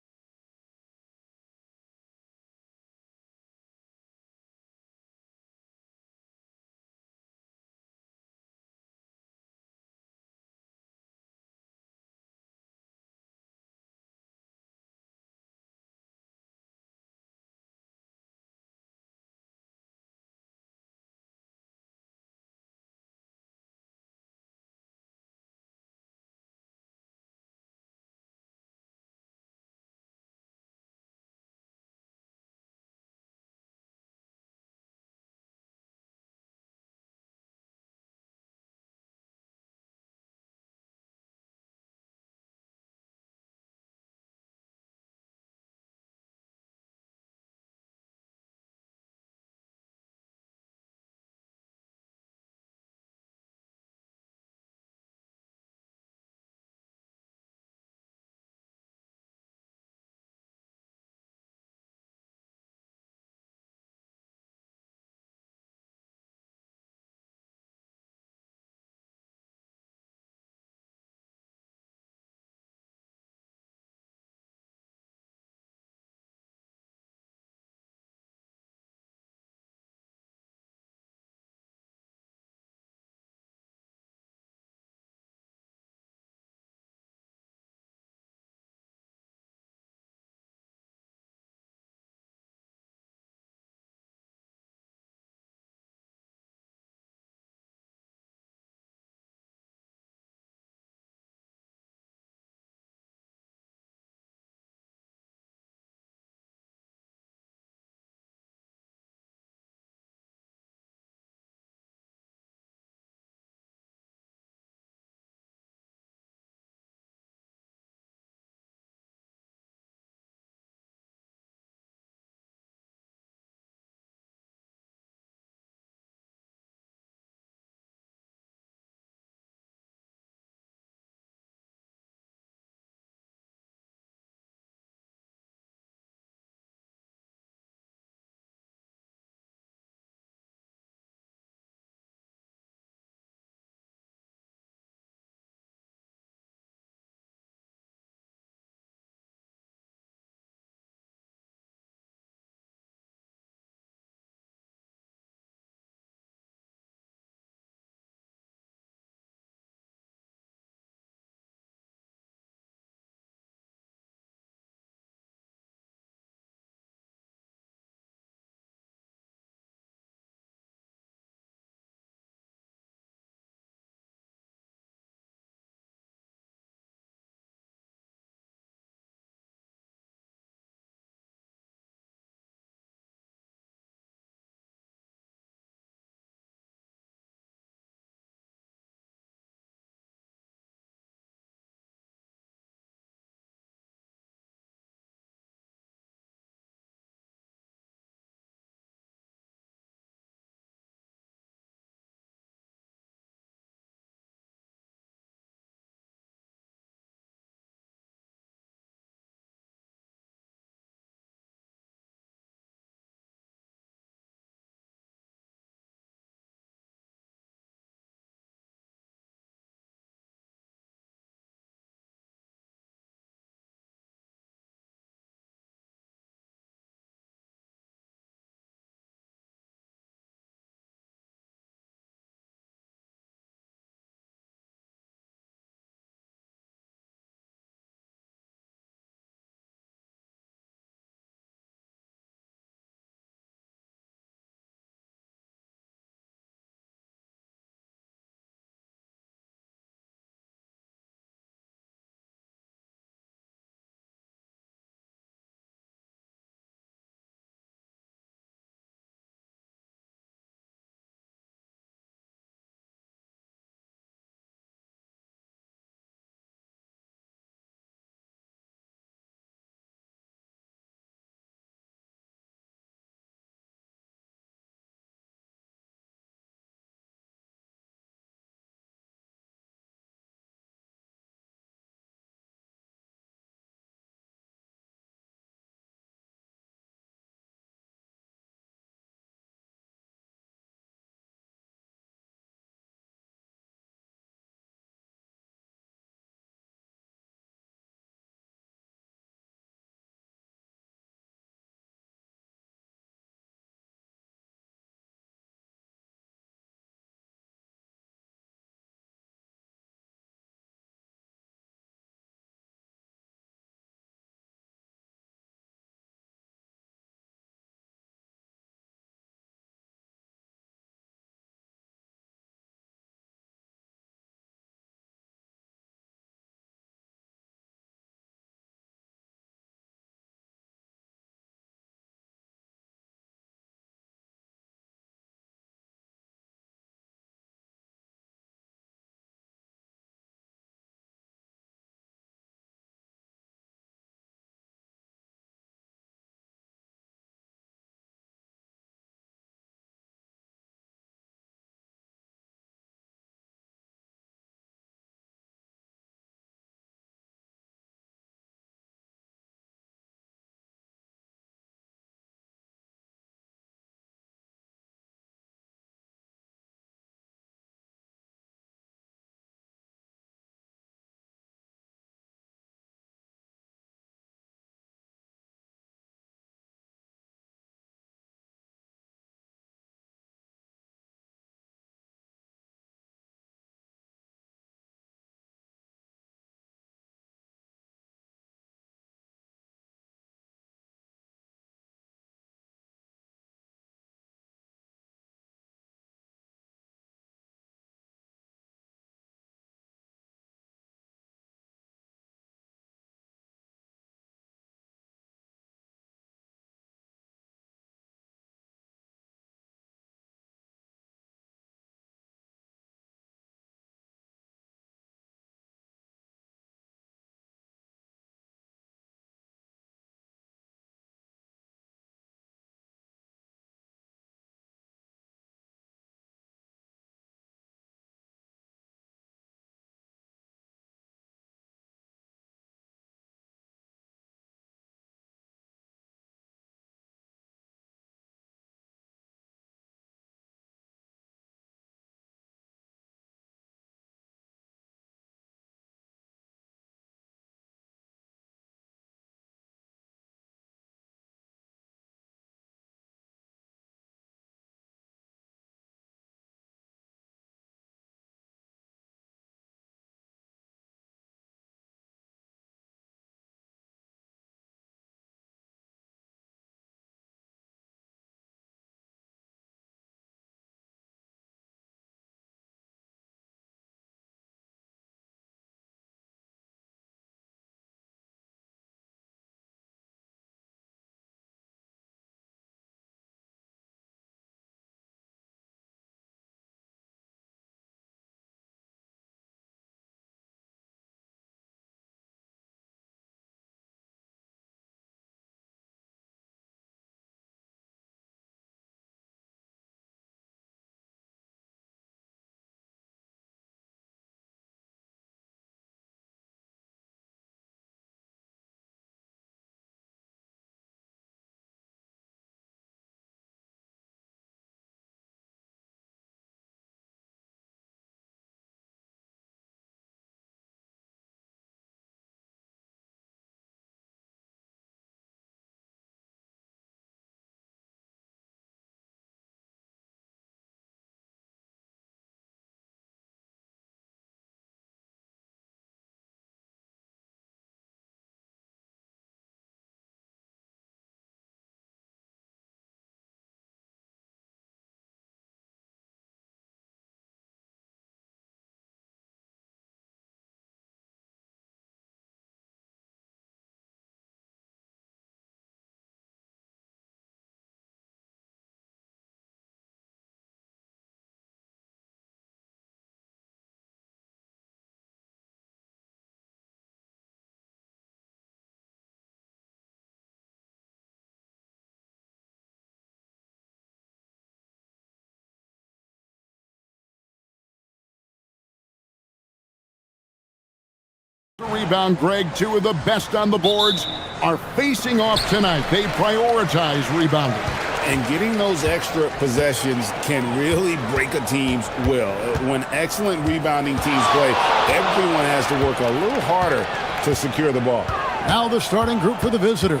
S2: Rebound, Greg. Two of the best on the boards are facing off tonight. They prioritize rebounding.
S3: And getting those extra possessions can really break a team's will. When excellent rebounding teams play, everyone has to work a little harder to secure the ball.
S2: Now the starting group for the visitors.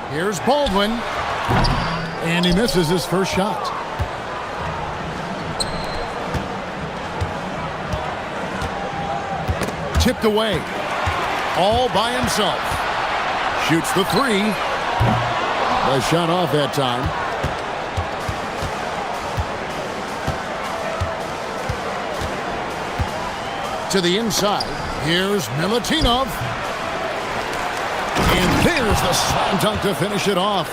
S2: Here's Baldwin. And he misses his first shot. Tipped away. All by himself. Shoots the three. A shot off that time. To the inside. Here's Milutinov. And there's the slam dunk to finish it off.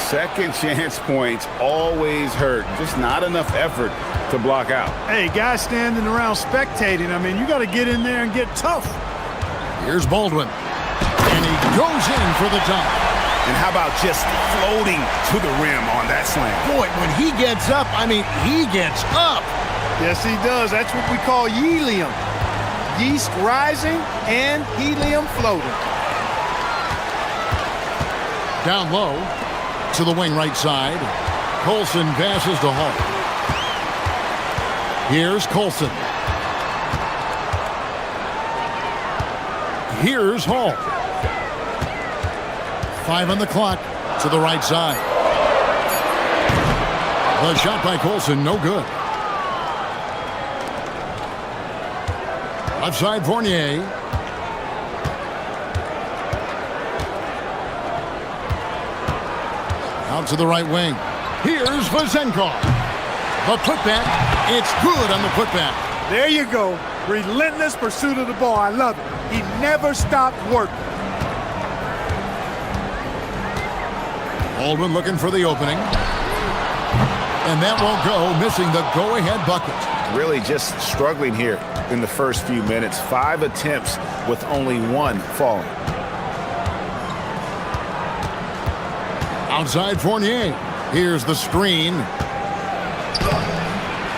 S3: Second chance points always hurt. Just not enough effort to block out.
S1: Hey, guys standing around spectating. I mean, you got to get in there and get tough.
S2: Here's Baldwin. And he goes in for the dunk.
S3: And how about just floating to the rim on that slam?
S14: Boy, when he gets up, I mean, he gets up.
S1: Yes, he does. That's what we call helium. Yeast rising and helium floating.
S2: Down low to the wing right side. Colson passes to Hall. Here's Colson. Here's Hall. 5 on the clock to the right side. The shot by Colson, no good. Left side, Fournier. Out to the right wing. Here's Vazenkov. The putback. It's good on the putback.
S8: There you go. Relentless pursuit of the ball. I love it. He never stopped working.
S2: Baldwin looking for the opening. And that won't go, missing the go-ahead bucket.
S3: Really just struggling here in the first few minutes. 5 attempts with only 1 falling.
S2: Outside Fournier. Here's the screen.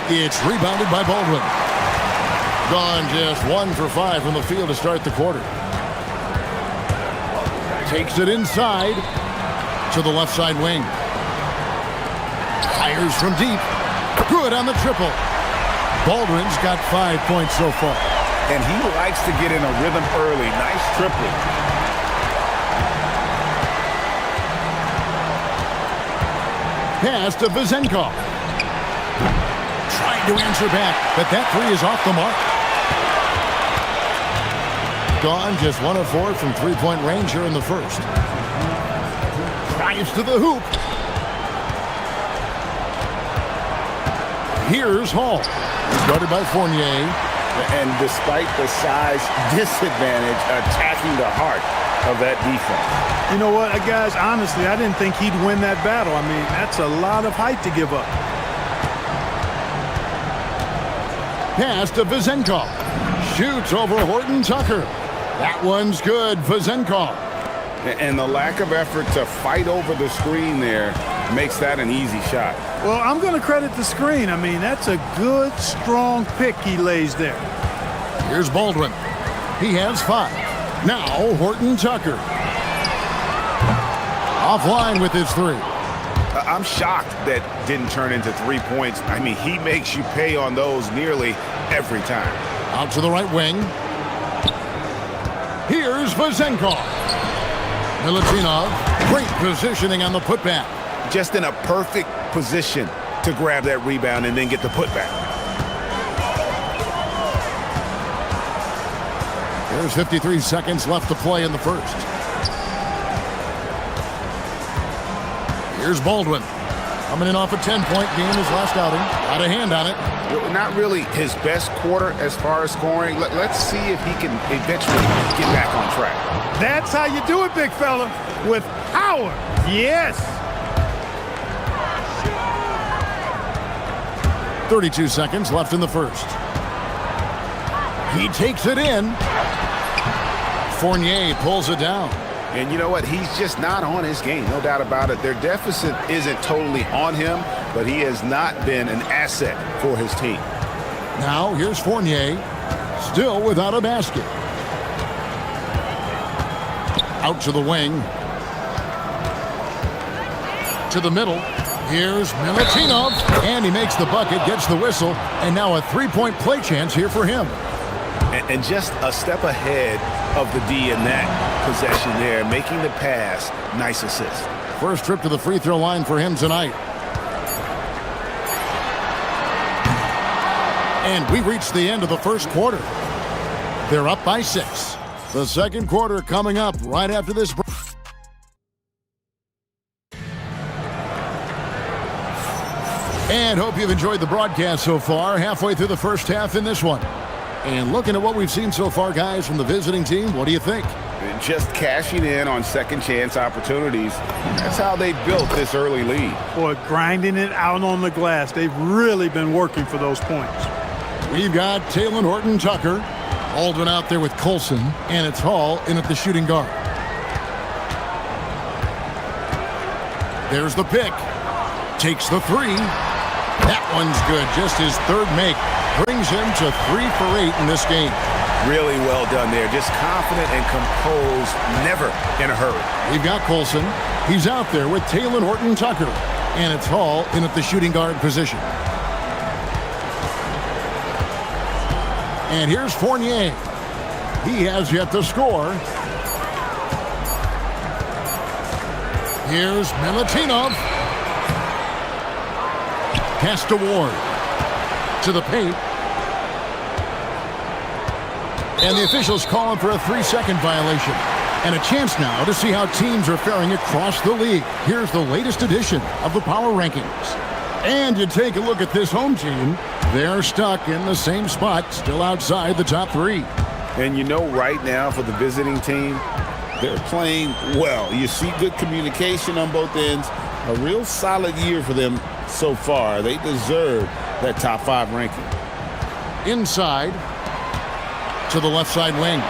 S2: It's rebounded by Baldwin. Gone just 1 for 5 from the field to start the quarter. Takes it inside to the left side wing. Fires from deep. Good on the triple. Baldwin's got 5 points so far.
S3: And he likes to get in a rhythm early. Nice triple.
S2: Pass to Vazenkov. Trying to answer back, but that three is off the mark. Gone just 1 of 4 from three-point range here in the first. Drives to the hoop. Here's Hall. Guarded by Fournier.
S3: And despite the size disadvantage, attacking the heart of that defense.
S1: You know what, guys, honestly, I didn't think he'd win that battle. I mean, that's a lot of height to give up.
S2: Pass to Vazenkov. Shoots over Horton Tucker. That one's good, Vazenkov.
S3: And the lack of effort to fight over the screen there makes that an easy shot.
S1: Well, I'm going to credit the screen. I mean, that's a good, strong pick he lays there.
S2: Here's Baldwin. He has 5. Now, Horton Tucker. Offline with his 3.
S3: I'm shocked that didn't turn into 3 points. I mean, he makes you pay on those nearly every time.
S2: Out to the right wing. Here's Vazenkov. Milutinov. Great positioning on the putback.
S3: Just in a perfect position to grab that rebound and then get the putback.
S2: There's 53 seconds left to play in the first. Here's Baldwin. Coming in off a 10-point game his last outing. Got a hand on it.
S3: Not really his best quarter as far as scoring. Let's see if he can eventually get back on track.
S1: That's how you do it, big fella. With power. Yes.
S2: 32 seconds left in the first. He takes it in. Fournier pulls it down.
S3: And you know what? He's just not on his game. No doubt about it. Their deficit isn't totally on him, but he has not been an asset for his team.
S2: Now here's Fournier, still without a basket. Out to the wing. To the middle. Here's Milutinov, and he makes the bucket, gets the whistle, and now a three-point play chance here for him.
S3: And just a step ahead of the D in that possession there, making the pass. Nice assist.
S2: First trip to the free throw line for him tonight. And we reached the end of the first quarter. They're up by 6. The second quarter coming up right after this break. And hope you've enjoyed the broadcast so far. Halfway through the first half in this one. And looking at what we've seen so far, guys, from the visiting team, what do you think?
S3: Just cashing in on second chance opportunities. That's how they built this early lead.
S1: Boy, grinding it out on the glass. They've really been working for those points.
S2: We've got Taylor Horton-Tucker. Baldwin out there with Colson. And it's Hall in at the shooting guard. There's the pick. Takes the three. That one's good. Just his third make. Brings him to 3 for 8 in this game.
S3: Really well done there. Just confident and composed. Never in a hurry.
S2: We've got Colson. He's out there with Taylor Horton-Tucker. And it's Hall in at the shooting guard position. And here's Fournier. He has yet to score. Here's Milutinov. Pass to Ward. To the paint. And the officials calling for a 3-second violation. And a chance now to see how teams are faring across the league. Here's the latest edition of the Power Rankings. And you take a look at this home team. They're stuck in the same spot, still outside the top 3.
S3: And you know right now for the visiting team, they're playing well. You see good communication on both ends. A real solid year for them so far. They deserve that top 5 ranking.
S2: Inside to the left side wing.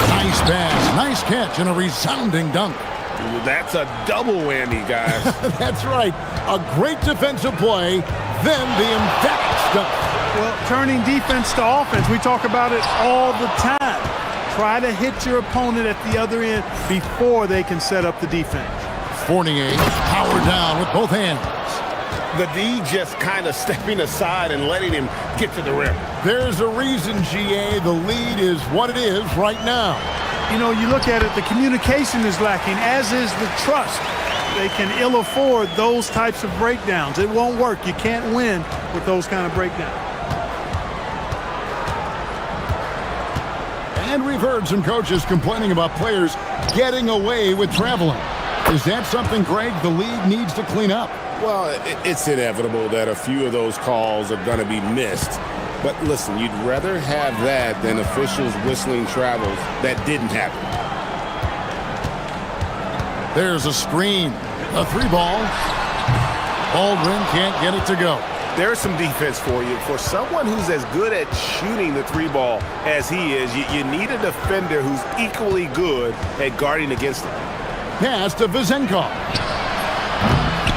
S2: Nice pass, nice catch, and a resounding dunk.
S3: That's a double whammy, guys.
S2: That's right. A great defensive play, then the emphatic dunk.
S1: Well, turning defense to offense, we talk about it all the time. Try to hit your opponent at the other end before they can set up the defense.
S2: Fournier power down with both hands.
S3: The D just kind of stepping aside and letting him get to the rim.
S2: There's a reason, GA, the lead is what it is right now.
S1: You know, you look at it, the communication is lacking, as is the trust. They can ill afford those types of breakdowns. It won't work. You can't win with those kind of breakdowns.
S2: And we've heard some coaches complaining about players getting away with traveling. Is that something, Greg, the league needs to clean up?
S3: Well, it's inevitable that a few of those calls are going to be missed. But listen, you'd rather have that than officials whistling travels that didn't happen.
S2: There's a screen. A 3-ball. Baldwin can't get it to go.
S3: There's some defense for you. For someone who's as good at shooting the 3-ball as he is, you need a defender who's equally good at guarding against him.
S2: Pass to Vezenkov.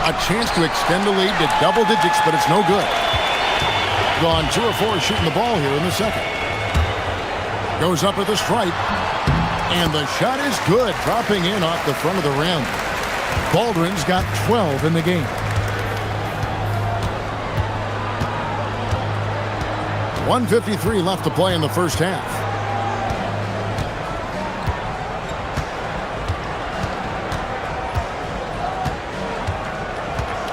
S2: A chance to extend the lead to double digits, but it's no good. Gone 2 of 4 shooting the ball here in the second. Goes up at the stripe. And the shot is good, dropping in off the front of the rim. Baldwin's got 12 in the game. .153 left to play in the first half.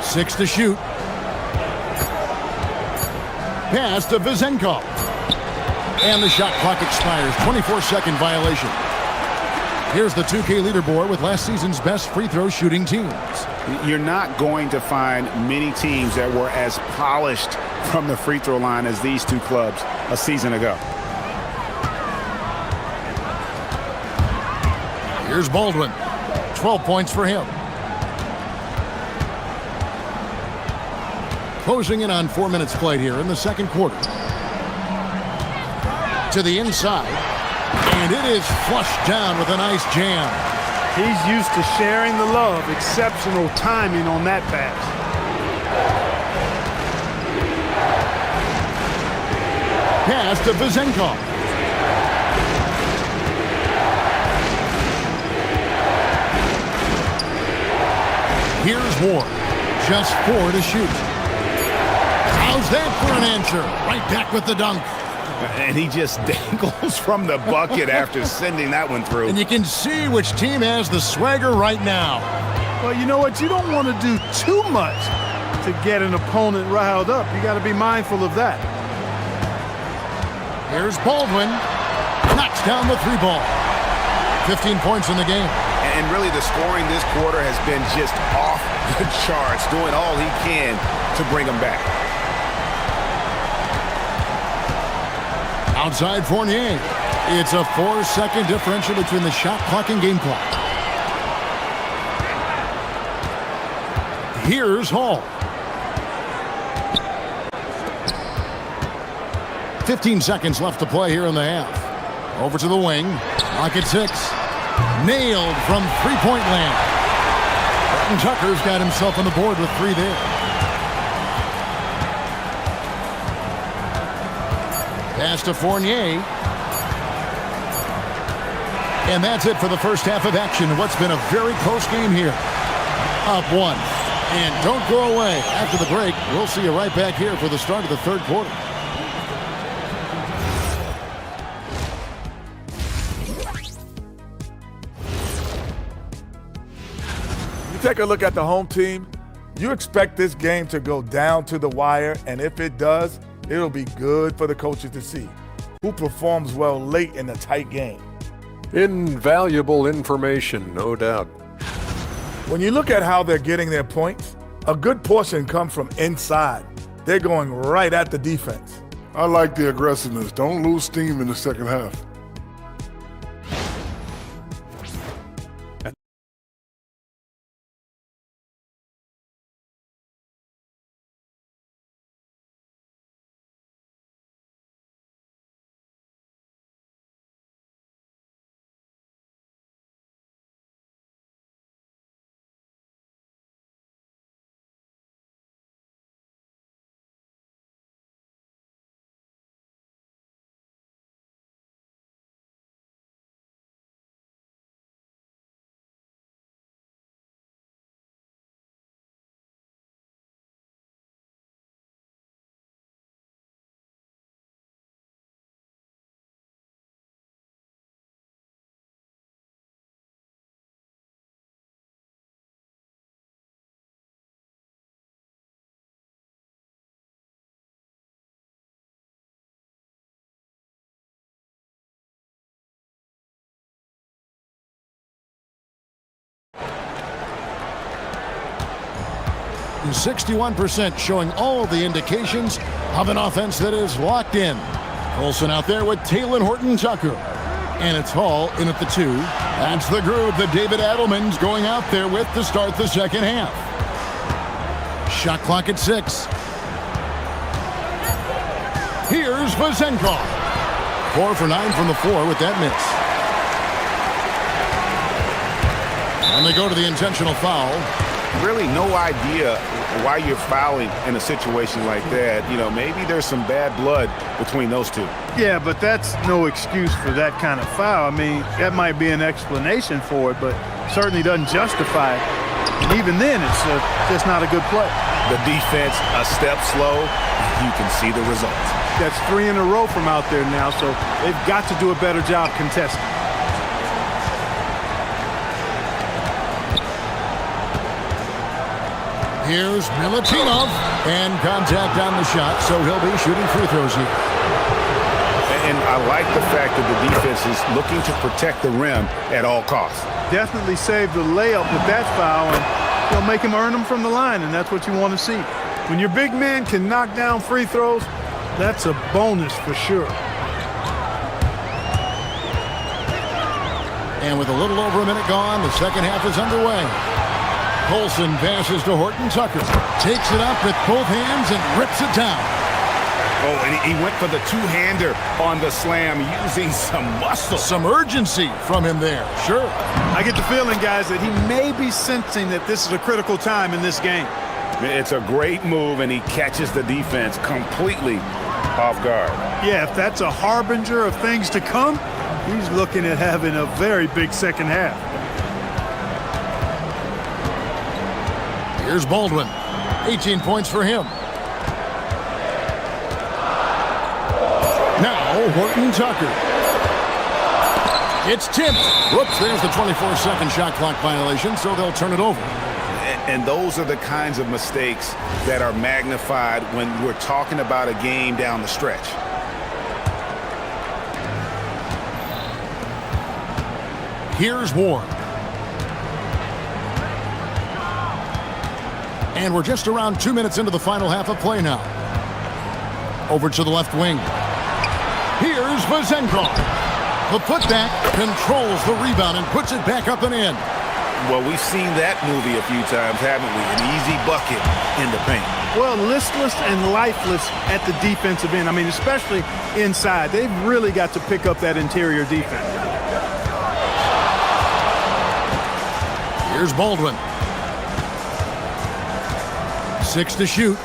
S2: Six to shoot. Pass to Vezenkov. And the shot clock expires. 24-second violation. Here's the 2K leaderboard with last season's best free throw shooting teams.
S3: You're not going to find many teams that were as polished from the free throw line as these two clubs a season ago.
S2: Here's Baldwin. 12 points for him. Closing in on 4 minutes played here in the second quarter. To the inside. And it is flushed down with a nice jam.
S1: He's used to sharing the love. Exceptional timing on that pass.
S2: Pass to Vizenkov. Here's Ward. Just 4 to shoot. How's that for an answer? Right back with the dunk.
S3: And he just dangles from the bucket after sending that one through.
S2: And you can see which team has the swagger right now.
S1: Well, you know what? You don't want to do too much to get an opponent riled up. You got to be mindful of that.
S2: Here's Baldwin. Knocks down the 3 ball. 15 points in the game.
S3: And really the scoring this quarter has been just off the charts, doing all he can to bring them back.
S2: Outside Fournier. It's a 4-second differential between the shot clock and game clock. Here's Hall. 15 seconds left to play here in the half. Over to the wing. Clock at 6. Nailed from three-point land. Burton Tucker's got himself on the board with 3 there. Pass to Fournier. And that's it for the first half of action. What's been a very close game here. Up 1. And don't go away. After the break, we'll see you right back here for the start of the third quarter.
S13: Take a look at the home team. You expect this game to go down to the wire, and if it does, it'll be good for the coaches to see who performs well late in a tight game.
S5: Invaluable information, no doubt.
S13: When you look at how they're getting their points, a good portion comes from inside. They're going right at the defense.
S4: I like the aggressiveness. Don't lose steam in the second half.
S2: And 61% showing all the indications of an offense that is locked in. Colson out there with Taylor Horton Tucker. And it's Hall in at the 2. That's the group that David Adelman's going out there with to start the second half. Shot clock at 6. Here's Vizenkov. 4 for 9 from the floor with that miss. And they go to the intentional foul.
S3: Really no idea why you're fouling in a situation like that. You know, maybe there's some bad blood between those two.
S1: Yeah, but that's no excuse for that kind of foul. I mean, that might be an explanation for it, but certainly doesn't justify it. And even then, it's just not a good play.
S3: The defense a step slow, you can see the results.
S1: That's 3 in a row from out there now, so they've got to do a better job contesting.
S2: Here's Milutinov, and contact on the shot, so he'll be shooting free throws here.
S3: And I like the fact that the defense is looking to protect the rim at all costs.
S1: Definitely save the layup with that foul, and they'll make him earn them from the line, and that's what you want to see. When your big man can knock down free throws, that's a bonus for sure.
S2: And with a little over a minute gone, the second half is underway. Colson passes to Horton Tucker. Takes it up with both hands and rips it down.
S3: Oh, and he went for the two-hander on the slam, using some muscle.
S2: Some urgency from him there, sure.
S1: I get the feeling, guys, that he may be sensing that this is a critical time in this game.
S3: It's a great move, and he catches the defense completely off guard.
S1: Yeah, if that's a harbinger of things to come, he's looking at having a very big second half.
S2: Here's Baldwin. 18 points for him. Now, Horton Tucker. It's tipped. Whoops, there's the 24-second shot clock violation, so they'll turn it over.
S3: And those are the kinds of mistakes that are magnified when we're talking about a game down the stretch.
S2: Here's Ward. And we're just around 2 minutes into the final half of play now. Over to the left wing. Here's Vazenkov. The putback controls the rebound and puts it back up and in.
S3: Well, we've seen that movie a few times, haven't we? An easy bucket in the paint.
S1: Well, listless and lifeless at the defensive end. I mean, especially inside. They've really got to pick up that interior defense.
S2: Here's Baldwin. 6 to shoot.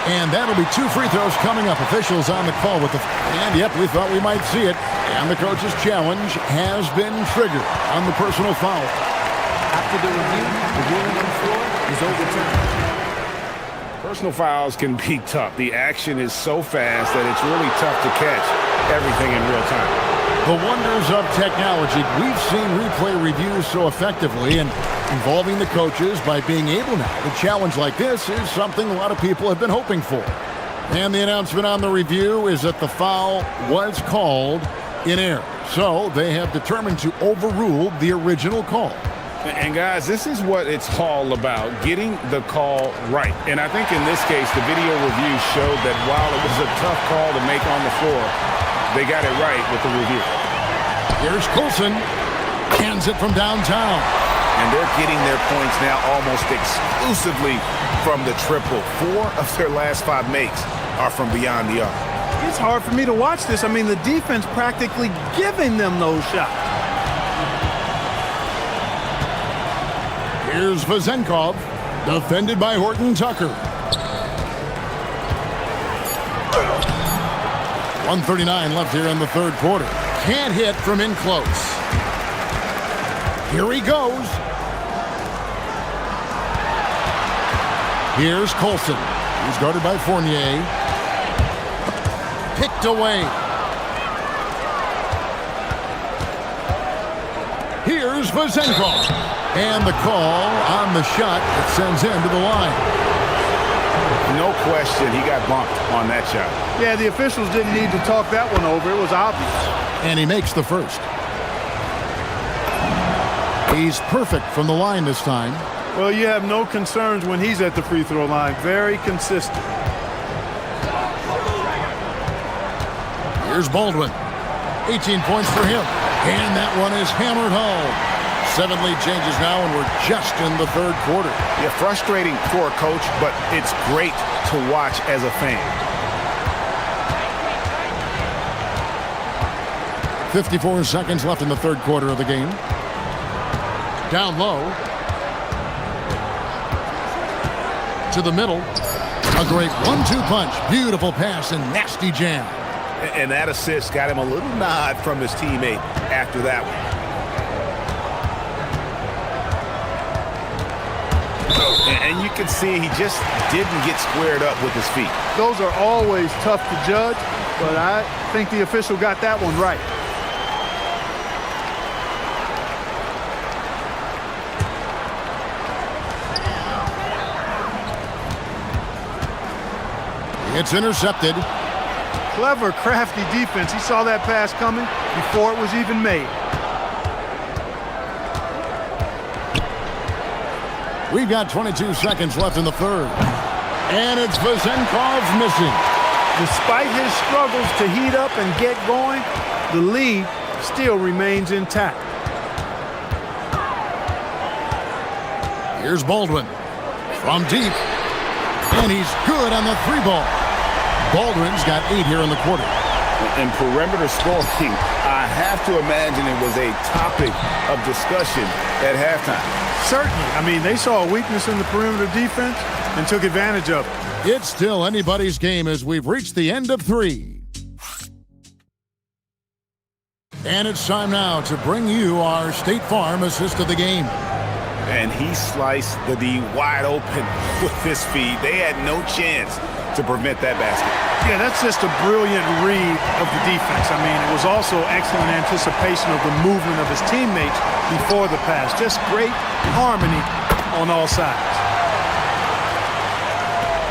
S2: And that'll be 2 free throws coming up. Officials on the call with the... And, yep, we thought we might see it. And the coach's challenge has been triggered on the personal foul.
S15: After the review, the ruling on the floor is overturned.
S3: Personal fouls can be tough. The action is so fast that it's really tough to catch everything in real time.
S2: The wonders of technology. We've seen replay reviews so effectively and involving the coaches by being able now to challenge like this is something a lot of people have been hoping for. And the announcement on the review is that the foul was called in error. So they have determined to overrule the original call.
S3: And guys, this is what it's all about, getting the call right. And I think in this case, the video review showed that while it was a tough call to make on the floor, they got it right with the review.
S2: Here's Coulson. Hands it from downtown.
S3: And they're getting their points now almost exclusively from the triple. 4 of their last 5 makes are from beyond the arc.
S1: It's hard for me to watch this. I mean, the defense practically giving them those shots.
S2: Here's Vazenkov, defended by Horton Tucker. 1:39 left here in the third quarter. Can't hit from in close. Here he goes. Here's Coulson. He's guarded by Fournier. Picked away. Here's Vazenkov. And the call on the shot that sends him to the line.
S3: No question, he got bumped on that shot.
S1: Yeah, the officials didn't need to talk that one over. It was obvious.
S2: And he makes the first. He's perfect from the line this time.
S1: Well, you have no concerns when he's at the free throw line. Very consistent.
S2: Here's Baldwin. 18 points for him. And that one is hammered home. 7 lead changes now, and we're just in the third quarter.
S3: Yeah, frustrating for a coach, but it's great to watch as a fan.
S2: 54 seconds left in the third quarter of the game. Down low. To the middle. A great 1-2 punch. Beautiful pass and nasty jam.
S3: And that assist got him a little nod from his teammate after that one. And you can see he just didn't get squared up with his feet.
S1: Those are always tough to judge, but I think the official got that one right.
S2: It's intercepted.
S1: Clever, crafty defense. He saw that pass coming before it was even made.
S2: We've got 22 seconds left in the third. And it's Vazenkov missing.
S1: Despite his struggles to heat up and get going, the lead still remains intact.
S2: Here's Baldwin from deep. And he's good on the 3 ball. Baldwin's got 8 here in the quarter.
S3: And perimeter scoring, I have to imagine it was a topic of discussion at halftime.
S1: Certainly. I mean, they saw a weakness in the perimeter defense and took advantage of it.
S2: It's still anybody's game as we've reached the end of 3. And it's time now to bring you our State Farm assist of the game.
S3: And he sliced the D wide open with his feet. They had no chance to prevent that basket.
S1: Yeah, that's just a brilliant read of the defense. I mean, it was also excellent anticipation of the movement of his teammates before the pass. Just great harmony on all sides.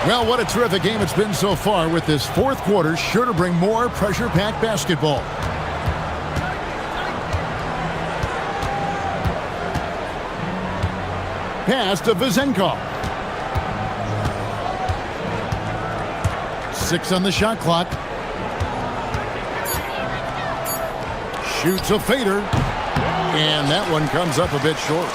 S2: Well, what a terrific game it's been so far, with this fourth quarter sure to bring more pressure-packed basketball. Pass to Vizenkov. 6 on the shot clock. Shoots a fader. And that one comes up a bit short.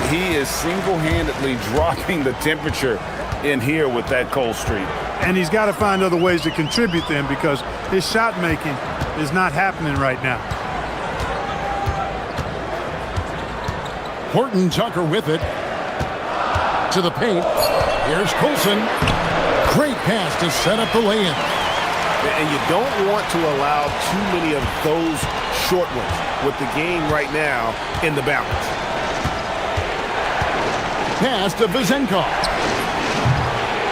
S3: He is single-handedly dropping the temperature in here with that cold streak.
S1: And he's got to find other ways to contribute then, because his shot making is not happening right now.
S2: Horton Tucker with it. To the paint. Here's Colson. Great pass to set up the lay-in.
S3: And you don't want to allow too many of those short ones with the game right now in the balance.
S2: Pass to Vizenkov.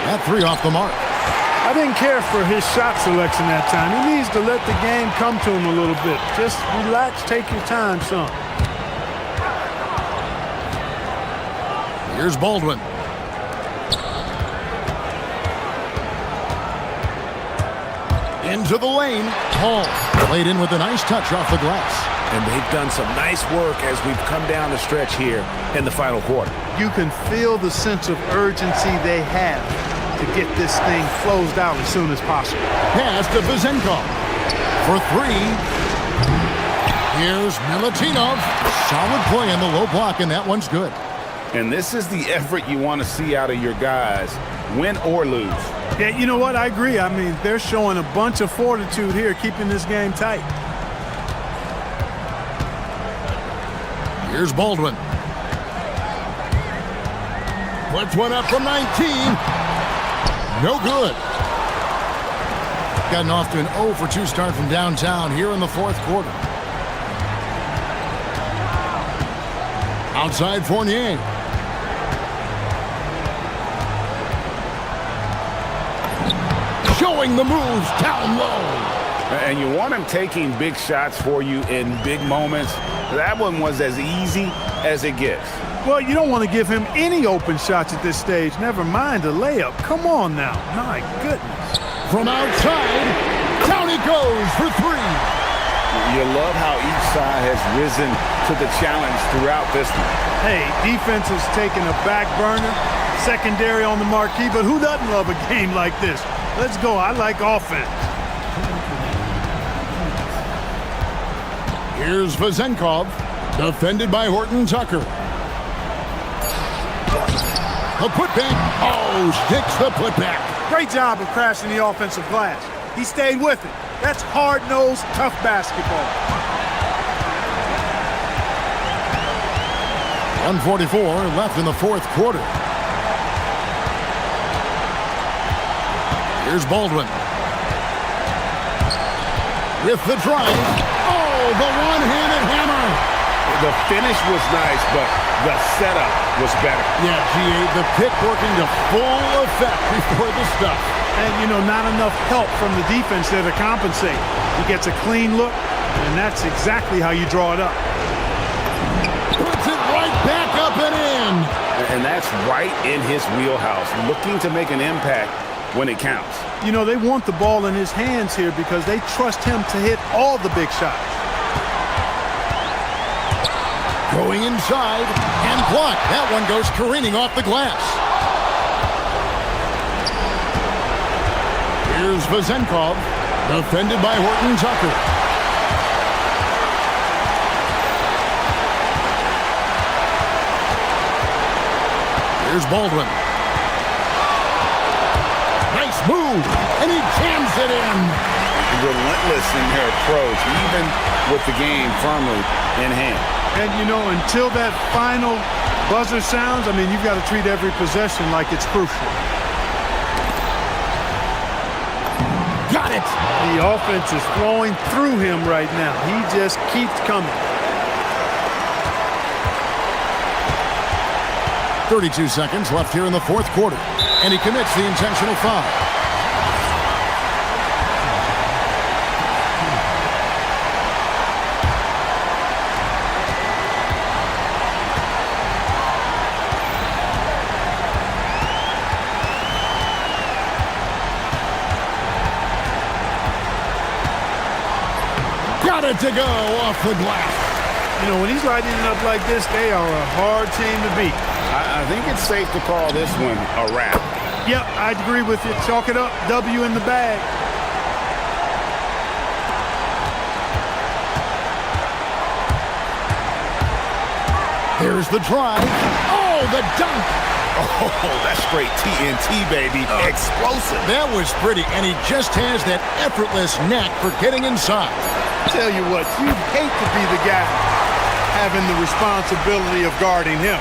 S2: That 3 off the mark.
S1: I didn't care for his shot selection that time. He needs to let the game come to him a little bit. Just relax, take your time, son.
S2: Here's Baldwin. Into the lane. Hall played in with a nice touch off the glass.
S3: And they've done some nice work as we've come down the stretch here in the final quarter.
S1: You can feel the sense of urgency they have to get this thing closed out as soon as possible.
S2: Pass to Vizenkov for 3. Here's Milutinov. Solid play in the low block, and that one's good.
S3: And this is the effort you want to see out of your guys, win or lose.
S1: Yeah, you know what? I agree. I mean, they're showing a bunch of fortitude here, keeping this game tight.
S2: Here's Baldwin. Puts one up from 19. No good. Gotten off to an 0 for 2 start from downtown here in the fourth quarter. Outside Fournier. Showing the moves down low.
S3: And you want him taking big shots for you in big moments. That one was as easy as it gets.
S1: Well, you don't want to give him any open shots at this stage. Never mind a layup. Come on now. My goodness.
S2: From outside, down he goes for 3.
S3: You love how each side has risen to the challenge throughout this one.
S1: Hey, defense has taken a back burner, secondary on the marquee, but who doesn't love a game like this? Let's go. I like offense.
S2: Here's Vizenkov, defended by Horton Tucker. The putback. Oh, sticks the putback.
S1: Great job of crashing the offensive glass. He stayed with it. That's hard-nosed, tough basketball.
S2: 1:44 left in the fourth quarter. Here's Baldwin. With the drive. Oh, the one-handed hammer.
S3: The finish was nice, but the setup was better.
S2: Yeah, G.A., the pick working to full effect before the stuff.
S1: And, you know, not enough help from the defense there to compensate. He gets a clean look, and that's exactly how you draw it up.
S2: Puts it right back up and in.
S3: And that's right in his wheelhouse, looking to make an impact when it counts.
S1: You know, they want the ball in his hands here because they trust him to hit all the big shots.
S2: Going inside and blocked. That one goes careening off the glass. Here's Vizenkov, defended by Horton Tucker. Here's Baldwin. Nice move, and he jams it in.
S3: relentless in their approach, even with the game firmly in hand.
S1: And, you know, until that final buzzer sounds, I mean, you've got to treat every possession like it's crucial.
S2: Got it!
S1: The offense is flowing through him right now. He just keeps coming.
S2: 32 seconds left here in the fourth quarter. And he commits the intentional foul. Got it to go off the glass.
S1: You know, when he's lighting it up like this, they are a hard team to beat.
S3: I think it's safe to call this one a wrap.
S1: Yep, I'd agree with you. Chalk it up. W in the bag.
S2: Here's the drive. Oh, the dunk.
S3: Oh, that's straight TNT, baby. Explosive.
S2: That was pretty, and he just has that effortless knack for getting inside.
S1: Tell you what, you'd hate to be the guy having the responsibility of guarding him.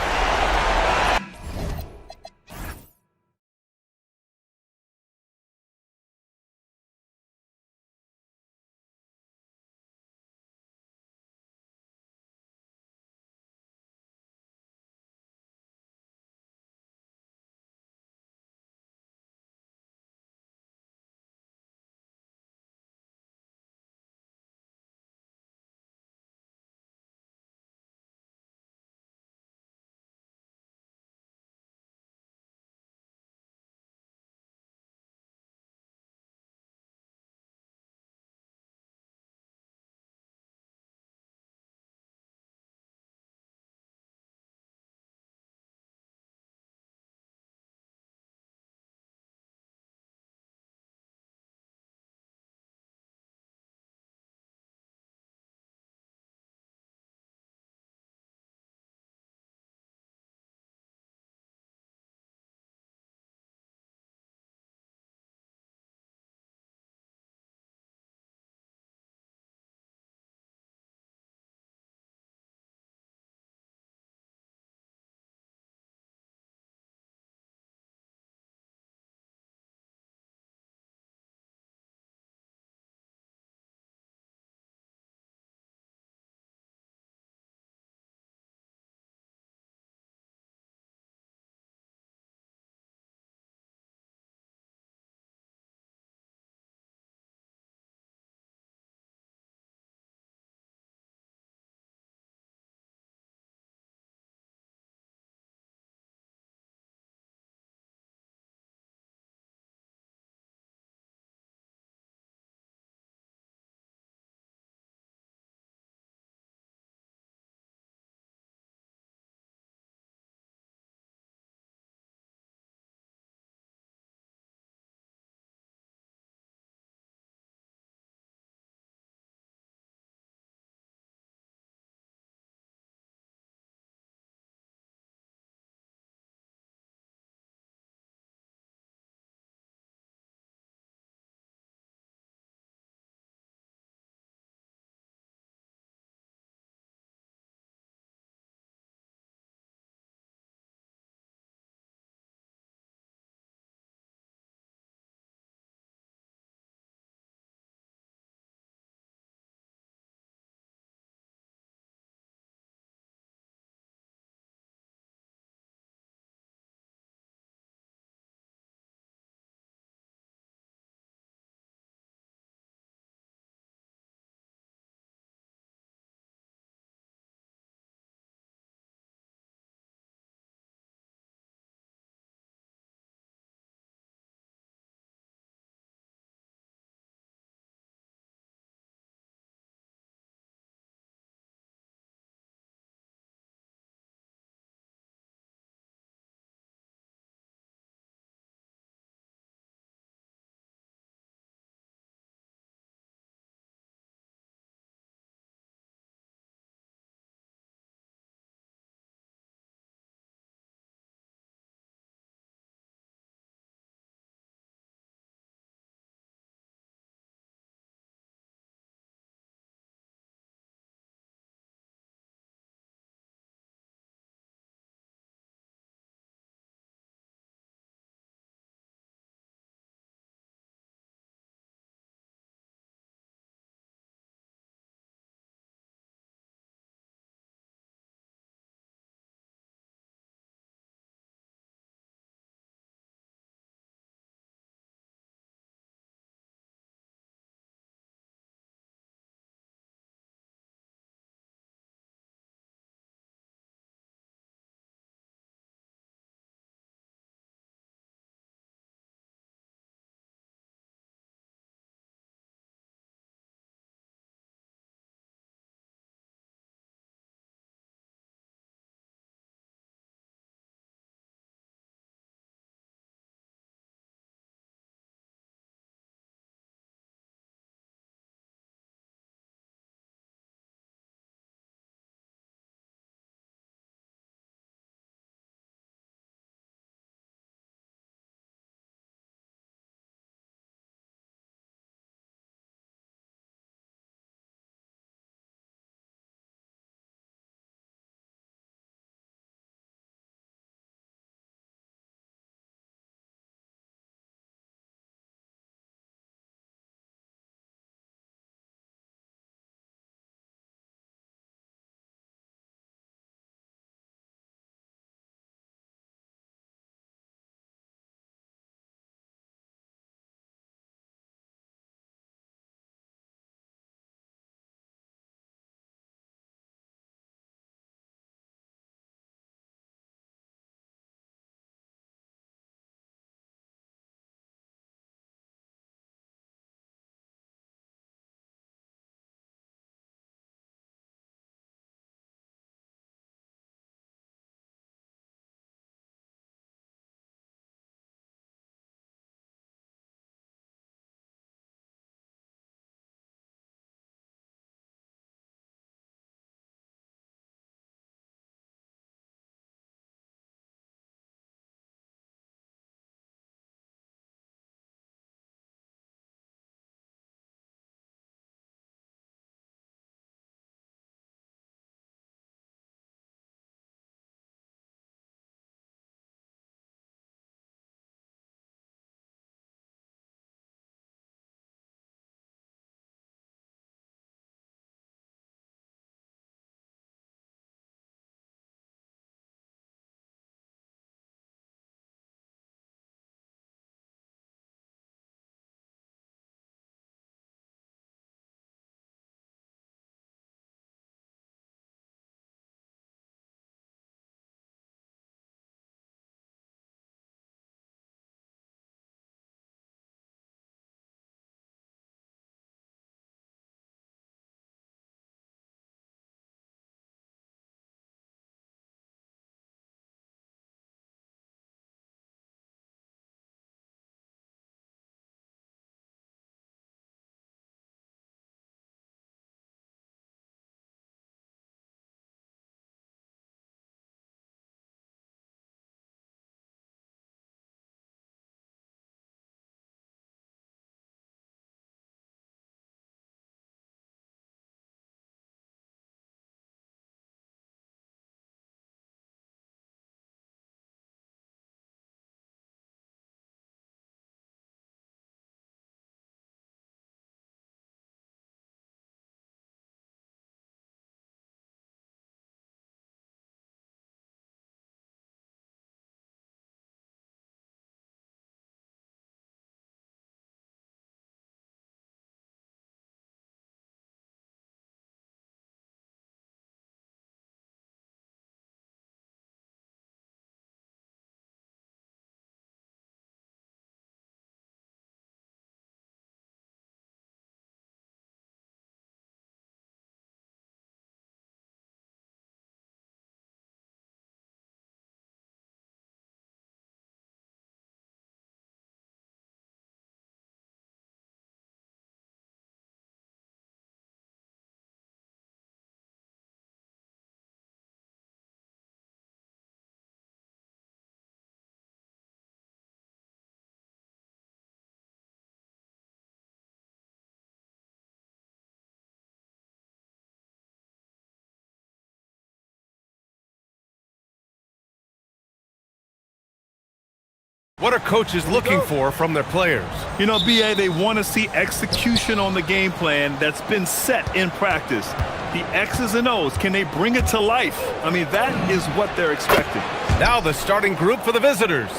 S6: What are coaches looking for from their players?
S7: You know, BA, they want to see execution on the game plan that's been set in practice. The X's and O's, can they bring it to life? I mean, that is what they're expecting.
S6: Now the starting group for the visitors.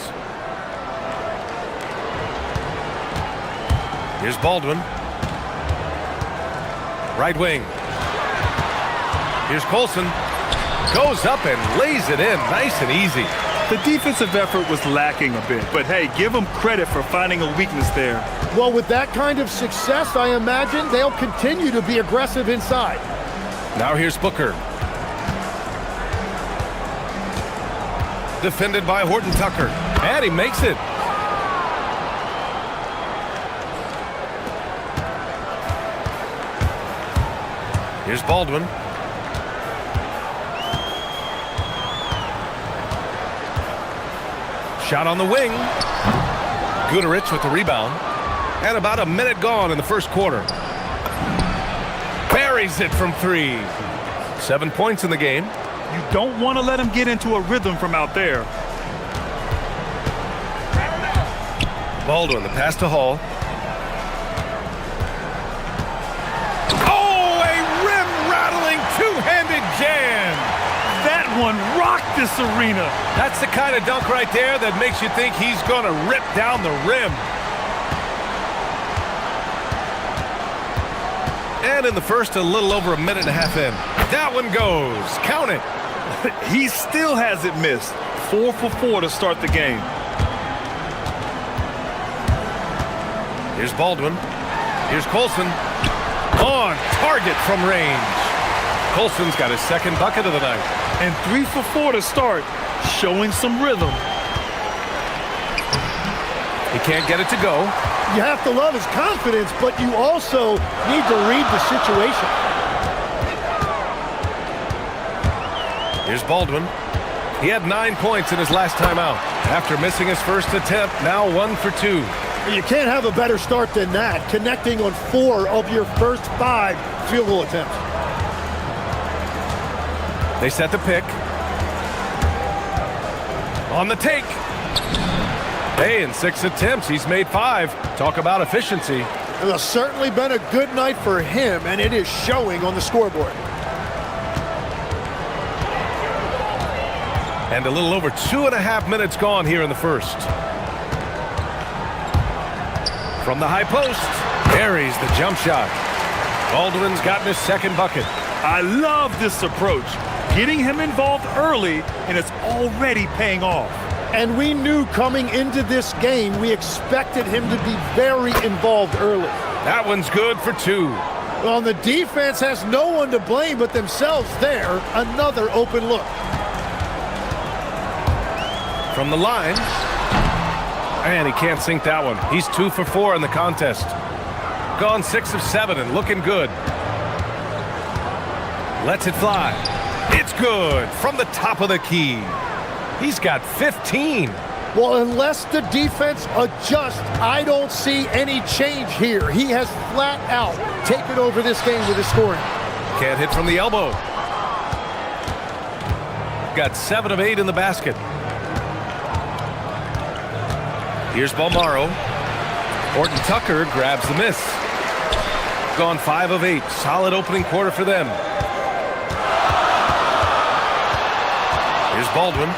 S6: Here's Baldwin. Right wing. Here's Colson. Goes up and lays it in nice and easy.
S7: The defensive effort was lacking a bit, but hey, give them credit for finding a weakness there.
S14: Well, with that kind of success, I imagine they'll continue to be aggressive inside.
S6: Now here's Booker. Defended by Horton Tucker. And he makes it. Here's Baldwin. Shot on the wing. Guterich with the rebound. And about a minute gone in the first quarter. Buries it from 3. 7 points in the game.
S7: You don't want to let him get into a rhythm from out there.
S6: Baldwin, the pass to Hall. Oh, a rim-rattling two-handed jam.
S7: That one rocked this arena.
S6: That's the kind of dunk right there that makes you think he's going to rip down the rim. And in the first, a little over a minute and a half in. That one goes. Count it.
S7: He still hasn't missed. 4 for 4 to start the game.
S6: Here's Baldwin. Here's Colson. On target from range. Colson's got his second bucket of the night.
S7: And 3 for 4 to start, showing some rhythm.
S6: He can't get it to go.
S14: You have to love his confidence, but you also need to read the situation.
S6: Here's Baldwin. He had 9 points in his last time out. After missing his first attempt, now 1 for 2.
S14: You can't have a better start than that, connecting on 4 of your first 5 field goal attempts.
S6: They set the pick. On the take. Hey, in 6 attempts, he's made 5. Talk about efficiency.
S14: It has certainly been a good night for him, and it is showing on the scoreboard.
S6: And a little over 2.5 minutes gone here in the first. From the high post, buries the jump shot. Baldwin's gotten his second bucket.
S7: I love this approach. Getting him involved early, and it's already paying off.
S14: And we knew coming into this game, we expected him to be very involved early.
S6: That one's good for 2.
S14: Well, the defense has no one to blame but themselves there. Another open look.
S6: From the line. And he can't sink that one. He's 2 for 4 in the contest. Gone 6 of 7 and looking good. Lets it fly. It's good from the top of the key. He's got 15.
S14: Well, unless the defense adjusts, I don't see any change here. He has flat out taken over this game with his scoring.
S6: Can't hit from the elbow. Got 7 of 8 in the basket. Here's Balmaro. Horton Tucker grabs the miss. Gone 5 of 8. Solid opening quarter for them. Here's Baldwin.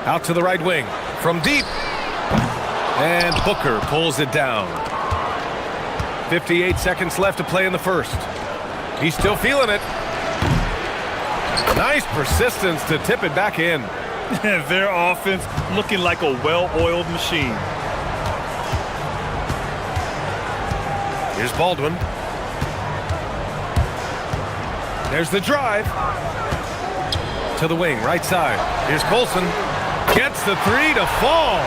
S6: Out to the right wing. From deep. And Booker pulls it down. 58 seconds left to play in the first. He's still feeling it. Nice persistence to tip it back in.
S7: Their offense looking like a well-oiled machine.
S6: Here's Baldwin. There's the drive. To the wing, right side. Here's Colson. Gets the 3 to fall.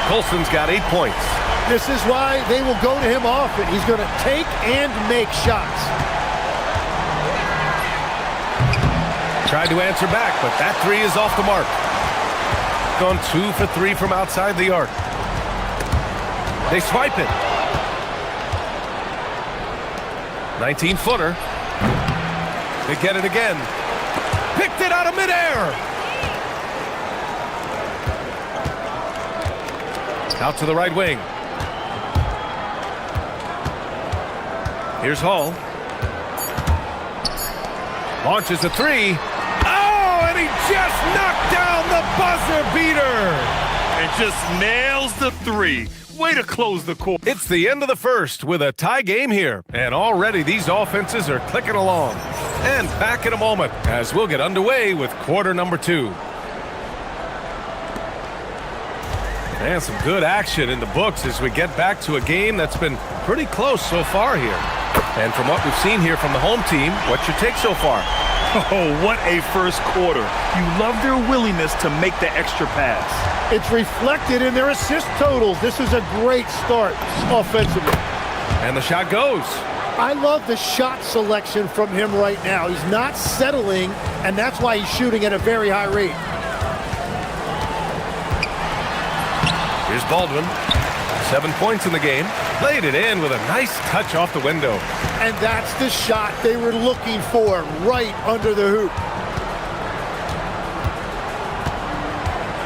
S6: Colson's got 8 points.
S14: This is why they will go to him often. He's going to take and make shots.
S6: Tried to answer back, but that 3 is off the mark. Gone 2 for 3 from outside the arc. They swipe it. 19-footer. They get it again. Picked it out of midair. Out to the right wing. Here's Hall. Launches a three. Oh, and he just knocked down the buzzer beater.
S7: And just nails the three. Way to close the court.
S6: It's the end of the first with a tie game here. And already these offenses are clicking along. And back in a moment as we'll get underway with quarter number 2. And some good action in the books as we get back to a game that's been pretty close so far here. And from what we've seen here from the home team, what's your take so far?
S7: Oh, what a first quarter. You love their willingness to make the extra pass.
S14: It's reflected in their assist totals. This is a great start offensively.
S6: And the shot goes.
S14: I love the shot selection from him right now. He's not settling, and that's why he's shooting at a very high rate.
S6: Here's Baldwin. 7 points in the game. Played it in with a nice touch off the window.
S14: And that's the shot they were looking for, right under the hoop.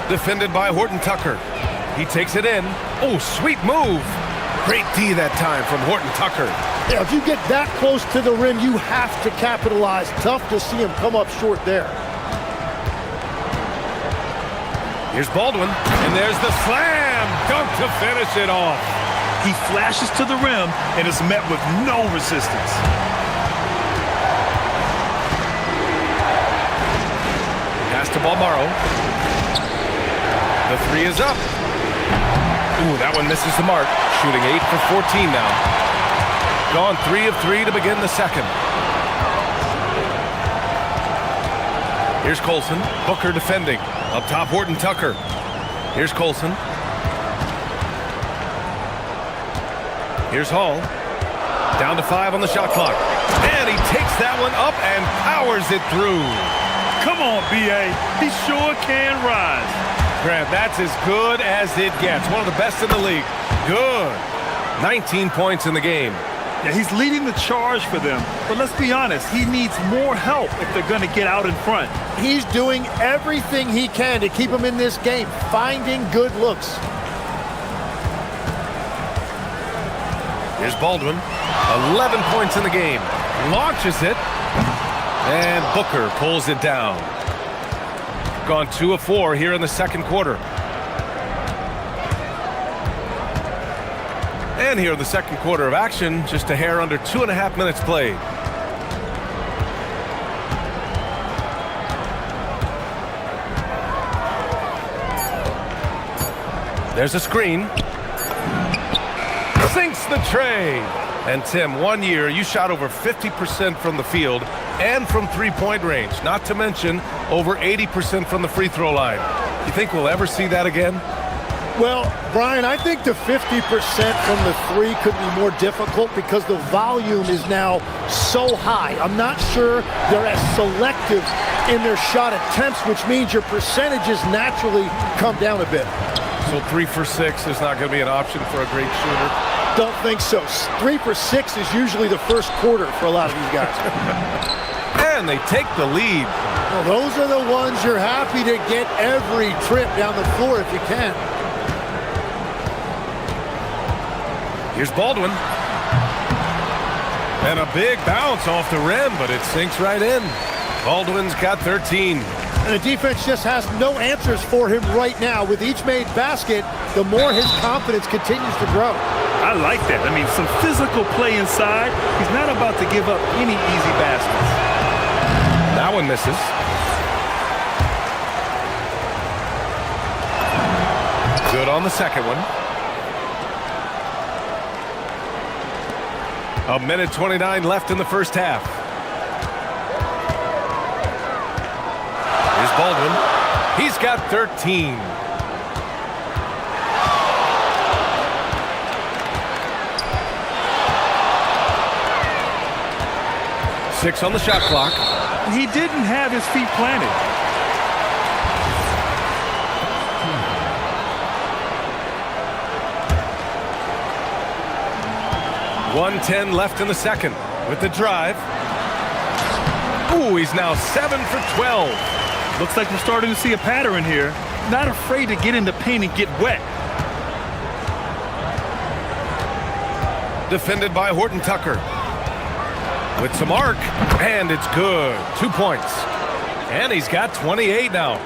S6: Defended by Horton Tucker. He takes it in. Oh, sweet move. Great D that time from Horton Tucker.
S14: Yeah, if you get that close to the rim, you have to capitalize. Tough to see him come up short there.
S6: Here's Baldwin, and there's the slam dunk to finish it off.
S7: He flashes to the rim and is met with no resistance.
S6: Pass to Balmaro. The three is up. Ooh, that one misses the mark. Shooting 8 for 14 now. Gone 3 of 3 to begin the second. Here's Colson. Booker defending. Up top, Horton Tucker. Here's Colson. Here's Hall. Down to 5 on the shot clock. And he takes that one up and powers it through.
S7: Come on, B.A. He sure can rise.
S6: Grant, that's as good as it gets. One of the best in the league. Good. 19 points in the game.
S7: Yeah, he's leading the charge for them. But let's be honest, he needs more help if they're going to get out in front.
S14: He's doing everything he can to keep him in this game, finding good looks.
S6: Here's Baldwin. 11 points in the game. Launches it. And Booker pulls it down. Gone 2 of 4 here in the second quarter. And here in the second quarter of action, just a hair under 2.5 minutes played. There's a screen. Sinks the tray. And Tim, 1 year, you shot over 50% from the field and from three-point range, not to mention over 80% from the free throw line. You think we'll ever see that again?
S14: Well, Brian, I think the 50% from the three could be more difficult because the volume is now so high. I'm not sure they're as selective in their shot attempts, which means your percentages naturally come down a bit.
S6: So 3 for 6 is not going to be an option for a great shooter?
S14: Don't think so. 3 for 6 is usually the first quarter for a lot of these guys.
S6: And they take the lead.
S14: Well, those are the ones you're happy to get every trip down the floor if you can.
S6: Here's Baldwin. And a big bounce off the rim, but it sinks right in. Baldwin's got 13.
S14: And the defense just has no answers for him right now. With each made basket, the more his confidence continues to grow.
S7: I like that. I mean, some physical play inside. He's not about to give up any easy baskets.
S6: That one misses. Good on the second one. 1:29 left in the first half. Here's Baldwin. He's got 13. Six on the shot clock.
S7: He didn't have his feet planted.
S6: .110 left in the second with the drive. Ooh, he's now 7 for 12.
S7: Looks like we're starting to see a pattern here. Not afraid to get in the paint and get wet.
S6: Defended by Horton Tucker. With some arc, and it's good. 2 points. And he's got 28 now.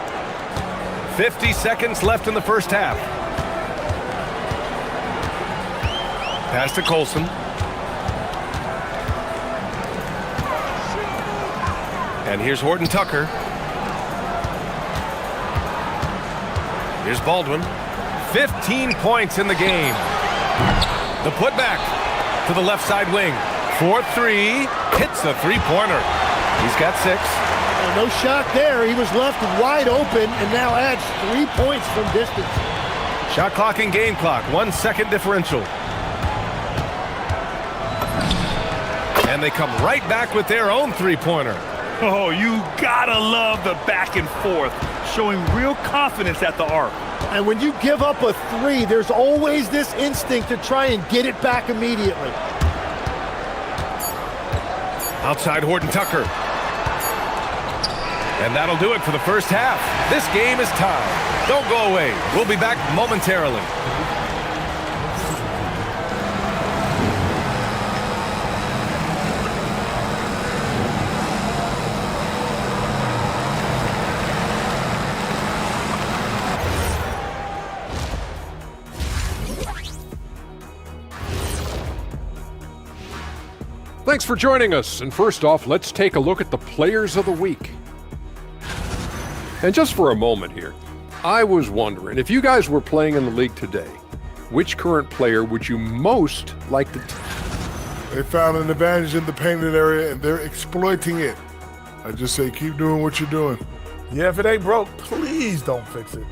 S6: 50 seconds left in the first half. Pass to Colson. And here's Horton Tucker. Here's Baldwin. 15 points in the game. The putback to the left side wing. 4-3. Hits the three-pointer. He's got 6.
S14: No shot there. He was left wide open and now adds 3 points from distance.
S6: Shot clock and game clock. 1 second differential. And they come right back with their own three-pointer.
S7: Oh, you gotta love the back and forth, showing real confidence at the arc.
S14: And when you give up a 3, there's always this instinct to try and get it back immediately.
S6: Outside Horton Tucker. And that'll do it for the first half. This game is tied. Don't go away. We'll be back momentarily.
S5: Thanks for joining us. And first off, let's take a look at the Players of the Week. And just for a moment here, I was wondering, if you guys were playing in the league today, which current player would you most like to...
S4: They found an advantage in the painted area, and they're exploiting it. I just say keep doing what you're doing.
S13: Yeah, if it ain't broke, please don't fix it.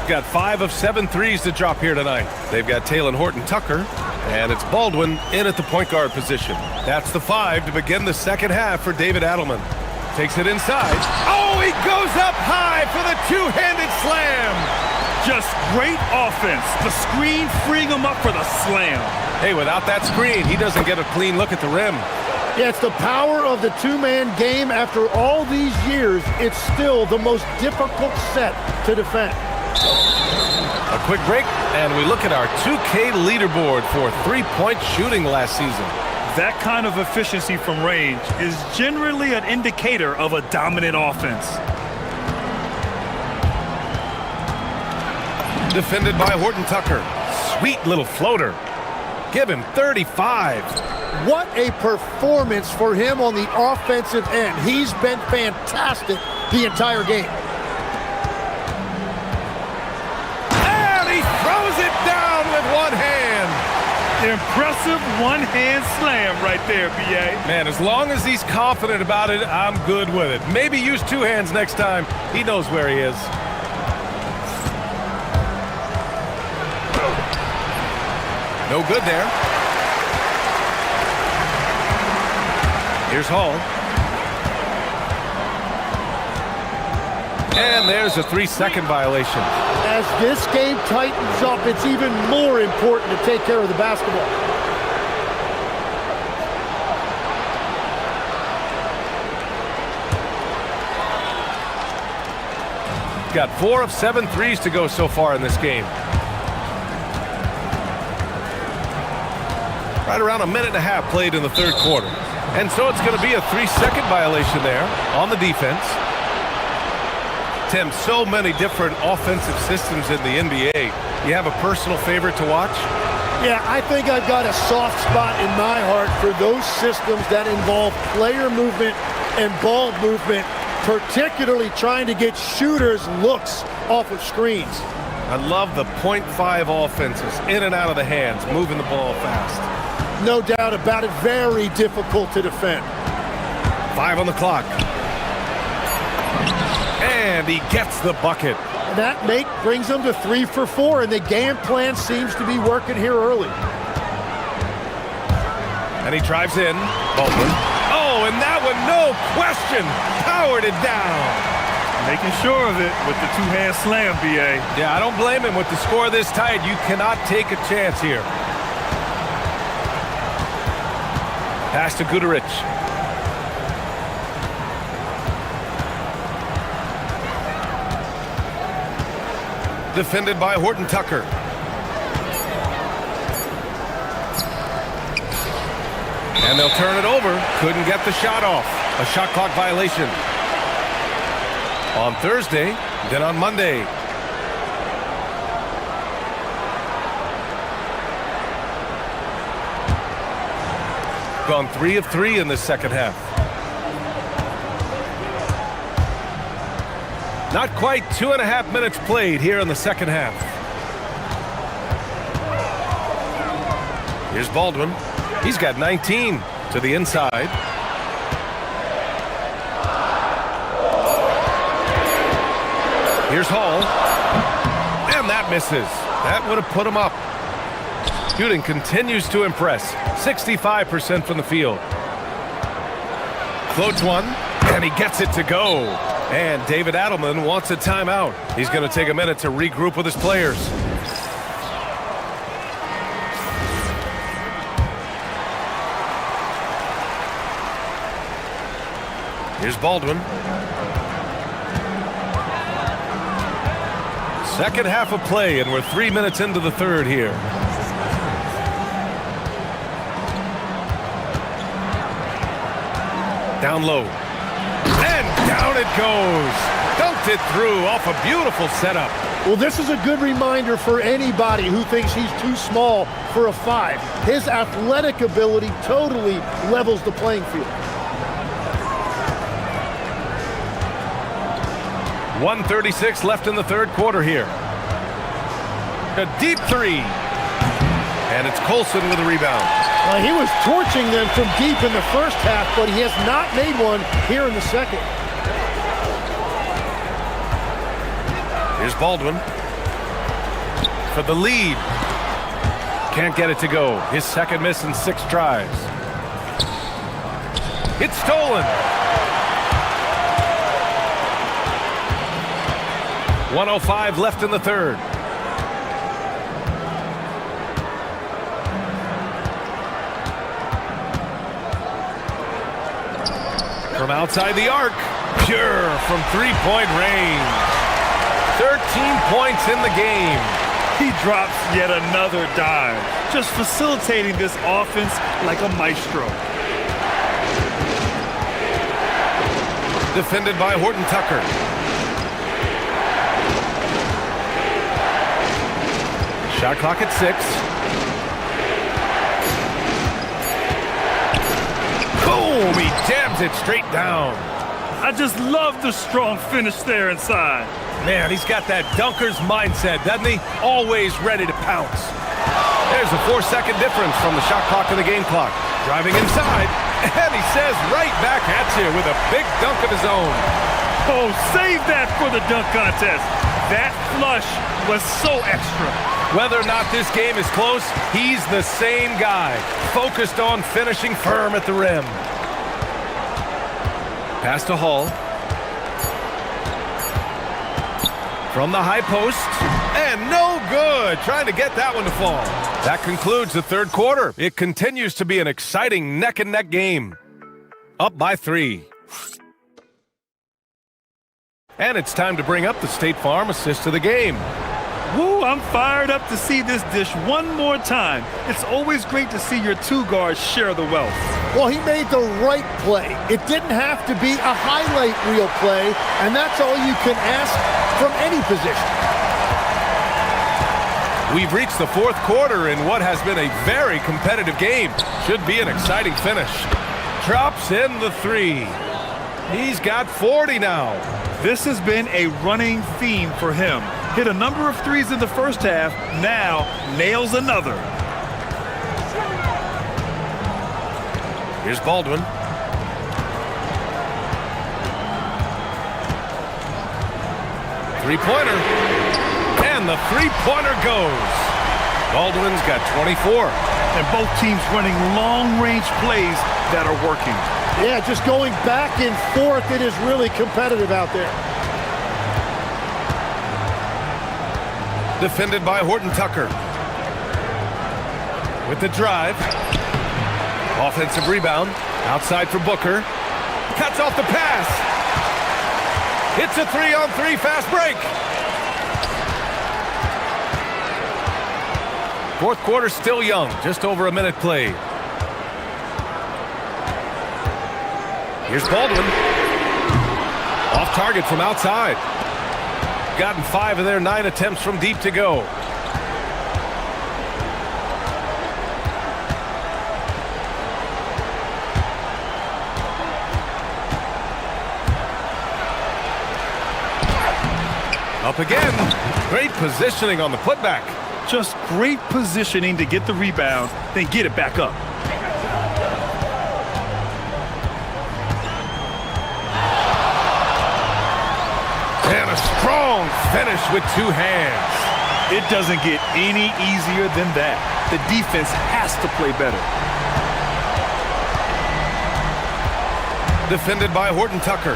S6: Got 5 of 7 threes to drop here tonight. They've got Taylor Horton Tucker, and it's Baldwin in at the point guard position. That's the 5 to begin the second half for David Adelman. Takes it inside. Oh, he goes up high for the two-handed slam.
S7: Just great offense. The screen freeing him up for the slam.
S6: Hey, without that screen, he doesn't get a clean look at the rim.
S14: Yeah, it's the power of the two-man game. After all these years, it's still the most difficult set to defend.
S6: A quick break, and we look at our 2K leaderboard for three-point shooting last season.
S7: That kind of efficiency from range is generally an indicator of a dominant offense.
S6: Defended by Horton Tucker. Sweet little floater. Give him 35.
S14: What a performance for him on the offensive end. He's been fantastic the entire game.
S6: It down with one hand.
S7: Impressive one-hand slam right there, B.A.
S6: Man, as long as he's confident about it, I'm good with it. Maybe use 2 hands next time. He knows where he is. No good there. Here's Hall. And there's a 3-second violation.
S14: As this game tightens up, it's even more important to take care of the basketball.
S6: Got 4 of 7 threes to go so far in this game. Right around a minute and a half played in the third quarter. And so it's going to be a 3-second violation there on the defense. Tim, so many different offensive systems in the NBA. You have a personal favorite to watch?
S14: Yeah, I think I've got a soft spot in my heart for those systems that involve player movement and ball movement, particularly trying to get shooters looks off of screens.
S6: I love the .5 offenses, in and out of the hands, moving the ball fast.
S14: No doubt about it, very difficult to defend.
S6: 5 on the clock. And he gets the bucket.
S14: And that make brings them to 3 for 4, and the game plan seems to be working here early.
S6: And he drives in. Baldwin. Oh, and that one, no question, powered it down.
S7: Making sure of it with the two-hand slam, B.A.
S6: Yeah, I don't blame him. With the score this tight, you cannot take a chance here. Pass to Guterich. Defended by Horton Tucker. And they'll turn it over. Couldn't get the shot off. A shot clock violation. On Thursday, then on Monday. Gone 3 of 3 in the second half. Not quite 2.5 minutes played here in the second half. Here's Baldwin. He's got 19 to the inside. Here's Hall. And that misses. That would have put him up. Shooting continues to impress. 65% from the field. Floats one, and he gets it to go. And David Adelman wants a timeout. He's going to take a minute to regroup with his players. Here's Baldwin. Second half of play, and we're 3 minutes into the third here. Down low. And down it goes. Dunked it through off a beautiful setup.
S14: Well, this is a good reminder for anybody who thinks he's too small for a 5. His athletic ability totally levels the playing field.
S6: 1:36 left in the third quarter here. A deep 3. And it's Colson with a rebound.
S14: He was torching them from deep in the first half, but he has not made one here in the second.
S6: Here's Baldwin for the lead. Can't get it to go. His second miss in 6 tries. It's stolen. 1:05 left in the third. From outside the arc, pure from three-point range. 13 points in the game.
S7: He drops yet another dime, just facilitating this offense like a maestro.
S6: Defended by Horton Tucker. Shot clock at 6. Boom! He jams it straight down.
S7: I just love the strong finish there inside.
S6: Man, he's got that dunker's mindset, doesn't he? Always ready to pounce. There's a 4-second difference from the shot clock to the game clock. Driving inside, and he says right back at you with a big dunk of his own.
S7: Oh, save that for the dunk contest. That flush was so extra.
S6: Whether or not this game is close, he's the same guy, focused on finishing firm at the rim. Pass to Hall. From the high post, and no good. Trying to get that one to fall. That concludes the third quarter. It continues to be an exciting neck-and-neck game. Up by 3. And it's time to bring up the State Farm assist of the game.
S7: Woo, I'm fired up to see this dish one more time. It's always great to see your two guards share the wealth.
S14: Well, he made the right play. It didn't have to be a highlight reel play, and that's all you can ask from any position.
S6: We've reached the fourth quarter in what has been a very competitive game. Should be an exciting finish. Drops in the three. He's got 40 now.
S7: This has been a running theme for him. Hit a number of threes in the first half, now nails another.
S6: Here's Baldwin. Three-pointer. And the three-pointer goes. Baldwin's got 24.
S7: And both teams running long-range plays that are working.
S14: Yeah, just going back and forth, it is really competitive out there.
S6: Defended by Horton Tucker. With the drive. Offensive rebound. Outside for Booker. Cuts off the pass. It's a 3-on-3 fast break. Fourth quarter still young. Just over a minute played. Here's Baldwin. Off target from outside. Gotten 5 of their 9 attempts from deep to go. Up again. Great positioning on the putback.
S7: Just great positioning to get the rebound, then get it back up.
S6: And a strong finish with 2 hands.
S7: It doesn't get any easier than that. The defense has to play better.
S6: Defended by Horton Tucker.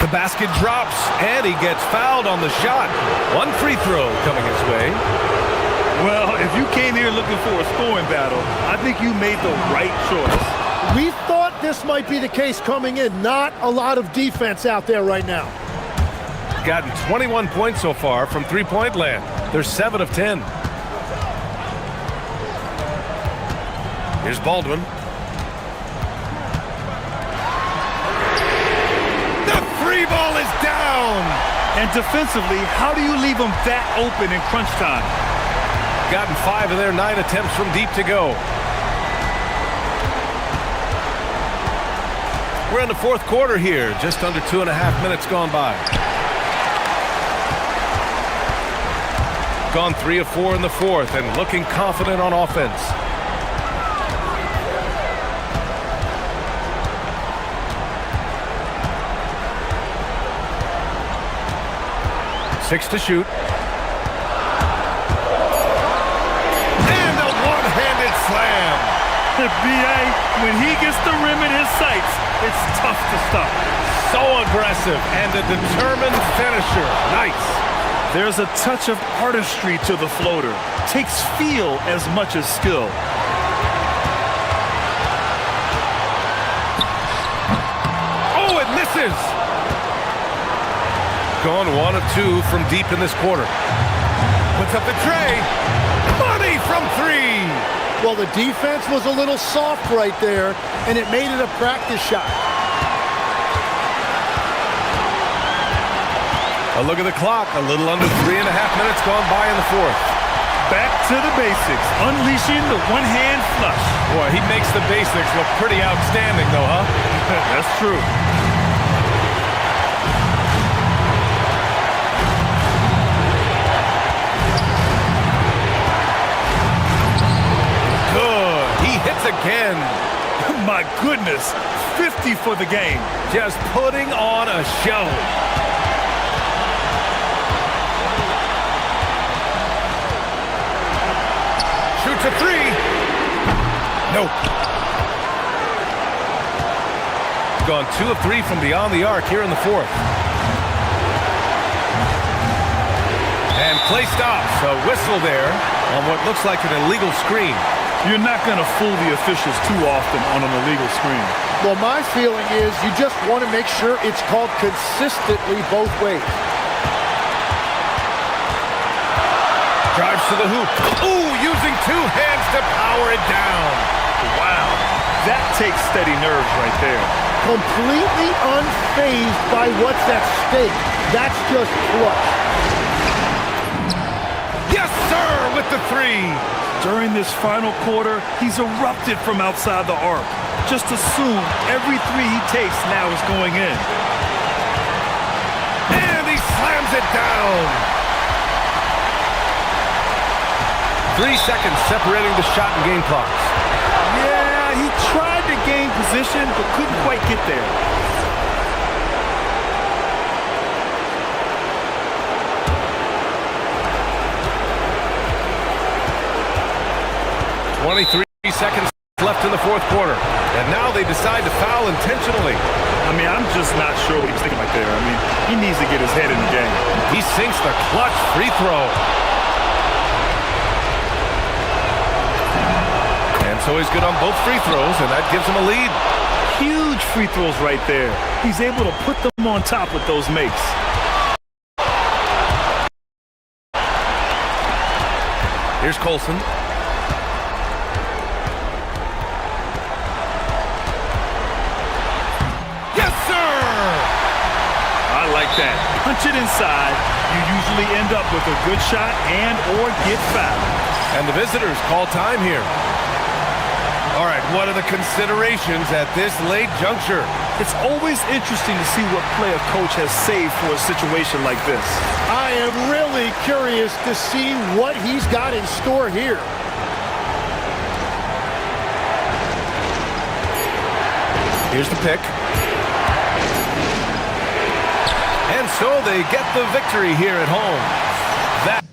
S6: The basket drops, and he gets fouled on the shot. 1 free throw coming his way.
S7: Well, if you came here looking for a scoring battle, I think you made the right choice.
S14: We thought this might be the case coming in. Not a lot of defense out there right now.
S6: Gotten 21 points so far from three-point land. They're 7 of 10. Here's Baldwin. The free ball is down.
S7: And defensively, how do you leave them that open in crunch time?
S6: Gotten 5 of their 9 attempts from deep to go. We're in the fourth quarter here. Just under 2.5 minutes gone by. Gone 3 of 4 in the fourth and looking confident on offense. Six to shoot. And a one-handed slam.
S7: B.A., when he gets the rim in his sights, it's tough to stop.
S6: So aggressive and a determined finisher. Nice.
S7: There's a touch of artistry to the floater. Takes feel as much as skill.
S6: Oh, it misses. Gone 1 of 2 from deep in this quarter. Puts up the tray. Money from 3.
S14: Well, the defense was a little soft right there, and it made it a practice shot.
S6: A look at the clock. A little under 3.5 minutes gone by in the fourth.
S7: Back to the basics. Unleashing the one-hand flush.
S6: Boy, he makes the basics look pretty outstanding, though, huh?
S7: That's true.
S6: Good. He hits again.
S7: My goodness. 50 for the game.
S6: Just putting on a show. Shoots a 3. Nope. Gone 2 of 3 from beyond the arc here in the fourth. And play stops. A whistle there on what looks like an illegal screen.
S7: You're not going to fool the officials too often on an illegal screen.
S14: Well, my feeling is you just want to make sure it's called consistently both ways.
S6: to the hoop. Ooh, using two hands to power it down.
S7: Wow, that takes steady nerves right there.
S14: Completely unfazed by what's at stake. That's just clutch.
S6: Yes, sir, with the three.
S7: During this final quarter, he's erupted from outside the arc. Just assume every three he takes now is going in.
S6: And he slams it down. 3 seconds separating the shot and game clocks.
S7: Yeah, he tried to gain position, but couldn't quite get there.
S6: "23 seconds left in the fourth quarter. And now they decide to foul intentionally.
S7: I mean, I'm just not sure what he was thinking right there. I mean, he needs to get his head in the game.
S6: He sinks the clutch free throw. And so he's good on both free throws, and that gives him a lead.
S7: Huge free throws right there. He's able to put them on top with those makes.
S6: Here's Colson. Yes, sir!
S7: I like that. Punch it inside. You usually end up with a good shot and or get fouled.
S6: And the visitors call time here. All right, what are the considerations at this late juncture?
S7: It's always interesting to see what play a coach has saved for a situation like this.
S14: I am really curious to see what he's got in store here.
S6: Here's the pick. And so they get the victory here at home. That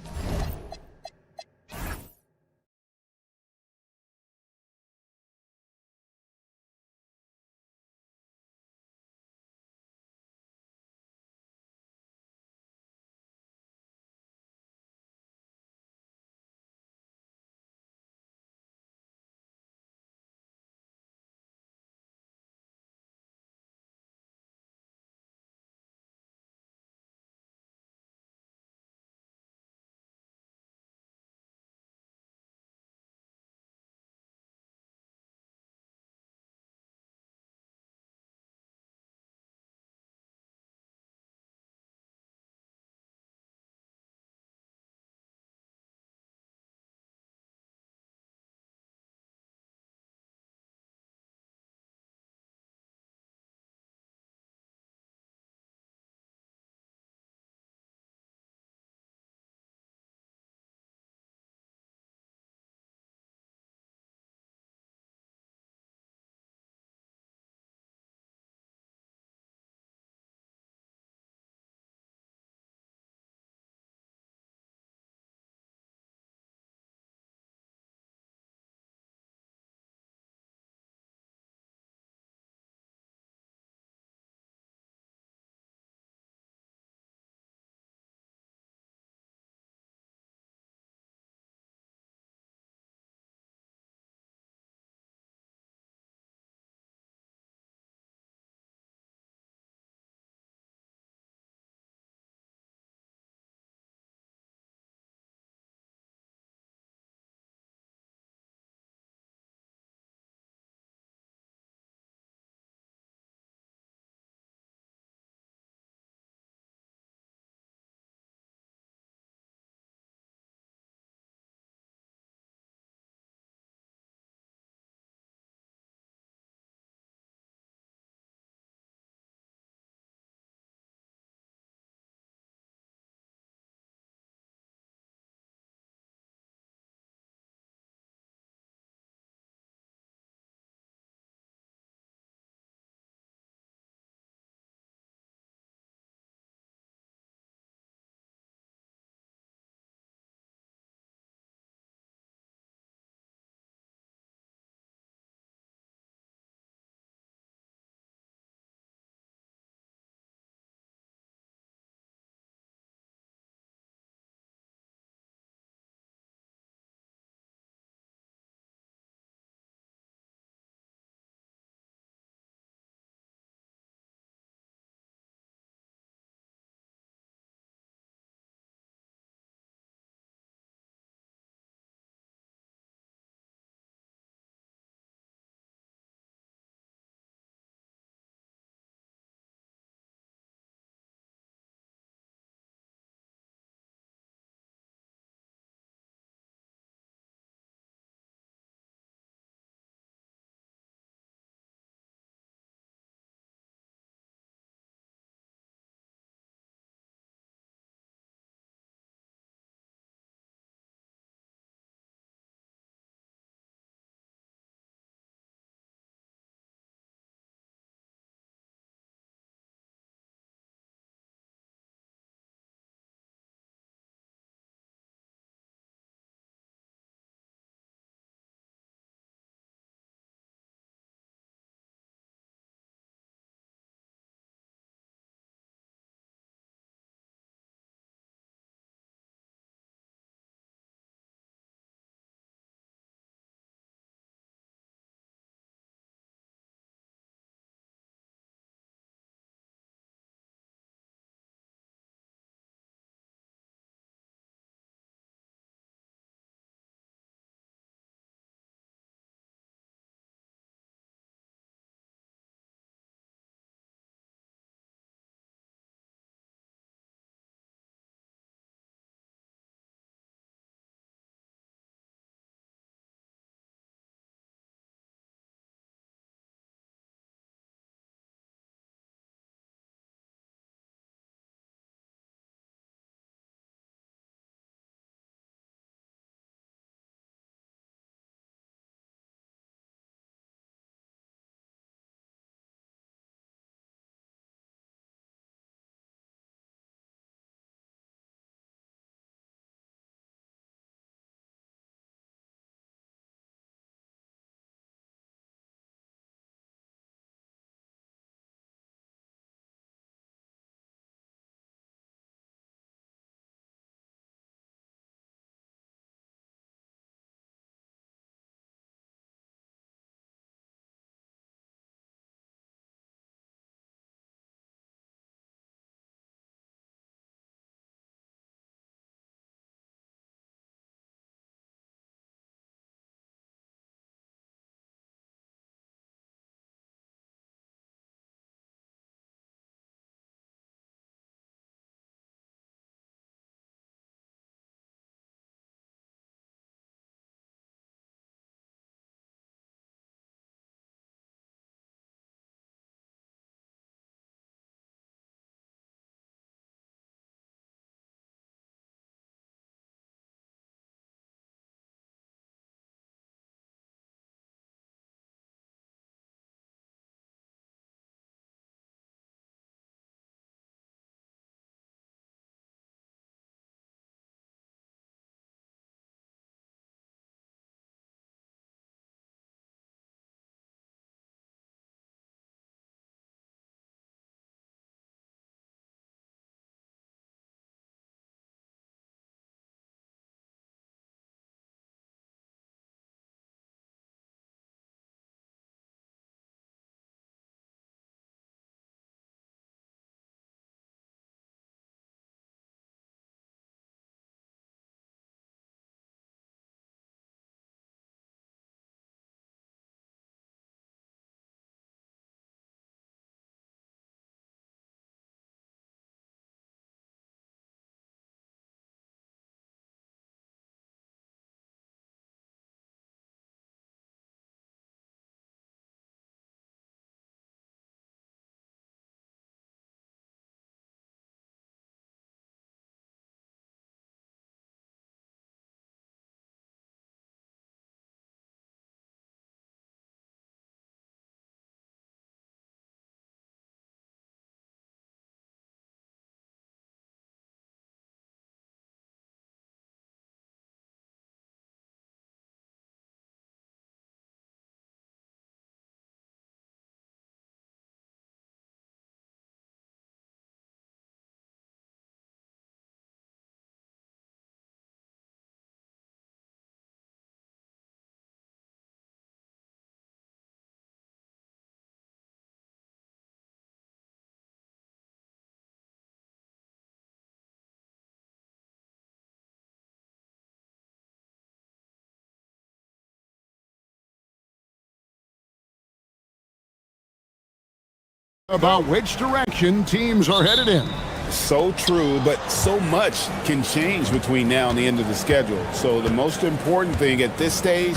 S2: about which direction teams are headed in.
S3: So true, but so much can change between now and the end of the schedule. So the most important thing at this stage,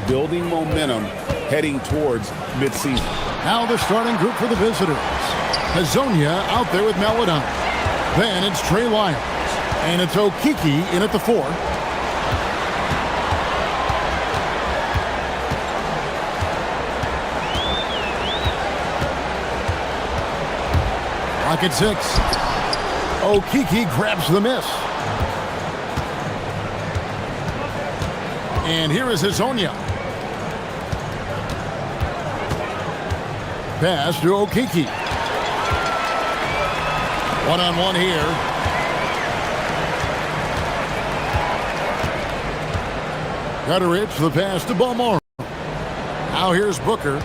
S3: building momentum heading towards midseason.
S2: Now the starting group for the visitors. Hazonia out there with Maladon. Then it's Trey Lyles. And it's Okiki in at the 4. Clock at 6. Okiki grabs the miss. And here is Hazonia. Pass to Okiki. One-on-one here. Gutteridge, the pass to Balmore. Now here's Booker.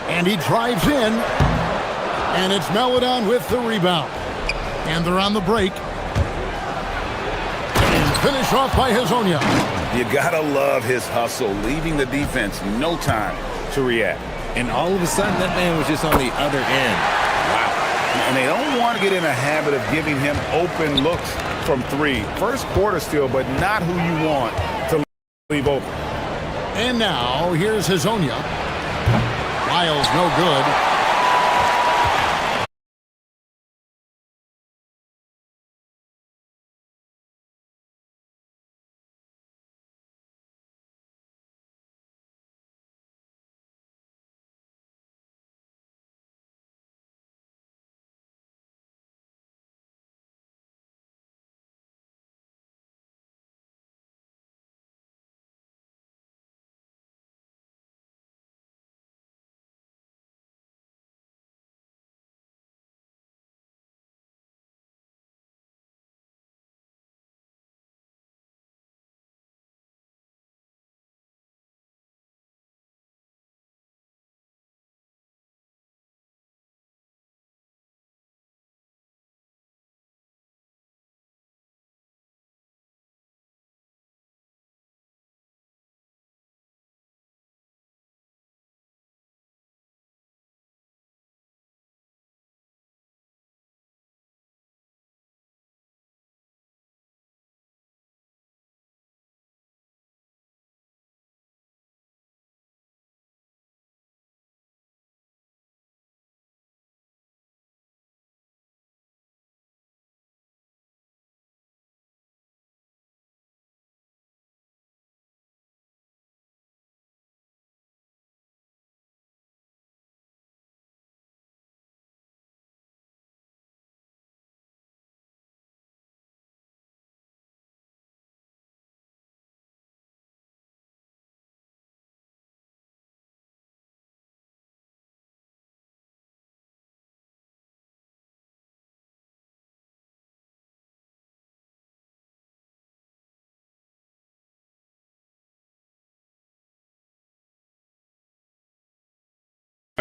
S2: And he drives in. And it's Maladon with the rebound. And they're on the break. And finish off by Hazonia.
S3: You gotta love his hustle, leaving the defense no time to react.
S17: And all of a sudden, that man was just on the other end.
S3: Wow. And they don't want to get in a habit of giving him open looks from 3. First quarter still, but not who you want to leave open.
S2: And now, here's Hazonia. Lyles, no good.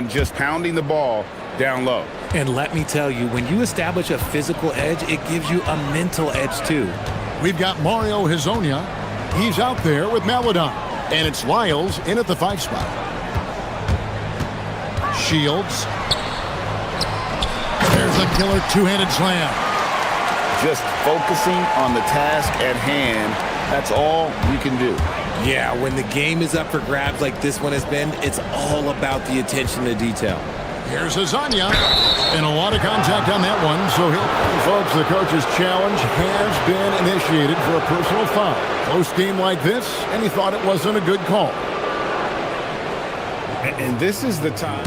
S3: Just pounding the ball down low.
S17: And let me tell you, when you establish a physical edge, it gives you a mental edge too.
S2: We've got Mario Hazonia. He's out there with Maladon. And it's Lyles in at the 5 spot. Shields. There's a killer two-handed slam.
S3: Just focusing on the task at hand. That's all you can do.
S17: Yeah, when the game is up for grabs like this one has been, it's all about the attention to detail.
S2: Here's Hazonia. And a lot of contact on that one. So, folks, the coach's challenge has been initiated for a personal foul. Close game like this, and he thought it wasn't a good call.
S3: And this is the time.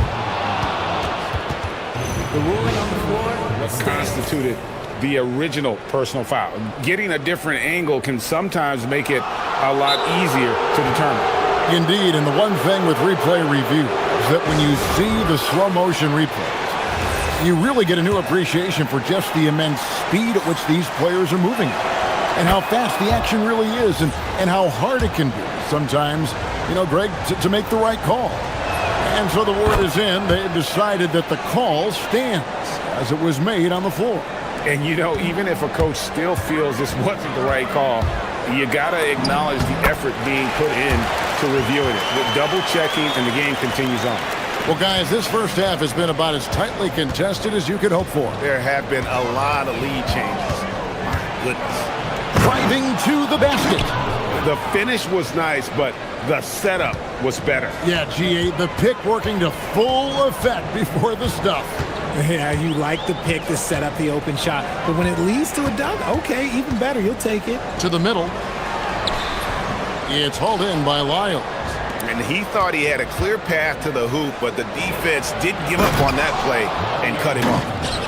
S15: The ruling on the floor
S3: Constituted the original personal foul. Getting a different angle can sometimes make it a lot easier to determine.
S2: Indeed, and the one thing with replay review is that when you see the slow motion replays, you really get a new appreciation for just the immense speed at which these players are moving and how fast the action really is and how hard it can be sometimes, Greg, to make the right call. And so the word is in. They've decided that the call stands as it was made on the floor.
S3: And, even if a coach still feels this wasn't the right call, you got to acknowledge the effort being put in to reviewing it, with double checking, and the game continues on.
S2: Well, guys, this first half has been about as tightly contested as you could hope for.
S3: There have been a lot of lead changes. My goodness.
S2: Driving to the basket.
S3: The finish was nice, but the setup was better.
S2: Yeah, G8, the pick working to full effect before the stuff.
S12: Yeah, you like the pick to set up the open shot, but when it leads to a dunk, okay, even better, you'll take it.
S2: To the middle. It's hauled in by Lyles.
S3: And he thought he had a clear path to the hoop, but the defense didn't give up on that play and cut him off.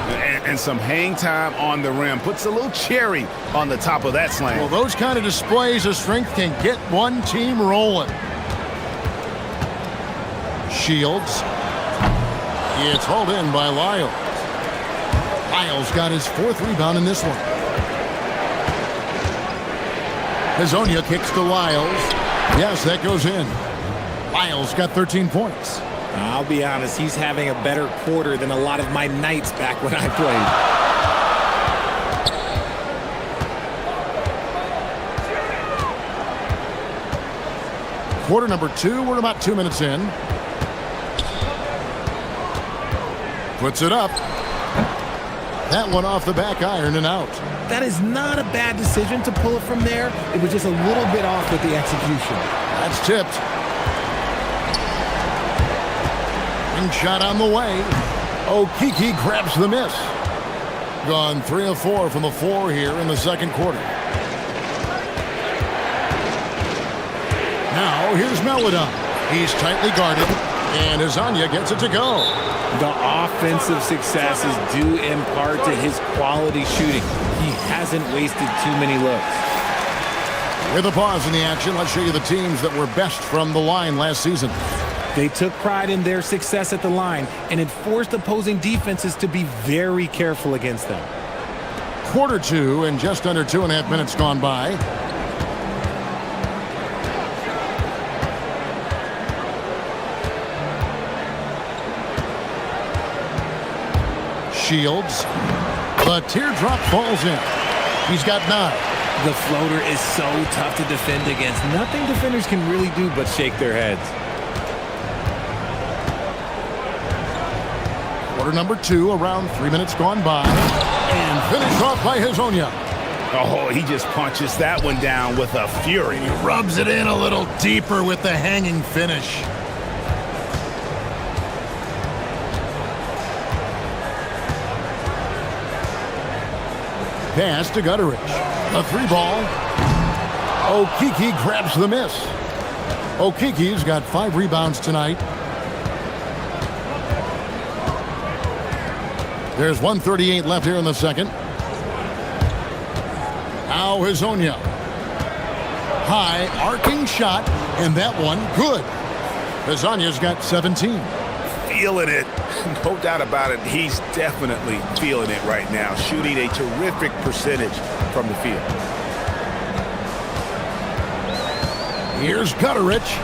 S3: And some hang time on the rim puts a little cherry on the top of that slam.
S2: Well, those kind of displays of strength can get one team rolling. Shields. It's hauled in by Lyles. Lyles got his 4th rebound in this one. Hazonia kicks to Lyles. Yes, that goes in. Lyles got 13 points.
S12: I'll be honest, he's having a better quarter than a lot of my nights back when I played.
S2: Quarter number 2, we're about 2 minutes in. Puts it up. That one off the back iron and out.
S12: That is not a bad decision to pull it from there. It was just a little bit off with the execution.
S2: That's tipped. Shot on the way. Okeke grabs the miss. Gone 3 of 4 from the floor here in the second quarter. Now here's Melodon. He's tightly guarded, and Hazonia gets it to go.
S12: The offensive success is due in part to his quality shooting. He hasn't wasted too many looks.
S2: With a pause in the action, let's show you the teams that were best from the line last season.
S12: They took pride in their success at the line, and it forced opposing defenses to be very careful against them.
S2: Quarter 2 and just under 2.5 minutes gone by. Shields. The teardrop falls in. He's got 9.
S12: The floater is so tough to defend against. Nothing defenders can really do but shake their heads.
S2: Quarter number 2, around 3 minutes gone by. And finished off by Hazonia.
S3: Oh, he just punches that one down with a fury.
S2: He rubs it in a little deeper with the hanging finish. Pass to Gutteridge. A 3-ball. Okeke grabs the miss. Okeke's got 5 rebounds tonight. There's 1:38 left here in the second. Now Hazonia. High arcing shot, and that one good. Hazonia's got 17.
S3: Feeling it. No doubt about it. He's definitely feeling it right now. Shooting a terrific percentage from the field.
S2: Here's Gutteridge.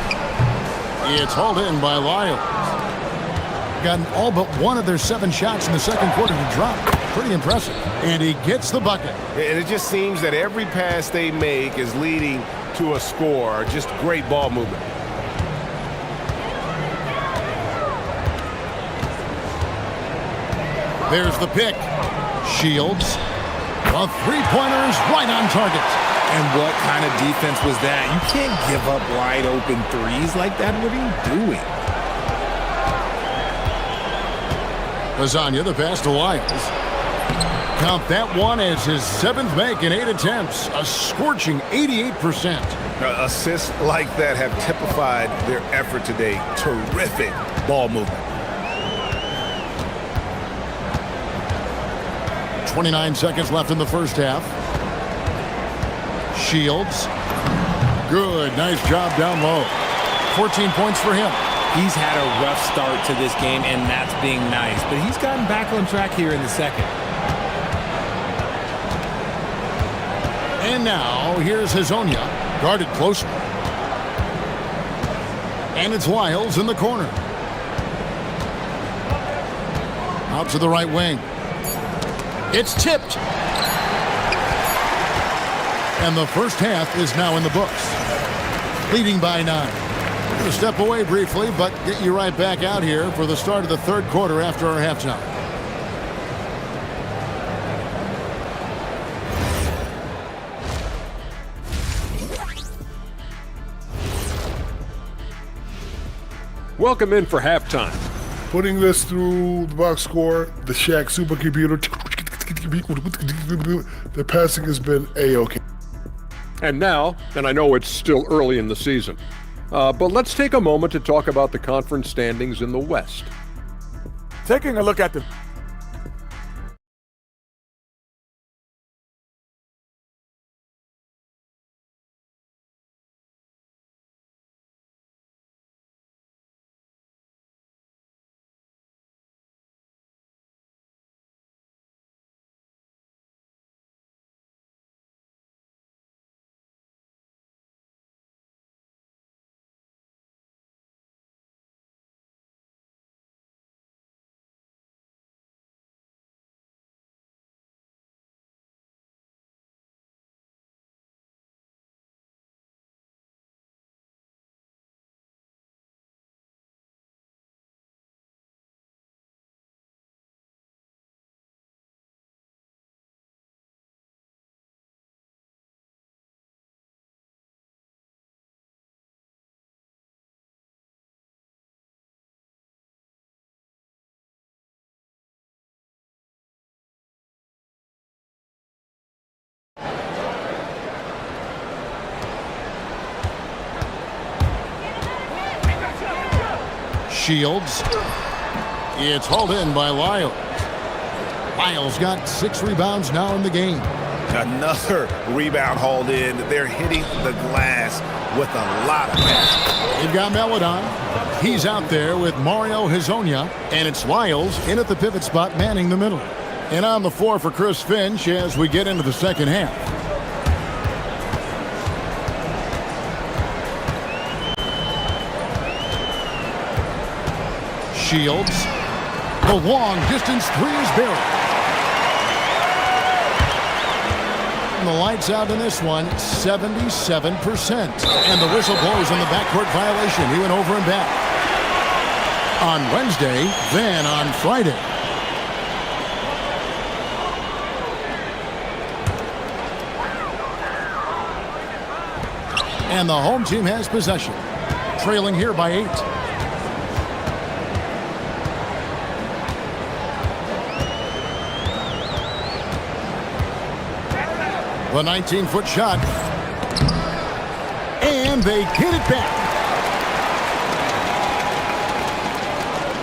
S2: It's hauled in by Lyles. Gotten all but one of their 7 shots in the second quarter to drop. Pretty impressive. And he gets the bucket.
S3: And it just seems that every pass they make is leading to a score. Just great ball movement.
S2: There's the pick. Shields. The 3-pointer is right on target.
S12: And what kind of defense was that? You can't give up wide open threes like that. What are you doing?
S2: Hazonia, the pass to Lyles. Count that one as his 7th make in 8 attempts. A scorching 88%.
S3: Assists like that have typified their effort today. Terrific ball movement.
S2: 29 seconds left in the first half. Shields. Good. Nice job down low. 14 points for him.
S12: He's had a rough start to this game, and that's being nice. But he's gotten back on track here in the second.
S2: And now, here's Hazonia. Guarded closer. And it's Lyles in the corner. Out to the right wing. It's tipped. And the first half is now in the books. Leading by 9. Gonna step away briefly, but get you right back out here for the start of the third quarter after our halftime.
S5: Welcome in for halftime.
S4: Putting this through the box score, the Shaq supercomputer, the passing has been A-OK.
S5: And now, and I know it's still early in the season, but let's take a moment to talk about the conference standings in the West.
S13: Taking a look at the
S2: Shields. It's hauled in by Lyles. Lyles got 6 rebounds now in the game.
S3: Another rebound hauled in. They're hitting the glass with a lot of passion.
S2: They've got Melodon. He's out there with Mario Hezonja, and it's Lyles in at the pivot spot manning the middle. And on the floor for Chris Finch as we get into the second half. Shields. The long distance 3 is buried. And the lights out in this one, 77%. And the whistle blows on the backcourt violation. He went over and back. On Wednesday, then on Friday. And the home team has possession. Trailing here by 8. The 19-foot shot. And they get it back.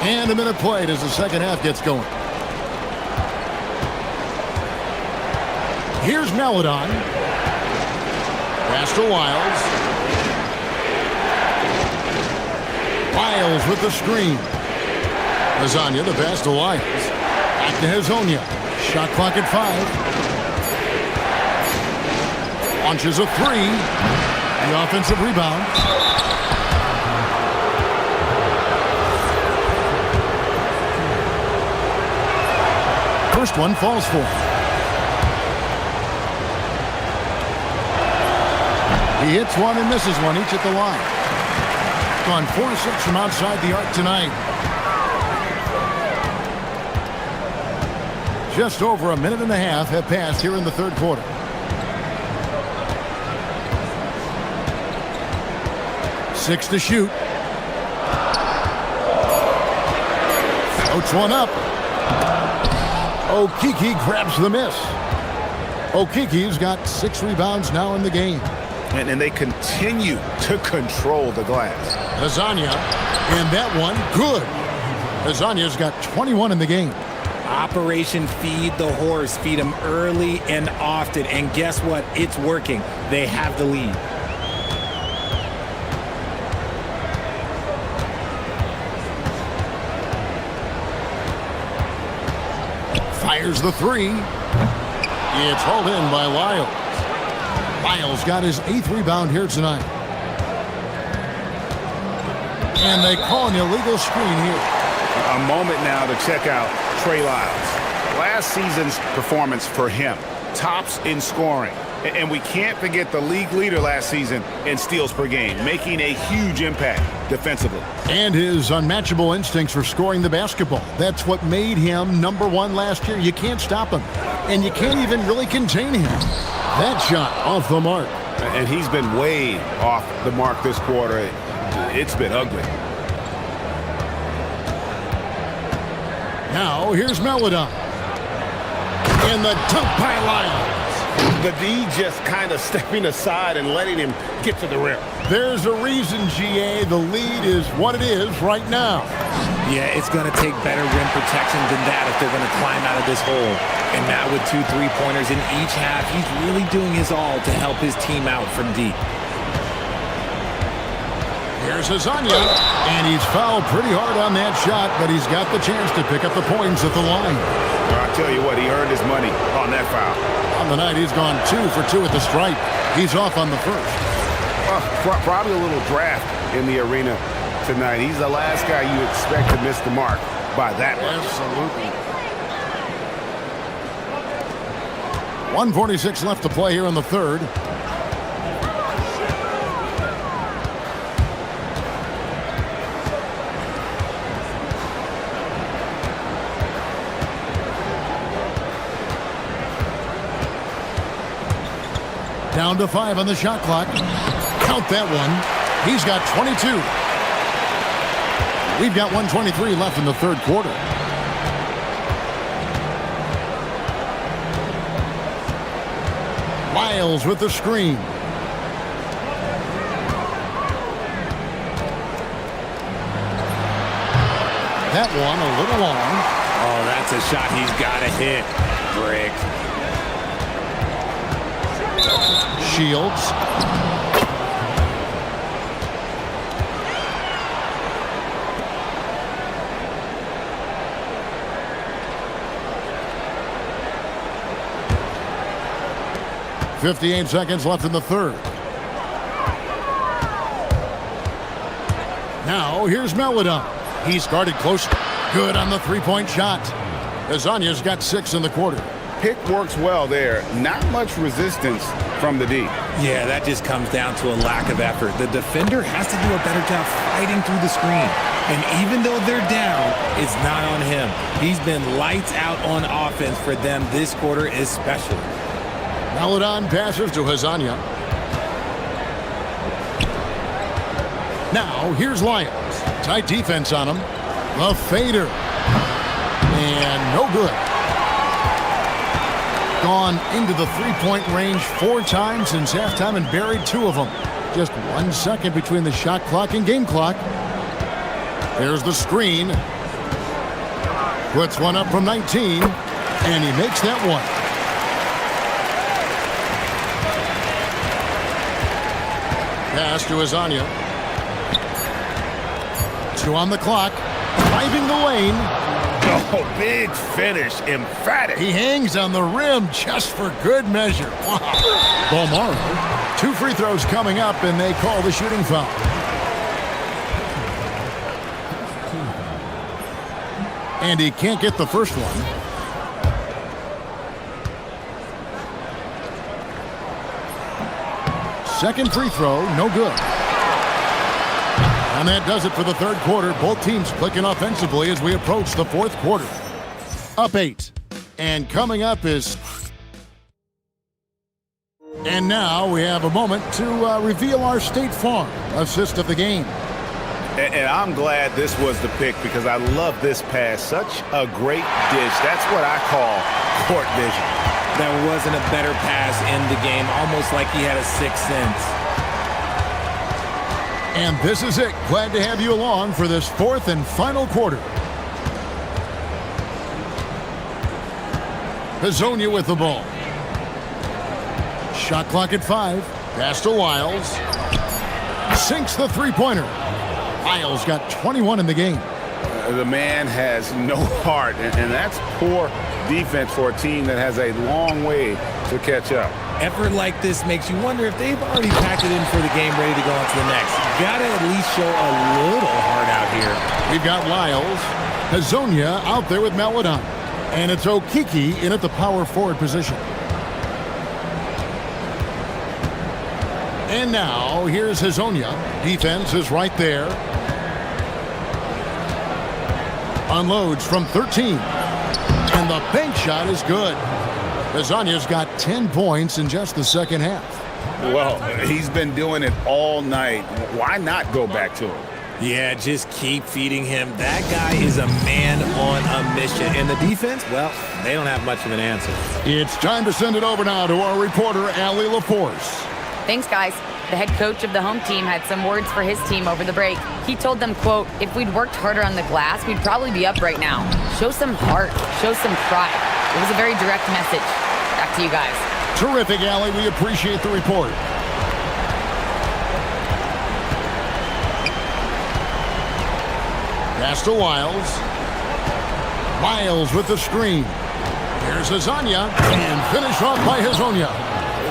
S2: And a minute played as the second half gets going. Here's Melodon. Pass to Lyles. Lyles with the screen. Hezonja, the pass to Lyles. Back to Hezonja. Shot clock at 5. Launches a 3. The offensive rebound. First one falls for him. He hits one and misses one, each at the line. Gone 4-6 from outside the arc tonight. Just over a minute and a half have passed here in the third quarter. Six to shoot. Floats one up. Okeke grabs the miss. Okeke's got 6 rebounds now in the game.
S3: And they continue to control the glass.
S2: Hezonja, and that one, good. Hezonja's got 21 in the game.
S12: Operation Feed the Horse. Feed him early and often. And guess what? It's working. They have the lead.
S2: Fires the 3. It's hauled in by Lyles. Lyles got his 8th rebound here tonight. And they call an illegal screen here.
S3: A moment now to check out Trey Lyles. Last season's performance for him, tops in scoring. And we can't forget the league leader last season in steals per game, making a huge impact defensively.
S2: And his unmatchable instincts for scoring the basketball. That's what made him #1 last year. You can't stop him, and you can't even really contain him. That shot off the mark.
S3: And he's been way off the mark this quarter. It's been ugly.
S2: Now, here's Melodon. And the dunk by Lyles.
S3: The D just kind of stepping aside and letting him get to the rim.
S2: There's a reason, GA. The lead is what it is right now.
S17: Yeah, it's going to take better rim protection than that if they're going to climb out of this hole. And now with 2 3-pointers in each half, he's really doing his all to help his team out from deep.
S2: Here's Hezonja, and he's fouled pretty hard on that shot, but he's got the chance to pick up the points at the line.
S3: Well, I tell you what, he earned his money on that foul.
S2: On the night, he's gone 2 for 2 at the stripe. He's off on the first.
S3: Probably a little draft in the arena tonight. He's the last guy you expect to miss the mark by that much.
S2: Absolutely. 1:46 left to play here in the third. Down to 5 on the shot clock. Count that one. He's got 22. We've got 1:23 left in the third quarter. Lyles with the screen. That one a little long.
S17: Oh, that's a shot he's got to hit. Brick.
S2: Shields. .58 seconds left in the third. Now here's Melodon. He's guarded close. Good on the three-point shot. Hezonja's got 6 in the quarter.
S3: Pick works well there. Not much resistance from the D.
S17: Yeah, that just comes down to a lack of effort. The defender has to do a better job fighting through the screen. And even though they're down, it's not on him. He's been lights out on offense for them this quarter especially.
S2: Melodon passes to Hezonja. Now, here's Lyles. Tight defense on him. The fader. And no good. Gone into the three-point range 4 times since halftime and buried 2 of them. Just 1 second between the shot clock and game clock. There's the screen. Puts one up from 19, and he makes that one. Pass to Hezonja. 2 on the clock. Driving the lane.
S3: Oh, big finish. Emphatic.
S2: He hangs on the rim just for good measure. Wow. Bolmaro. 2 free throws coming up, and they call the shooting foul. And he can't get the first one. Second free throw, no good. And that does it for the third quarter. Both teams clicking offensively as we approach the fourth quarter. Up 8. And coming up is... And now we have a moment to reveal our State Farm assist of the game.
S3: And I'm glad this was the pick because I love this pass. Such a great dish. That's what I call court vision.
S17: There wasn't a better pass in the game, almost like he had a 6th sense.
S2: And this is it. Glad to have you along for this fourth and final quarter. Hezonja with the ball. Shot clock at 5. Pass to Lyles. Sinks the three-pointer. Lyles got 21 in the game.
S3: The man has no heart, and that's poor defense for a team that has a long way to catch up.
S17: Effort like this makes you wonder if they've already packed it in for the game, ready to go on to the next. Gotta at least show a little heart out here.
S2: We've got Lyles. Hezonja out there with Melodon. And it's Okiki in at the power forward position. And now, here's Hazonia. Defense is right there. Unloads from 13. And the bank shot is good. Hazonia's got 10 points in just the second half.
S3: Well, he's been doing it all night. Why not go back to him?
S17: Yeah, just keep feeding him. That guy is a man on a mission. And the defense, well, they don't have much of an answer.
S2: It's time to send it over now to our reporter, Allie LaForce.
S9: Thanks, guys. The head coach of the home team had some words for his team over the break. He told them, quote, if we'd worked harder on the glass, we'd probably be up right now. Show some heart. Show some pride. It was a very direct message. Back to you guys.
S2: Terrific, Allie. We appreciate the report. Pass to Wiles. Wiles with the screen. Here's Hazonia, and finish off by Hazonia.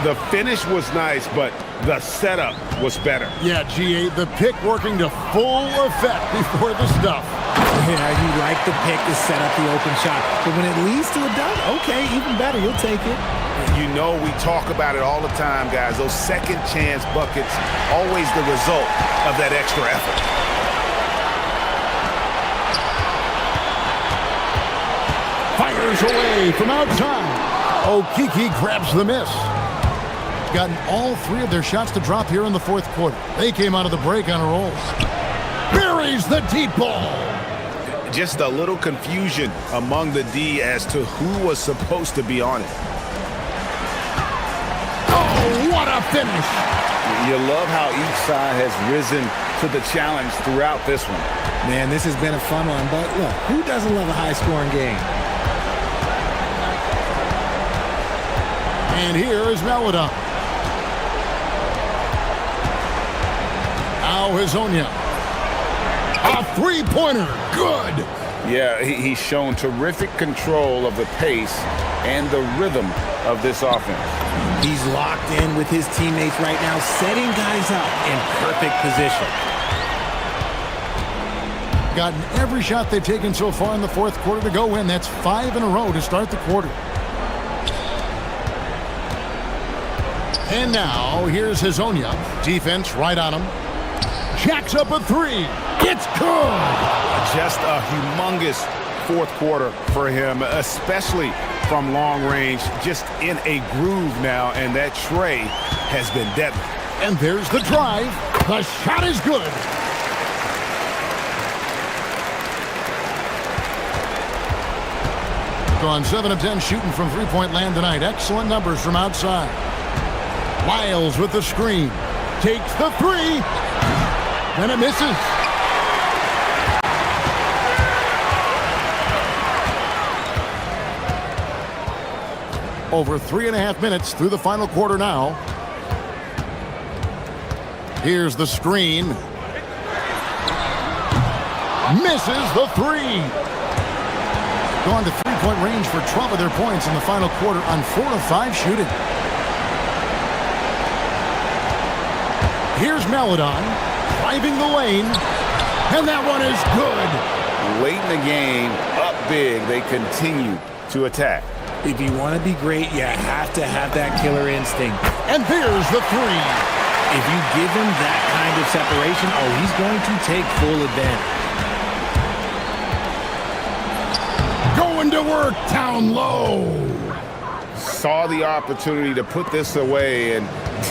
S3: The finish was nice, but the setup was better.
S2: Yeah, GA, the pick working to full effect before the stuff.
S12: Yeah, you like the pick to set up the open shot. But when it leads to a dunk, okay, even better, you'll take it.
S3: You know we talk about it all the time, guys. Those second chance buckets, always the result of that extra effort.
S2: Fires away from outside. Okeke grabs the miss. Gotten all three of their shots to drop here in the fourth quarter. They came out of the break on a roll. Buries the deep ball.
S3: Just a little confusion among the D as to who was supposed to be on it.
S2: Oh, what a finish.
S3: You love how each side has risen to the challenge throughout this one.
S12: Man, this has been a fun one, but look, who doesn't love a high-scoring game?
S2: And here is Melodon. Now Hazonia. A three-pointer. Good.
S3: Yeah, he's shown terrific control of the pace and the rhythm of this offense.
S17: He's locked in with his teammates right now, setting guys up in perfect position.
S2: Gotten every shot they've taken so far in the fourth quarter to go in. That's 5 in a row to start the quarter. And now, here's Hazonia. Defense right on him. Jacks up a three. It's good.
S3: Just a humongous fourth quarter for him, especially from long range. Just in a groove now, and that tray has been deadly.
S2: And there's the drive. The shot is good. Gone 7 of 10 shooting from three-point land tonight. Excellent numbers from outside. Wiles with the screen. Takes the three. And it misses. Over 3.5 minutes through the final quarter now. Here's the screen. Misses the three. Gone to three-point range for 12 of their points in the final quarter on 4 of 5 shooting. Here's Melodon driving the lane, and that one is good.
S3: Late in the game, up big, they continue to attack.
S17: If you want to be great, you have to have that killer instinct.
S2: And there's the three.
S17: If you give him that kind of separation, oh, he's going to take full advantage.
S2: Going to work down low.
S3: Saw the opportunity to put this away and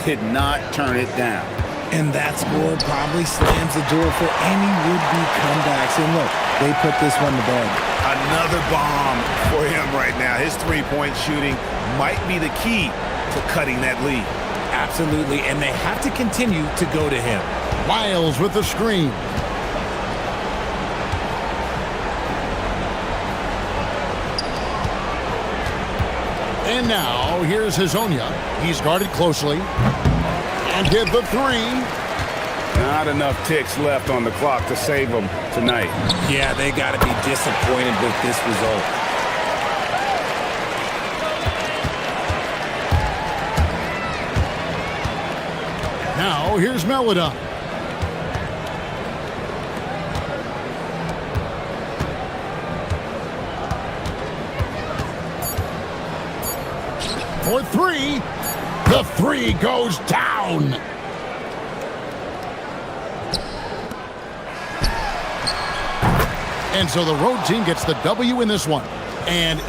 S3: did not turn it down.
S17: And that score probably slams the door for any would-be comebacks. And look, they put this one to bed.
S3: Another bomb for him right now. His three-point shooting might be the key to cutting that lead.
S17: Absolutely, and they have to continue to go to him.
S2: Wiles with the screen. And now, here's Hazonia. He's guarded closely. And hit the three.
S3: Not enough ticks left on the clock to save them tonight.
S17: Yeah, they got to be disappointed with this result.
S2: Now, here's Melodon. For three. The three goes down. And so the road team gets the W in this one. And